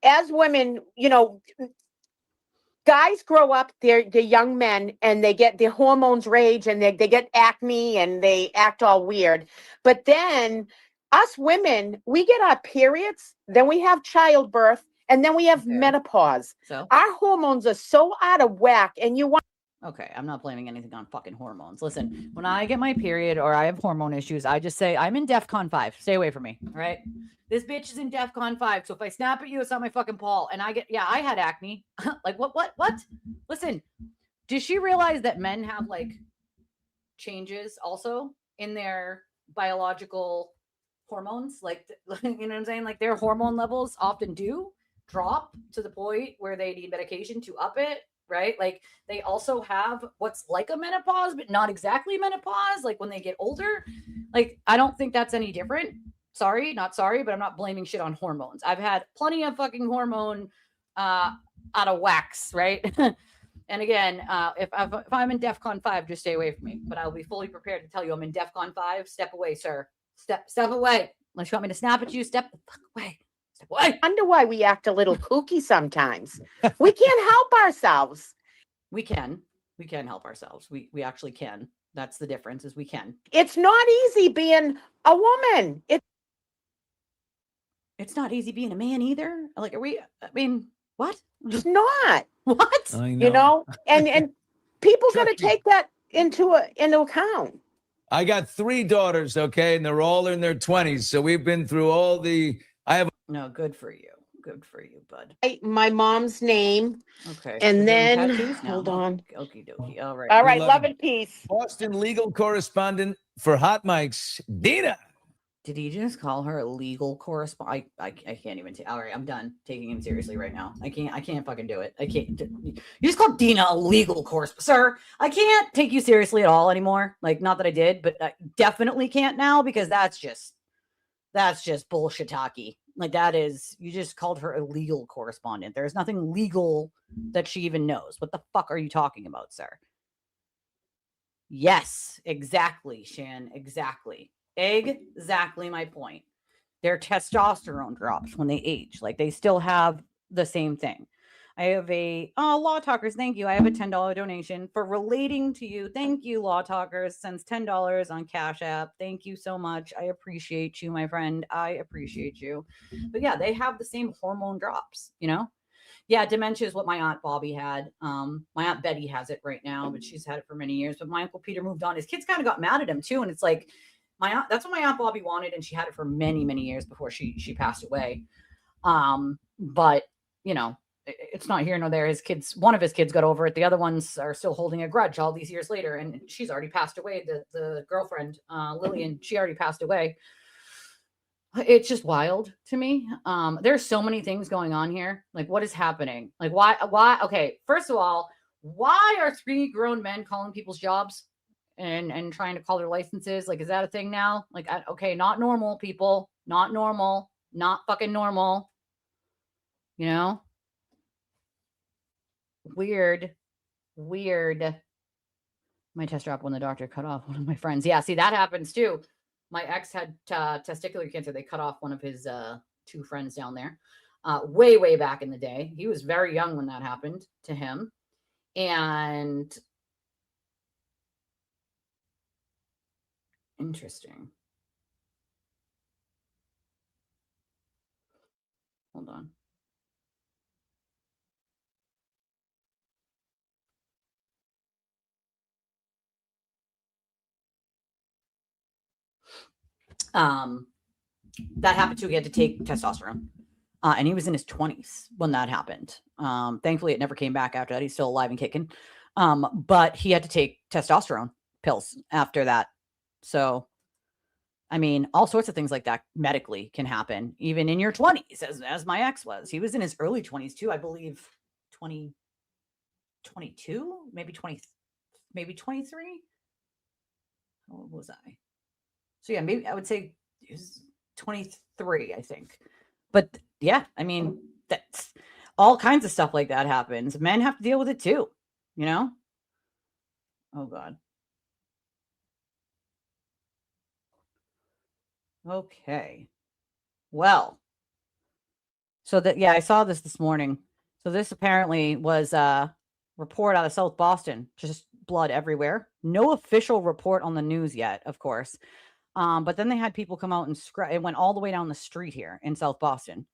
as women, you know, guys grow up, they're young men, and they get their hormones rage, and they get acne, and they act all weird. But then us women, we get our periods, then we have childbirth, and then we have menopause. So our hormones are so out of whack, and you want Okay, I'm not blaming anything on fucking hormones. Listen, when I get my period or I have hormone issues, I just say I'm in DEFCON 5. Stay away from me. All right. This bitch is in DEFCON 5. So if I snap at you, it's not my fucking Paul. And I had acne. Like what? Listen, does she realize that men have like changes also in their biological hormones? Like, you know what I'm saying? Like their hormone levels often do drop to the point where they need medication to up it, right? Like they also have what's like a menopause, but not exactly menopause, like when they get older. Like, I don't think that's any different. Sorry, not sorry, but I'm not blaming shit on hormones. I've had plenty of fucking hormone out of wax, right? And again, if I'm in DEFCON 5, just stay away from me. But I'll be fully prepared to tell you I'm in DEFCON 5. Step away, sir. Step away. Unless you want me to snap at you, step the fuck away. Step away. I wonder why we act a little kooky sometimes. We can't help ourselves. We can help ourselves. We actually can. That's the difference, is we can. It's not easy being a woman. It's not easy being a man either. Like, what? It's not. What? I You know, and people got to take that into account. I got 3 daughters, okay, and they're all in their 20s. So we've been through all the. No, good for you. Good for you, bud. My mom's name. Okay. And we're then doing tattoos now, hold huh? on. Okie dokie. All right. All right, Love love it. and peace. Boston legal correspondent for Hot Mics, Dina. Did he just call her a legal correspondent? I can't even. All right, I'm done taking him seriously right now. I can't fucking do it. I can't. You just called Dina a legal correspondent, sir. I can't take you seriously at all anymore. Like, not that I did, but I definitely can't now, because that's just bullshit-taki. Like, that is, you just called her a legal correspondent. There's nothing legal that she even knows. What the fuck are you talking about, sir? Yes, exactly, Shan. Exactly my point. Their testosterone drops when they age. Like, they still have the same thing. I have Law Talkers, thank you. I have a $10 donation for relating to you. Thank you, Law Talkers. Sends $10 on Cash App. Thank you so much. I appreciate you, my friend. I appreciate you. But yeah, they have the same hormone drops, you know? Yeah, dementia is what my Aunt Bobby had. My Aunt Betty has it right now, but she's had it for many years. But my Uncle Peter moved on. His kids kind of got mad at him too. And it's like, that's what my Aunt Bobby wanted, and she had it for many, many years before she passed away. But you know, it's not here nor there. One of his kids got over it. The other ones are still holding a grudge all these years later, and she's already passed away. The girlfriend, Lillian, she already passed away. It's just wild to me. There's so many things going on here. Like, what is happening? Like, why? Okay, first of all, why are 3 grown men calling people's jobs and trying to call their licenses? Like, is that a thing now? Like, okay, not normal, people. Not normal. Not fucking normal. You know? Weird. My test dropped when the doctor cut off one of my friends. Yeah, see, that happens too. My ex had testicular cancer. They cut off one of his 2 friends down there way back in the day. He was very young when that happened to him. And interesting. Hold on. That happened too. He had to take testosterone. And he was in his 20s when that happened. Thankfully, it never came back after that. He's still alive and kicking. But he had to take testosterone pills after that. So, I mean, all sorts of things like that medically can happen, even in your 20s, as my ex was. He was in his early 20s too, I believe 22, maybe 20, maybe 23. How old was I? So yeah, maybe I would say it was 23, I think. But yeah, I mean, that's all kinds of stuff like that happens. Men have to deal with it too, you know? Oh God. Okay. Well, so that, yeah, I saw this morning. So this apparently was a report out of South Boston, just blood everywhere. No official report on the news yet, of course. But then they had people come out and scrub. It went all the way down the street here in South Boston.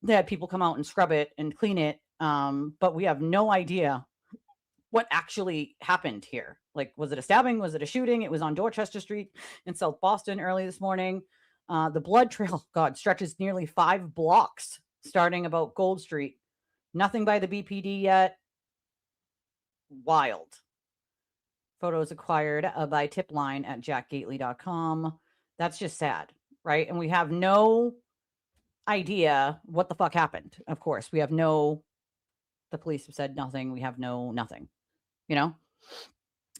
They had people come out and scrub it and clean it. But we have no idea what actually happened here. Like, was it a stabbing? Was it a shooting? It was on Dorchester Street in South Boston early this morning. The blood trail, God, stretches nearly 5 blocks, starting about Gold Street. Nothing by the BPD yet. Wild. Photos acquired by tipline at jackgately.com. That's just sad, right? And we have no idea what the fuck happened. Of course, we have no, the police have said nothing. We have nothing, you know?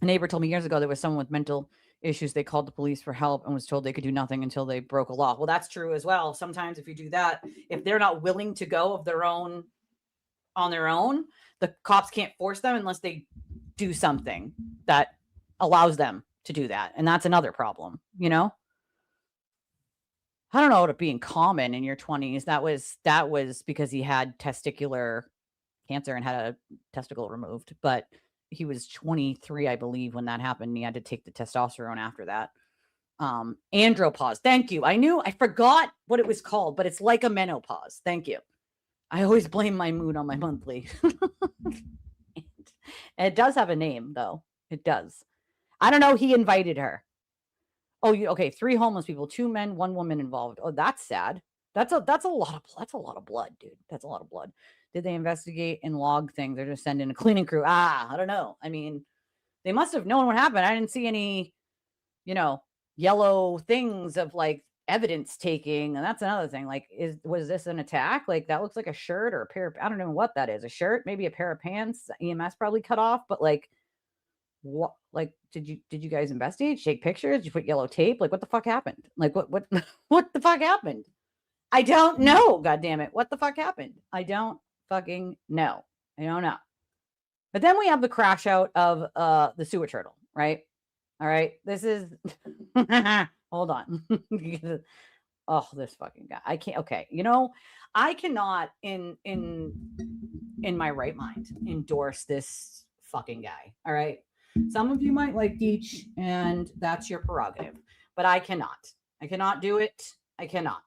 A neighbor told me years ago there was someone with mental issues. They called the police for help and was told they could do nothing until they broke a law. Well, that's true as well. Sometimes if you do that, if they're not willing to go of their own, on their own, the cops can't force them unless they do something that allows them to do that. And that's another problem, you know? I don't know it being common in your 20s. That was because he had testicular cancer and had a testicle removed, but he was 23, I believe, when that happened. And he had to take the testosterone after that. Andropause. Thank you. I forgot what it was called, but it's like a menopause. Thank you. I always blame my mood on my monthly. And it does have a name, though. It does. I don't know. He invited her. Oh, okay. 3 homeless people, 2 men, 1 woman involved. Oh, that's sad. That's a lot of blood, dude. That's a lot of blood. Did they investigate and log things? They're just sending a cleaning crew. I don't know. I mean, they must have known what happened. I didn't see any, yellow things of like evidence taking. And that's another thing. Like, was this an attack? Like, that looks like a shirt or a pair of, I don't know what that is. A shirt, maybe a pair of pants. EMS probably cut off, but like, what? Like, did you guys investigate? Take pictures? Did you put yellow tape? Like, what the fuck happened? Like, what the fuck happened? I don't know. God damn it! What the fuck happened? I don't fucking know. I don't know. But then we have the crash out of the sewer turtle, right? All right. This is hold on. Oh, this fucking guy. I can't. Okay. I cannot in my right mind endorse this fucking guy. All right. Some of you might like Deech, and that's your prerogative, but I cannot. I cannot do it. I cannot.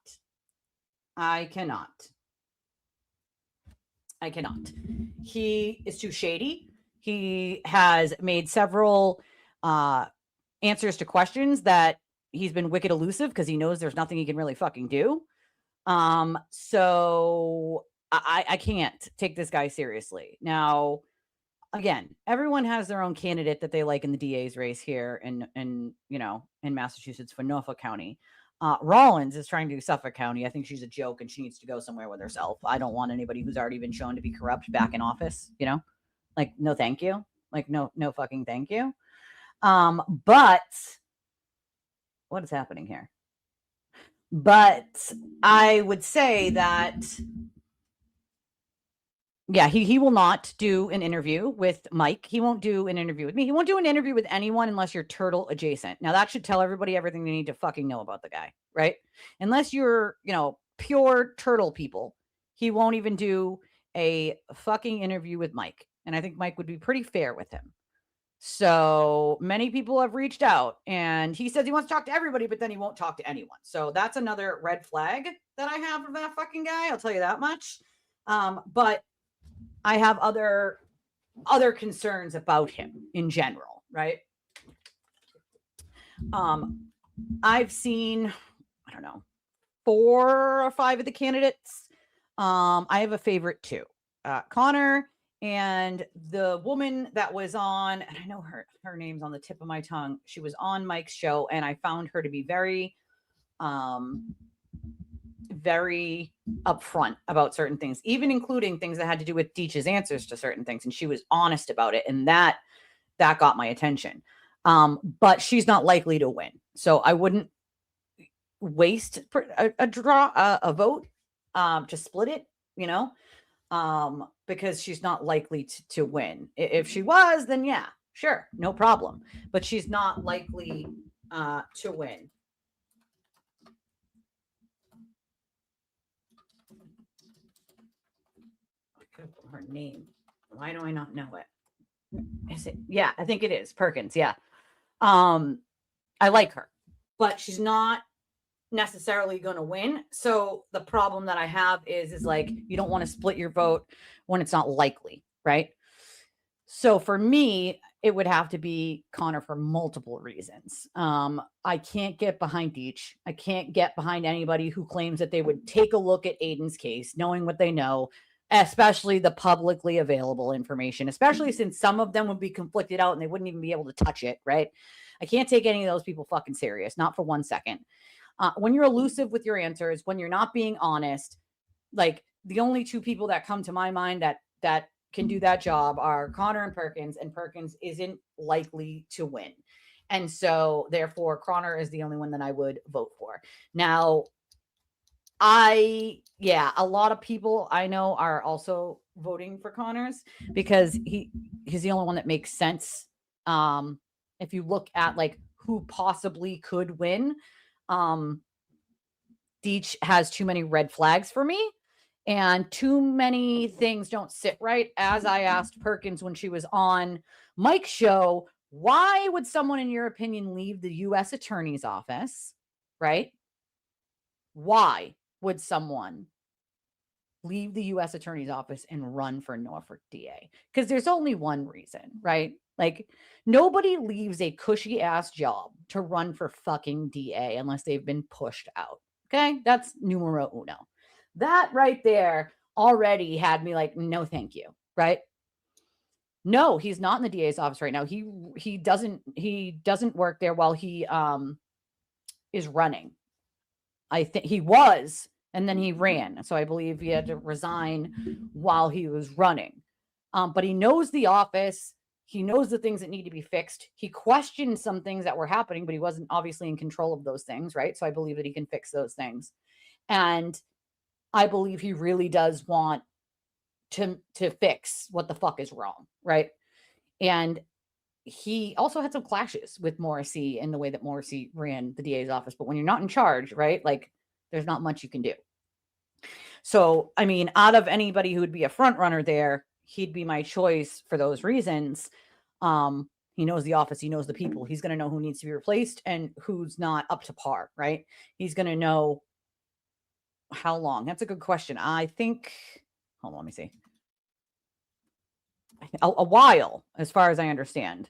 He is too shady. He has made several answers to questions that he's been wicked elusive because he knows there's nothing he can really fucking do. So I can't take this guy seriously. Now, again, everyone has their own candidate that they like in the DA's race here in Massachusetts for Norfolk County. Rollins is trying to do Suffolk County. I think she's a joke and she needs to go somewhere with herself. I don't want anybody who's already been shown to be corrupt back in office, like, no, thank you. Like, no fucking thank you. But what is happening here? But I would say that, yeah, he will not do an interview with Mike. He won't do an interview with me. He won't do an interview with anyone unless you're turtle adjacent. Now, that should tell everybody everything they need to fucking know about the guy, right? Unless you're, pure turtle people, he won't even do a fucking interview with Mike. And I think Mike would be pretty fair with him. So many people have reached out, and he says he wants to talk to everybody, but then he won't talk to anyone. So that's another red flag that I have of that fucking guy. I'll tell you that much. But I have other concerns about him in general, right? I've seen, I don't know, 4 or 5 of the candidates. I have a favorite too. Connor and the woman that was on, and I know her name's on the tip of my tongue. She was on Mike's show, and I found her to be very very upfront about certain things, even including things that had to do with Deech's answers to certain things. And she was honest about it. And that got my attention. But she's not likely to win. So I wouldn't waste a vote to split it, because she's not likely to win. If she was, then yeah, sure. No problem. But she's not likely to win. Her name. Why do I not know it? Is it? Yeah, I think it is Perkins. Yeah. I like her, but she's not necessarily going to win. So the problem that I have is like, you don't want to split your vote when it's not likely, right? So for me, it would have to be Connor for multiple reasons. I can't get behind Deitch. I can't get behind anybody who claims that they would take a look at Aiden's case, knowing what they know, especially the publicly available information, especially since some of them would be conflicted out and they wouldn't even be able to touch it, right? I can't take any of those people fucking serious, not for 1 second. When you're elusive with your answers, when you're not being honest, like the only two people that come to my mind that can do that job are Connor and Perkins isn't likely to win. And so therefore Connor is the only one that I would vote for. Now, a lot of people I know are also voting for Connor's because he's the only one that makes sense. If you look at like who possibly could win, Deitch has too many red flags for me. And too many things don't sit right. As I asked Perkins when she was on Mike's show, why would someone, in your opinion, leave the U.S. Attorney's Office, right? Why would someone leave the U.S. Attorney's Office and run for Norfolk DA? Because there's only one reason, right? Like, nobody leaves a cushy-ass job to run for fucking DA unless they've been pushed out, okay? That's numero uno. That right there already had me like, no, thank you. Right? No, he's not in the DA's office right now. He doesn't work there while he is running. I think he was, and then he ran. So I believe he had to resign while he was running. But he knows the office. He knows the things that need to be fixed. He questioned some things that were happening, but he wasn't obviously in control of those things, right? So I believe that he can fix those things. And I believe he really does want to fix what the fuck is wrong, right? And he also had some clashes with Morrissey in the way that Morrissey ran the DA's office. But when you're not in charge, right, like there's not much you can do. So, I mean, out of anybody who would be a front runner there, he'd be my choice for those reasons. He knows the office. He knows the people. He's going to know who needs to be replaced and who's not up to par, right? He's going to know how long. That's a good question. I think, hold on, let me see. A while, as far as I understand.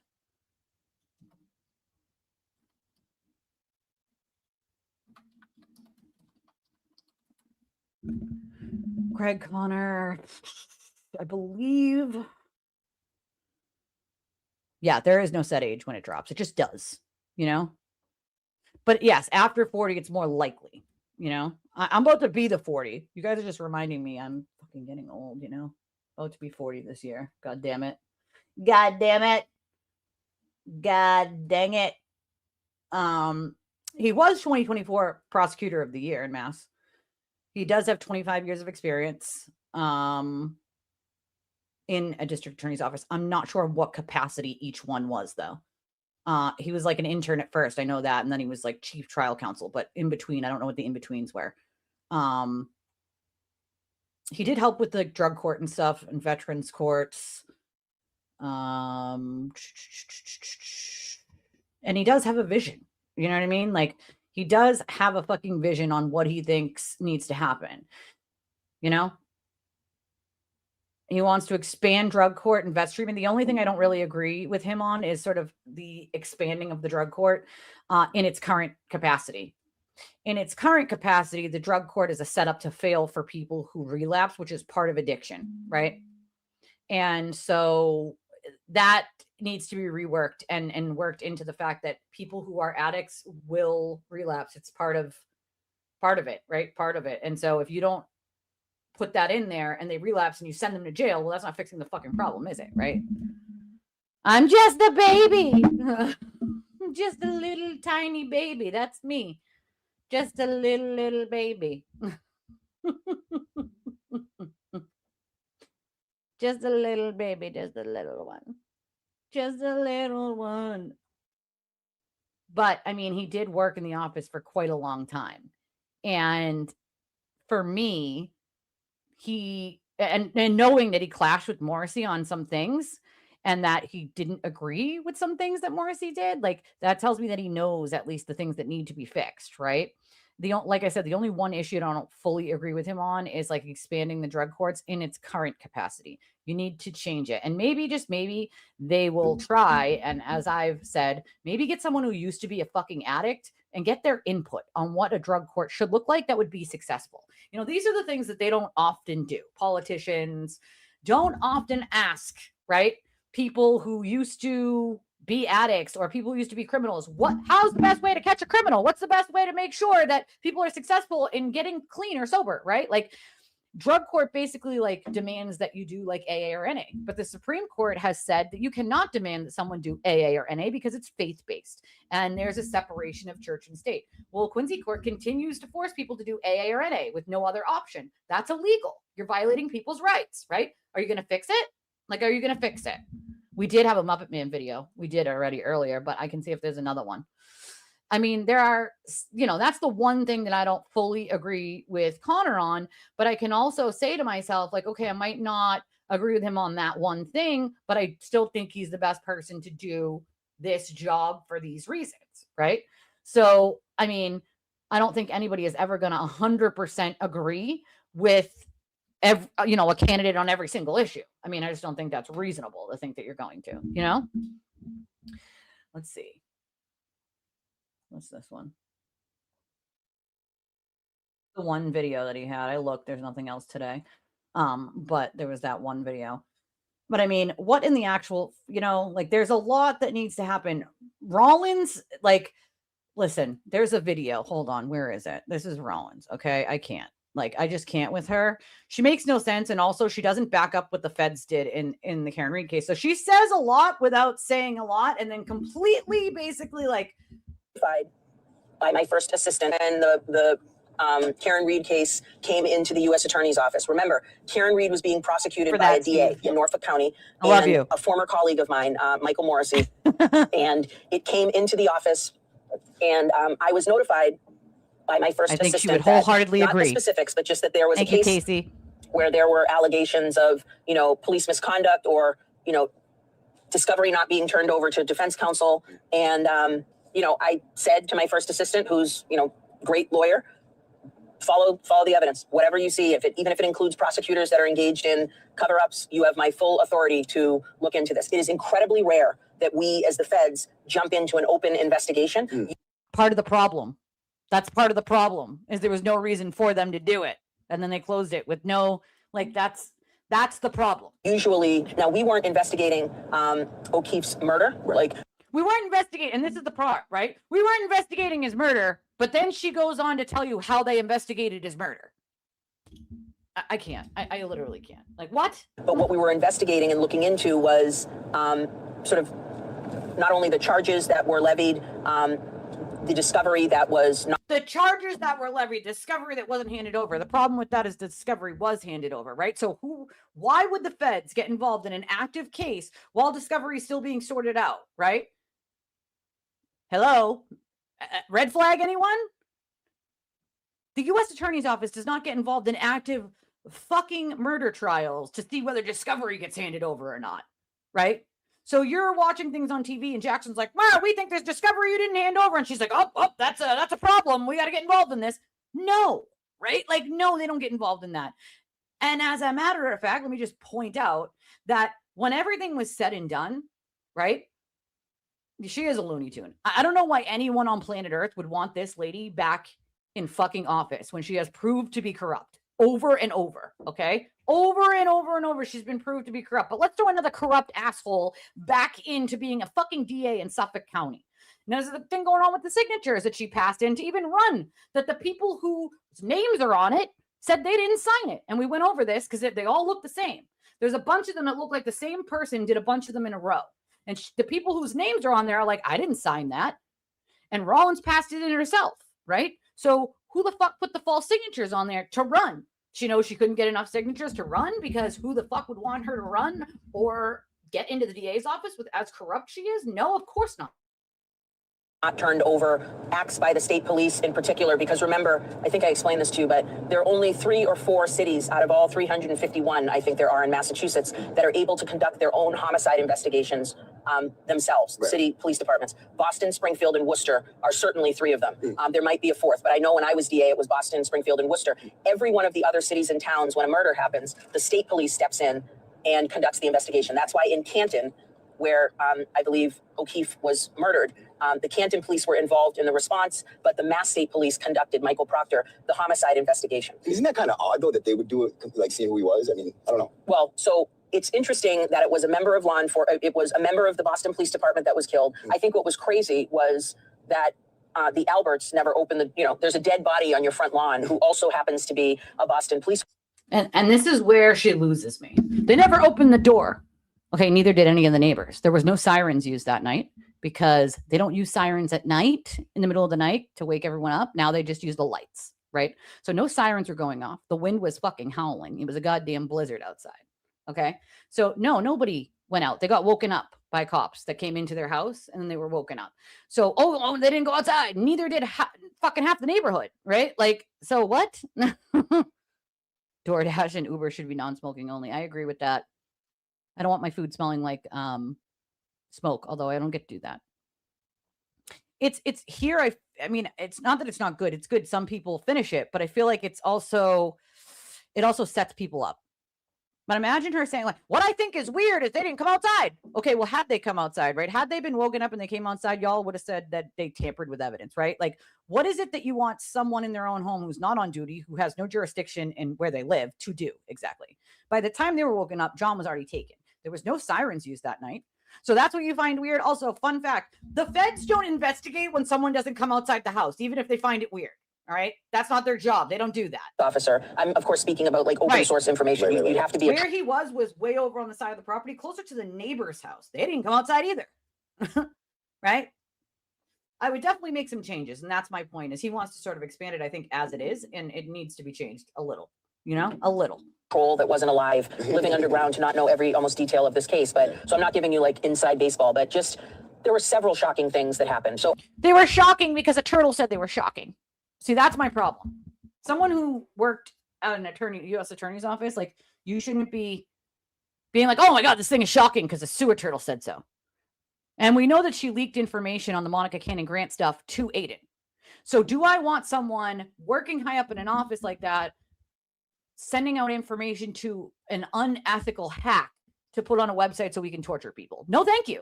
Craig Connor, I believe. Yeah, there is no set age when it drops. It just does, you know? But yes, after 40, it's more likely, you know? I'm about to be the 40. You guys are just reminding me I'm fucking getting old, you know? About to be 40 this year. God damn it. God damn it. God dang it. He was 2024 Prosecutor of the Year in Mass. He does have 25 years of experience in a district attorney's office. I'm not sure what capacity each one was, though. He was like an intern at first. I know that. And then he was like chief trial counsel. But in between, I don't know what the in-betweens were. He did help with the drug court and stuff and veterans courts. And he does have a vision. You know what I mean? Like, he does have a fucking vision on what he thinks needs to happen. You know? He wants to expand drug court and vet treatment. The only thing I don't really agree with him on is sort of the expanding of the drug court in its current capacity. In its current capacity, the drug court is a setup to fail for people who relapse, which is part of addiction, right? And so that needs to be reworked and worked into the fact that people who are addicts will relapse. It's part of it, right? Part of it. And so if you don't put that in there and they relapse and you send them to jail, well, that's not fixing the fucking problem, is it? Right? I'm just a baby. I'm just a little tiny baby. That's me. Just a little baby. Just a little baby, just a little one. Just a little one. But, I mean, he did work in the office for quite a long time. And for me, and knowing that he clashed with Morrissey on some things and that he didn't agree with some things that Morrissey did, like, that tells me that he knows at least the things that need to be fixed, right? like I said, the only one issue I don't fully agree with him on is like expanding the drug courts in its current capacity. You need to change it. And maybe, just maybe, they will try. And as I've said, maybe get someone who used to be a fucking addict and get their input on what a drug court should look like that would be successful. You know, these are the things that they don't often do. Politicians don't often ask, right? People who used to be addicts or people who used to be criminals. How's the best way to catch a criminal? What's the best way to make sure that people are successful in getting clean or sober, right? Like, drug court basically like demands that you do like AA or NA, but the Supreme Court has said that you cannot demand that someone do AA or NA because it's faith-based and there's a separation of church and state. Well, Quincy Court continues to force people to do AA or NA with no other option. That's illegal. You're violating people's rights, right? Are you going to fix it? Like, are you going to fix it? We did have a Muppet Man video. We did already earlier, but I can see if there's another one. I mean, there are, that's the one thing that I don't fully agree with Connor on, but I can also say to myself, like, okay, I might not agree with him on that one thing, but I still think he's the best person to do this job for these reasons, right? So, I mean, I don't think anybody is ever going to 100% agree with, a candidate on every single issue. I mean, I just don't think that's reasonable to think that you're going to, Let's see. What's this one? The one video that he had. I looked, there's nothing else today. But there was that one video. But I mean, what in the actual, there's a lot that needs to happen. Rollins, listen, there's a video. Hold on, where is it? This is Rollins. Okay, I can't. I just can't with her. She makes no sense. And also she doesn't back up what the feds did in the Karen Reed case. So she says a lot without saying a lot and then completely basically by my first assistant, and the Karen Reed case came into the U.S. Attorney's Office. Remember, Karen Reed was being prosecuted by a DA in Norfolk County. I love you. A former colleague of mine, Michael Morrissey, and it came into the office, and I was notified by my first assistant. I think she would wholeheartedly not agree. The specifics, but just that there was Thank a case you, Casey, where there were allegations of, police misconduct or, discovery not being turned over to defense counsel. And, I said to my first assistant, who's, great lawyer, follow the evidence. Whatever you see, even if it includes prosecutors that are engaged in cover-ups, you have my full authority to look into this. It is incredibly rare that we, as the feds, jump into an open investigation. Part of the problem. That's part of the problem, is there was no reason for them to do it. And then they closed it with no, that's the problem. Usually, now we weren't investigating O'Keefe's murder. We weren't investigating, and this is the part, right? We weren't investigating his murder, but then she goes on to tell you how they investigated his murder. I can't. I literally can't. What? But what we were investigating and looking into was sort of not only the charges that were levied, the discovery that was not. The charges that were levied, discovery that wasn't handed over. The problem with that is the discovery was handed over, right? So why would the feds get involved in an active case while discovery is still being sorted out, right? Hello? Red flag, anyone? The U.S. Attorney's Office does not get involved in active fucking murder trials to see whether discovery gets handed over or not, right? So you're watching things on TV and Jackson's like, wow, we think there's discovery you didn't hand over. And she's like, oh, that's a problem. We got to get involved in this. No, right? No, they don't get involved in that. And as a matter of fact, let me just point out that when everything was said and done, right? She is a Looney Tune. I don't know why anyone on planet Earth would want this lady back in fucking office when she has proved to be corrupt over and over, okay? Over and over and over, she's been proved to be corrupt. But let's throw another corrupt asshole back into being a fucking DA in Suffolk County. Now, there's the thing going on with the signatures that she passed in to even run, that the people whose names are on it said they didn't sign it. And we went over this because they all look the same. There's a bunch of them that look like the same person did a bunch of them in a row. And the people whose names are on there are like, I didn't sign that. And Rollins passed it in herself, right? So who the fuck put the false signatures on there to run? She knows she couldn't get enough signatures to run because who the fuck would want her to run or get into the DA's office with as corrupt she is? No, of course not. Not turned over acts by the state police in particular, because remember, I think I explained this to you, but there are only 3 or 4 cities out of all 351, I think there are in Massachusetts, that are able to conduct their own homicide investigations themselves, city police departments. Boston, Springfield, and Worcester are certainly 3 of them. There might be a 4th, but I know when I was DA, it was Boston, Springfield, and Worcester. Every one of the other cities and towns, when a murder happens, the state police steps in and conducts the investigation. That's why in Canton, where I believe O'Keefe was murdered, the Canton police were involved in the response, but the Mass State Police conducted, Michael Proctor, the homicide investigation. Isn't that kind of odd, though, that they would do it, like seeing who he was? I mean, I don't know. Well, so it's interesting that it was a member of law enforcement. It was a member of the Boston Police Department that was killed. I think what was crazy was that the Alberts never opened the, there's a dead body on your front lawn who also happens to be a Boston police. And this is where she loses me. They never opened the door. Okay, neither did any of the neighbors. There was no sirens used that night because they don't use sirens at night in the middle of the night to wake everyone up. Now they just use the lights, right? So no sirens were going off. The wind was fucking howling. It was a goddamn blizzard outside. Okay, so no, nobody went out. They got woken up by cops that came into their house and then they were woken up. So, oh, they didn't go outside. Neither did fucking half the neighborhood, right? Like, so what? DoorDash and Uber should be non-smoking only. I agree with that. I don't want my food smelling like smoke, although I don't get to do that. It's here. I mean, it's not that it's not good. It's good. Some people finish it, but I feel like it also sets people up. But imagine her saying, like, what I think is weird is they didn't come outside. Okay, well, had they come outside, right? Had they been woken up and they came outside, y'all would have said that they tampered with evidence, right? Like, what is it that you want someone in their own home who's not on duty, who has no jurisdiction in where they live to do exactly? By the time they were woken up, John was already taken. There was no sirens used that night. So that's what you find weird. Also, fun fact, the feds don't investigate when someone doesn't come outside the house, even if they find it weird. All right. That's not their job. They don't do that. Officer, I'm of course speaking about like open source information. You'd have to be where he was way over on the side of the property, closer to the neighbor's house. They didn't come outside either. Right. I would definitely make some changes. And that's my point, is he wants to sort of expand it, I think, as it is. And it needs to be changed a little, a little. Troll that wasn't alive, living underground to not know every almost detail of this case. But so I'm not giving you like inside baseball, but just there were several shocking things that happened. So they were shocking because a turtle said they were shocking. See, that's my problem. Someone who worked at an U.S. attorney's office, like, you shouldn't be being like, oh my God, this thing is shocking because the sewer turtle said so. And we know that she leaked information on the Monica Cannon Grant stuff to Aiden. So do I want someone working high up in an office like that sending out information to an unethical hack to put on a website so we can torture people? No, thank you.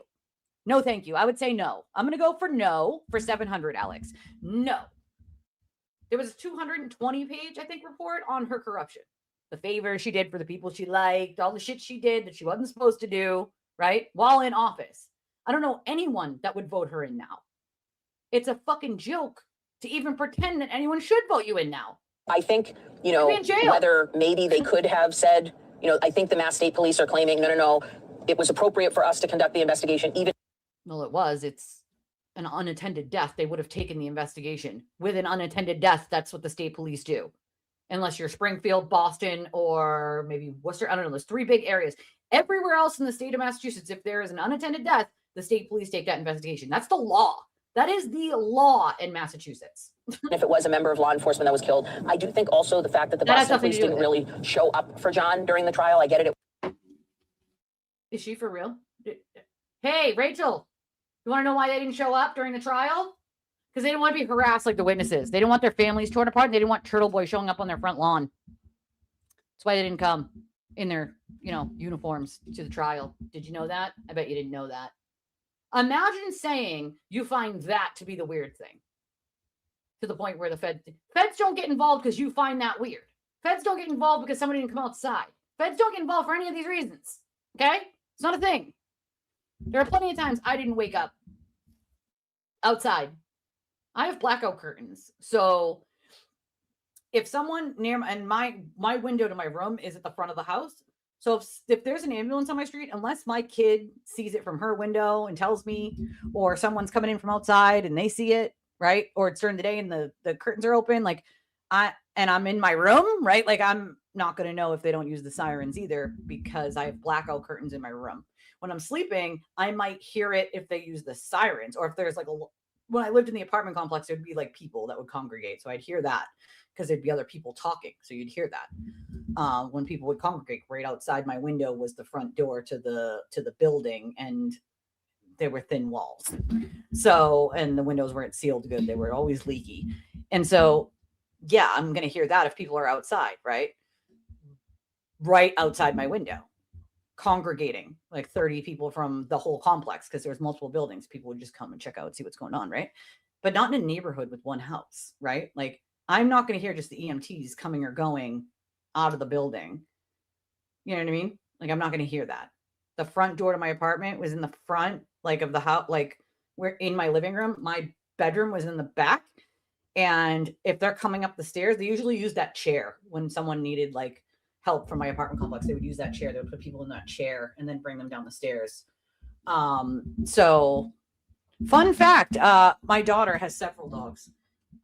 No, thank you. I would say no. I'm going to go for no for 700, Alex. No. There was a 220-page, I think, report on her corruption. The favors she did for the people she liked, all the shit she did that she wasn't supposed to do, right? While in office. I don't know anyone that would vote her in now. It's a fucking joke to even pretend that anyone should vote you in now. I think, whether maybe they could have said, I think the Mass State Police are claiming, no, it was appropriate for us to conduct the investigation. Well, it was. It's an unattended death. They would have taken the investigation. With an unattended death, that's what the state police do. Unless you're Springfield, Boston, or maybe Worcester. I don't know. There's 3 big areas. Everywhere else in the state of Massachusetts, if there is an unattended death, the state police take that investigation. That's the law. That is the law in Massachusetts. If it was a member of law enforcement that was killed, I do think also the fact that the Boston police didn't really show up for John during the trial. I get it. Is she for real? Hey, Rachel, you want to know why they didn't show up during the trial? Because they didn't want to be harassed like the witnesses. They didn't want their families torn apart. And they didn't want Turtleboy showing up on their front lawn. That's why they didn't come in their, uniforms to the trial. Did you know that? I bet you didn't know that. Imagine saying you find that to be the weird thing. To the point where the feds don't get involved because you find that weird. Feds don't get involved because somebody didn't come outside. Feds don't get involved for any of these reasons. Okay? It's not a thing. There are plenty of times I didn't wake up outside. I have blackout curtains. So if someone near and my window to my room is at the front of the house. So if there's an ambulance on my street, unless my kid sees it from her window and tells me, or someone's coming in from outside and they see it, right? Or it's during the day and the curtains are open, like I'm in my room, right? Like I'm not going to know if they don't use the sirens either because I have blackout curtains in my room. When I'm sleeping, I might hear it if they use the sirens, or if there's like when I lived in the apartment complex, there'd be like people that would congregate. So I'd hear that because there'd be other people talking. So you'd hear that. When people would congregate, right outside my window was the front door to the building. And they were thin walls. So, and the windows weren't sealed good. They were always leaky. And so, yeah, I'm going to hear that if people are outside, right? Right outside my window, congregating like 30 people from the whole complex, because there's multiple buildings. People would just come and check out, see what's going on, right? But not in a neighborhood with one house, right? Like, I'm not going to hear just the EMTs coming or going out of the building. You know what I mean? Like, I'm not going to hear that. The front door to my apartment was in the front, like, of the house. Like, we're in my living room. My bedroom was in the back. And if they're coming up the stairs, they usually use that chair when someone needed like help from my apartment complex. They would use that chair. They would put people in that chair and then bring them down the stairs. So fun fact, my daughter has several dogs,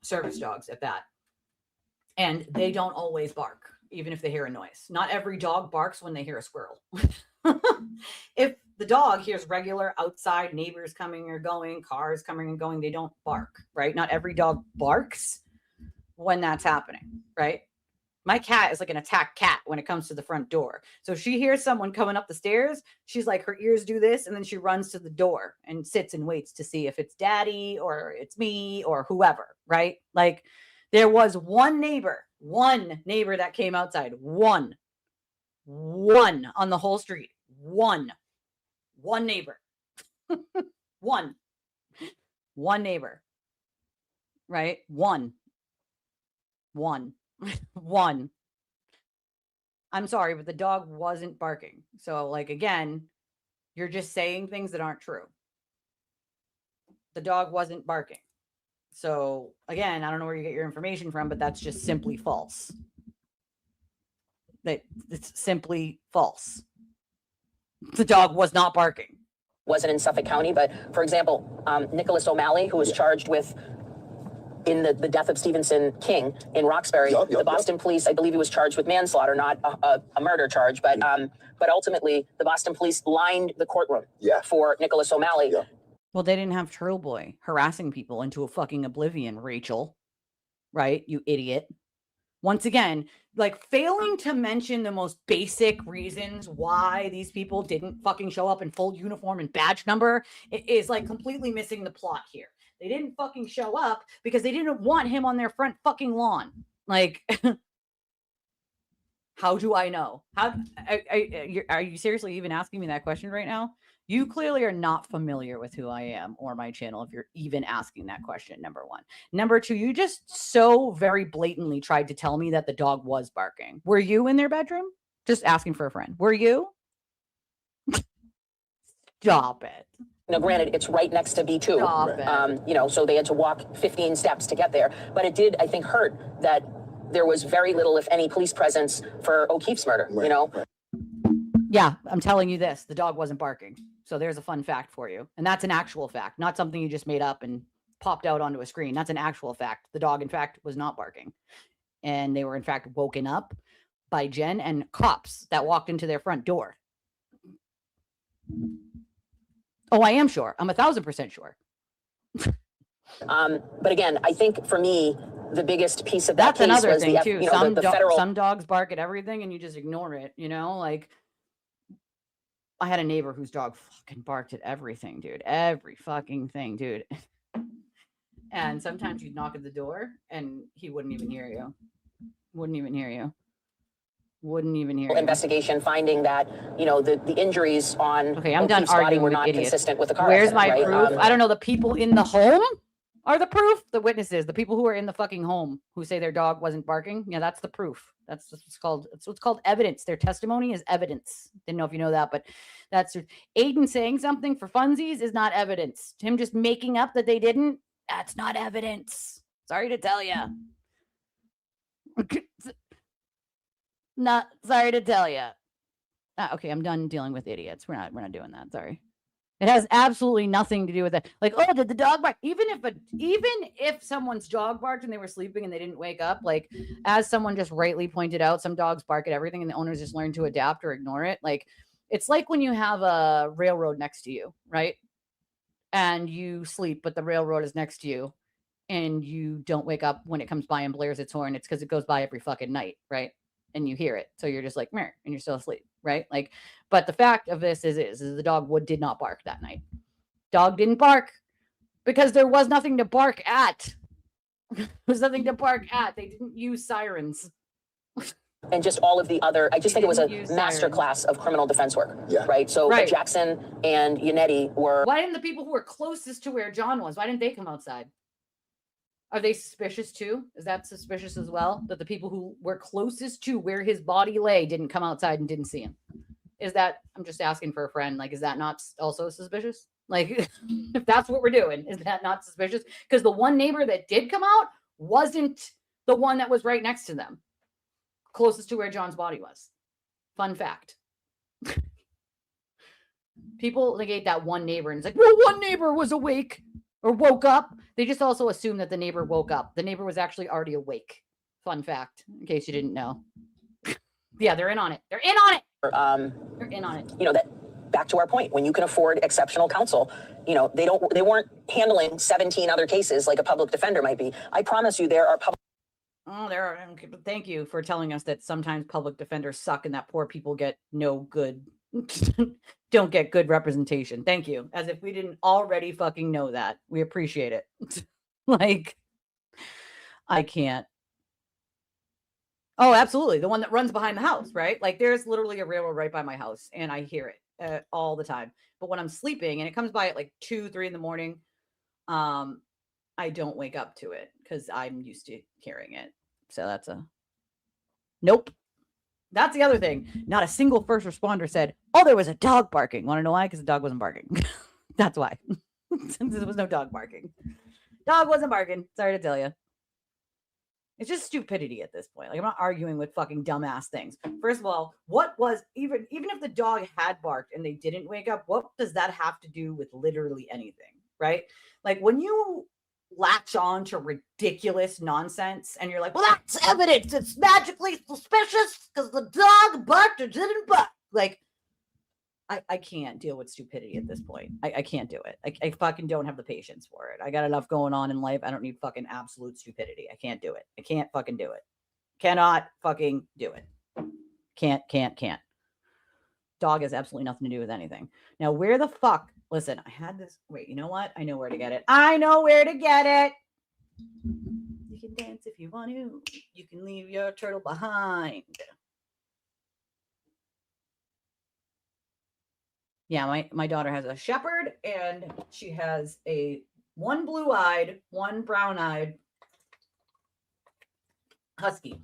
service dogs at that. And they don't always bark, even if they hear a noise. Not every dog barks when they hear a squirrel. If the dog hears regular outside neighbors coming or going, cars coming and going, they don't bark, right? Not every dog barks when that's happening, right? My cat is like an attack cat when it comes to the front door. So if she hears someone coming up the stairs, she's like, her ears do this, and then she runs to the door and sits and waits to see if it's daddy or it's me or whoever, right? Like, there was one neighbor that came outside, one on the whole street, one neighbor, one neighbor, right? One. I'm sorry, but the dog wasn't barking. So, like, again, you're just saying things that aren't true. The dog wasn't barking. So, again, I don't know where you get your information from, but that's just simply false. It's simply false. The dog was not barking. Wasn't in Suffolk County, but for example, Nicholas O'Malley, who was charged with in the death of Stevenson King in Roxbury, the Boston police, I believe he was charged with manslaughter, not a murder charge, but ultimately the Boston police lined the courtroom for Nicholas O'Malley. Well, they didn't have Turtleboy harassing people into a fucking oblivion, Rachel. Right? You idiot. Once again, like, failing to mention the most basic reasons why these people didn't fucking show up in full uniform and badge number is like completely missing the plot here. They didn't fucking show up because they didn't want him on their front fucking lawn. Like, how do I know? Are you seriously even asking me that question right now? You clearly are not familiar with who I am or my channel if you're even asking that question, number one. Number two, you just so very blatantly tried to tell me that the dog was barking. Were you in their bedroom? Just asking for a friend. Were you? Stop it. Now, granted, it's right next to B2. You know, so they had to walk 15 steps to get there. But it did, I think, hurt that there was very little, if any, police presence for O'Keefe's murder, you know? Yeah, I'm telling you this. The dog wasn't barking. So there's a fun fact for you. And that's an actual fact, not something you just made up and popped out onto a screen. That's an actual fact. The dog, in fact, was not barking. And they were, in fact, woken up by Jen and cops that walked into their front door. Oh, I am sure. I'm 1,000% sure. But again, I think for me, the biggest piece of that That's another was thing, the, too. you know, the federal. Some dogs bark at everything and you just ignore it, you know? Like, I had a neighbor whose dog fucking barked at everything, dude. Every fucking thing, dude. And sometimes you'd knock at the door and he wouldn't even hear you. Wouldn't even hear you. Investigation finding that, you know, the injuries on Okay, I'm done O'Keefe's body arguing were with not idiots. consistent with the car Where's accident, my right? proof? I don't know. The people in the home are the proof. The witnesses, the people who are in the fucking home who say their dog wasn't barking. Yeah, that's the proof. That's what's called. It's what's called evidence. Their testimony is evidence. Didn't know if you know that, but that's Aiden saying something for funsies is not evidence. Him just making up that they didn't. That's not evidence. Sorry to tell you. Not sorry to tell you. Okay, I'm done dealing with idiots. We're not doing that. Sorry. It has absolutely nothing to do with that. Like, oh, did the dog bark? Even if someone's dog barked and they were sleeping and they didn't wake up, like, as someone just rightly pointed out, some dogs bark at everything and the owners just learn to adapt or ignore it. Like, it's like when you have a railroad next to you, right? And you sleep, but the railroad is next to you and you don't wake up when it comes by and blares its horn. It's because it goes by every fucking night, right? And you hear it. So you're just like, meh, and you're still asleep, right? Like, but the fact of this is the dog did not bark that night. Dog didn't bark because there was nothing to bark at. There was nothing to bark at. They didn't use sirens. And just all of the other, I just think it was a master class of criminal defense work. Yeah. Right. So Right. Jackson and Yannetti were. Why didn't the people who were closest to where John was, why didn't they come outside? Are they suspicious too? Is that suspicious as well? That the people who were closest to where his body lay didn't come outside and didn't see him? Is that, I'm just asking for a friend, like, is that not also suspicious? Like, if that's what we're doing, is that not suspicious? Because the one neighbor that did come out wasn't the one that was right next to them, closest to where John's body was. Fun fact. People negate that one neighbor and it's like, well, one neighbor was awake or woke up. They just also assume that the neighbor woke up. The neighbor was actually already awake. Fun fact, in case you didn't know. Yeah, they're in on it. They're in on it. They're in on it. You know, that back to our point, when you can afford exceptional counsel, you know, they weren't handling 17 other cases like a public defender might be. I promise you there are public. Oh, there are. Thank you for telling us that sometimes public defenders suck and that poor people get no good, don't get good representation. Thank you. As if we didn't already fucking know that. We appreciate it. Like, I can't. Oh, absolutely. The one that runs behind the house, right? Like, there's literally a railroad right by my house and I hear it all the time. But when I'm sleeping and it comes by at like 2, 3 in the morning, I don't wake up to it because I'm used to hearing it. So that's a nope. That's the other thing. Not a single first responder said, oh, there was a dog barking. Want to know why? Because the dog wasn't barking. That's why. There was no dog barking. Dog wasn't barking. Sorry to tell you. It's just stupidity at this point. Like, I'm not arguing with fucking dumbass things. First of all, what was even if the dog had barked and they didn't wake up, what does that have to do with literally anything, right? Like, when you latch on to ridiculous nonsense and you're like, well, that's evidence. It's magically suspicious because the dog barked or didn't bark. Like, I can't deal with stupidity at this point. I can't do it. I fucking don't have the patience for it. I got enough going on in life. I don't need fucking absolute stupidity. I can't do it. I can't fucking do it. Cannot fucking do it. Can't. Dog has absolutely nothing to do with anything. Now, where the fuck? Listen, I had this. Wait, you know what? I know where to get it. I know where to get it. You can dance if you want to. You can leave your turtle behind. Yeah, my daughter has a shepherd and she has one blue-eyed, one brown-eyed husky.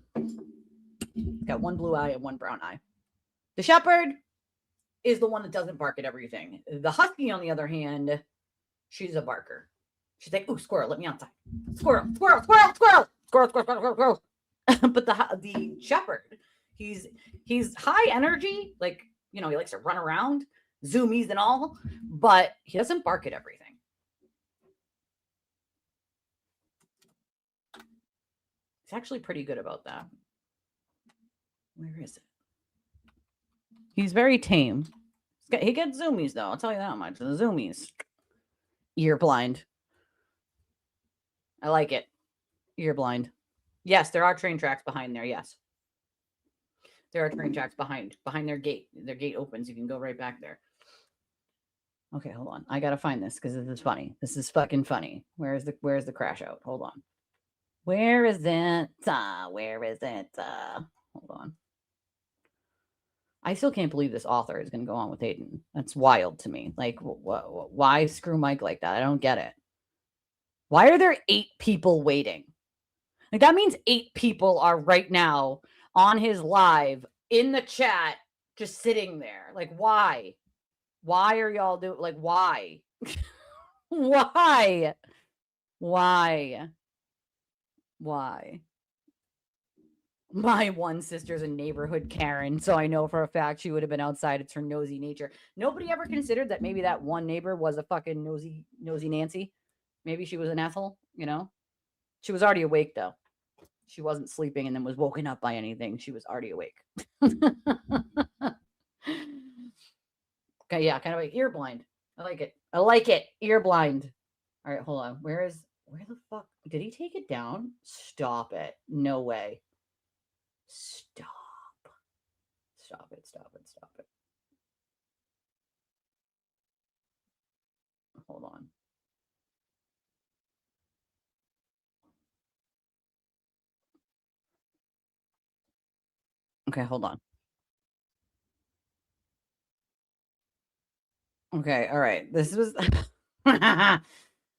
Got one blue eye and one brown eye. The shepherd is the one that doesn't bark at everything. The husky, on the other hand, she's a barker. She's like, ooh, squirrel, let me outside. Squirrel. But the shepherd, he's high energy, like, you know, he likes to run around, zoomies and all, but he doesn't bark at everything. He's actually pretty good about that. Where is it? He's very tame. He gets zoomies, though. I'll tell you that much. The zoomies. Ear blind. I like it. Ear blind. Yes, there are train tracks behind there. Yes. There are train tracks behind their gate. Their gate opens. You can go right back there. Okay, hold on. I got to find this because this is funny. This is fucking funny. Where's the crash out? Hold on. Where is it? Where is it? Hold on. I still can't believe this author is going to go on with Hayden. That's wild to me. Like, why screw Mike like that? I don't get it. Why are there 8 people waiting? Like, that means 8 people are right now on his live in the chat, just sitting there. Like, why? Why are y'all doing, like, why? Why? My one sister's a neighborhood Karen, so I know for a fact she would have been outside. It's her nosy nature. Nobody ever considered that maybe that one neighbor was a fucking nosy Nancy. Maybe she was an asshole, you know? She was already awake, though. She wasn't sleeping and then was woken up by anything. She was already awake. Okay, yeah, kind of like ear blind. I like it. Ear blind. All right, hold on. Where the fuck? Did he take it down? Stop it. No way. Stop it. hold on. Okay, hold on. Okay, all right. This was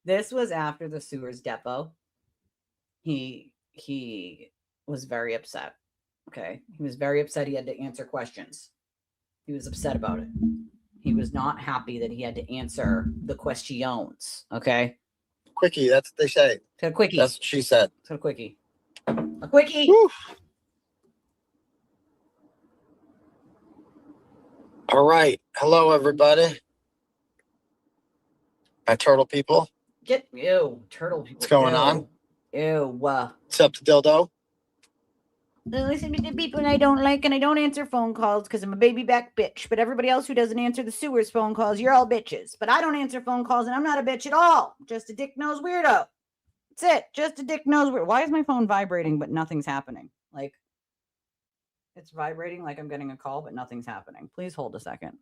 this was after the sewers depot. He was very upset. Okay. He was very upset he had to answer questions. He was upset about it. He was not happy that he had to answer the questions. Okay. Quickie, that's what they say. A quickie. That's what she said. So a quickie. A quickie. Woo. All right. Hello, everybody. My turtle people. Get ew, turtle people. What's going ew. on? Ew. What's up, dildo? Listen to the people I don't like, and I don't answer phone calls because I'm a baby back bitch. But everybody else who doesn't answer the sewers phone calls, you're all bitches. But I don't answer phone calls, and I'm not a bitch at all. Just a dick nose weirdo. That's it. Just a dick nose weirdo. Why is my phone vibrating but nothing's happening? Like, it's vibrating like I'm getting a call, but nothing's happening. Please hold a second.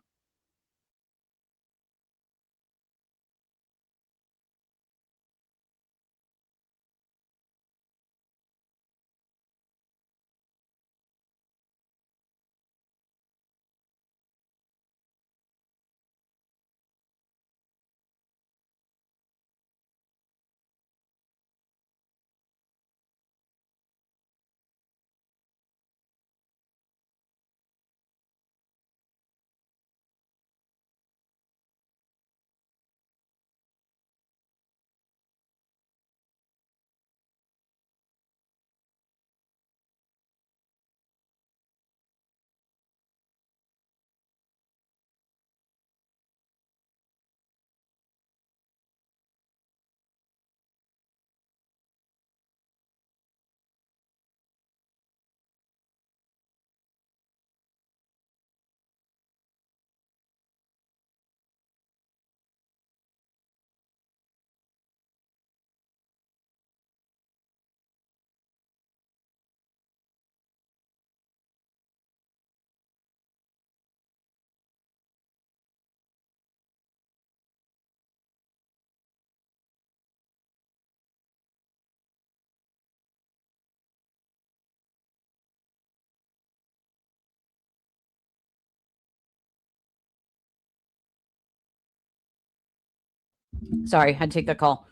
Sorry, had to take that call.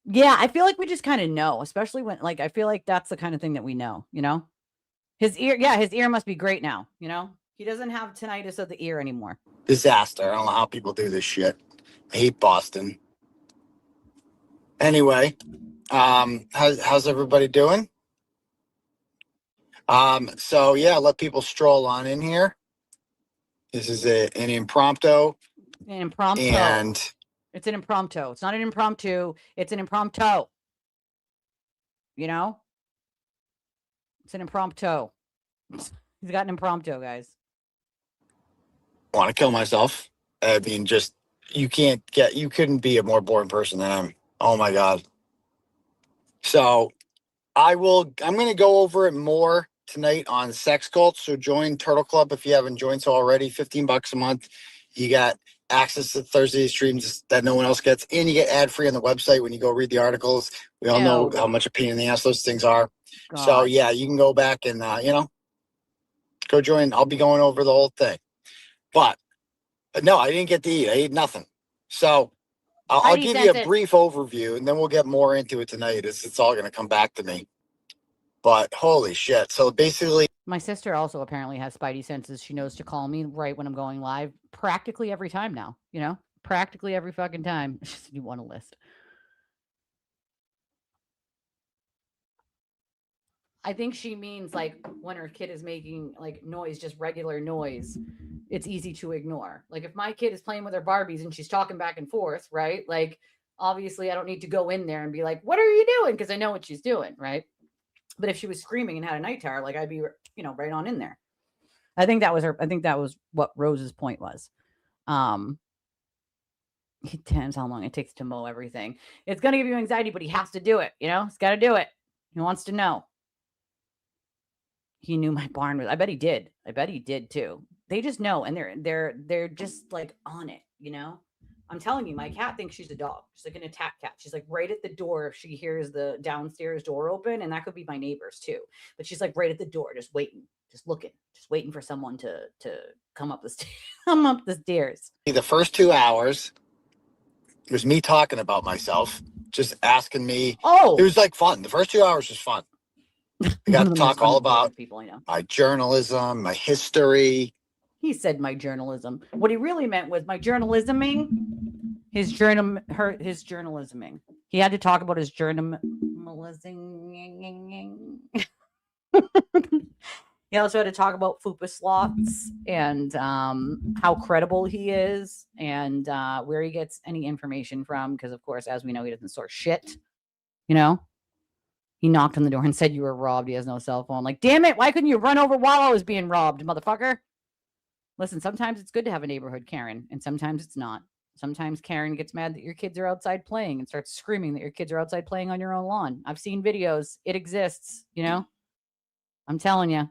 Yeah, I feel like we just kind of know, especially when, like, I feel like that's the kind of thing that we know, you know? His ear must be great now, you know? He doesn't have tinnitus of the ear anymore. Disaster. I don't know how people do this shit. I hate Boston. Anyway, how's everybody doing? So yeah, let people stroll on in here. This is an impromptu. An impromptu. And it's an impromptu. It's not an impromptu. It's an impromptu. You know? It's an impromptu. He's got an impromptu, guys. want to kill myself. I mean, just you couldn't be a more boring person than him. Oh my God. So I'm going to go over it more tonight on sex cults. So join Turtle Club if you haven't joined so already. $15 a month. You got access to Thursday streams that no one else gets, and you get ad free on the website when you go read the articles. We all know how much a pain in the ass those things are. God. So yeah, you can go back and go join. I'll be going over the whole thing. But no, I didn't get to eat. I ate nothing. So I'll give you a brief overview, and then we'll get more into it tonight. It's all going to come back to me. But holy shit. So basically, my sister also apparently has spidey senses. She knows to call me right when I'm going live practically every time now, you know, practically every fucking time. You want a list. I think she means like when her kid is making like noise, just regular noise, it's easy to ignore. Like if my kid is playing with her Barbies and she's talking back and forth, right? Like obviously I don't need to go in there and be like, what are you doing? Because I know what she's doing, right? But if she was screaming and had a night terror, like I'd be, right on in there. I think that was what Rose's point was. He tells how long it takes to mow everything. It's going to give you anxiety, but he has to do it. He's got to do it. He wants to know. he knew my barn was. I bet he did. I bet he did too. They just know, and they're just like on it, you know. I'm telling you, my cat thinks she's a dog. She's like an attack cat. She's like right at the door if she hears the downstairs door open, and that could be my neighbors too. But she's like right at the door, just waiting, just looking, just waiting for someone to come up the come up the stairs. The first 2 hours, it was me talking about myself, just asking me. Oh, it was like fun. The first 2 hours was fun. We got to talk all about people I know. my journalism, my history. He said my journalism. What he really meant was my journalisming. His journalisming. He had to talk about his journalisming. He also had to talk about fupa slots and how credible he is and where he gets any information from. Because, of course, as we know, he doesn't source shit. You know? He knocked on the door and said you were robbed. He has no cell phone. Like, damn it. Why couldn't you run over while I was being robbed, motherfucker? Listen, sometimes it's good to have a neighborhood Karen, and sometimes it's not. Sometimes Karen gets mad that your kids are outside playing and starts screaming that your kids are outside playing on your own lawn. I've seen videos. It exists, you know? I'm telling you.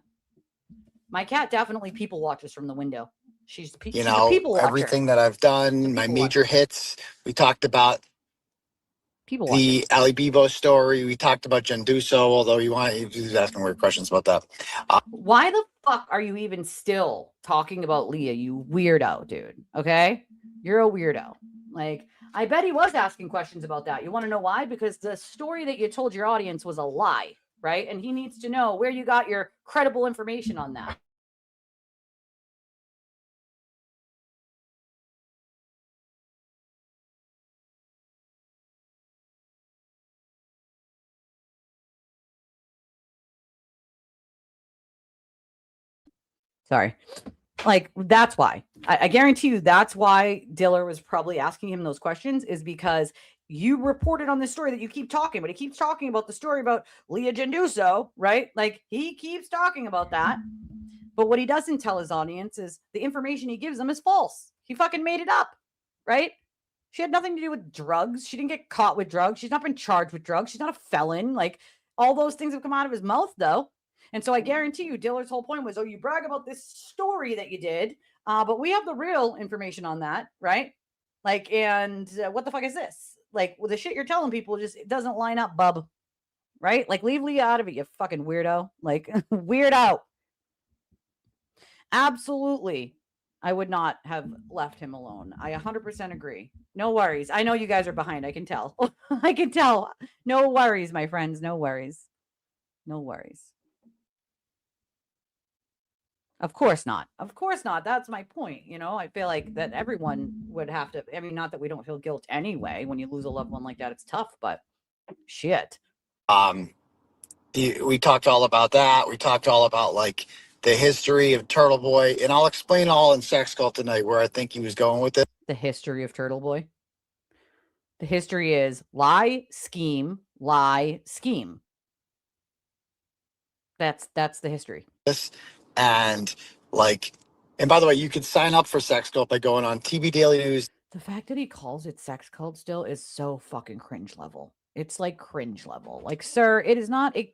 My cat definitely people watches from the window. She's a people watcher. Everything that I've done, my major hits. We talked about the Ali Bebo story. We talked about Genduso, although he was asking weird questions about that. Why the fuck are you even still talking about Leah, you weirdo, dude? Okay? You're a weirdo. Like, I bet he was asking questions about that. You want to know why? Because the story that you told your audience was a lie, right? And he needs to know where you got your credible information on that. Sorry. Like, that's why. I guarantee you that's why Diller was probably asking him those questions, is because you reported on this story that you keep talking, but he keeps talking about the story about Leah Genduso, right? Like, he keeps talking about that. But what he doesn't tell his audience is the information he gives them is false. He fucking made it up, right? She had nothing to do with drugs. She didn't get caught with drugs. She's not been charged with drugs. She's not a felon. Like, all those things have come out of his mouth, though. And so I guarantee you, Diller's whole point was, oh, you brag about this story that you did, but we have the real information on that, right? Like, and what the fuck is this? Like, well, the shit you're telling people just, it doesn't line up, bub, right? Like, leave Leah out of it, you fucking weirdo. Like, weirdo. Absolutely. I would not have left him alone. I 100% agree. No worries. I know you guys are behind. I can tell. I can tell. No worries, my friends. No worries. No worries. Of course not. Of course not. That's my point. You know, I feel like that everyone would have to. I mean, not that we don't feel guilt anyway. When you lose a loved one like that, it's tough, but shit. We talked all about that. We talked all about like the history of Turtleboy, and I'll explain all in Sex Cult tonight where I think he was going with it. The history of Turtleboy. The history is lie, scheme, lie, scheme. That's the history. And like, and by the way, you can sign up for Sex Cult by going on TV Daily News. The fact that he calls it Sex Cult still is so fucking cringe level. It's like cringe level. Like, sir, it is not a.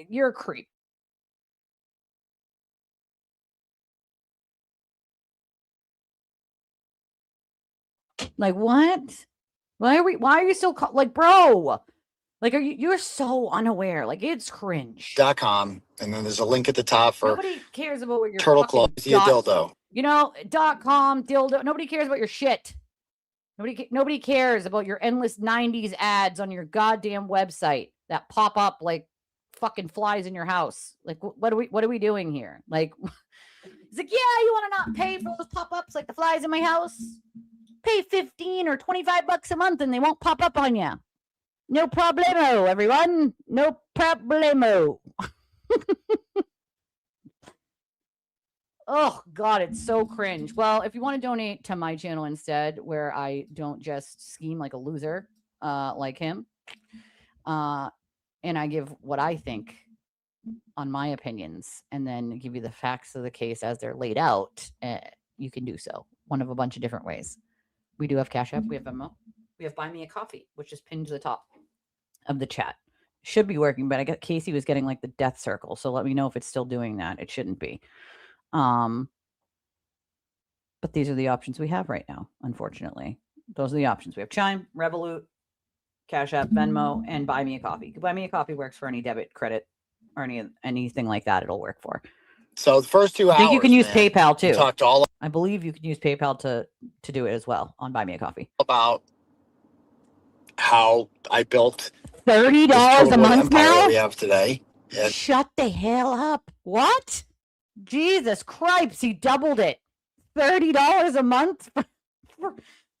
You're a creep. Like, what? Why are you still like, bro? Like, you're so unaware. Like, it's cringe. .com, and then there's a link at the top for nobody cares about what your Turtle Club. See a dildo. You know, .com dildo. Nobody cares about your shit. Nobody cares about your endless 90s ads on your goddamn website that pop up like fucking flies in your house. Like, what are we doing here? Like, it's like, yeah, you want to not pay for those pop-ups like the flies in my house? Pay $15 or $25 a month and they won't pop up on you. No problemo, everyone. No problemo. Oh, God, it's so cringe. Well, if you want to donate to my channel instead, where I don't just scheme like a loser like him, and I give what I think on my opinions, and then give you the facts of the case as they're laid out, you can do so. One of a bunch of different ways. We do have Cash App. We have Venmo. We have Buy Me a Coffee, which is pinned to the top of the chat. Should be working, but I got Casey was getting like the death circle. So let me know if it's still doing that. It shouldn't be. But these are the options we have right now, unfortunately. Those are the options. We have Chime, Revolut, Cash App, Venmo, and Buy Me a Coffee. Buy Me a Coffee works for any debit, credit, or anything like that. It'll work for. So the first 2 hours, I think you can use man, PayPal too. we talked all I believe you can use PayPal to do it as well on Buy Me a Coffee. about how I built $30 this a Turtleboy month empire that now? we have today. And Shut the hell up. What? Jesus Christ, he doubled it. $30 a month?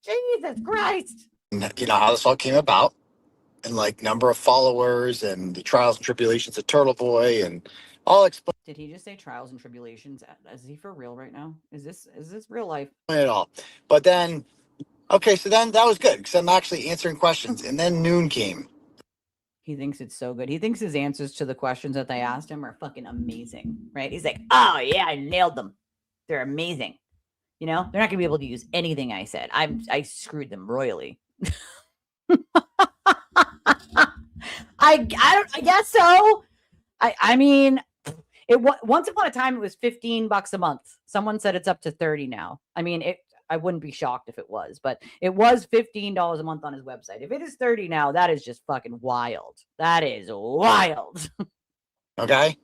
Jesus Christ. you know how this all came about, and like number of followers and the trials and tribulations of Turtleboy and all explain Did he just say trials and tribulations? Is he for real right now? Is this real life? it all. But then, okay, so then that was good because I'm actually answering questions. And then noon came. He thinks it's so good. He thinks his answers to the questions that they asked him are fucking amazing, right? He's like, oh yeah, I nailed them. They're amazing. You know, they're not gonna be able to use anything I said. I screwed them royally. I guess so. I mean, once upon a time it was $15 a month. Someone said it's up to 30 now. I mean, I wouldn't be shocked if it was, but it was $15 a month on his website. If it is 30 now, that is just fucking wild. That is wild. Okay.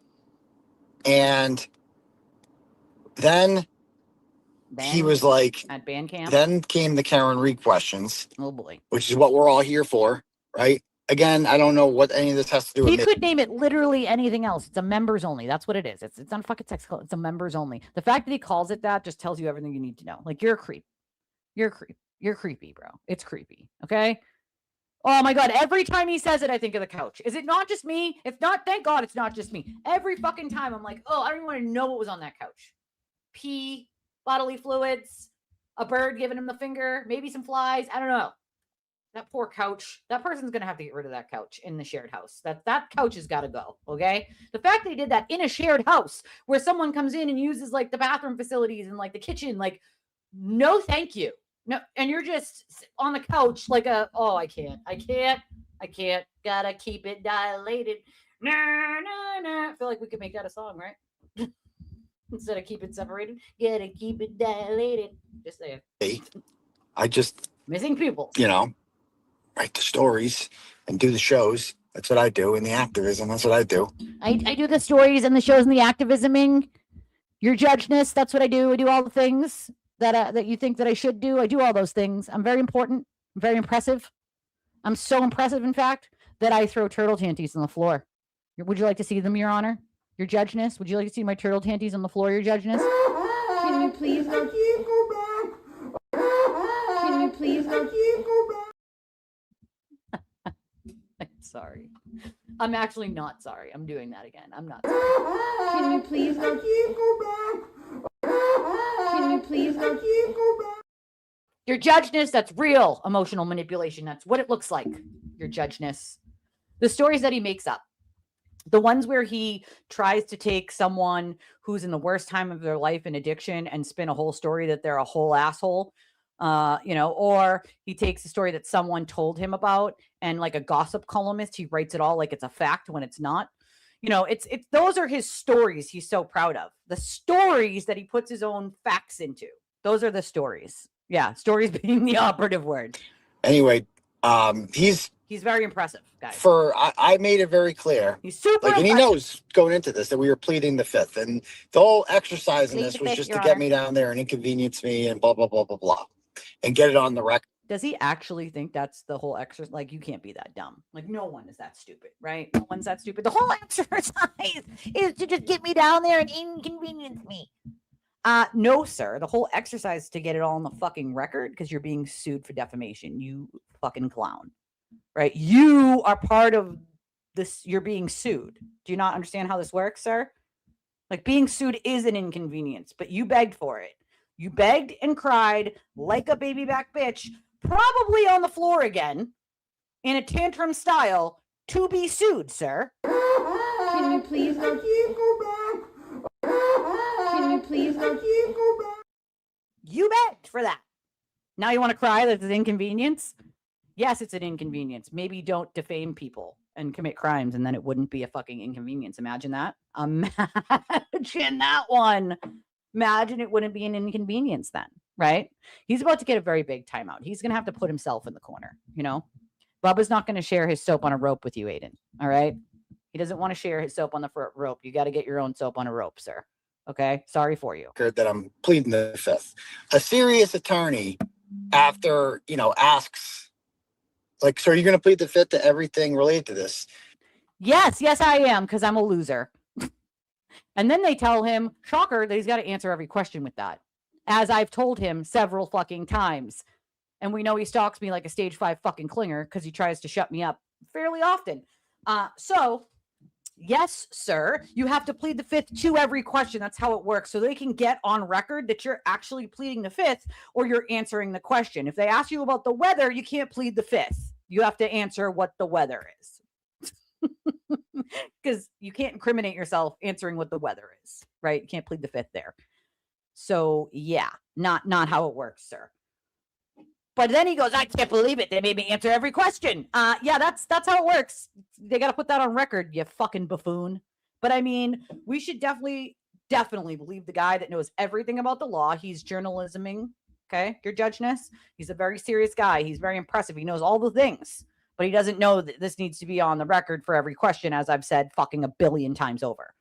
And then he was like, at band camp. then came the Karen Reed questions. Oh boy. Which is what we're all here for, right? Again, I don't know what any of this has to do with He me. could name it literally anything else. It's a members only. That's what it is. It's not fucking sex club. It's a members only. The fact that he calls it that just tells you everything you need to know. Like, you're a creep. You're a creep. You're creepy, bro. It's creepy. Okay. Oh my God. Every time he says it, I think of the couch. Is it not just me? If not, thank God it's not just me. Every fucking time I'm like, oh, I don't even want to know what was on that couch. Pee, bodily fluids, a bird giving him the finger, maybe some flies. I don't know. That poor couch. That person's going to have to get rid of that couch in the shared house. That couch has got to go. Okay. The fact that he did that in a shared house where someone comes in and uses like the bathroom facilities and like the kitchen, like, no, thank you. No. And you're just on the couch like I can't. Gotta keep it dilated. Nah. I feel like we could make that a song, right? Instead of keep it separated. Gotta keep it dilated. Just say it. I just, missing people. you know, write the stories and do the shows. That's what I do. And the activism, that's what I do. I do the stories and the shows and the activisming. Your judgeness, that's what I do. I do all the things that you think that I should do. I do all those things. I'm very important. I'm very impressive. I'm so impressive, in fact, that I throw turtle tanties on the floor. Would you like to see them, Your Honor? Your judgeness? Would you like to see my turtle tanties on the floor, Your judgeness? Can you please go back? Can you please go back? I'm sorry. I'm actually not sorry. I'm doing that again. I'm not sorry. Can you please go back? Can you please go back? Your judgeness, that's real emotional manipulation. That's what it looks like. Your judgeness. The stories that he makes up. The ones where he tries to take someone who's in the worst time of their life in addiction and spin a whole story that they're a whole asshole. Or he takes a story that someone told him about and like a gossip columnist, he writes it all like it's a fact when it's not. It's those are his stories he's so proud of. The stories that he puts his own facts into. Those are the stories. Yeah, stories being the operative word. Anyway, he's very impressive, guys. I made it very clear. He's super and he impressive. knows going into this that we were pleading the fifth. And the whole exercise in Plead this the was fifth, just Your to get Honor. me down there and inconvenience me and blah, blah, blah, blah, blah. And get it on the record. Does he actually think that's the whole exercise? Like, you can't be that dumb. Like, no one is that stupid, right? No one's that stupid. The whole exercise is to just get me down there and inconvenience me. No, sir. The whole exercise is to get it all on the fucking record because you're being sued for defamation. You fucking clown, right? You are part of this. You're being sued. Do you not understand how this works, sir? Like, being sued is an inconvenience, but you begged for it. You begged and cried like a baby back bitch, probably on the floor again, in a tantrum style, to be sued, sir. Can you please go back? Can you please go back? You begged for that. Now you want to cry that it's an inconvenience? Yes, it's an inconvenience. Maybe don't defame people. and commit crimes, and then it wouldn't be a fucking inconvenience. Imagine that. Imagine that one. Imagine it wouldn't be an inconvenience then, right? He's about to get a very big timeout. He's going to have to put himself in the corner, you know? Bubba's not going to share his soap on a rope with you, Aiden, all right? He doesn't want to share his soap on the rope. You got to get your own soap on a rope, sir. Okay? Sorry for you. That I'm pleading the fifth. A serious attorney, after, asks, like, so are you going to plead the fifth to everything related to this? Yes, I am, because I'm a loser. And then they tell him, shocker, that he's got to answer every question with that. As I've told him several fucking times. And we know he stalks me like a stage 5 fucking clinger because he tries to shut me up fairly often. So, yes, sir, you have to plead the fifth to every question. That's how it works. So they can get on record that you're actually pleading the fifth or you're answering the question. If they ask you about the weather, you can't plead the fifth. You have to answer what the weather is. Because you can't incriminate yourself answering what the weather is, right? You can't plead the fifth there. So yeah, not how it works, sir. But then he goes, I can't believe it. They made me answer every question. Yeah, that's how it works. They got to put that on record, you fucking buffoon. But I mean, we should definitely believe the guy that knows everything about the law. He's journalisming, okay? Your judgeness. He's a very serious guy. He's very impressive. He knows all the things. But he doesn't know that this needs to be on the record for every question, as I've said fucking a billion times over.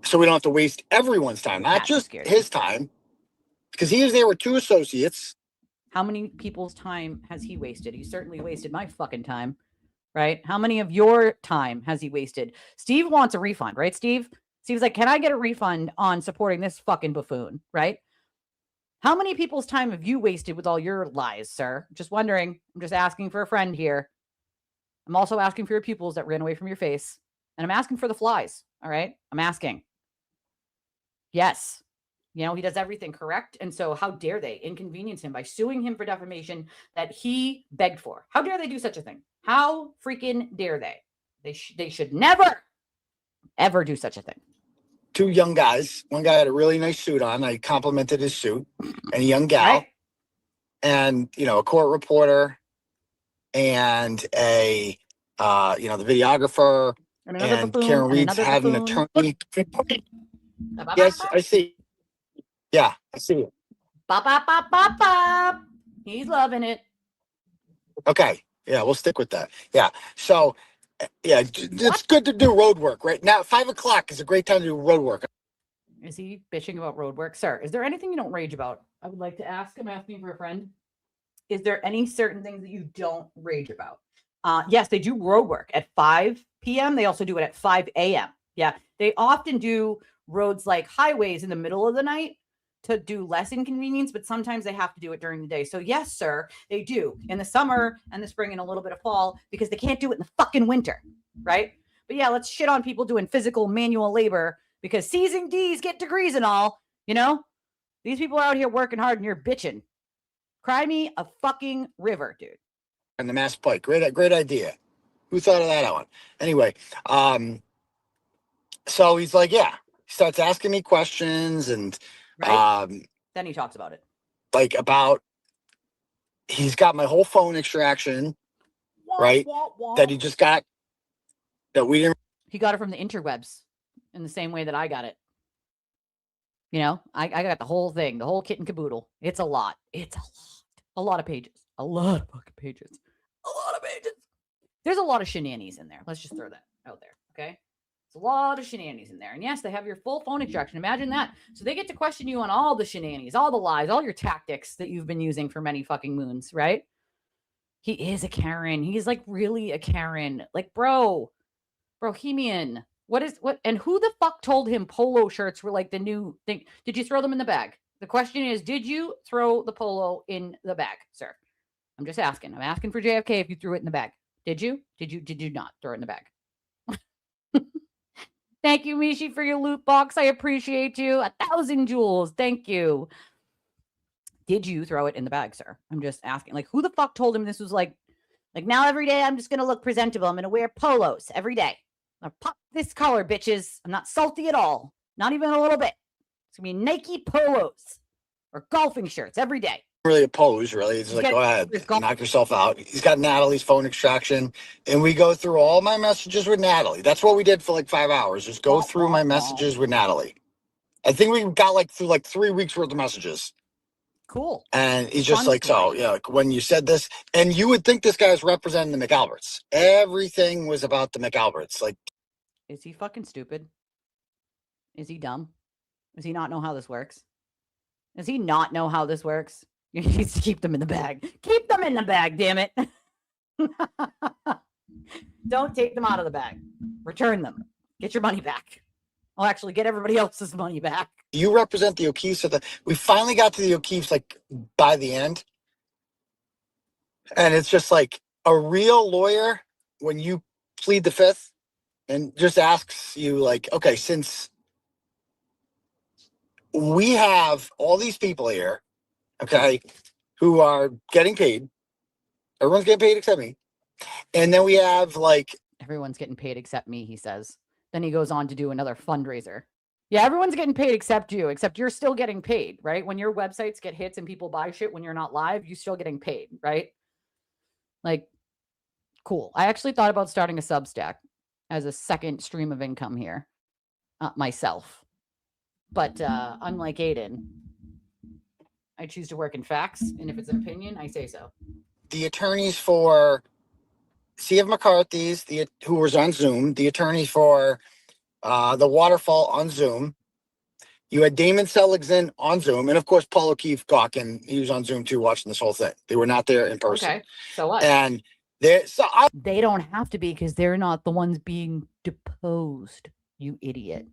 So we don't have to waste everyone's time, not just his time, because he was there with 2 associates. How many people's time has he wasted? He certainly wasted my fucking time, right? How many of your time has he wasted? Steve wants a refund, right, Steve? Steve's like, can I get a refund on supporting this fucking buffoon, right? How many people's time have you wasted with all your lies, sir? Just wondering. I'm just asking for a friend here. I'm also asking for your pupils that ran away from your face. And I'm asking for the flies, all right? I'm asking. Yes. You know, he does everything correct. And so how dare they inconvenience him by suing him for defamation that he begged for? How dare they do such a thing? How freaking dare they? They should never, ever do such a thing. 2 young guys. One guy had a really nice suit on. I complimented his suit. And a young gal. Right. And, a court reporter. And the videographer. And Karen Reed's had an attorney. Yes, I see. Yeah, I see it. Bop, bop, bop, bop, bop. He's loving it. Okay. Yeah, we'll stick with that. Yeah. So, yeah, it's good to do road work right now. 5:00 is a great time to do road work. Is he bitching about road work? Sir, is there anything you don't rage about? I would like to ask. I'm asking for a friend. Is there any certain things that you don't rage about? Yes, they do road work at 5 p.m. They also do it at 5 a.m. Yeah, they often do roads like highways in the middle of the night to do less inconvenience, but sometimes they have to do it during the day. So yes, sir, they do in the summer and the spring and a little bit of fall because they can't do it in the fucking winter, right? But yeah, let's shit on people doing physical manual labor because C's and D's get degrees and all, These people are out here working hard and you're bitching. Cry me a fucking river, dude. And the Mass Pike, great idea. Who thought of that one? Anyway, so he's like, yeah, he starts asking me questions and right. Then he talks about it. He's got my whole phone extraction, right? That he just got, that we didn't. He got it from the interwebs in the same way that I got it. I got the whole thing, the whole kit and caboodle. It's a lot. A lot of pages. A lot of fucking pages. A lot of pages. There's a lot of shenanigans in there. Let's just throw that out there, okay? It's a lot of shenanigans in there. And yes, they have your full phone extraction. Imagine that. So they get to question you on all the shenanigans, all the lies, all your tactics that you've been using for many fucking moons, right? He is a Karen. He's like really a Karen. Like, Bohemian. What? And who the fuck told him polo shirts were like the new thing? Did you throw them in the bag? The question is, did you throw the polo in the bag, sir? I'm just asking. I'm asking for JFK if you threw it in the bag. Did you? Did you not throw it in the bag? Thank you, Mishi, for your loot box. I appreciate you. 1,000 jewels. Thank you. Did you throw it in the bag, sir? I'm just asking. Like, who the fuck told him this was like now every day I'm just going to look presentable. I'm going to wear polos every day. I'll pop this collar, bitches. I'm not salty at all. Not even a little bit. It's going to be Nike polos or golfing shirts every day. really oppose, really. He's like, go ahead, knock yourself out. He's got Natalie's phone extraction, and we go through all my messages with Natalie. That's what we did for like 5 hours, just go through my messages with Natalie. I think we got like through like 3 weeks worth of messages. Cool. And he's just like, so, yeah, like when you said this, and you would think this guy's representing the McAlberts. Everything was about the McAlberts. Like, is he fucking stupid? Is he dumb? Does he not know how this works? Does he not know how this works? You need to keep them in the bag. Keep them in the bag, damn it. Don't take them out of the bag. Return them. Get your money back. I'll actually get everybody else's money back. you represent the O'Keefes. We finally got to the O'Keefes like by the end. And it's just like a real lawyer, when you plead the fifth and just asks you like, okay, since we have all these people here, okay, who are getting paid, everyone's getting paid except me. And then we have like, everyone's getting paid except me, he says. Then he goes on to do another fundraiser. Yeah, everyone's getting paid except you, except you're still getting paid, right? When your websites get hits and people buy shit when you're not live, you're still getting paid, right? Like, cool. I actually thought about starting a Substack as a second stream of income here myself. But unlike Aiden, I choose to work in facts. And if it's an opinion, I say so. the attorneys for C.F. McCarthy's, who was on Zoom, the attorney for the Waterfall on Zoom. You had Damon Seligson on Zoom, and of course, Paul O'Keefe Gawkin, he was on Zoom too, watching this whole thing. They were not there in person. Okay, so what? And they don't have to be because they're not the ones being deposed, you idiot.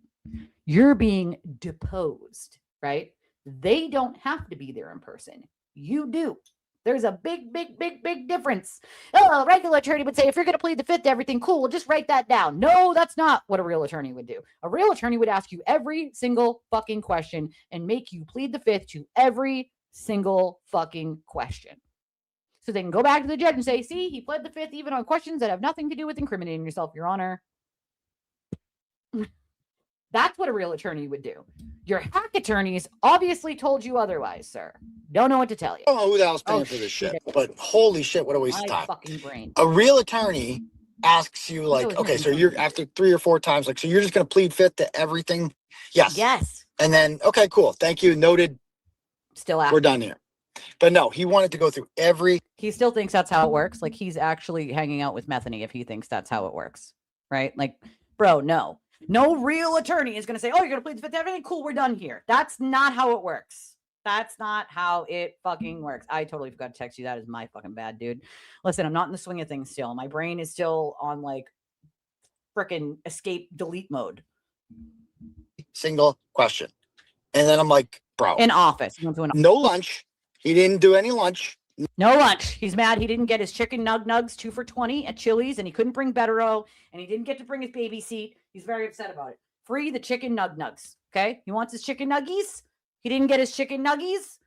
You're being deposed, right? They don't have to be there in person. You do. There's a big, big, big, big difference. Oh, a regular attorney would say, if you're going to plead the fifth to everything, cool, we'll just write that down. No, that's not what a real attorney would do. A real attorney would ask you every single fucking question and make you plead the fifth to every single fucking question. So they can go back to the judge and say, see, he pled the fifth even on questions that have nothing to do with incriminating yourself, Your Honor. That's what a real attorney would do. Your hack attorneys obviously told you otherwise, sir. Don't know what to tell you. I don't know who the hell's paying for this shit, but holy shit, what a waste of time. Fucking brain. A real attorney asks you like, okay, so you're after 3 or 4 times, like, so you're just going to plead fifth to everything? Yes. Yes. And then, okay, cool. Thank you. Noted. Still out. We're done here. But no, he wanted to go through every. He still thinks that's how it works. Like he's actually hanging out with Methany if he thinks that's how it works. Right? Like, bro, no. No real attorney is going to say, oh, you're going to plead the fifth to everything? Cool, we're done here. That's not how it works. That's not how it fucking works. I totally forgot to text you. That is my fucking bad, dude. Listen, I'm not in the swing of things still. My brain is still on like freaking escape delete mode. Single question. And then I'm like, bro. In office. No lunch. He didn't do any lunch. No lunch. He's mad he didn't get his chicken nugs 2 for $20 at Chili's, and he couldn't bring Bettero, and he didn't get to bring his baby seat. He's very upset about it. Free the chicken nugs. Okay? He wants his chicken nuggies. He didn't get his chicken nuggies.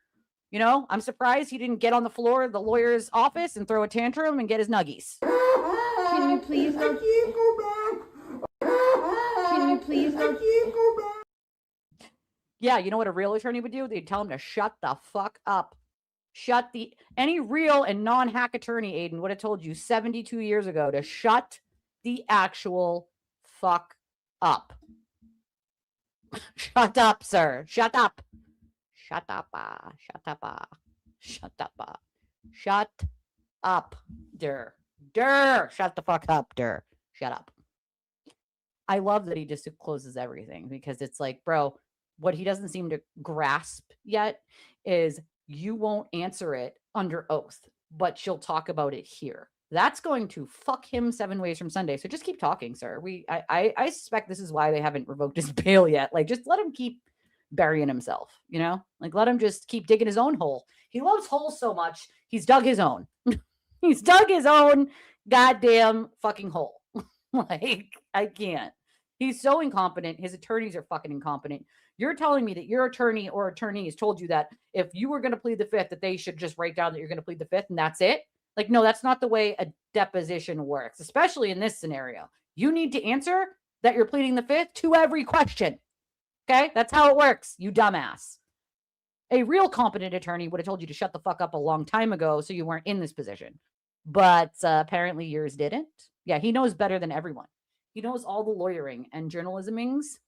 You know, I'm surprised he didn't get on the floor of the lawyer's office and throw a tantrum and get his nuggies. Can you please go? I can't go back. Can you please go? I can't go back. Yeah, you know what a real attorney would do? They'd tell him to shut the fuck up. Any real and non-hack attorney, Aiden, would have told you 72 years ago to shut the actual fuck up. Shut up, sir. Shut up. Shut up. Shut up. Shut up. Shut up. Shut the fuck up, shut up. I love that he just closes everything because it's like, bro, what he doesn't seem to grasp yet is you won't answer it under oath, but she'll talk about it here. That's going to fuck him 7 ways from Sunday. So just keep talking, sir. I suspect this is why they haven't revoked his bail yet. Like, just let him keep burying himself, you know? Like, let him just keep digging his own hole. He loves holes so much, he's dug his own. He's dug his own goddamn fucking hole. Like, I can't. He's so incompetent. His attorneys are fucking incompetent. You're telling me that your attorney or attorneys told you that if you were going to plead the fifth, that they should just write down that you're going to plead the fifth and that's it? Like, no, that's not the way a deposition works, especially in this scenario. You need to answer that you're pleading the fifth to every question. Okay? That's how it works, you dumbass. A real competent attorney would have told you to shut the fuck up a long time ago so you weren't in this position. But apparently yours didn't. Yeah, he knows better than everyone. He knows all the lawyering and journalismings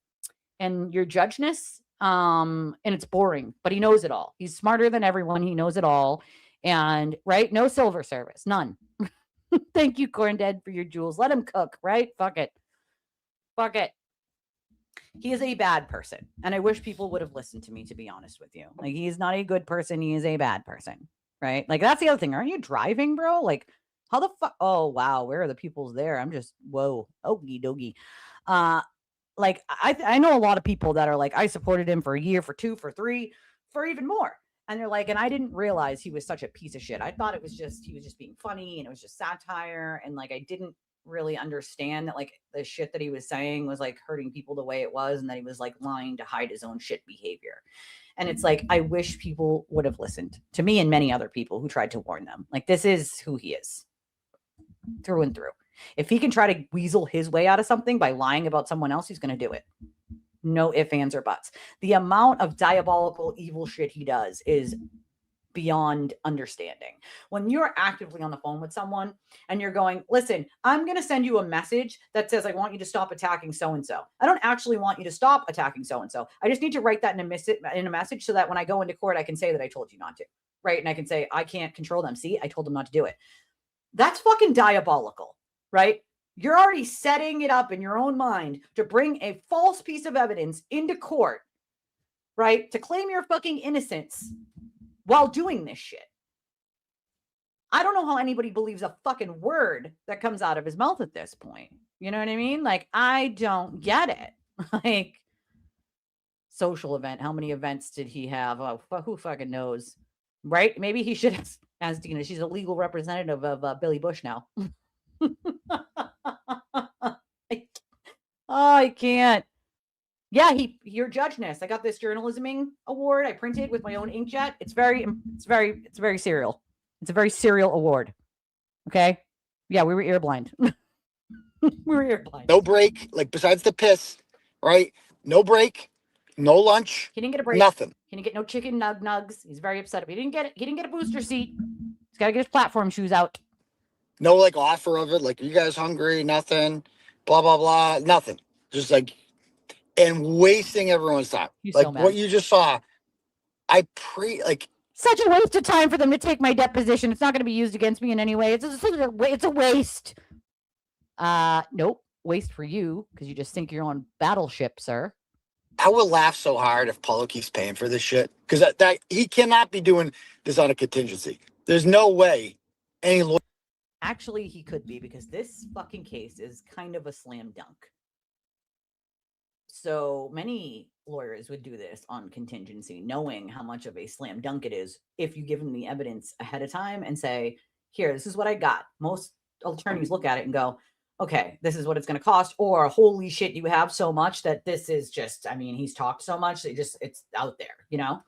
and your judgeness. And it's boring, but he knows it all. He's smarter than everyone. He knows it all. And right, no silver service, none. Thank you, Corn Dead, for your jewels. Let him cook, right? Fuck it. Fuck it. He is a bad person. And I wish people would have listened to me, to be honest with you. Like, he is not a good person. He is a bad person, right? Like, that's the other thing. Aren't you driving, bro? Like, how the fuck? Oh, wow. Where are the peoples there? I'm just, whoa. Okie dokie. Like, I know a lot of people that are like, I supported him for a year, for 2, for 3, for even more. And they're like, and I didn't realize he was such a piece of shit. I thought it was just, he was just being funny and it was just satire. And like, I didn't really understand that like the shit that he was saying was like hurting people the way it was. And that he was like lying to hide his own shit behavior. And it's like, I wish people would have listened to me and many other people who tried to warn them. Like, this is who he is through and through. If he can try to weasel his way out of something by lying about someone else, he's going to do it. No ifs, ands, or buts. The amount of diabolical, evil shit he does is beyond understanding. When you're actively on the phone with someone and you're going, listen, I'm going to send you a message that says, I want you to stop attacking so-and-so. I don't actually want you to stop attacking so-and-so. I just need to write that in a message so that when I go into court, I can say that I told you not to, right? And I can say, I can't control them. See, I told them not to do it. That's fucking diabolical, right? You're already setting it up in your own mind to bring a false piece of evidence into court, right? To claim your fucking innocence while doing this shit. I don't know how anybody believes a fucking word that comes out of his mouth at this point. You know what I mean? Like, I don't get it. Like, social event. How many events did he have? Oh, who fucking knows? Right? Maybe he should ask Dina. She's a legal representative of Billy Bush now. I can't. Yeah, your judgeness. I got this journalisming award I printed with my own inkjet. It's very serial. It's a very serial award. Okay. Yeah, we were ear blind. We were ear blind. No break, like besides the piss, right? No break, no lunch. He didn't get a break. Nothing. He didn't get no chicken nugs. He's very upset. He didn't get it. He didn't get a booster seat. He's got to get his platform shoes out. No like offer of it. Like, are you guys hungry? Nothing. Blah blah blah. Nothing. Just like, and wasting everyone's time. He's like so mad. what you just saw. Such a waste of time for them to take my deposition. It's not going to be used against me in any way. It's a waste. Nope. Waste for you because you just sink your own battleship, sir. I would laugh so hard if Paulo keeps paying for this shit because that he cannot be doing this on a contingency. There's no way any lawyer. Actually, he could be because this fucking case is kind of a slam dunk. So many lawyers would do this on contingency, knowing how much of a slam dunk it is if you give them the evidence ahead of time and say, here, this is what I got. Most attorneys look at it and go, okay, this is what it's going to cost, or holy shit, you have so much that this is just, I mean, he's talked so much that it's out there, you know?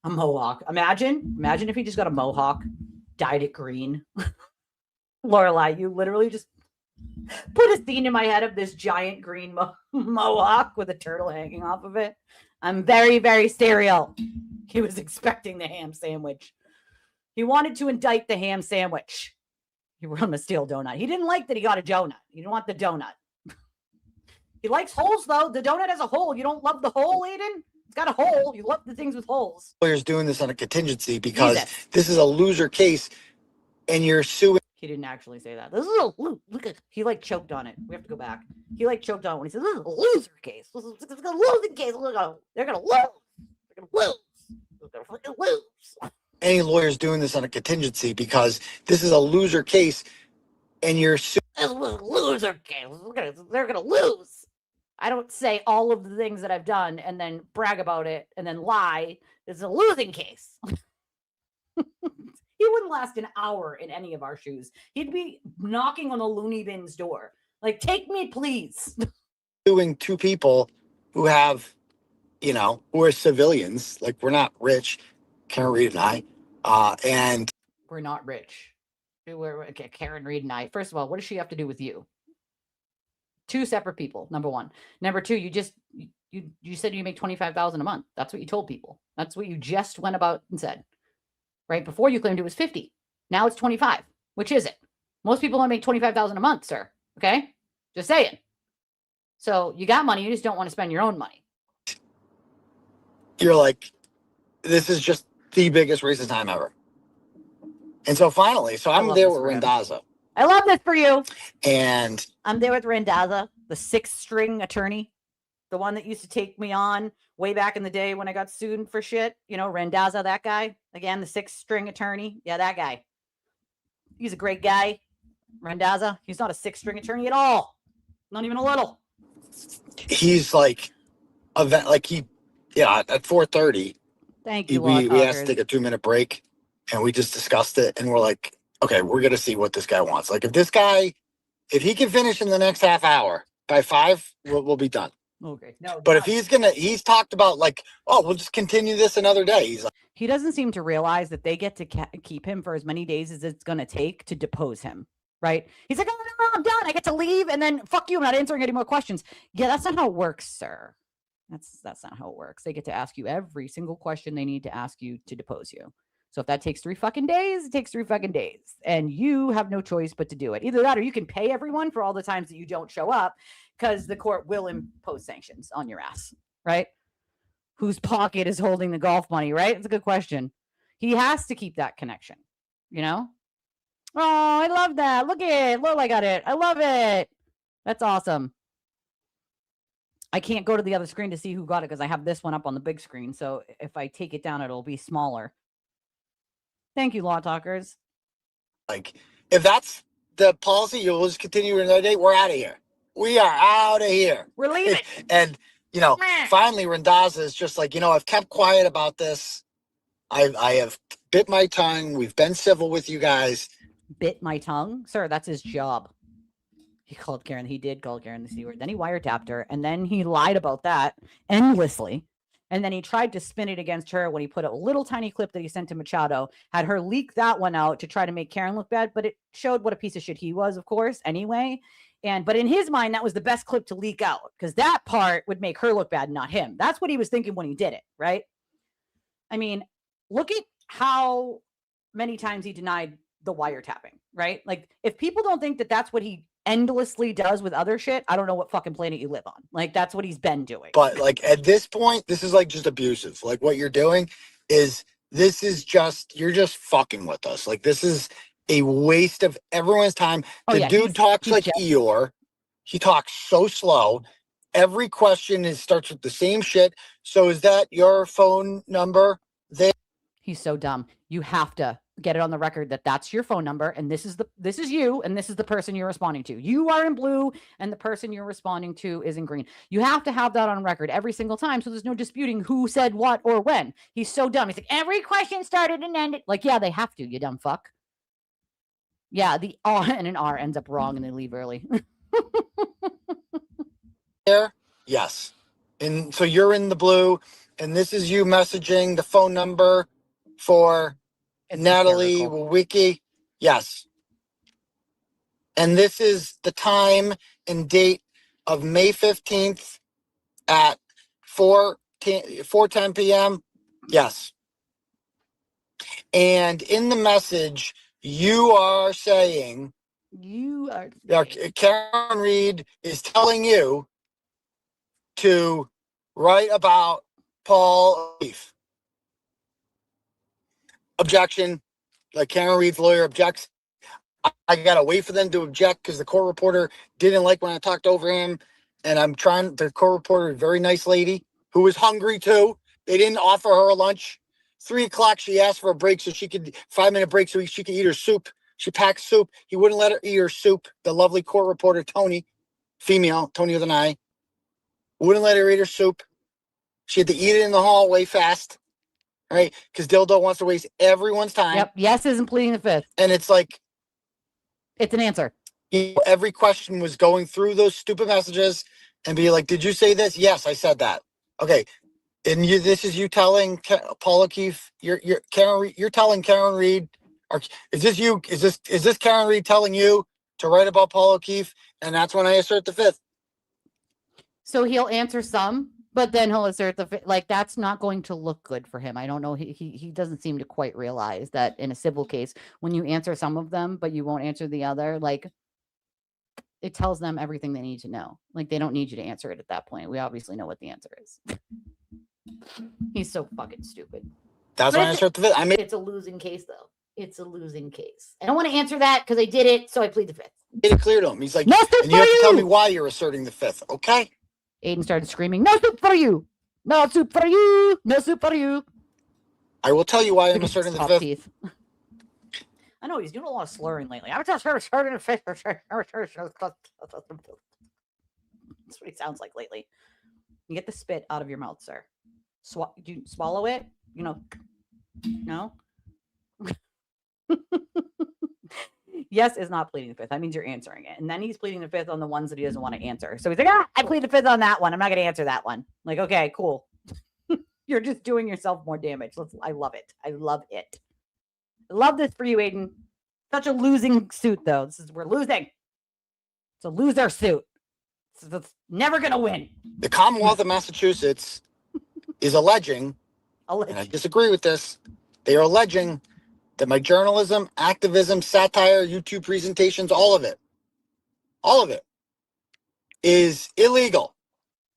A mohawk. Imagine if he just got a mohawk, dyed it green. Lorelai, you literally just put a scene in my head of this giant green mohawk with a turtle hanging off of it. I'm very, very serial. He was expecting the ham sandwich. He wanted to indict the ham sandwich. He wrote him a steel donut. He didn't like that he got a donut. He didn't want the donut. He likes holes, though. The donut has a hole. You don't love the hole, Aiden? It's got a hole. You love the things with holes. Lawyers doing this on a contingency because this is a loser case and you're suing. He didn't actually say that. This is a look at he like choked on it. We have to go back. He like choked on it when he said, this is a loser case. This is a losing case. They're gonna lose. They're gonna lose. They're gonna fucking lose. Any lawyers doing this on a contingency because this is a loser case and you're suing. This is a loser case. They're gonna lose. I don't say all of the things that I've done and then brag about it and then lie. It's a losing case. He wouldn't last an hour in any of our shoes. He'd be knocking on the loony bin's door. Like, take me, please. Suing two people who have, who are civilians. Like, we're not rich. Karen Reed and I. And we're not rich. We're Karen Reed and I. First of all, what does she have to do with you? Two separate people. Number one. Number two, you said you make $25,000 a month. That's what you told people. That's what you just went about and said. Right before you claimed it was 50. Now it's 25. Which is it? Most people only make $25,000 a month, sir. Okay, just saying. So you got money, you just don't want to spend your own money. You're like, this is just the biggest waste of time ever. And so finally, I'm there with Randazzo. I love this for you. And I'm there with Randazzo, the 6-string attorney, the one that used to take me on way back in the day when I got sued for shit. You know, Randazzo, that guy. Again, the 6-string attorney. Yeah, that guy. He's a great guy. Randazzo. He's not a 6-string attorney at all. Not even a little. he's like, at 4:30. Thank you. We asked to take a 2-minute break, and we just discussed it, and we're like, okay, we're gonna see what this guy wants. Like, if he can finish in the next half hour by 5, we'll be done. Okay. No, but if he's talked about like, oh, we'll just continue this another day. He's like, he doesn't seem to realize that they get to keep him for as many days as it's going to take to depose him. Right? He's like, oh, no, I'm done. I get to leave, and then fuck you. I'm not answering any more questions. Yeah, that's not how it works, sir. That's not how it works. They get to ask you every single question they need to ask you to depose you. So if that takes 3 fucking days, it takes 3 fucking days. And you have no choice but to do it. Either that or you can pay everyone for all the times that you don't show up, because the court will impose sanctions on your ass, right? Whose pocket is holding the golf money, right? It's a good question. He has to keep that connection, you know? Oh, I love that. Look at it. Look, I got it. I love it. That's awesome. I can't go to the other screen to see who got it because I have this one up on the big screen. So if I take it down, it'll be smaller. Thank you, Law Talkers. Like, if that's the policy, you'll just continue another day. We're out of here. We are out of here. We're leaving. And, finally, Randazza is just like, I've kept quiet about this. I have bit my tongue. We've been civil with you guys. Bit my tongue? Sir, that's his job. He did call Karen the C word. Then he wiretapped her. And then he lied about that endlessly. And then he tried to spin it against her when he put a little tiny clip that he sent to Machado, had her leak that one out to try to make Karen look bad. But it showed what a piece of shit he was, of course, anyway. But in his mind, that was the best clip to leak out because that part would make her look bad, not him. That's what he was thinking when he did it, right? I mean, look at how many times he denied the wiretapping, right? Like, if people don't think that that's what he endlessly does with other shit, I don't know what fucking planet you live on. Like, that's what he's been doing. But like at this point, this is like just abusive. Like what you're doing you're just fucking with us. Like, this is a waste of everyone's time. The dude talks like Eeyore. He talks so slow. Every question starts with the same shit. So is that your phone number? He's so dumb. You have to get it on the record that that's your phone number, and this is you, and this is the person you're responding to. You are in blue, and the person you're responding to is in green. You have to have that on record every single time, so there's no disputing who said what or when. He's so dumb. He's like, every question started and ended. Like, yeah, they have to, you dumb fuck. Yeah, the R and an R ends up wrong, and they leave early. There? Yes. And so you're in the blue, and this is you messaging the phone number for Natalie Wiki. Yes. And this is the time and date of May 15th at 4:10 p.m. Yes. And in the message, you are saying Karen Reed is telling you to write about Paul O'Keefe. Objection. Like, Karen Reed's lawyer objects. I gotta wait for them to object because the court reporter didn't like when I talked over him. And the court reporter, very nice lady who was hungry too. They didn't offer her a lunch. 3:00, she asked for a break so she could 5-minute break so she could eat her soup. She packed soup. He wouldn't let her eat her soup. The lovely court reporter, Tony, female, Tony with an I, wouldn't let her eat her soup. She had to eat it in the hallway fast. Right? Because Dildo wants to waste everyone's time. Yep. Yes isn't pleading the fifth. And it's like, it's an answer. Every question was going through those stupid messages and be like, did you say this? Yes, I said that. Okay. And this is you telling Paul O'Keefe, you're telling Karen Reed, or is this Karen Reed telling you to write about Paul O'Keefe? And that's when I assert the fifth. So he'll answer some, but then he'll assert like that's not going to look good for him. I don't know. He doesn't seem to quite realize that in a civil case, when you answer some of them, but you won't answer the other, like it tells them everything they need to know. Like they don't need you to answer it at that point. We obviously know what the answer is. He's so fucking stupid. That's why I answered the fifth. It's a losing case, though. It's a losing case. I don't want to answer that because I did it, so I plead the fifth. Made it clear to him. He's like, no and you have to tell me why you're asserting the fifth, okay? Aiden started screaming, "No soup for you! No soup for you! No soup for you!" I will tell you why I'm asserting the fifth. Teeth. I know he's doing a lot of slurring lately. I'm just asserting the fifth. That's what he sounds like lately. You get the spit out of your mouth, sir. Do you swallow it? You know, no. Yes is not pleading the fifth. That means you're answering it. And then he's pleading the fifth on the ones that he doesn't want to answer. So he's like, I plead the fifth on that one. I'm not going to answer that one. Like, okay, cool. You're just doing yourself more damage. I love it. I love it. I love this for you, Aiden. Such a losing suit, though. We're losing. It's a loser suit. It's never going to win. The Commonwealth of Massachusetts is alleging, and I disagree with this, they are alleging that my journalism, activism, satire, YouTube presentations, all of it is illegal.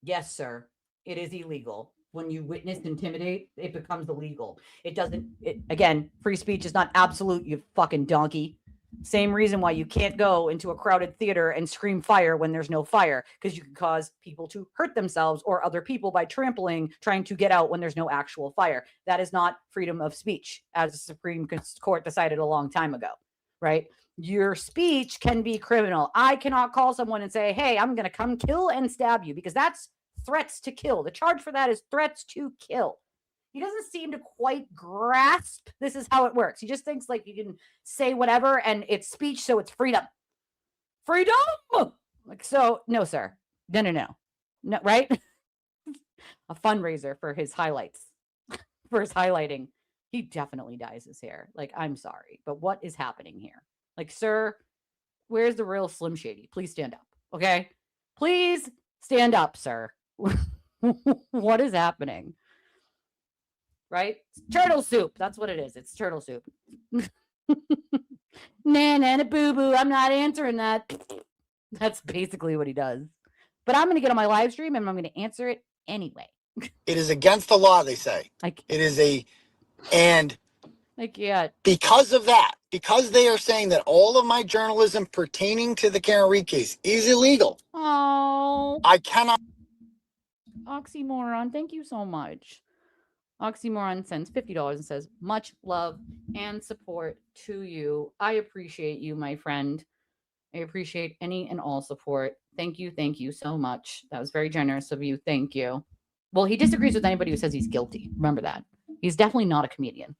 Yes, sir. It is illegal. When you witness intimidate, it becomes illegal. Again, free speech is not absolute, you fucking donkey. Same reason why you can't go into a crowded theater and scream fire when there's no fire, because you can cause people to hurt themselves or other people by trying to get out when there's no actual fire. That is not freedom of speech, as the Supreme Court decided a long time ago, right? Your speech can be criminal. I cannot call someone and say, hey, I'm going to come kill and stab you, because that's threats to kill. The charge for that is threats to kill. He doesn't seem to quite grasp this is how it works. He just thinks like you can say whatever and it's speech, so it's freedom. Freedom! Like, so, no, sir. No, right? A fundraiser for his highlights, for his highlighting. He definitely dyes his hair. Like, I'm sorry, but what is happening here? Like, sir, where's the real Slim Shady? Please stand up, okay? Please stand up, sir. What is happening? Right? Turtle soup. That's what it is. It's turtle soup. Nah, boo-boo. I'm not answering that. That's basically what he does. But I'm going to get on my live stream and I'm going to answer it anyway. It is against the law, they say. Because of that, because they are saying that all of my journalism pertaining to the Karen Reed case is illegal. Oh. I cannot. Oxymoron. Thank you so much. Oxymoron sends $50 and says, much love and support to you. I appreciate you, my friend. I appreciate any and all support. Thank you so much. That was very generous of you. Thank you. Well, he disagrees with anybody who says he's guilty. Remember that. He's definitely not a comedian.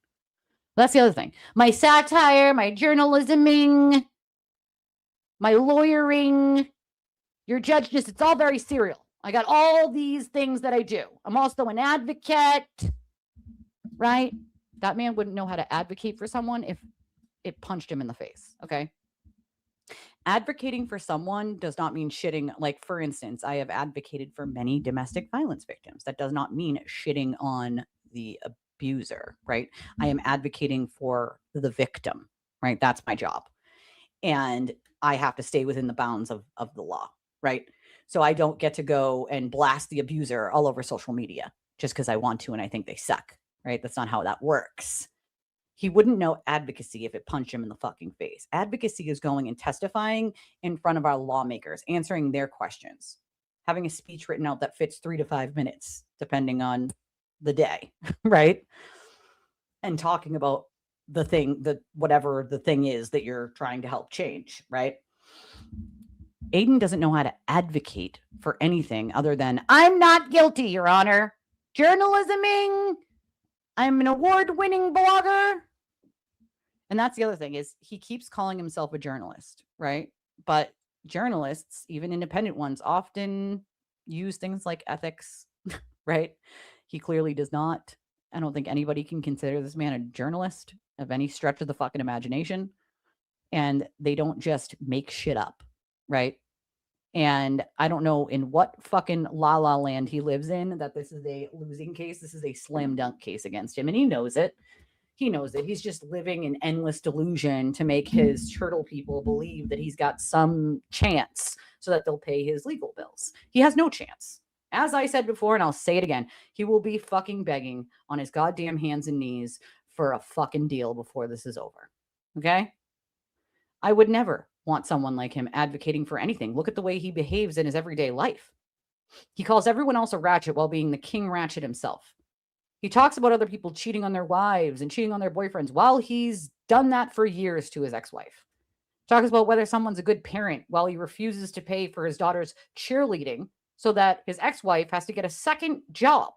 That's the other thing. My satire, my journalisming, my lawyering, your judgeness, it's all very serial. I got all these things that I do. I'm also an advocate. Right? That man wouldn't know how to advocate for someone if it punched him in the face. Okay. Advocating for someone does not mean shitting. Like, for instance, I have advocated for many domestic violence victims. That does not mean shitting on the abuser, right? I am advocating for the victim, right? That's my job. And I have to stay within the bounds of the law, right? So I don't get to go and blast the abuser all over social media just because I want to and I think they suck. Right? That's not how that works. He wouldn't know advocacy if it punched him in the fucking face. Advocacy is going and testifying in front of our lawmakers, answering their questions, having a speech written out that fits 3 to 5 minutes, depending on the day, right? And talking about the thing, whatever the thing is that you're trying to help change, right? Aiden doesn't know how to advocate for anything other than, I'm not guilty, Your Honor. Journalisming. I'm an award-winning blogger. And that's the other thing is he keeps calling himself a journalist, right? But journalists, even independent ones, often use things like ethics, right? He clearly does not. I don't think anybody can consider this man a journalist of any stretch of the fucking imagination. And they don't just make shit up, right? And I don't know in what fucking la la land he lives in that this is a losing case. This is a slam dunk case against him. And he knows it. He knows it. He's just living in endless delusion to make his turtle people believe that he's got some chance so that they'll pay his legal bills. He has no chance. As I said before, and I'll say it again, he will be fucking begging on his goddamn hands and knees for a fucking deal before this is over. Okay? I would never want someone like him advocating for anything. Look at the way he behaves in his everyday life. He calls everyone else a ratchet while being the king ratchet himself. He talks about other people cheating on their wives and cheating on their boyfriends while he's done that for years to his ex-wife. Talks about whether someone's a good parent while he refuses to pay for his daughter's cheerleading so that his ex-wife has to get a second job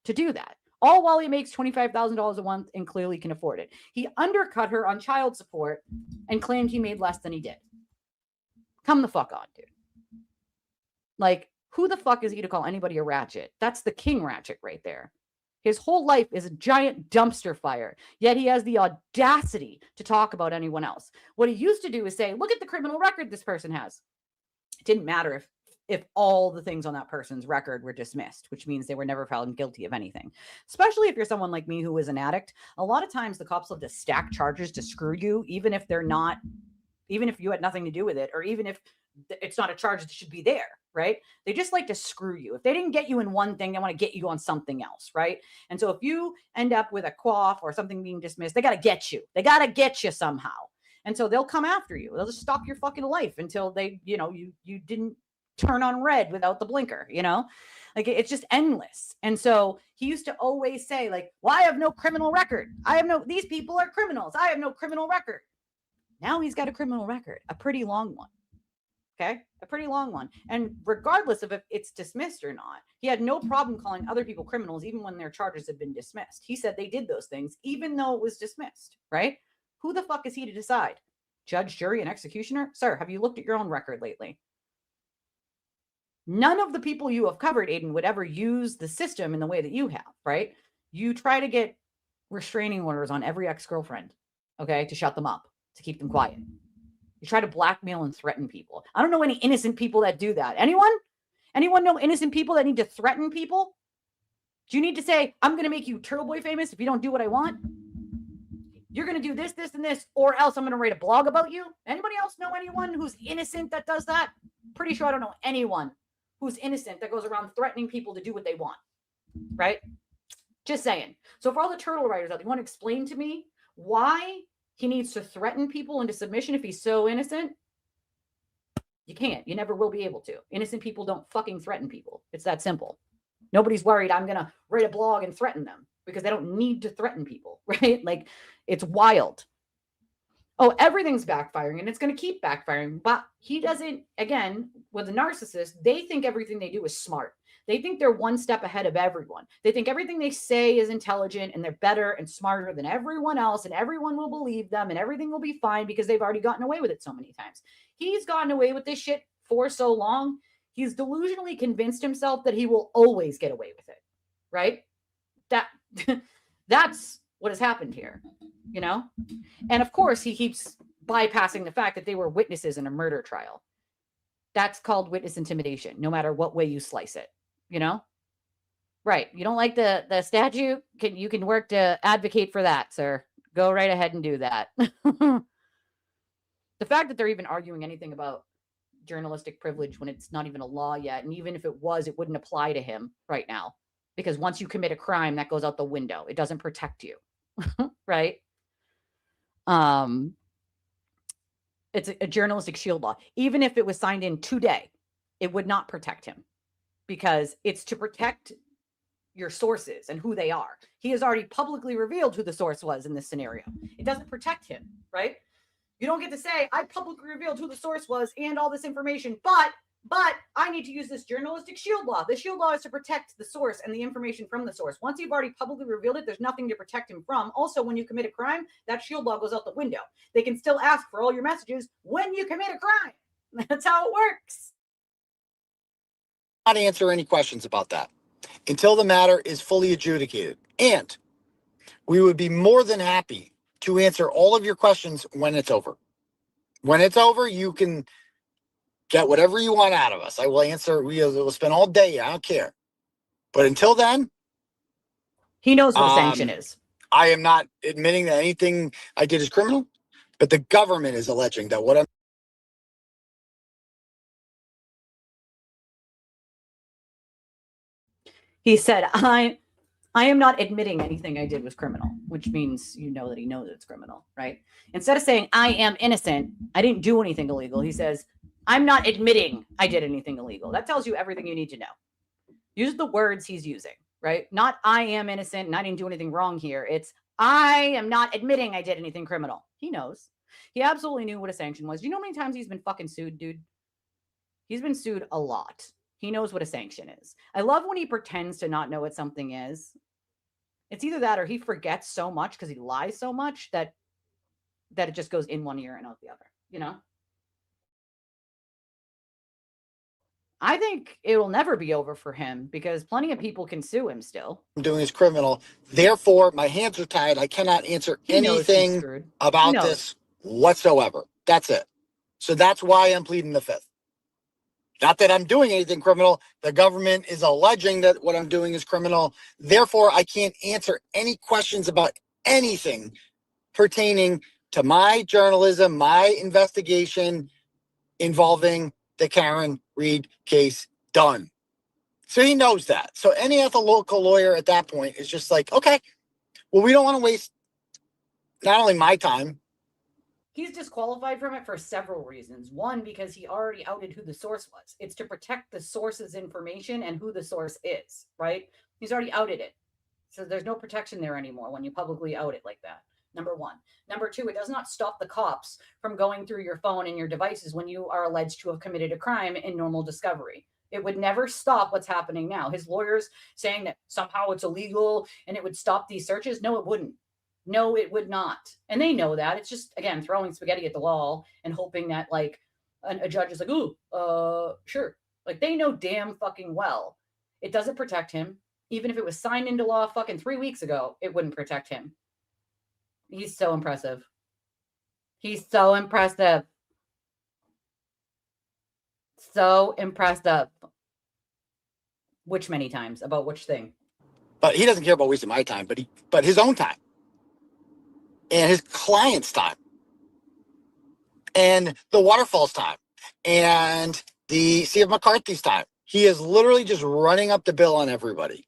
to do that. All while he makes $25,000 a month and clearly can afford it. He undercut her on child support and claimed he made less than he did. Come the fuck on, dude. Like, who the fuck is he to call anybody a ratchet? That's the king ratchet right there. His whole life is a giant dumpster fire, yet he has the audacity to talk about anyone else. What he used to do is say, look at the criminal record this person has. It didn't matter if all the things on that person's record were dismissed, which means they were never found guilty of anything. Especially if you're someone like me who is an addict. A lot of times the cops love to stack charges to screw you, even if they're not, even if you had nothing to do with it, or even if it's not a charge that should be there, right? They just like to screw you. If they didn't get you in one thing, they want to get you on something else, right? And so if you end up with a quaff or something being dismissed, they got to get you. They got to get you somehow. And so they'll come after you. They'll just stop your fucking life until they, you didn't turn on red without the blinker, Like it's just endless. And so he used to always say like, well, I have no criminal record. These people are criminals. I have no criminal record. Now he's got a criminal record, a pretty long one. Okay, a pretty long one. And regardless of if it's dismissed or not, he had no problem calling other people criminals, even when their charges had been dismissed. He said they did those things, even though it was dismissed, right? Who the fuck is he to decide? Judge, jury, and executioner? Sir, have you looked at your own record lately? None of the people you have covered, Aiden, would ever use the system in the way that you have, right? You try to get restraining orders on every ex-girlfriend, okay, to shut them up, to keep them quiet. You try to blackmail and threaten people. I don't know any innocent people that do that. Anyone? Anyone know innocent people that need to threaten people? Do you need to say, I'm going to make you Turtleboy famous if you don't do what I want? You're going to do this, this, and this, or else I'm going to write a blog about you? Anybody else know anyone who's innocent that does that? Pretty sure I don't know anyone who's innocent that goes around threatening people to do what they want, right? Just saying. So for all the turtle writers out there, you want to explain to me why he needs to threaten people into submission if he's so innocent? You can't. You never will be able to. Innocent people don't fucking threaten people. It's that simple. Nobody's worried I'm going to write a blog and threaten them because they don't need to threaten people, right? Like, it's wild. Oh, everything's backfiring and it's going to keep backfiring. But he doesn't, again, with a narcissist, they think everything they do is smart. They think they're one step ahead of everyone. They think everything they say is intelligent and they're better and smarter than everyone else and everyone will believe them and everything will be fine because they've already gotten away with it so many times. He's gotten away with this shit for so long. He's delusionally convinced himself that he will always get away with it, right? That's what has happened here, And of course, he keeps bypassing the fact that they were witnesses in a murder trial. That's called witness intimidation, no matter what way you slice it. Right. You don't like the statute? You can work to advocate for that, sir. Go right ahead and do that. The fact that they're even arguing anything about journalistic privilege when it's not even a law yet, and even if it was, it wouldn't apply to him right now, because once you commit a crime, that goes out the window. It doesn't protect you, right? It's a journalistic shield law. Even if it was signed in today, it would not protect him. Because it's to protect your sources and who they are. He has already publicly revealed who the source was in this scenario. It doesn't protect him, right? You don't get to say, I publicly revealed who the source was and all this information, but I need to use this journalistic shield law. The shield law is to protect the source and the information from the source. Once you've already publicly revealed it, there's nothing to protect him from. Also, when you commit a crime, that shield law goes out the window. They can still ask for all your messages when you commit a crime. That's how it works. Not answer any questions about that until the matter is fully adjudicated. And we would be more than happy to answer all of your questions when it's over. When it's over, you can Get whatever you want out of us. I will answer. We'll spend all day. I don't care. But until then, he knows what a sanction is. I am not admitting that anything I did is criminal, but the government is alleging that what I'm. He said, I am not admitting anything I did was criminal, which means you know that he knows it's criminal, right? Instead of saying, I am innocent, I didn't do anything illegal, he says, I'm not admitting I did anything illegal. That tells you everything you need to know. Use the words he's using, right? Not I am innocent and I didn't do anything wrong here. It's I am not admitting I did anything criminal. He knows. He absolutely knew what a sanction was. Do you know how many times he's been fucking sued, dude? He's been sued a lot. He knows what a sanction is. I love when he pretends to not know what something is. It's either that or he forgets so much because he lies so much that it just goes in one ear and out the other, you know? I think it will never be over for him because plenty of people can sue him still. Doing is criminal. Therefore, my hands are tied. I cannot answer anything about this whatsoever. That's it. So that's why I'm pleading the fifth. Not that I'm doing anything criminal. The government is alleging that what I'm doing is criminal. Therefore, I can't answer any questions about anything pertaining to my journalism, my investigation involving the Karen Reed case. Done. So he knows that. So any other local lawyer at that point is just like, okay, well, we don't want to waste not only my time. He's disqualified from it for several reasons. One, because he already outed who the source was. It's to protect the source's information and who the source is, right? He's already outed it. So there's no protection there anymore when you publicly out it like that. Number one. Number two, it does not stop the cops from going through your phone and your devices when you are alleged to have committed a crime in normal discovery. It would never stop what's happening now. His lawyers saying that somehow it's illegal and it would stop these searches. No, it wouldn't. No, it would not. And they know that. It's just, again, throwing spaghetti at the wall and hoping that, like, a judge is like, ooh, sure. Like, they know damn fucking well it doesn't protect him. Even if it was signed into law fucking 3 weeks ago, it wouldn't protect him. He's so impressive. He's so impressive. So impressive. Which many times? About which thing? But he doesn't care about wasting my time, but his own time. And his client's time. And the Waterfall's time. And the C.F. McCarthy's time. He is literally just running up the bill on everybody.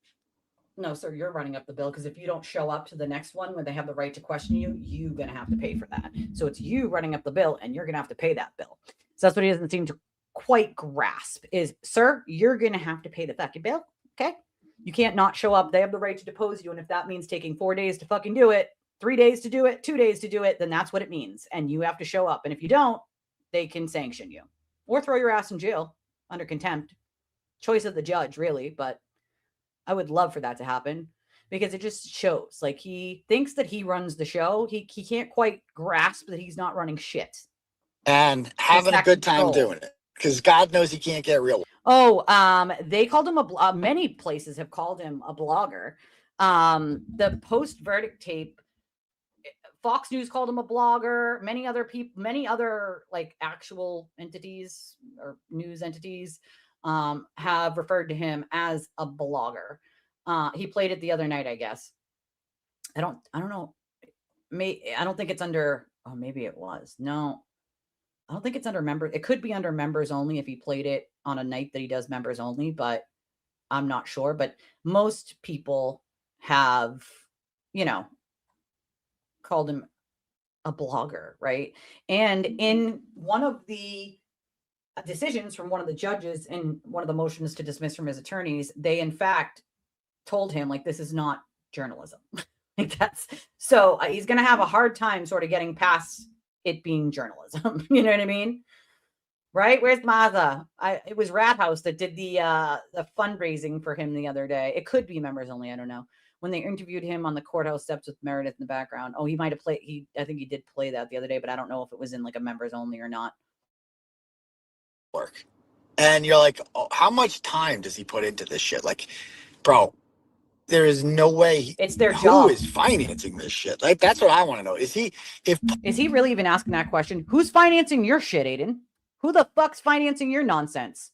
No, sir, you're running up the bill because if you don't show up to the next one where they have the right to question you, you're going to have to pay for that. So it's you running up the bill and you're going to have to pay that bill. So that's what he doesn't seem to quite grasp is, sir, you're going to have to pay the fucking bill. Okay. You can't not show up. They have the right to depose you. And if that means taking 4 days to fucking do it, 3 days to do it, 2 days to do it, then that's what it means. And you have to show up. And if you don't, they can sanction you or throw your ass in jail under contempt. Choice of the judge, really. But I would love for that to happen because it just shows like he thinks that he runs the show. He can't quite grasp that he's not running shit. And having a good time doing it because God knows he can't get real. Oh, they called him many places have called him a blogger. The post-verdict tape, Fox News called him a blogger. Many other people, many other like actual entities or news entities have referred to him as a blogger. He played it the other night, I guess. I don't know. I don't think it's under, oh, maybe it was. No, I don't think it's under members. It could be under members only if he played it on a night that he does members only, but I'm not sure. But most people have, called him a blogger, right? And in one of the decisions from one of the judges in one of the motions to dismiss from his attorneys, they in fact told him like, this is not journalism. Like that's, so he's going to have a hard time sort of getting past it being journalism. You know what I mean? Right? Where's Maza? It was Rat House that did the fundraising for him the other day. It could be members only. I don't know. When they interviewed him on the courthouse steps with Meredith in the background. Oh, he might have played. I think he did play that the other day, but I don't know if it was in like a members only or not. Work. And you're like, oh, how much time does he put into this shit? Like, bro, there is no way. It's their job. Who is financing this shit? Like, that's what I want to know. Is he really even asking that question? Who's financing your shit, Aiden? Who the fuck's financing your nonsense?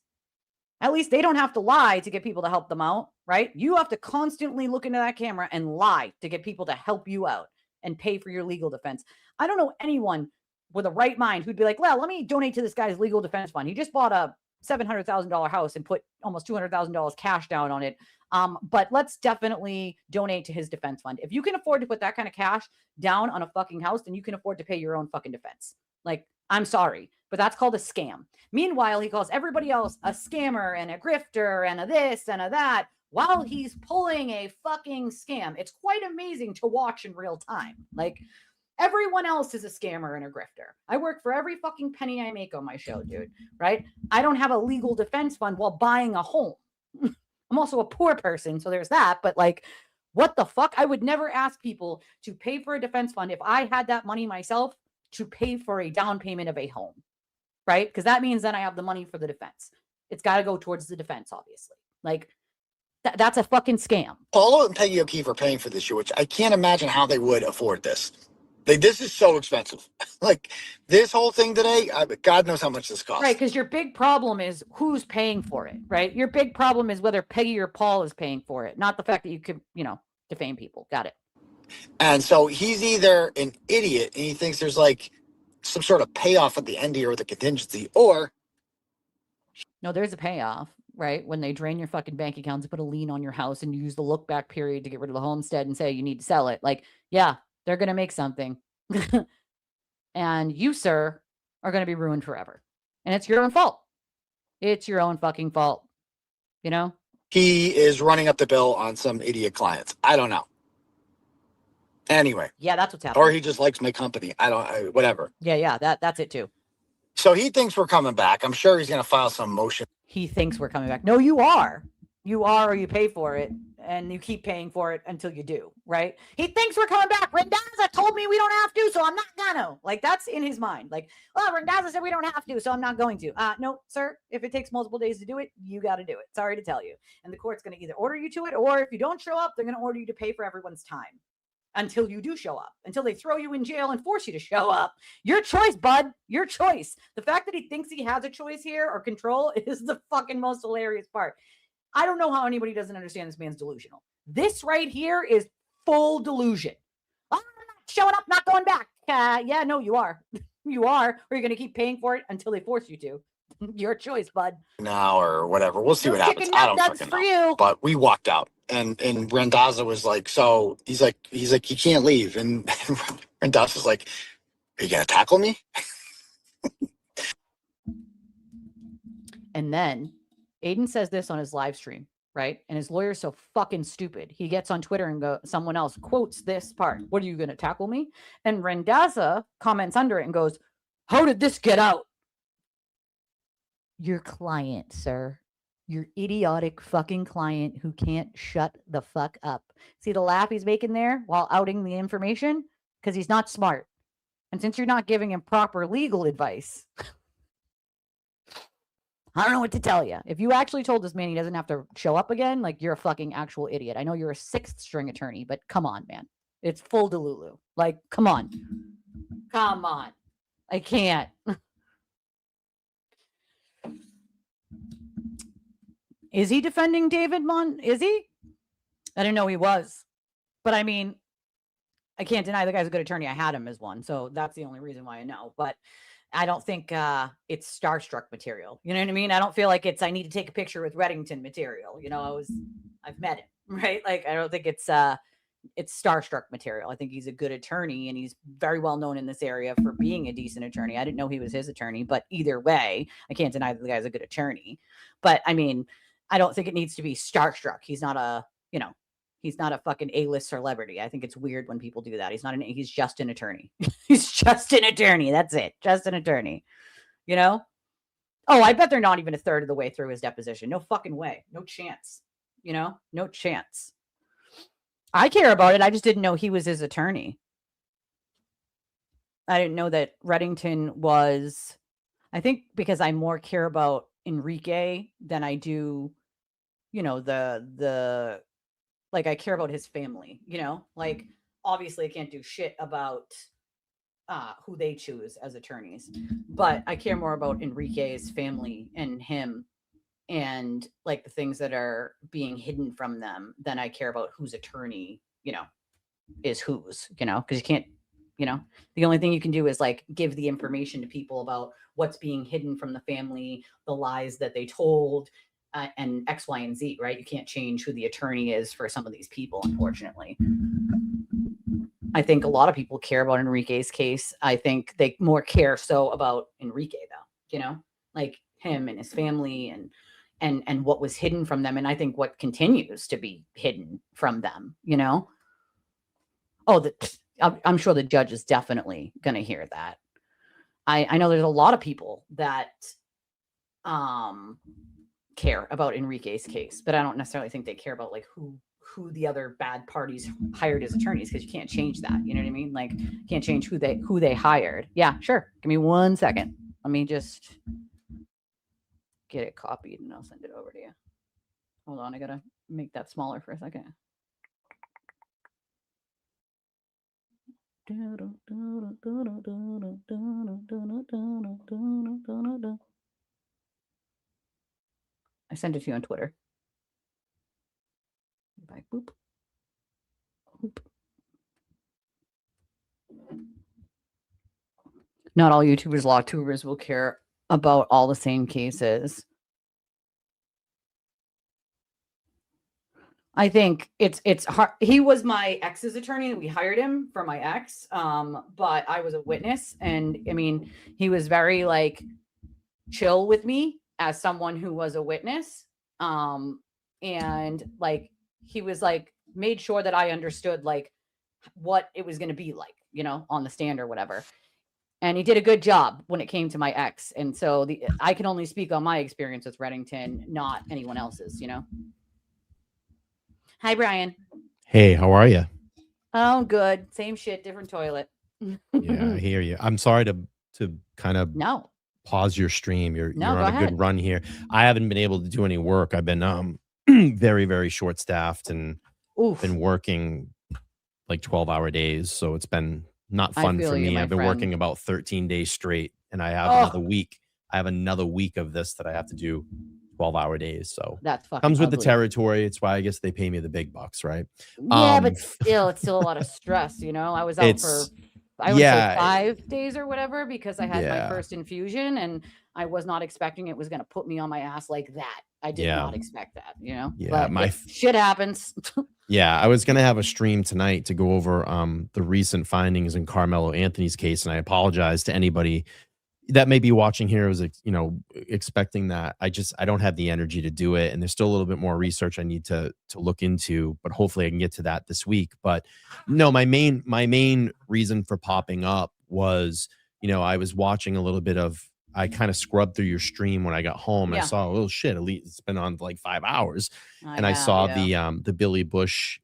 At least they don't have to lie to get people to help them out, right? You have to constantly look into that camera and lie to get people to help you out and pay for your legal defense. I don't know anyone with a right mind who'd be like, well, let me donate to this guy's legal defense fund. He just bought a $700,000 house and put almost $200,000 cash down on it. But let's definitely donate to his defense fund. If you can afford to put that kind of cash down on a fucking house, then you can afford to pay your own fucking defense. Like, I'm sorry, but that's called a scam. Meanwhile, he calls everybody else a scammer and a grifter and a this and a that while he's pulling a fucking scam. It's quite amazing to watch in real time. Like, everyone else is a scammer and a grifter. I work for every fucking penny I make on my show, dude, right? I don't have a legal defense fund while buying a home. I'm also a poor person, so there's that. But like, what the fuck? I would never ask people to pay for a defense fund if I had that money myself to pay for a down payment of a home, right? Because that means then I have the money for the defense. It's got to go towards the defense, obviously. Like, that's a fucking scam. Paulo and Peggy O'Keefe are paying for this show, which I can't imagine how they would afford this. Like, this is so expensive. Like, this whole thing today, God knows how much this costs. Right, because your big problem is who's paying for it, right? Your big problem is whether Peggy or Paul is paying for it, not the fact that you could, defame people. Got it. And so he's either an idiot and he thinks there's like some sort of payoff at the end here with the contingency, or no, there's a payoff, right? When they drain your fucking bank accounts and put a lien on your house and use the look back period to get rid of the homestead and say you need to sell it. Like, yeah, they're going to make something. And you, sir, are going to be ruined forever. And it's your own fault. It's your own fucking fault. he is running up the bill on some idiot clients. I don't know. Anyway. Yeah, that's what's happening. Or he just likes my company. Whatever. Yeah, that's it too. So he thinks we're coming back. I'm sure he's going to file some motion. He thinks we're coming back. No, you are. You are, or you pay for it, and you keep paying for it until you do, right? He thinks we're coming back. Randazza told me we don't have to, so I'm not gonna. Like, that's in his mind. Like, well, Randazza said we don't have to, so I'm not going to. No, sir, if it takes multiple days to do it, you got to do it. Sorry to tell you. And the court's going to either order you to it, or if you don't show up, they're going to order you to pay for everyone's time until you do show up, until they throw you in jail and force you to show up. Your choice, bud. Your choice. The fact that he thinks he has a choice here or control is the fucking most hilarious part. I don't know how anybody doesn't understand this man's delusional. This right here is full delusion. Oh, I'm not showing up, not going back. Yeah, no, you are. You are, or you're going to keep paying for it until they force you to. Your choice, bud. Now or whatever. We'll see what happens. I don't fucking know. You. But we walked out, and Randazza was like, so he's like, you can't leave. And Randazza's like, are you gonna tackle me? And then Aiden says this on his live stream, right? And his lawyer's so fucking stupid. He gets on Twitter and someone else quotes this part. What are you gonna tackle me? And Randazza comments under it and goes, how did this get out? Your client, sir. Your idiotic fucking client who can't shut the fuck up. See the laugh he's making there while outing the information? Because he's not smart. And since you're not giving him proper legal advice, I don't know what to tell you. If you actually told this man he doesn't have to show up again, like, you're a fucking actual idiot. I know you're a sixth string attorney, but come on, man. It's full delulu. Like, come on. Come on. I can't. Is he defending David Mon? Is he? I didn't know he was. But I mean, I can't deny the guy's a good attorney. I had him as one. So that's the only reason why I know. But I don't think it's starstruck material. You know what I mean? I don't feel like it's I need to take a picture with Reddington material. You know, I've met him, right? Like, I don't think it's starstruck material. I think he's a good attorney, and he's very well known in this area for being a decent attorney. I didn't know he was his attorney, but either way, I can't deny that the guy's a good attorney. But I mean, I don't think it needs to be starstruck. He's not a fucking A-list celebrity. I think it's weird when people do that. He's just an attorney. He's just an attorney. That's it. Just an attorney. You know? Oh, I bet they're not even a third of the way through his deposition. No fucking way. No chance. You know? No chance. I care about it. I just didn't know he was his attorney. I didn't know that Reddington was, I think because I more care about Enrique than I do, you know, the like, I care about his family, you know, like, obviously I can't do shit about who they choose as attorneys. But I care more about Enrique's family and him and like the things that are being hidden from them than I care about whose attorney, is whose, because you can't, the only thing you can do is like give the information to people about what's being hidden from the family, the lies that they told, and X, Y, and Z, right? You can't change who the attorney is for some of these people, unfortunately. I think a lot of people care about Enrique's case. I think they more care so about Enrique though, like him and his family and what was hidden from them. And I think what continues to be hidden from them, Oh, I'm sure the judge is definitely going to hear that. I know there's a lot of people that care about Enrique's case, but I don't necessarily think they care about like who the other bad parties hired as attorneys, because you can't change that. You know what I mean? Like, can't change who they hired. Yeah, sure. Give me 1 second. Let me just get it copied and I'll send it over to you. Hold on, I gotta make that smaller for a second. I sent it to you on Twitter. Bye. Boop. Boop. Not all YouTubers, lawtubers will care about all the same cases. I think it's hard. He was my ex's attorney. We hired him for my ex, but I was a witness, and I mean, he was very like chill with me as someone who was a witness, and like he was like made sure that I understood like what it was going to be like, on the stand or whatever. And he did a good job when it came to my ex, and so I can only speak on my experience with Reddington, not anyone else's. Hi, Brian. Hey, how are you? Oh, good. Same shit, different toilet. Yeah, I hear you. I'm sorry to kind of pause your stream. You're go on a ahead. good run here. I haven't been able to do any work. I've been very, very short staffed and been working like 12-hour days. So it's been not fun for me. I've been working about 13 days straight, and I have another week. I have another week of this that I have to do 12-hour days. So that's fucking comes with the ugly. territory. It's why I guess they pay me the big bucks, right? Yeah, but still, it's still a lot of stress. I was out for, I would say 5 days or whatever, because I had my first infusion, and I was not expecting it was going to put me on my ass like that. I did not expect that, Yeah, but shit happens. Yeah, I was going to have a stream tonight to go over the recent findings in Carmelo Anthony's case, and I apologize to anybody that may be watching here was, expecting that. I don't have the energy to do it. And there's still a little bit more research I need to look into, but hopefully I can get to that this week. But no, my main reason for popping up was, I was watching a little bit of, I kind of scrubbed through your stream when I got home. And I saw, oh shit, it's been on for like 5 hours. I saw the Billy Bush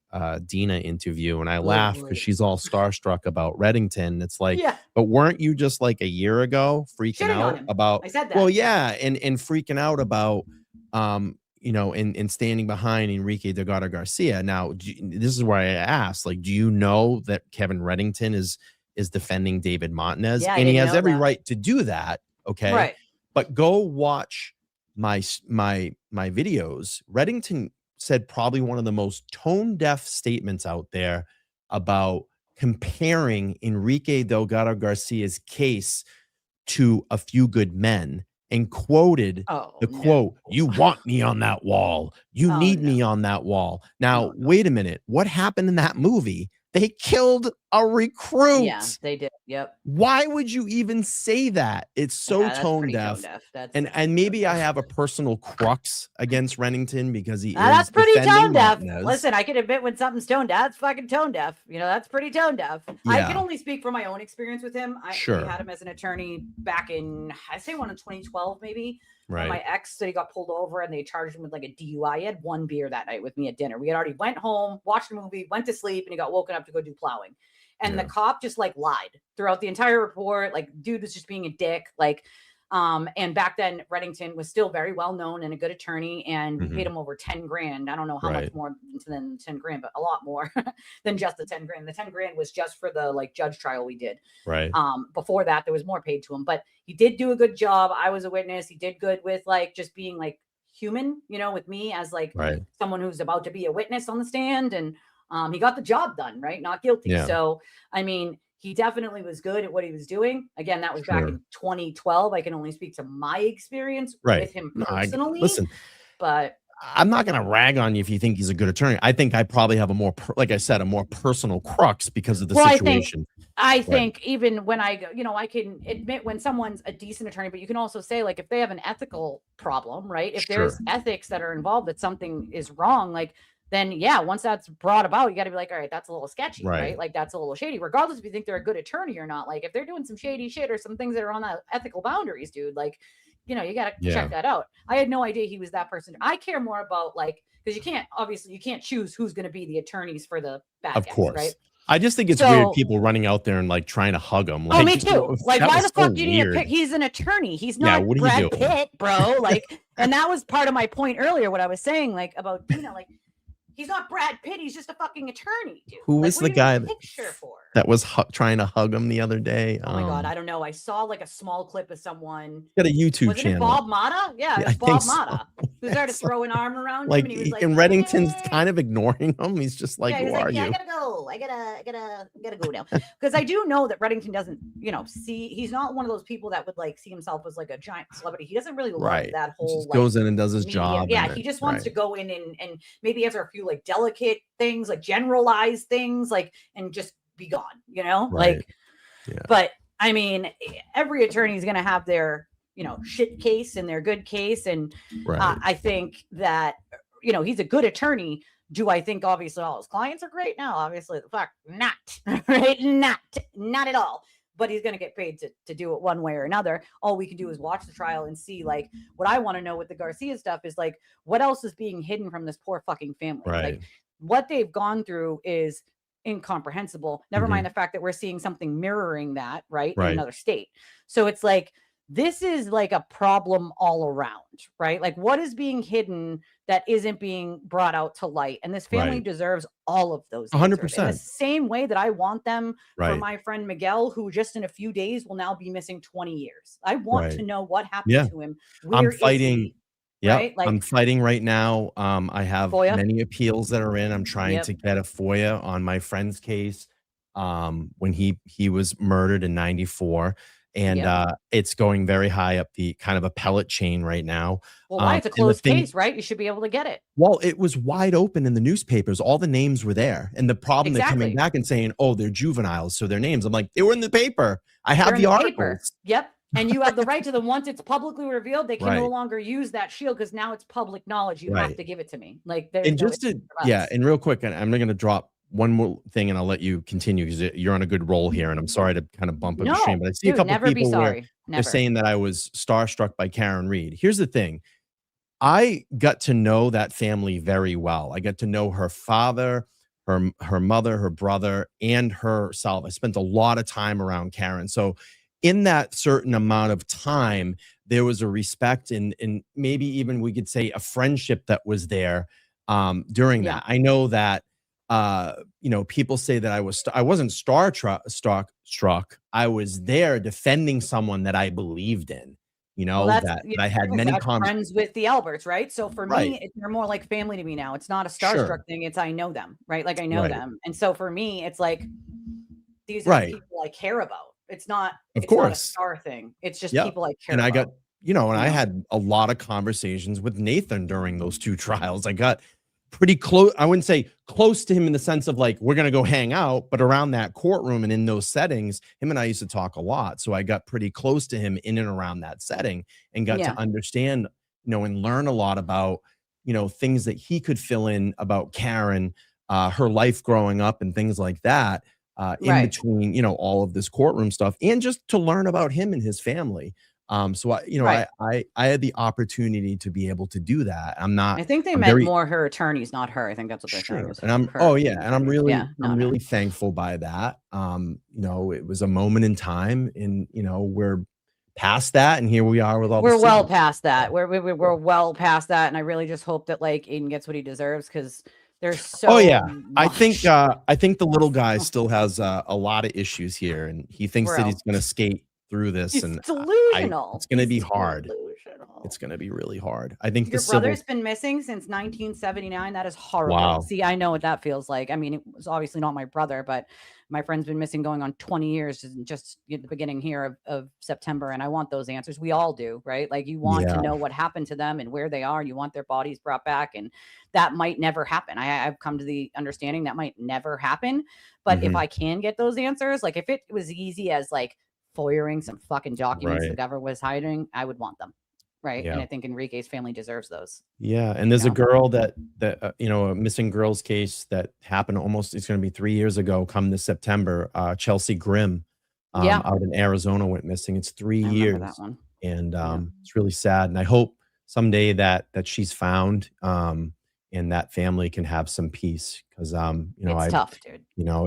Dina interview, and I laughed because she's all starstruck about Reddington. It's like, but weren't you just like a year ago freaking out about? I said that. Well, yeah, and freaking out about and standing behind Enrique Delgado Garcia. Now, this is where I asked, like, do you know that Kevin Reddington is defending David Montanez, and he has every right to do that? Okay, right. But go watch my videos. Reddington said probably one of the most tone-deaf statements out there about comparing Enrique Delgado Garcia's case to A Few Good Men, and quoted quote, "You want me on that wall. You need me on that wall." Now, wait a minute. What happened in that movie? They killed a recruit. Yeah, they did. Yep. Why would you even say that? It's so tone deaf. And maybe I have a personal crux against Reddington because he that's is pretty tone deaf. Montanez. Listen, I can admit when something's tone deaf, it's fucking tone deaf. That's pretty tone deaf. I can only speak from my own experience with him. I had him as an attorney back in, I say one in 2012, maybe. Right. My ex said he got pulled over and they charged him with like a DUI. He had one beer that night with me at dinner. We had already went home, watched a movie, went to sleep, and he got woken up to go do plowing. And the cop just like lied throughout the entire report. Like, dude was just being a dick. Like, And back then, Reddington was still very well known and a good attorney, and we paid Mhm. him over 10 grand. I don't know how much Right. more than 10 grand, but a lot more than just the 10 grand. The 10 grand was just for the like judge trial we did. Right. Before that, there was more paid to him, but he did do a good job. I was a witness. He did good with like just being like human, you know, with me as like Right. someone who's about to be a witness on the stand. And he got the job done, right? Not guilty. Yeah. So, I mean, he definitely was good at what he was doing. Again, that was back Sure. in 2012. I can only speak to my experience Right. with him No, personally. listen, But I'm not going to rag on you if you think he's a good attorney. I think I probably have a more, like I said, a more personal crux because of the well, situation. I Right. think even when I go, you know, I can admit when someone's a decent attorney, but you can also say like if they have an ethical problem, right? If there's Sure. ethics that are involved, that something is wrong, like then yeah, once that's brought about, you got to be like, all right, that's a little sketchy, right? Right. Like that's a little shady, regardless if you think they're a good attorney or not. Like if they're doing some shady shit or some things that are on the ethical boundaries, dude, like, you know, you got to Yeah. check that out. I had no idea he was that person. I care more about like, because you can't, obviously, you can't choose who's going to be the attorneys for the bad Of guys, course. right? I just think it's So- weird people running out there and like trying to hug him. Oh, Like, me too. Like, that why was the so fuck do you need to weird. pick? He's an attorney. He's Yeah, not what are you Brad doing? Pitt, bro. Like, and that was part of my point earlier. What I was saying, like about Dina, like, he's not Brad Pitt. He's just a fucking attorney, dude. Who Like, was what the do you need a guy picture for? that was trying to hug him the other day? Oh my god, I don't know. I saw like a small clip of someone. Got a YouTube Wasn't channel. it Bob Mata? Yeah, Yeah, it I was think Bob so. Mata who started to throw an arm around him, Like, and he was like, and Reddington's kind of ignoring him. He's just like, yeah, who he's are like, yeah, you? I gotta go. I gotta go now. Because I do know that Reddington doesn't, you know, he's not one of those people that would like see himself as like a giant celebrity. He doesn't really love Right. that He whole just like, goes in and does his media. job. Yeah, and he then- just wants right. to go in and maybe answer a few like delicate things, like generalized things, like and just be gone, you know? Right. Like, Yeah. but I mean, every attorney is gonna have their, you know, shit case and their good case. And Right. I think that, you know, he's a good attorney. Do I think obviously all his clients are great? No, obviously the fuck not, right? Not at all. But he's going to get paid to do it one way or another. All we can do is watch the trial and see, like, what I want to know with the Garcia stuff is like, what else is being hidden from this poor fucking family? Right. Like, what they've gone through is incomprehensible. Never mind the fact that we're seeing something mirroring that, right? In Right. another state. So it's like, this is like a problem all around, right? Like what is being hidden that isn't being brought out to light? And this family Right. deserves all of those. 100%. In the same way that I want them for Right. my friend Miguel, who just in a few days will now be missing 20 years. I want Right. to know what happened Yeah. to him. I'm Where is fighting. he? Yeah, Right? Like, I'm fighting right now. I have FOIA? many appeals that are in. I'm trying Yep. to get a FOIA on my friend's case when he was murdered in 94. And Yep. it's going very high up the kind of appellate chain right now. well, why? It's a and the closed thing- case, right? You should be able to get it. Well, it was wide open in the newspapers. All the names were there. And the problem, they're coming Exactly. back and saying, oh, they're juveniles. So their names. I'm like, they were in the paper. I have They're in the paper. articles. Yep. And you have the right to them. Once it's publicly revealed, they can no Right. longer use that shield because now it's public knowledge. You have Right. to give it to me. Like there's And no just to, ifs or yeah, buts. and real quick, and I'm going to drop one more thing and I'll let you continue because you're on a good roll here. And I'm sorry to kind of bump up your No, stream, but I see a dude, couple never be people where sorry. they're Never. saying that I was starstruck by Karen Reed. Here's the thing. I got to know that family very well. I got to know her father, her mother, her brother, and herself. I spent a lot of time around Karen. So in that certain amount of time, there was a respect and maybe even we could say a friendship that was there during that. I know that people say that I wasn't struck. I was there defending someone that I believed in. Well, that's, that you I had know, many I'm friends with the Alberts, right? So for Right. me, they're more like family to me now. It's not a Sure. starstruck thing. It's I know them, right? Like I know Right. them, and so for me, it's like these are Right. the people I care about. It's not. Of it's not a course. star thing. It's just Yeah. people I care And I about. got, and I had a lot of conversations with Nathan during those two trials. I got pretty close. I wouldn't say close to him in the sense of like, we're going to go hang out, but around that courtroom and in those settings, him and I used to talk a lot. So I got pretty close to him in and around that setting and got Yeah. to understand, and learn a lot about, things that he could fill in about Karen, her life growing up and things like that. In Right. between, all of this courtroom stuff and just to learn about him and his family. So Right. I had the opportunity to be able to do that. I think they I'm meant very- more her attorneys, not her. I think that's what they're saying. Sure. was And I'm her and I'm really Yeah, I'm no. really thankful by that. It was a moment in time and we're past that, and here we are with all. We're the well siblings. past that. We're well past that, and I really just hope that like Aiden gets what he deserves because there's so. Oh yeah, I much. think the little guy still has a lot of issues here, and he thinks that Bro. he's going to skate through this, He's and delusional. it's going to be He's hard. delusional. It's going to be really hard. I think Your the civil. brother's been missing since 1979. That is horrible. Wow. See, I know what that feels like. I mean, it was obviously not my brother, but my friend's been missing going on 20 years just at the beginning here of September. And I want those answers. We all do, right? Like you want Yeah. to know what happened to them and where they are. You want their bodies brought back. And that might never happen. I've come to the understanding that might never happen. But if Mhm. I can get those answers, like if it was easy as like foyering some fucking documents the Right. government was hiding, I would want them. Right. And Yeah. I think Enrique's family deserves those. Yeah, and there's a know? girl that a missing girls case that happened almost. It's going to be 3 years ago. Come this September, Chelsea Grimm, Yeah. out in Arizona went missing. It's 3 I years, remember that one. and it's really sad. And I hope someday that she's found, and that family can have some peace because It's tough, dude.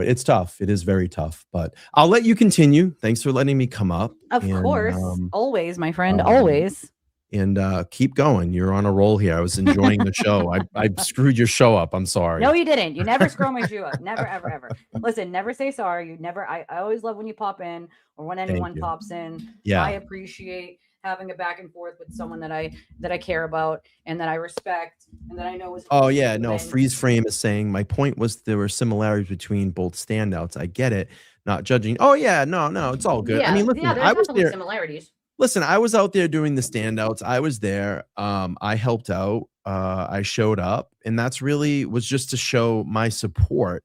it's tough. It is very tough. But I'll let you continue. Thanks for letting me come up. Of and, course. Always, my friend. Always. And keep going. You're on a roll here. I was enjoying the show. I screwed your show up. I'm sorry. No, you didn't. You never screw my shoe up. Never, ever, ever. Listen, never say sorry. You never. I always love when you pop in or when anyone you. pops in. Yeah. I appreciate having a back and forth with someone that I care about and that I respect and that I know is. Oh yeah, no. and- Freeze frame is saying my point was there were similarities between both standouts. I get it. Not judging. Oh yeah, no, it's all good. Yeah, I mean, listen, yeah, there's I was definitely there. similarities. Listen, I was out there doing the standouts. I was there. I helped out. I showed up, and that's really was just to show my support.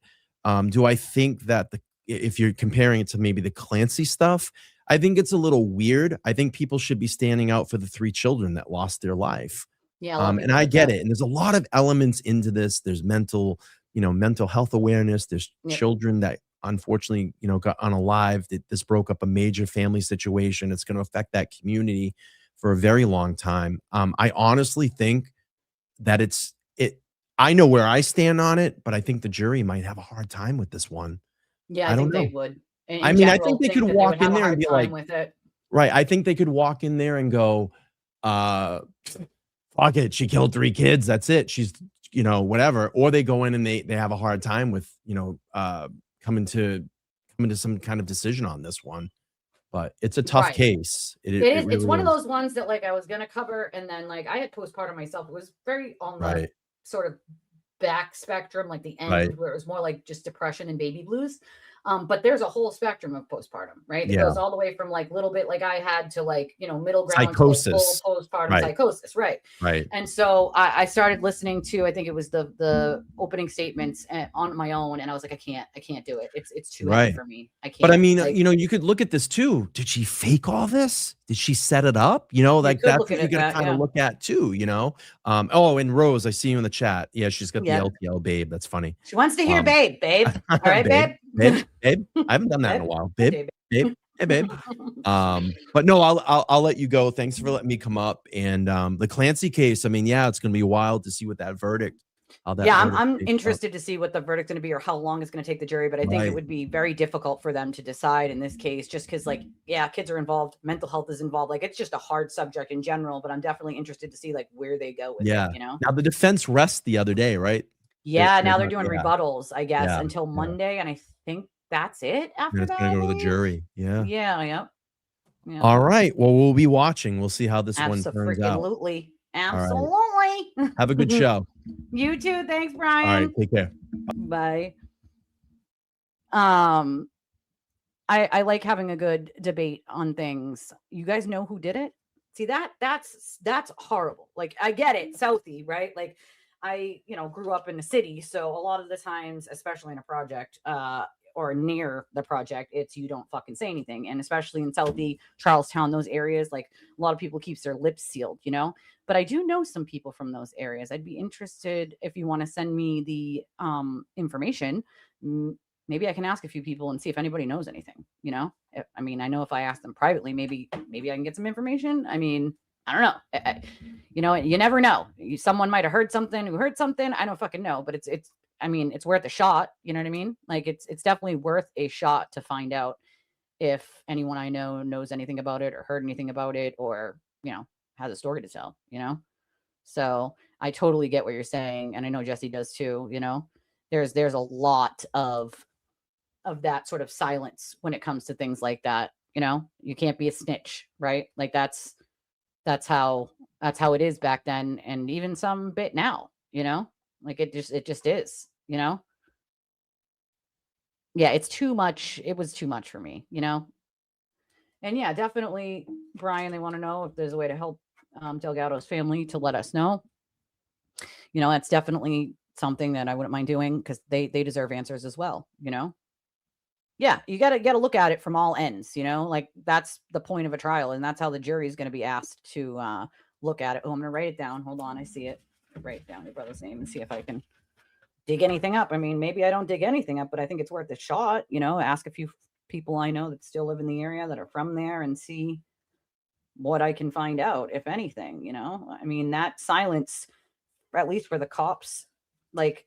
Do I think that if you're comparing it to maybe the Clancy stuff, I think it's a little weird. I think people should be standing out for the 3 children that lost their life. Yeah, a lot of And people I did get that. it. And there's a lot of elements into this. There's mental health awareness. There's Yep. children that unfortunately, got unalived. This broke up a major family situation. It's going to affect that community for a very long time. I honestly think that I know where I stand on it, but I think the jury might have a hard time with this one. Yeah, I I don't think they know. would. In I mean, I general, think they could that walk would have in a there and hard be time like, with it. right. I think they could walk in there and go, fuck it. She killed 3 kids. That's it. She's, whatever. Or they go in and they have a hard time with, coming to some kind of decision on this one. But it's a tough Right. case. It is. It's really one of is. those ones that like I was gonna cover, and then like I had postpartum myself. It was very on the Right. sort of back spectrum, like the end Right. where it was more like just depression and baby blues. But there's a whole spectrum of postpartum, right? It Yeah. goes all the way from like little bit like I had to like middle ground Psychosis. to like full postpartum Right. psychosis, right? Right. And so I started listening to, I think it was the opening statements on my own, and I was like, I can't do it. It's too heavy Right. for me. I can't. But I mean, like, you could look at this too. Did she fake all this? Did she set it up? Like could that's look what at you it got to that, kind of yeah. look at too, Oh, and Rose, I see you in the chat. Yeah, she's got Yeah. the LTL babe. That's funny. she wants to hear babe. All right, babe. Babe. I haven't done that in a while. Okay, Babe. Hey, babe. But no, I'll let you go. Thanks for letting me come up. And the Clancy case, I mean, yeah, it's gonna be wild to see what that verdict. How that Yeah, verdict I'm shapes up. interested to see what the verdict's going to be or how long it's going to take the jury. But I think Right. it would be very difficult for them to decide in this case, just because, like, yeah, kids are involved, mental health is involved. Like, it's just a hard subject in general. But I'm definitely interested to see like where they go with Yeah. it. Now the defense rests the other day, right? Yeah, now they're not- doing yeah. rebuttals, I guess, Yeah, until yeah. Monday, and I think that's it. After And it's that, gonna I go to the believe. jury. Yeah. Yeah. All right. Well, we'll be watching. We'll see how this one turns out. Absolutely. right. Absolutely. Have a good show. You too. Thanks, All Brian. right. Take care. Bye. I like having a good debate on things. You guys know who did it? See that's horrible. Like I get it, Southie, right? Like I, grew up in the city, so a lot of the times, especially in a project, or near the project, it's you don't fucking say anything. And especially in Southie, Charlestown, those areas, like a lot of people keeps their lips sealed, But I do know some people from those areas. I'd be interested if you want to send me the information. Maybe I can ask a few people and see if anybody knows anything, I mean, I know if I ask them privately, maybe I can get some information. I mean, I don't know. You never know. Someone might have heard something who heard something. I don't fucking know, but it's worth a shot. You know what I mean? Like it's definitely worth a shot to find out if anyone I know knows anything about it or heard anything about it or, has a story to tell, So I totally get what you're saying. And I know Jesse does too, there's a lot of that sort of silence when it comes to things like that. You can't be a snitch, right? Like that's how it is back then. And even some bit now, like it just is, yeah, it's too much. It was too much for me, And yeah, definitely, Brian, they want to know if there's a way to help Delgado's family, to let us know. That's definitely something that I wouldn't mind doing, because they deserve answers as well, Yeah, you gotta look at it from all ends, like that's the point of a trial, and that's how the jury is going to be asked to look at it. Oh, I'm gonna write it down. Hold on, I see it. Write down your brother's name and see if I can dig anything up. I mean, maybe I don't dig anything up, but I think it's worth a shot, ask a few people I know that still live in the area that are from there and see what I can find out, if anything. I mean, that silence, at least for the cops, like,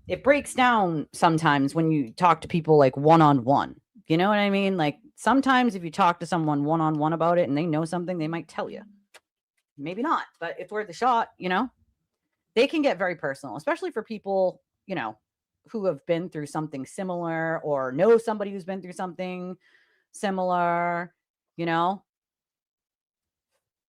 it breaks down sometimes when you talk to people like one-on-one. You know what I mean? Like, sometimes if you talk to someone one-on-one about it and they know something, they might tell you. Maybe not, but it's worth a shot. They can get very personal, especially for people, who have been through something similar or know somebody who's been through something similar,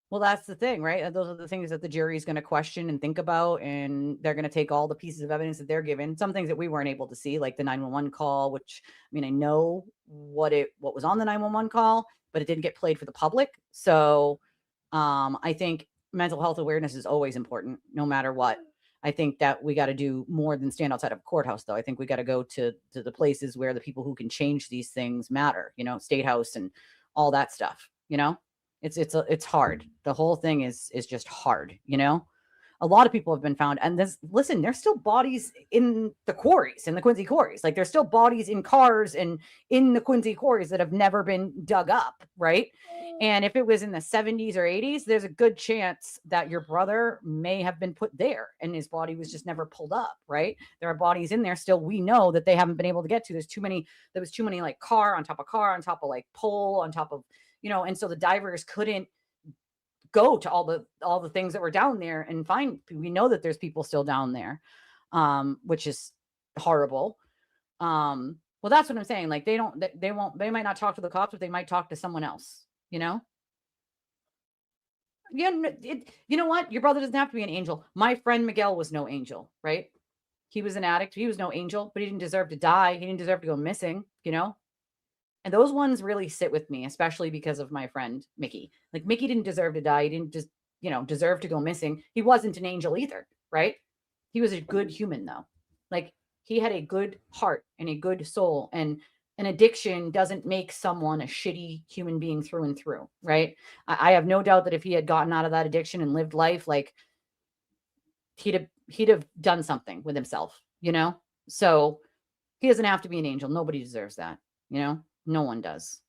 Well, that's the thing, right? Those are the things that the jury is going to question and think about, and they're going to take all the pieces of evidence that they're given. Some things that we weren't able to see, like the 911 call, which, I mean, I know what was on the 911 call, but it didn't get played for the public. So I think mental health awareness is always important, no matter what. I think that we got to do more than stand outside of a courthouse, though. I think we got to go to the places where the people who can change these things matter, State House and all that stuff, It's hard. The whole thing is just hard, A lot of people have been found, and there's still bodies in the quarries, in the Quincy quarries. Like, there's still bodies in cars and in the Quincy quarries that have never been dug up, right? And if it was in the 70s or 80s, there's a good chance that your brother may have been put there and his body was just never pulled up, right? There are bodies in there still, we know, that they haven't been able to get to. There was too many like car on top of like pole on top of, and so the divers couldn't go to all the things that were down there and find. We know that there's people still down there, which is horrible. Well, that's what I'm saying. Like, they might not talk to the cops, but they might talk to someone else, Yeah, you know what? Your brother doesn't have to be an angel. My friend Miguel was no angel, right? He was an addict. He was no angel, but he didn't deserve to die. He didn't deserve to go missing, And those ones really sit with me, especially because of my friend Mickey. Like, Mickey didn't deserve to die. He didn't just, deserve to go missing. He wasn't an angel either, right? He was a good human, though. Like, he had a good heart and a good soul, and an addiction doesn't make someone a shitty human being through and through, right? I have no doubt that if he had gotten out of that addiction and lived life, like, he'd have done something with himself, So he doesn't have to be an angel. Nobody deserves that, No one does.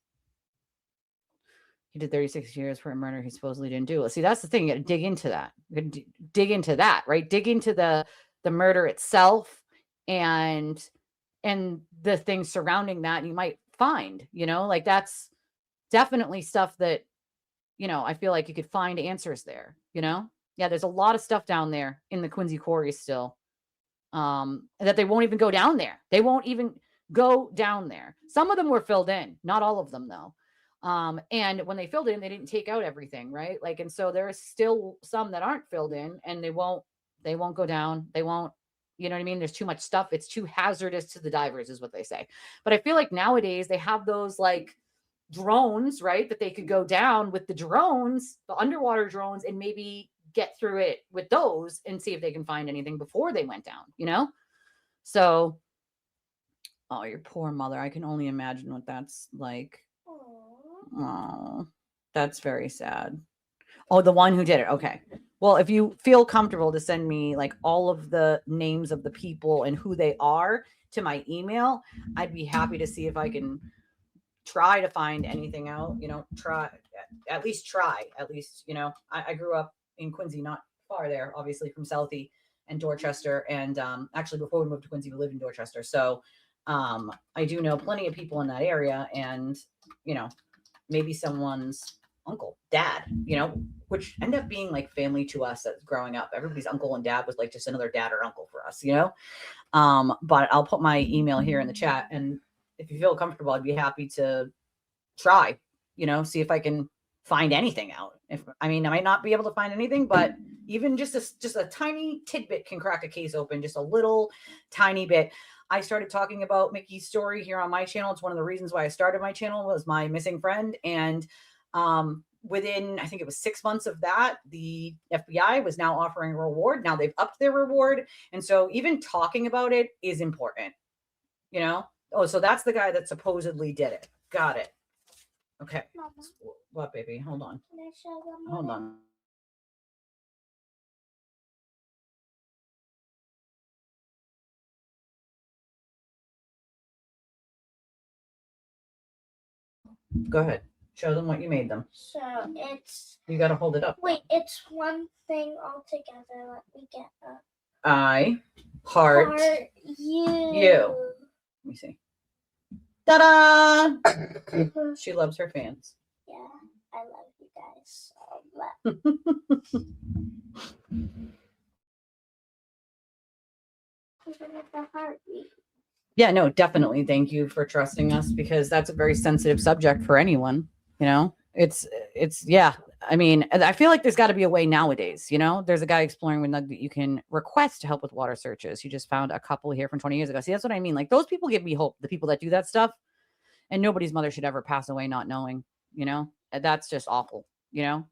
He did 36 years for a murder he supposedly didn't do. See, that's the thing. You got to dig into that. Dig into that, right? Dig into the murder itself and the things surrounding that. And you might find, like, that's definitely stuff that, I feel like you could find answers there, Yeah, there's a lot of stuff down there in the Quincy quarries still, that they won't even go down there. They won't even go down there. Some of them were filled in, not all of them, though. And when they filled in, they didn't take out everything, right? Like, and so there's still some that aren't filled in, and they won't go down. They won't, you know what I mean? There's too much stuff. It's too hazardous to the divers, is what they say. But I feel like nowadays they have those like drones, right? That they could go down with the drones, the underwater drones, and maybe get through it with those and see if they can find anything before they went down, So, oh, your poor mother. I can only imagine what that's like. Oh, that's very sad. Oh, the one who did it. Okay. Well, if you feel comfortable to send me like all of the names of the people and who they are to my email, I'd be happy to see if I can try to find anything out, at least, I grew up in Quincy, not far there, obviously, from Southie and Dorchester. And actually, before we moved to Quincy, we lived in Dorchester. So I do know plenty of people in that area. And, you know, maybe someone's uncle, dad, you know, which end up being like family to us as growing up. Everybody's uncle and dad was like just another dad or uncle for us, you know. But I'll put my email here in the chat, and if you feel comfortable, I'd be happy to try, you know, see if I can find anything out. I might not be able to find anything, but even just a tiny tidbit can crack a case open, just a little tiny bit. I started talking about Mickey's story here on my channel. It's one of the reasons why I started my channel, was my missing friend. And within, I think it was 6 months of that, the FBI was now offering a reward. Now they've upped their reward. And so even talking about it is important, you know? Oh, so that's the guy that supposedly did it. Got it. Okay. Mama. What, baby? Hold on. Can I show them? Hold on. Go ahead. Show them what you made them. So it's. You got to hold it up. Wait, it's one thing all together. Let me get up. I heart you. Let me see. Ta-da! She loves her fans. Yeah, I love you guys so much. Even if the heartbeat. Yeah, no, definitely. Thank you for trusting us, because that's a very sensitive subject for anyone. You know, it's yeah. I mean, I feel like there's got to be a way nowadays. You know, there's a guy exploring with Nug that you can request help with water searches. He just found a couple here from 20 years ago. See, that's what I mean. Like, those people give me hope. The people that do that stuff, and nobody's mother should ever pass away not knowing. You know, that's just awful. You know,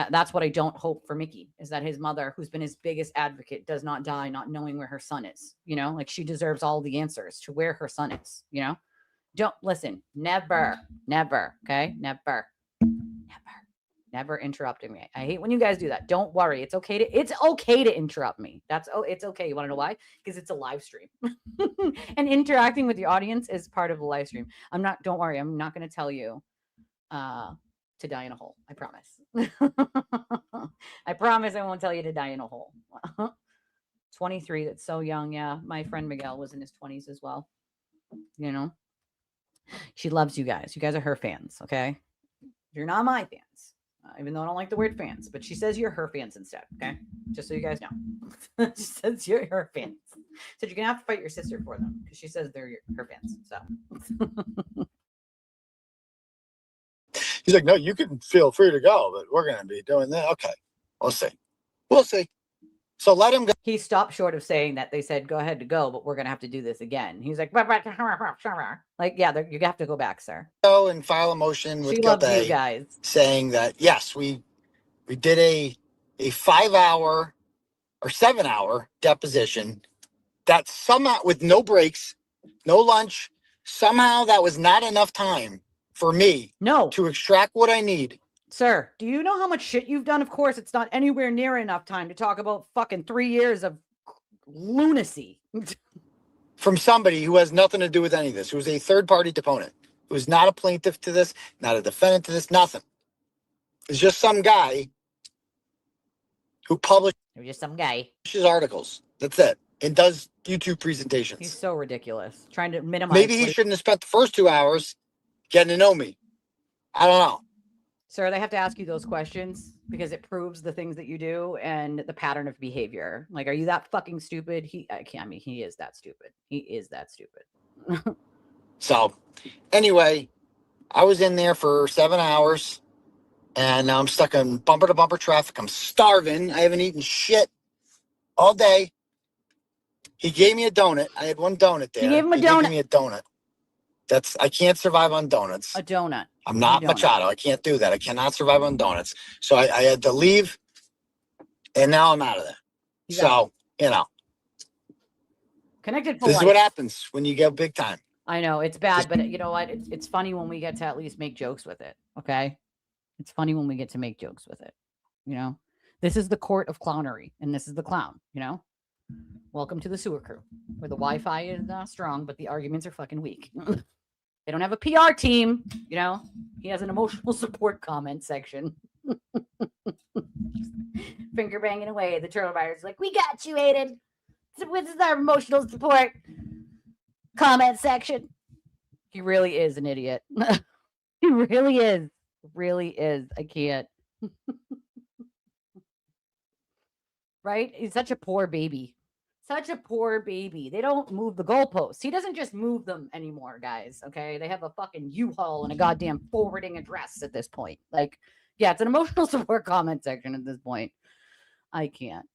that's what I don't hope for Mickey, is that his mother, who's been his biggest advocate, does not die not knowing where her son is. You know, like, she deserves all the answers to where her son is. You know, don't listen. Never. Okay, never interrupting me. I hate when you guys do that. Don't worry. It's okay to interrupt me. It's okay. You want to know why? Because it's a live stream. And interacting with the audience is part of the live stream. Don't worry. I'm not going to tell you to die in a hole. I promise. I promise I won't tell you to die in a hole. 23. That's so young. Yeah. My friend Miguel was in his 20s as well. You know, she loves you guys. You guys are her fans. Okay. You're not my fans. Even though I don't like the word fans, but she says you're her fans instead. Okay. Just so you guys know. She says you're her fans. So you're going to have to fight your sister for them, because she says they're her fans. So. He's like, no, you can feel free to go, but we're going to be doing that. Okay. We'll see. So let him go. He stopped short of saying that. They said, go ahead to go, but we're going to have to do this again. He's like, like, yeah, you have to go back, sir. Go and file a motion with She loves Gabay you guys. saying that, yes, we did a 5-hour or 7-hour deposition that somehow, with no breaks, no lunch, somehow that was not enough time for me to extract what I need. Sir, do you know how much shit you've done? Of course, it's not anywhere near enough time to talk about fucking 3 years of lunacy. From somebody who has nothing to do with any of this, who is a third-party deponent, who is not a plaintiff to this, not a defendant to this, nothing. It's just some guy who publishes articles. That's it. And does YouTube presentations. He's so ridiculous. Trying to minimize. Maybe he shouldn't have spent the first 2 hours getting to know me. I don't know. Sir, they have to ask you those questions because it proves the things that you do and the pattern of behavior. Like, are you that fucking stupid? He is that stupid. He is that stupid. So, anyway, I was in there for 7 hours, and now I'm stuck in bumper-to-bumper traffic. I'm starving. I haven't eaten shit all day. He gave me a donut. I had one donut there. He gave him a He did donut. give me a donut. I can't survive on donuts. A donut. I'm not Machado. I can't do that. I cannot survive on donuts. So I had to leave, and now I'm out of there. So, you know. Connected for This life. is what happens when you get big time. I know it's bad, but you know what? It's funny when we get to at least make jokes with it. Okay. It's funny when we get to make jokes with it. You know, this is the court of clownery, and this is the clown, you know. Welcome to the sewer crew, where the Wi-Fi is strong, but the arguments are fucking weak. They don't have a PR team, you know. He has an emotional support comment section. Finger banging away. The turtle buyer's like, "We got you, Aiden. This is our emotional support comment section." He really is an idiot. He really is. Really is. I can't. Right? He's such a poor baby. Such a poor baby. They don't move the goalposts. He doesn't just move them anymore, guys. Okay. They have a fucking U-Haul and a goddamn forwarding address at this point. Like, yeah, it's an emotional support comment section at this point. I can't.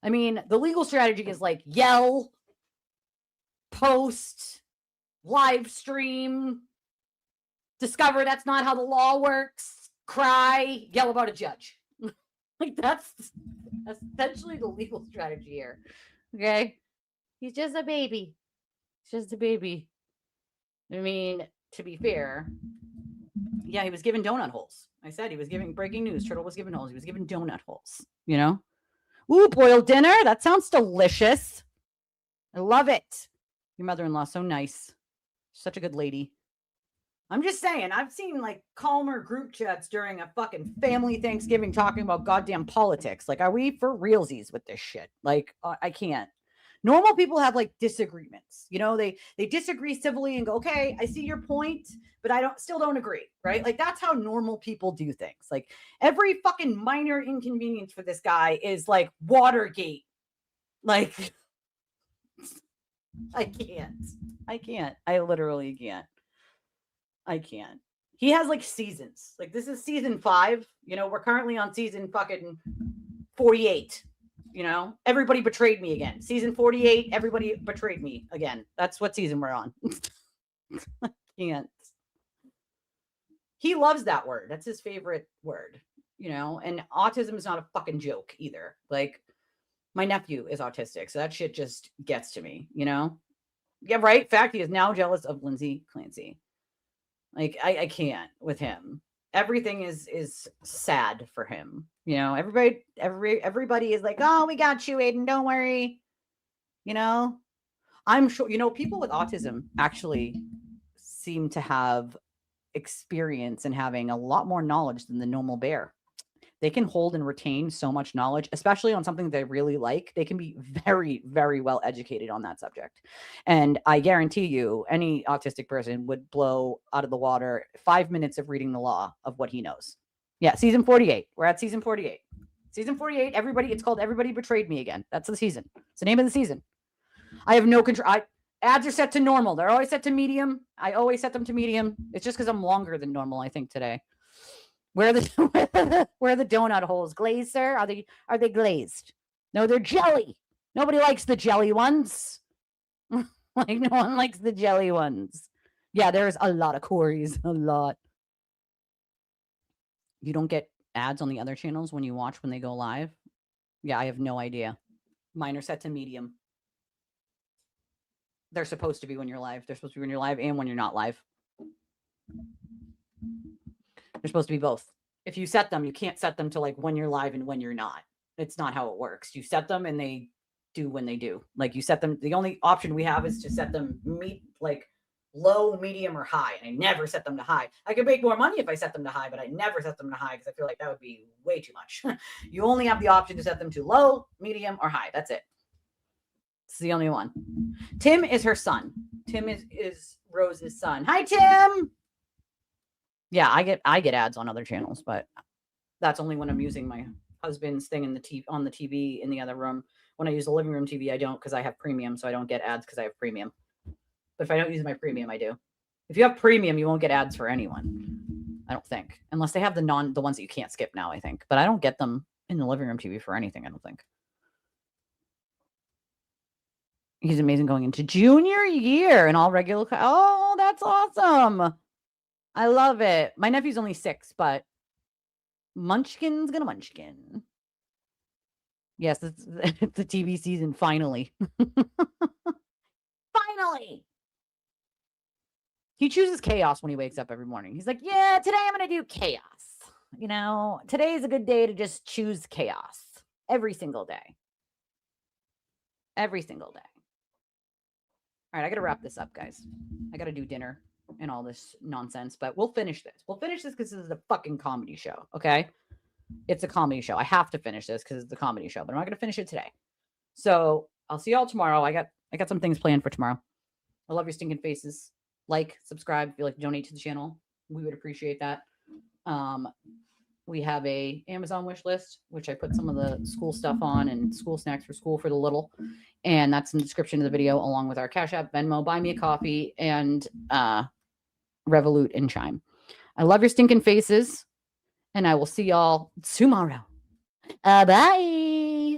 I mean, the legal strategy is like yell, post, live stream, discover that's not how the law works, cry, yell about a judge. Like that's essentially the legal strategy here. Okay. He's just a baby. He's just a baby. I mean, to be fair, yeah, he was given donut holes. I said he was giving breaking news. Turtle was given holes. He was given donut holes, you know? Ooh, boiled dinner. That sounds delicious. I love it. Your mother-in-law, so nice. Such a good lady. I'm just saying, I've seen like calmer group chats during a fucking family Thanksgiving talking about goddamn politics. Like, are we for realsies with this shit? Like, I can't. Normal people have like disagreements. You know, they disagree civilly and go, okay, I see your point, but I still don't agree, right? Like, that's how normal people do things. Like, every fucking minor inconvenience for this guy is like Watergate. Like, I can't. I literally can't. I can't. He has like seasons. Like, this is season 5. You know, we're currently on season fucking 48. You know, everybody betrayed me again. Season 48, everybody betrayed me again. That's what season we're on. I can't. He loves that word. That's his favorite word, you know, and autism is not a fucking joke either. Like, my nephew is autistic, so that shit just gets to me, you know? Yeah, right. Fact, he is now jealous of Lindsay Clancy. Like, I can't with him. Everything is sad for him. You know, everybody is like, oh, we got you, Aiden. Don't worry. You know, I'm sure, you know, people with autism actually seem to have experience in having a lot more knowledge than the normal bear. They can hold and retain so much knowledge, especially on something they really like. They can be very, very well educated on that subject. And I guarantee you, any autistic person would blow out of the water 5 minutes of reading the law of what he knows. Yeah, season 48. We're at season 48. Season 48, everybody, it's called Everybody Betrayed Me Again. That's the season. It's the name of the season. I have no control. Ads are set to normal. They're always set to medium. I always set them to medium. It's just because I'm longer than normal, I think, today. Where are the donut holes? Glazed, sir? Are they glazed? No, they're jelly. Nobody likes the jelly ones. Like, no one likes the jelly ones. Yeah, there's a lot of Corys. A lot. You don't get ads on the other channels when you watch when they go live? Yeah, I have no idea. Mine are set to medium. They're supposed to be when you're live. They're supposed to be when you're live and when you're not live. They're supposed to be both. If you set them, you can't set them to like when you're live and when you're not. It's not how it works. You set them and they do when they do. Like, you set them. The only option we have is to set them like low, medium, or high. And I never set them to high. I could make more money if I set them to high, but I never set them to high because I feel like that would be way too much. You only have the option to set them to low, medium, or high. That's it. It's the only one. Tim is her son. Tim is Rose's son. Hi, Tim. Yeah, I get ads on other channels, but that's only when I'm using my husband's thing on the TV in the other room. When I use the living room TV, I don't, because I have premium, so I don't get ads because I have premium. But if I don't use my premium, I do. If you have premium, you won't get ads for anyone. I don't think, unless they have the ones that you can't skip now, I think. But I don't get them in the living room TV for anything, I don't think. He's amazing going into junior year and all regular. Oh, that's awesome. I love it. My nephew's only 6, but Munchkin's gonna munchkin. Yes, it's the TV season finally. Finally. He chooses chaos when he wakes up every morning. He's like, yeah, today I'm gonna do chaos. You know, today is a good day to just choose chaos every single day. Every single day. All right, I gotta wrap this up, guys. I gotta do dinner and all this nonsense, but we'll finish this. We'll finish this because this is a fucking comedy show, okay? It's a comedy show. I have to finish this because it's a comedy show, but I'm not going to finish it today. So I'll see y'all tomorrow. I got some things planned for tomorrow. I love your stinking faces. Like, subscribe if you like to donate to the channel. we would appreciate that. We have a Amazon wish list, which I put some of the school stuff on and school snacks for school for the little. And that's in the description of the video, along with our Cash App, Venmo, Buy Me a Coffee, and Revolut and Chime. I love your stinking faces, and I will see y'all tomorrow. Bye.